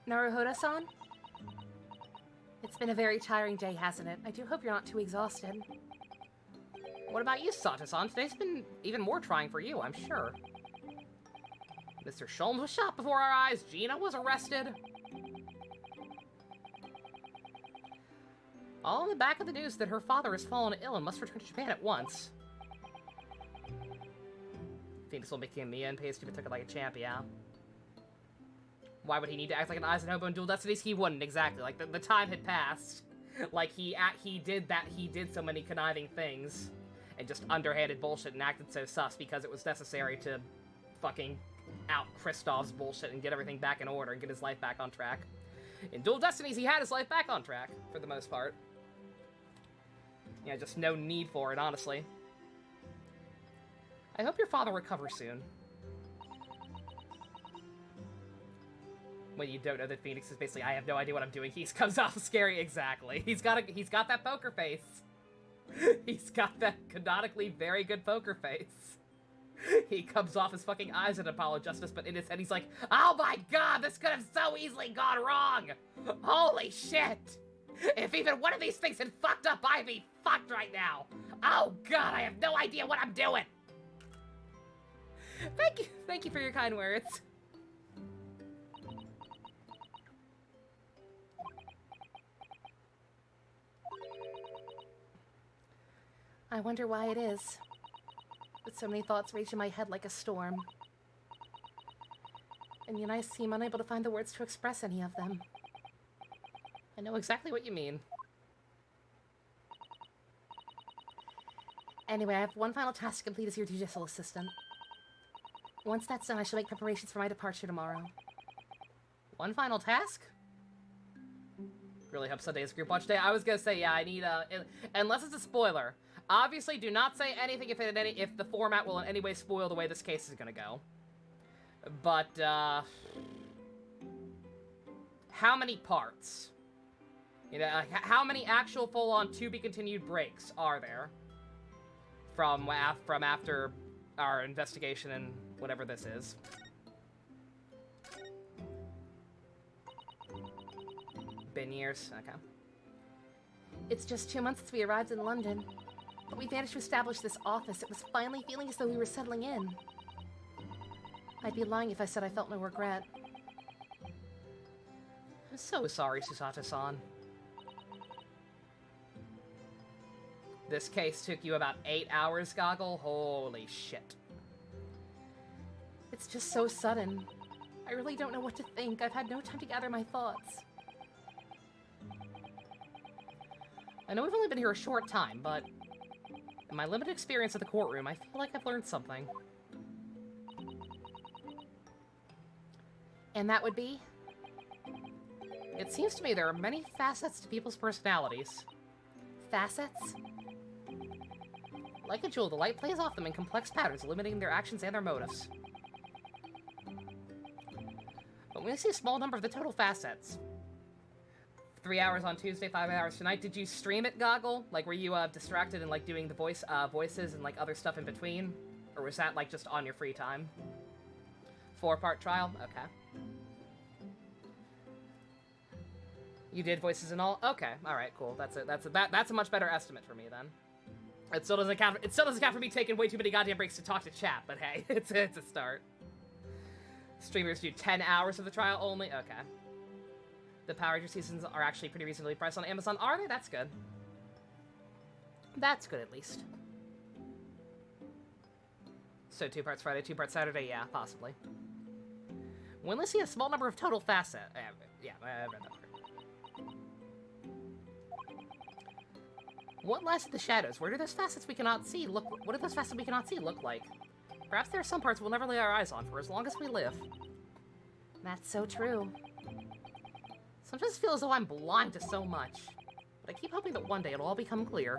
Naruhodo-san? It's been a very tiring day, hasn't it? I do hope you're not too exhausted. What about you, Sato-san? Today's been even more trying for you, I'm sure. Mr. Sholmes was shot before our eyes. Gina was arrested. All in the back of the news that her father has fallen ill and must return to Japan at once. Phoenix will make him Mia and Pace took it like a champ, yeah. Why would he need to act like an Eisenhower in Dual Destinies? He wouldn't, exactly. Like, the time had passed. Like, he did so many conniving things. And just underhanded bullshit and acted so sus because it was necessary to fucking out Kristoff's bullshit and get everything back in order and get his life back on track. In Dual Destinies, he had his life back on track, for the most part. Yeah, just no need for it, honestly. I hope your father recovers soon. When you don't know that Phoenix is basically, I have no idea what I'm doing. He comes off scary, exactly. He's got that poker face. He's got that canonically very good poker face. He comes off as fucking eyes in Apollo-Justice, but in his head he's like, oh my god, this could have so easily gone wrong! Holy shit! If even one of these things had fucked up, I'd be fucked right now! Oh god, I have no idea what I'm doing! Thank you for your kind words. I wonder why it is. With so many thoughts raging in my head like a storm. And yet I seem unable to find the words to express any of them. I know exactly what you mean. Anyway, I have one final task to complete as your judicial assistant. Once that's done, I shall make preparations for my departure tomorrow. One final task? Really hope Sunday's group watch day. I was gonna say, yeah, I need unless it's a spoiler. Obviously, do not say anything if the format will in any way spoil the way this case is gonna go. But, how many parts? You know, how many actual full-on to-be-continued breaks are there from after our investigation and whatever this is? Been years? Okay. It's just 2 months since we arrived in London. But we managed to establish this office. It was finally feeling as though we were settling in. I'd be lying if I said I felt no regret. I'm so sorry, Susato-san. This case took you about 8 hours, Goggle? Holy shit. It's just so sudden. I really don't know what to think. I've had no time to gather my thoughts. I know we've only been here a short time, but in my limited experience at the courtroom, I feel like I've learned something. And that would be? It seems to me there are many facets to people's personalities. Facets? Like a jewel, the light plays off them in complex patterns, illuminating their actions and their motives. But when we see a small number of the total facets, 3 hours on Tuesday, 5 hours tonight. Did you stream it, Goggle? Like, were you distracted and like doing the voices and like other stuff in between, or was that like just on your free time? 4-part trial. Okay. You did voices and all. Okay. All right. Cool. That's a much better estimate for me then. It still doesn't count. It still doesn't count for me taking way too many goddamn breaks to talk to chat. But hey, it's a start. Streamers do 10 hours of the trial only. Okay. The Power Ranger seasons are actually pretty reasonably priced on Amazon. Are they? That's good. That's good, at least. So 2 parts Friday, 2 parts Saturday? Yeah, possibly. When let's see a small number of total facets. Yeah, I read that part. What lies in the shadows? Where do those facets we cannot see look? What do those facets we cannot see look like? Perhaps there are some parts we'll never lay our eyes on for as long as we live. That's so true. Sometimes I feel as though I'm blind to so much, but I keep hoping that one day it'll all become clear.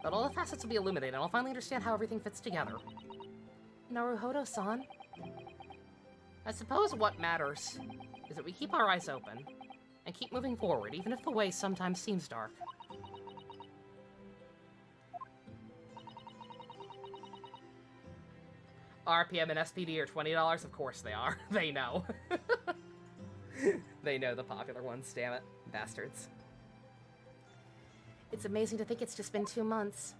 That all the facets will be illuminated, and I'll finally understand how everything fits together. Naruhodo-san? I suppose what matters is that we keep our eyes open and keep moving forward, even if the way sometimes seems dark. RPM and SPD are $20? Of course they are. They know. They know the popular ones, damn it. Bastards. It's amazing to think it's just been 2 months.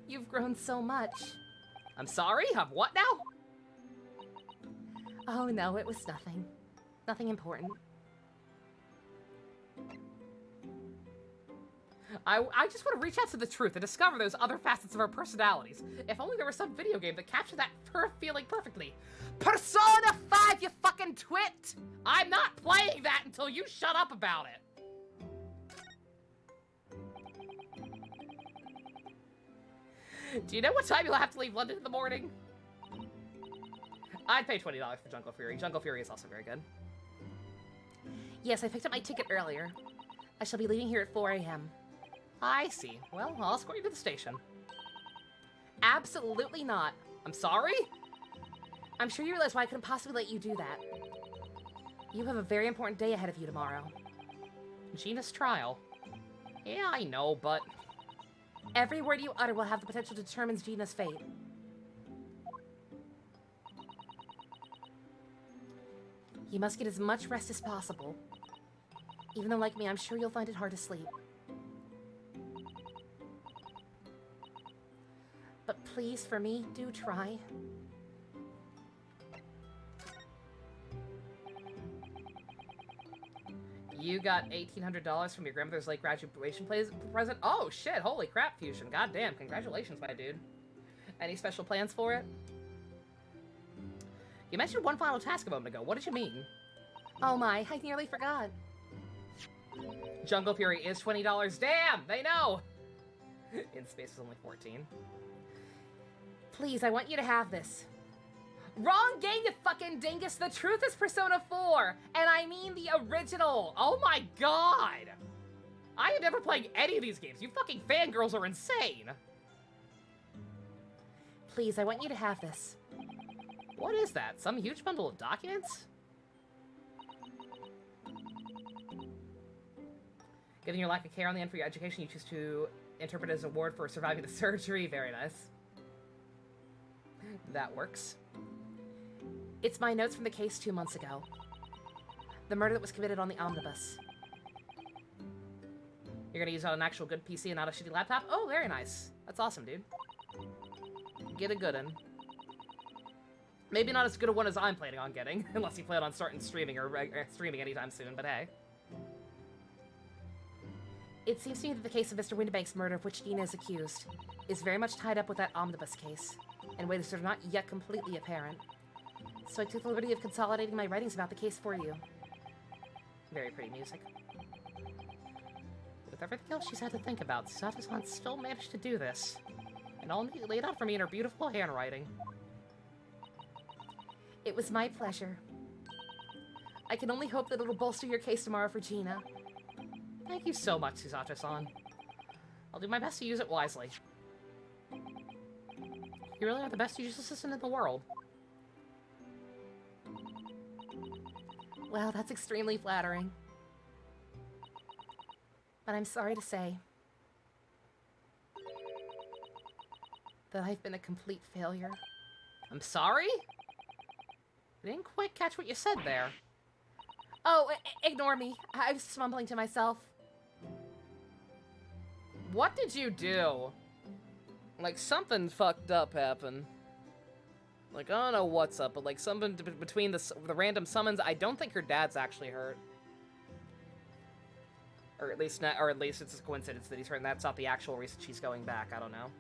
You've grown so much. I'm sorry? I'm what now? Oh no, it was nothing. Nothing important. I just want to reach out to the truth and discover those other facets of our personalities. If only there was some video game that captured that feeling perfectly. Persona 5, you fucking twit! I'm not playing that until you shut up about it. Do you know what time you'll have to leave London in the morning? I'd pay $20 for Jungle Fury. Jungle Fury is also very good. Yes, I picked up my ticket earlier. I shall be leaving here at 4 a.m. I see. Well, I'll escort you to the station. Absolutely not. I'm sorry? I'm sure you realize why I couldn't possibly let you do that. You have a very important day ahead of you tomorrow. Gina's trial. Yeah, I know, but... Every word you utter will have the potential to determine Gina's fate. You must get as much rest as possible. Even though, like me, I'm sure you'll find it hard to sleep. But please, for me, do try. You got $1,800 from your grandmother's late graduation present? Oh, shit. Holy crap, Fusion. Goddamn. Congratulations, my dude. Any special plans for it? You mentioned one final task a moment ago. What did you mean? Oh my, I nearly forgot. Jungle Fury is $20. Damn, they know. In Space is only 14. Please, I want you to have this. Wrong game, you fucking dingus. The truth is Persona 4. And I mean the original. Oh my god. I have never played any of these games. You fucking fangirls are insane. Please, I want you to have this. What is that? Some huge bundle of documents? Given your lack of care on the end for your education, you choose to interpret it as a award for surviving the surgery. Very nice. That works. It's my notes from the case 2 months ago. The murder that was committed on the omnibus. You're gonna use it on an actual good PC and not a shitty laptop? Oh, very nice. That's awesome, dude. Get a good one. Maybe not as good a one as I'm planning on getting, unless you plan on starting streaming or streaming anytime soon, but hey. It seems to me that the case of Mr. Windibank's murder, of which Gina is accused, is very much tied up with that omnibus case, in ways that are not yet completely apparent. So I took the liberty of consolidating my writings about the case for you. Very pretty music. With everything else she's had to think about, Sato-san still managed to do this. And all neatly laid out for me in her beautiful handwriting. It was my pleasure. I can only hope that it'll bolster your case tomorrow for Gina. Thank you so much, Susato-san. I'll do my best to use it wisely. You really are the best useless assistant in the world. Well, that's extremely flattering. But I'm sorry to say that I've been a complete failure. I'm sorry? I didn't quite catch what you said there. Oh, ignore me. I was just mumbling to myself. What did you do? Like, something fucked up happened. Like, I don't know what's up, but like something between the random summons, I don't think her dad's actually hurt. Or at least not, or at least it's a coincidence that he's hurt, and that's not the actual reason she's going back. I don't know.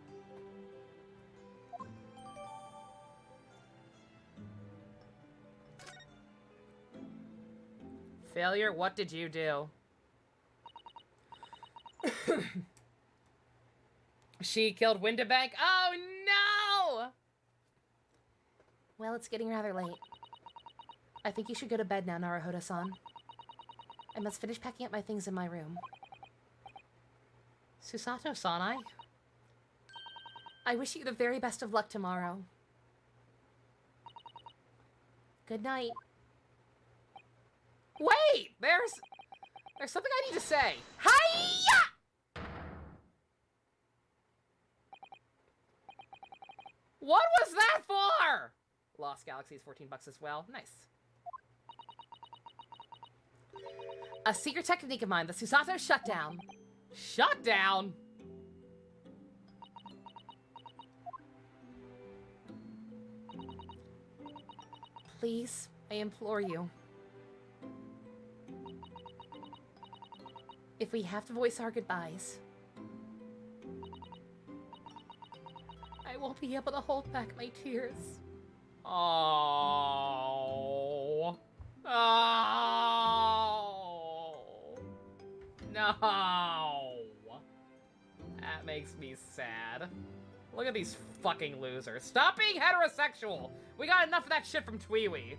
Failure, what did you do? She killed Windabank? Oh no! Well, it's getting rather late. I think you should go to bed now, Naruhodo-san. I must finish packing up my things in my room. Susato-san, I wish you the very best of luck tomorrow. Good night. Wait! There's something I need to say. Hiya! What was that for? Lost Galaxies, 14 bucks as well. Nice. A secret technique of mine, the Susato Shutdown. Shutdown? Please, I implore you. If we have to voice our goodbyes, I won't be able to hold back my tears. Oh. Oh. No. That makes me sad. Look at these fucking losers. Stop being heterosexual! We got enough of that shit from Tweewee.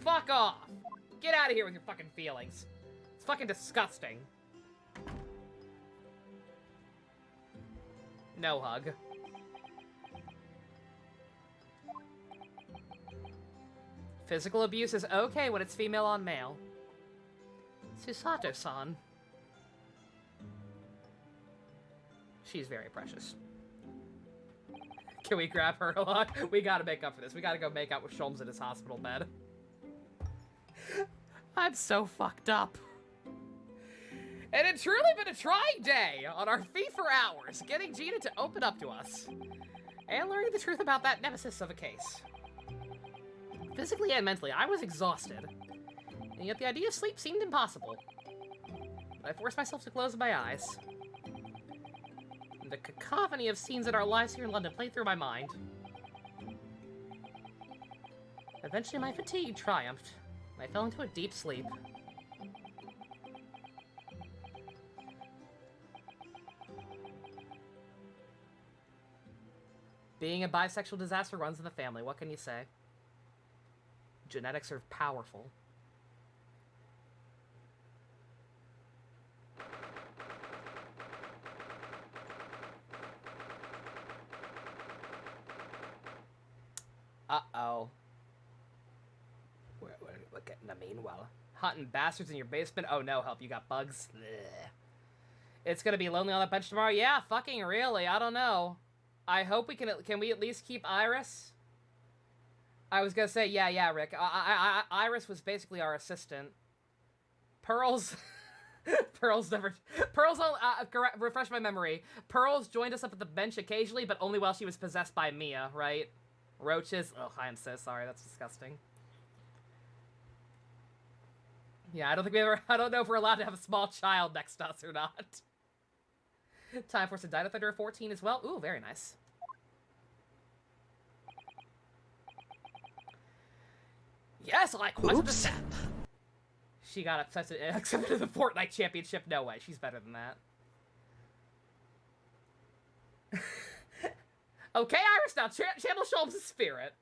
Fuck off. Get out of here with your fucking feelings. It's fucking disgusting. No hug. Physical abuse is okay when it's female on male. Susato-san. She's very precious. Can we grab her a lot? We gotta make up for this. We gotta go make out with Sholmes in his hospital bed. I'm so fucked up. And it's truly been a trying day on our feet for hours, getting Gina to open up to us. And learning the truth about that nemesis of a case. Physically and mentally, I was exhausted. And yet the idea of sleep seemed impossible. But I forced myself to close my eyes. And the cacophony of scenes in our lives here in London played through my mind. Eventually my fatigue triumphed, and I fell into a deep sleep. Being a bisexual disaster runs in the family, what can you say? Genetics are powerful. Uh-oh. We're getting a meanwhile. Hunting bastards in your basement? Oh no, help, you got bugs? Blech. It's gonna be lonely on that bench tomorrow? Yeah, fucking really, I don't know. I hope we can we at least keep Iris? I was gonna say, yeah, Rick. Iris was basically our assistant. Pearls... Pearls, refresh my memory. Pearls joined us up at the bench occasionally, but only while she was possessed by Mia, right? Roaches? Oh, I'm so sorry, that's disgusting. Yeah, I don't know if we're allowed to have a small child next to us or not. Time for some Dino Thunder 14 as well. Ooh, very nice. Yes, I quite understand. She got accepted to the Fortnite Championship. No way, she's better than that. Okay, Iris, now channel Sholmes' spirit.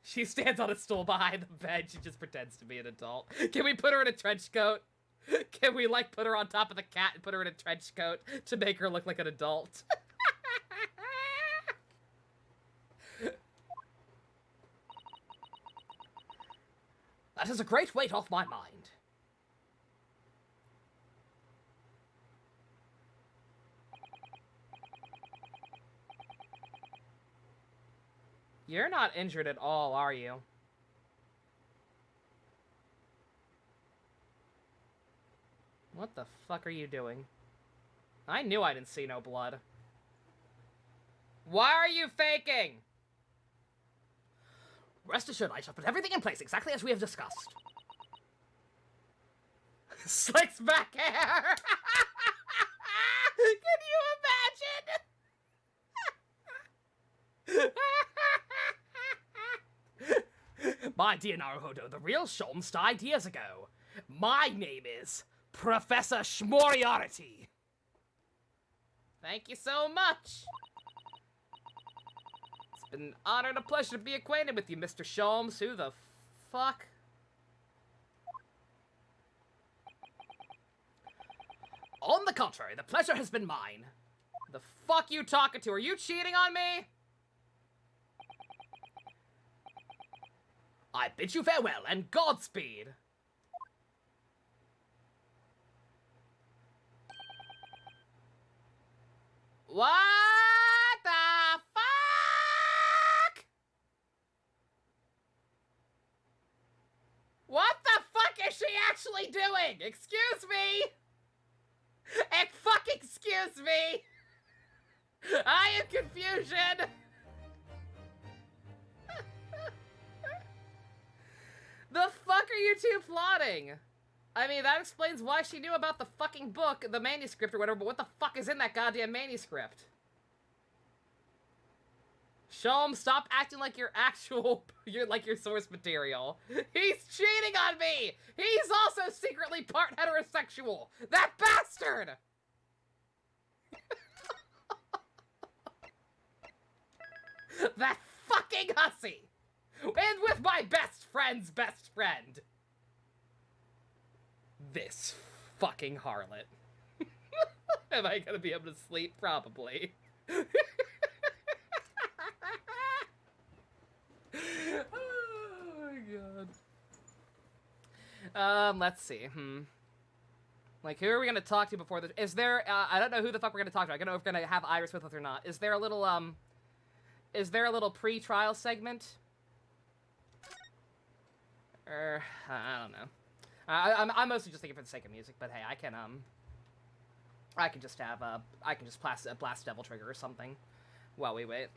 She stands on a stool behind the bed. She just pretends to be an adult. Can we put her in a trench coat? Can we, like, put her on top of the cat and put her in a trench coat to make her look like an adult? That is a great weight off my mind. You're not injured at all, are you? What the fuck are you doing? I knew I didn't see no blood. Why are you faking? Rest assured, I shall put everything in place exactly as we have discussed. Slicks back hair! Can you imagine? My dear Naruhodo, the real Sholmes died years ago. My name is Professor Schmoriarty. Thank you so much. It's been an honor and a pleasure to be acquainted with you, Mr. Sholmes. Who the fuck? On the contrary, the pleasure has been mine. The fuck you talking to? Are you cheating on me? I bid you farewell and Godspeed. What the fuck? What the fuck is she actually doing? Excuse me? Excuse me! I am confusion! The fuck are you two plotting? I mean, that explains why she knew about the fucking book, the manuscript or whatever, but what the fuck is in that goddamn manuscript? Sholmes, stop acting like your your source material. He's cheating on me! He's also secretly part heterosexual! That bastard! That fucking hussy! And with my best friend's best friend! This fucking harlot. Am I gonna be able to sleep? Probably. Oh my god. Let's see. Like, who are we gonna talk to before the... Is there... I don't know who the fuck we're gonna talk to. I don't know if we're gonna have Iris with us or not. Is there a little, Is there a little pre-trial segment? I don't know. I'm mostly just thinking for the sake of music, but hey, I can just have, I can just blast Devil Trigger or something while we wait.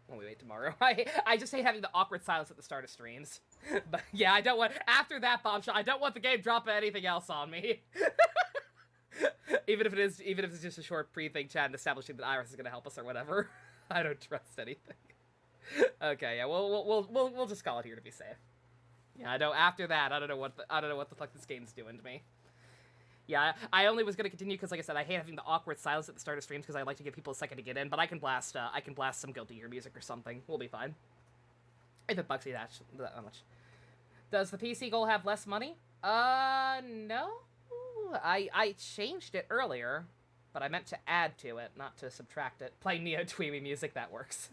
While we wait tomorrow. I just hate having the awkward silence at the start of streams. But yeah, I don't want, after that bombshell, I don't want the game dropping anything else on me. even if it's just a short pre-thing chat and establishing that Iris is gonna help us or whatever. I don't trust anything. Okay, yeah, we'll just call it here to be safe. Yeah, I know. After that, I don't know what the fuck this game's doing to me. Yeah, I only was gonna continue because, like I said, I hate having the awkward silence at the start of streams because I like to give people a second to get in. But I can blast some Guilty Gear music or something. We'll be fine. If it bugs you that much. Does the PC goal have less money? No. I changed it earlier, but I meant to add to it, not to subtract it. Play Neo Tweemy music, that works.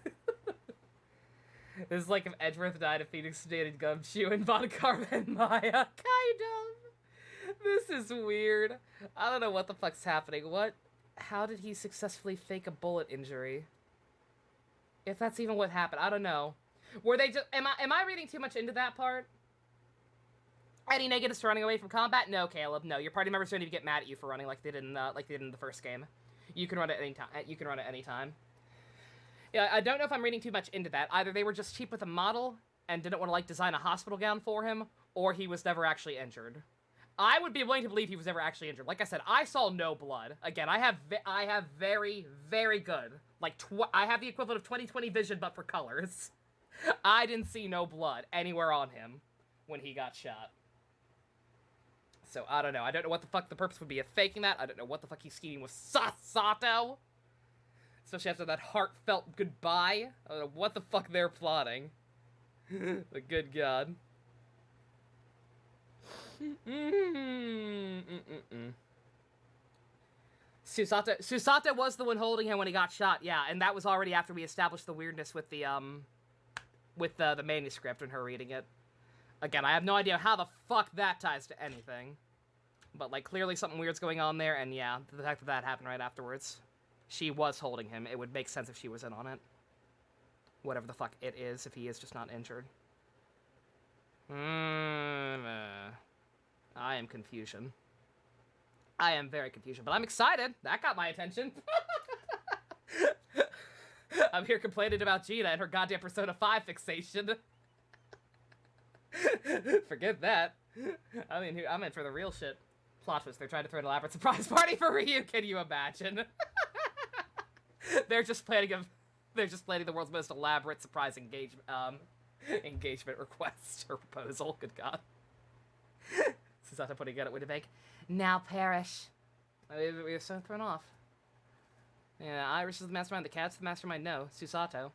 This is like if Edgeworth died, if Phoenix dated Gumshoe and Von Karma and Maya. Kind of. This is weird. I don't know what the fuck's happening. How did he successfully fake a bullet injury? If that's even what happened, I don't know. Were they just, am I reading too much into that part? Any negatives for running away from combat? No, Caleb. No, your party members don't even get mad at you for running like they did in the first game. You can run at any time. You can run at any time. Yeah, I don't know if I'm reading too much into that. Either they were just cheap with a model and didn't want to, like, design a hospital gown for him, or he was never actually injured. I would be willing to believe he was never actually injured. Like I said, I saw no blood. Again, I have very, very good, like, I have the equivalent of 20/20 vision, but for colors. I didn't see no blood anywhere on him when he got shot. So, I don't know. I don't know what the fuck the purpose would be of faking that. I don't know what the fuck he's scheming with Sato. Especially after that heartfelt goodbye. I don't know what the fuck they're plotting. The good god. Susato was the one holding him when he got shot, yeah, and that was already after we established the weirdness with the manuscript and her reading it. Again, I have no idea how the fuck that ties to anything. But, like, clearly something weird's going on there, and yeah, the fact that that happened right afterwards. She was holding him. It would make sense if she was in on it. Whatever the fuck it is, if he is just not injured. I am confusion. I am very confusion, but I'm excited. That got my attention. I'm here complaining about Gina and her goddamn Persona 5 fixation. Forget that. I mean, I'm in for the real shit. Plot twist, they're trying to throw an elaborate surprise party for Ryu, can you imagine? They're just planning the world's most elaborate surprise engagement request or proposal. Good God. Susato putting it at Winnebank. Now perish. We were so thrown off. Yeah, Iris is the mastermind, the cat's the mastermind, no. Susato,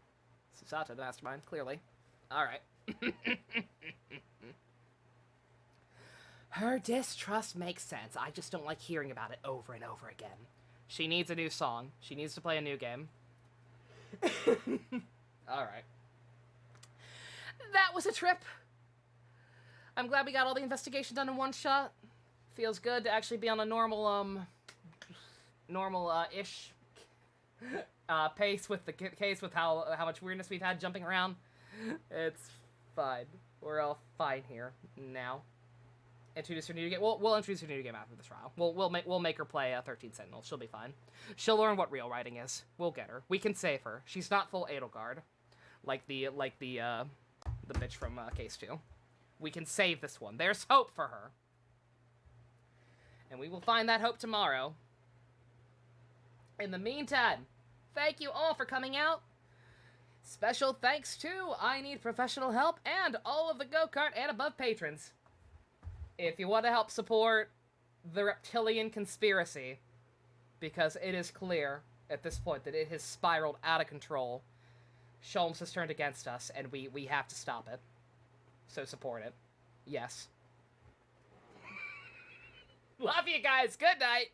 the mastermind, clearly. Alright. Her distrust makes sense. I just don't like hearing about it over and over again. She needs a new song. She needs to play a new game. Alright. That was a trip. I'm glad we got all the investigation done in one shot. Feels good to actually be on a normal-ish pace with the case with how much weirdness we've had jumping around. It's fine. We're all fine here now. Introduce her new game. We'll introduce her new game after the trial. We'll make her play 13 Sentinel. She'll be fine. She'll learn what real writing is. We'll get her. We can save her. She's not full Edelgard, like the bitch from Case 2. We can save this one. There's hope for her, and we will find that hope tomorrow. In the meantime, thank you all for coming out. Special thanks to I Need Professional Help and all of the Go-Kart and above patrons. If you want to help support the Reptilian conspiracy, because it is clear at this point that it has spiraled out of control, Sholmes has turned against us, and we have to stop it. So support it. Yes. Love you guys. Good night.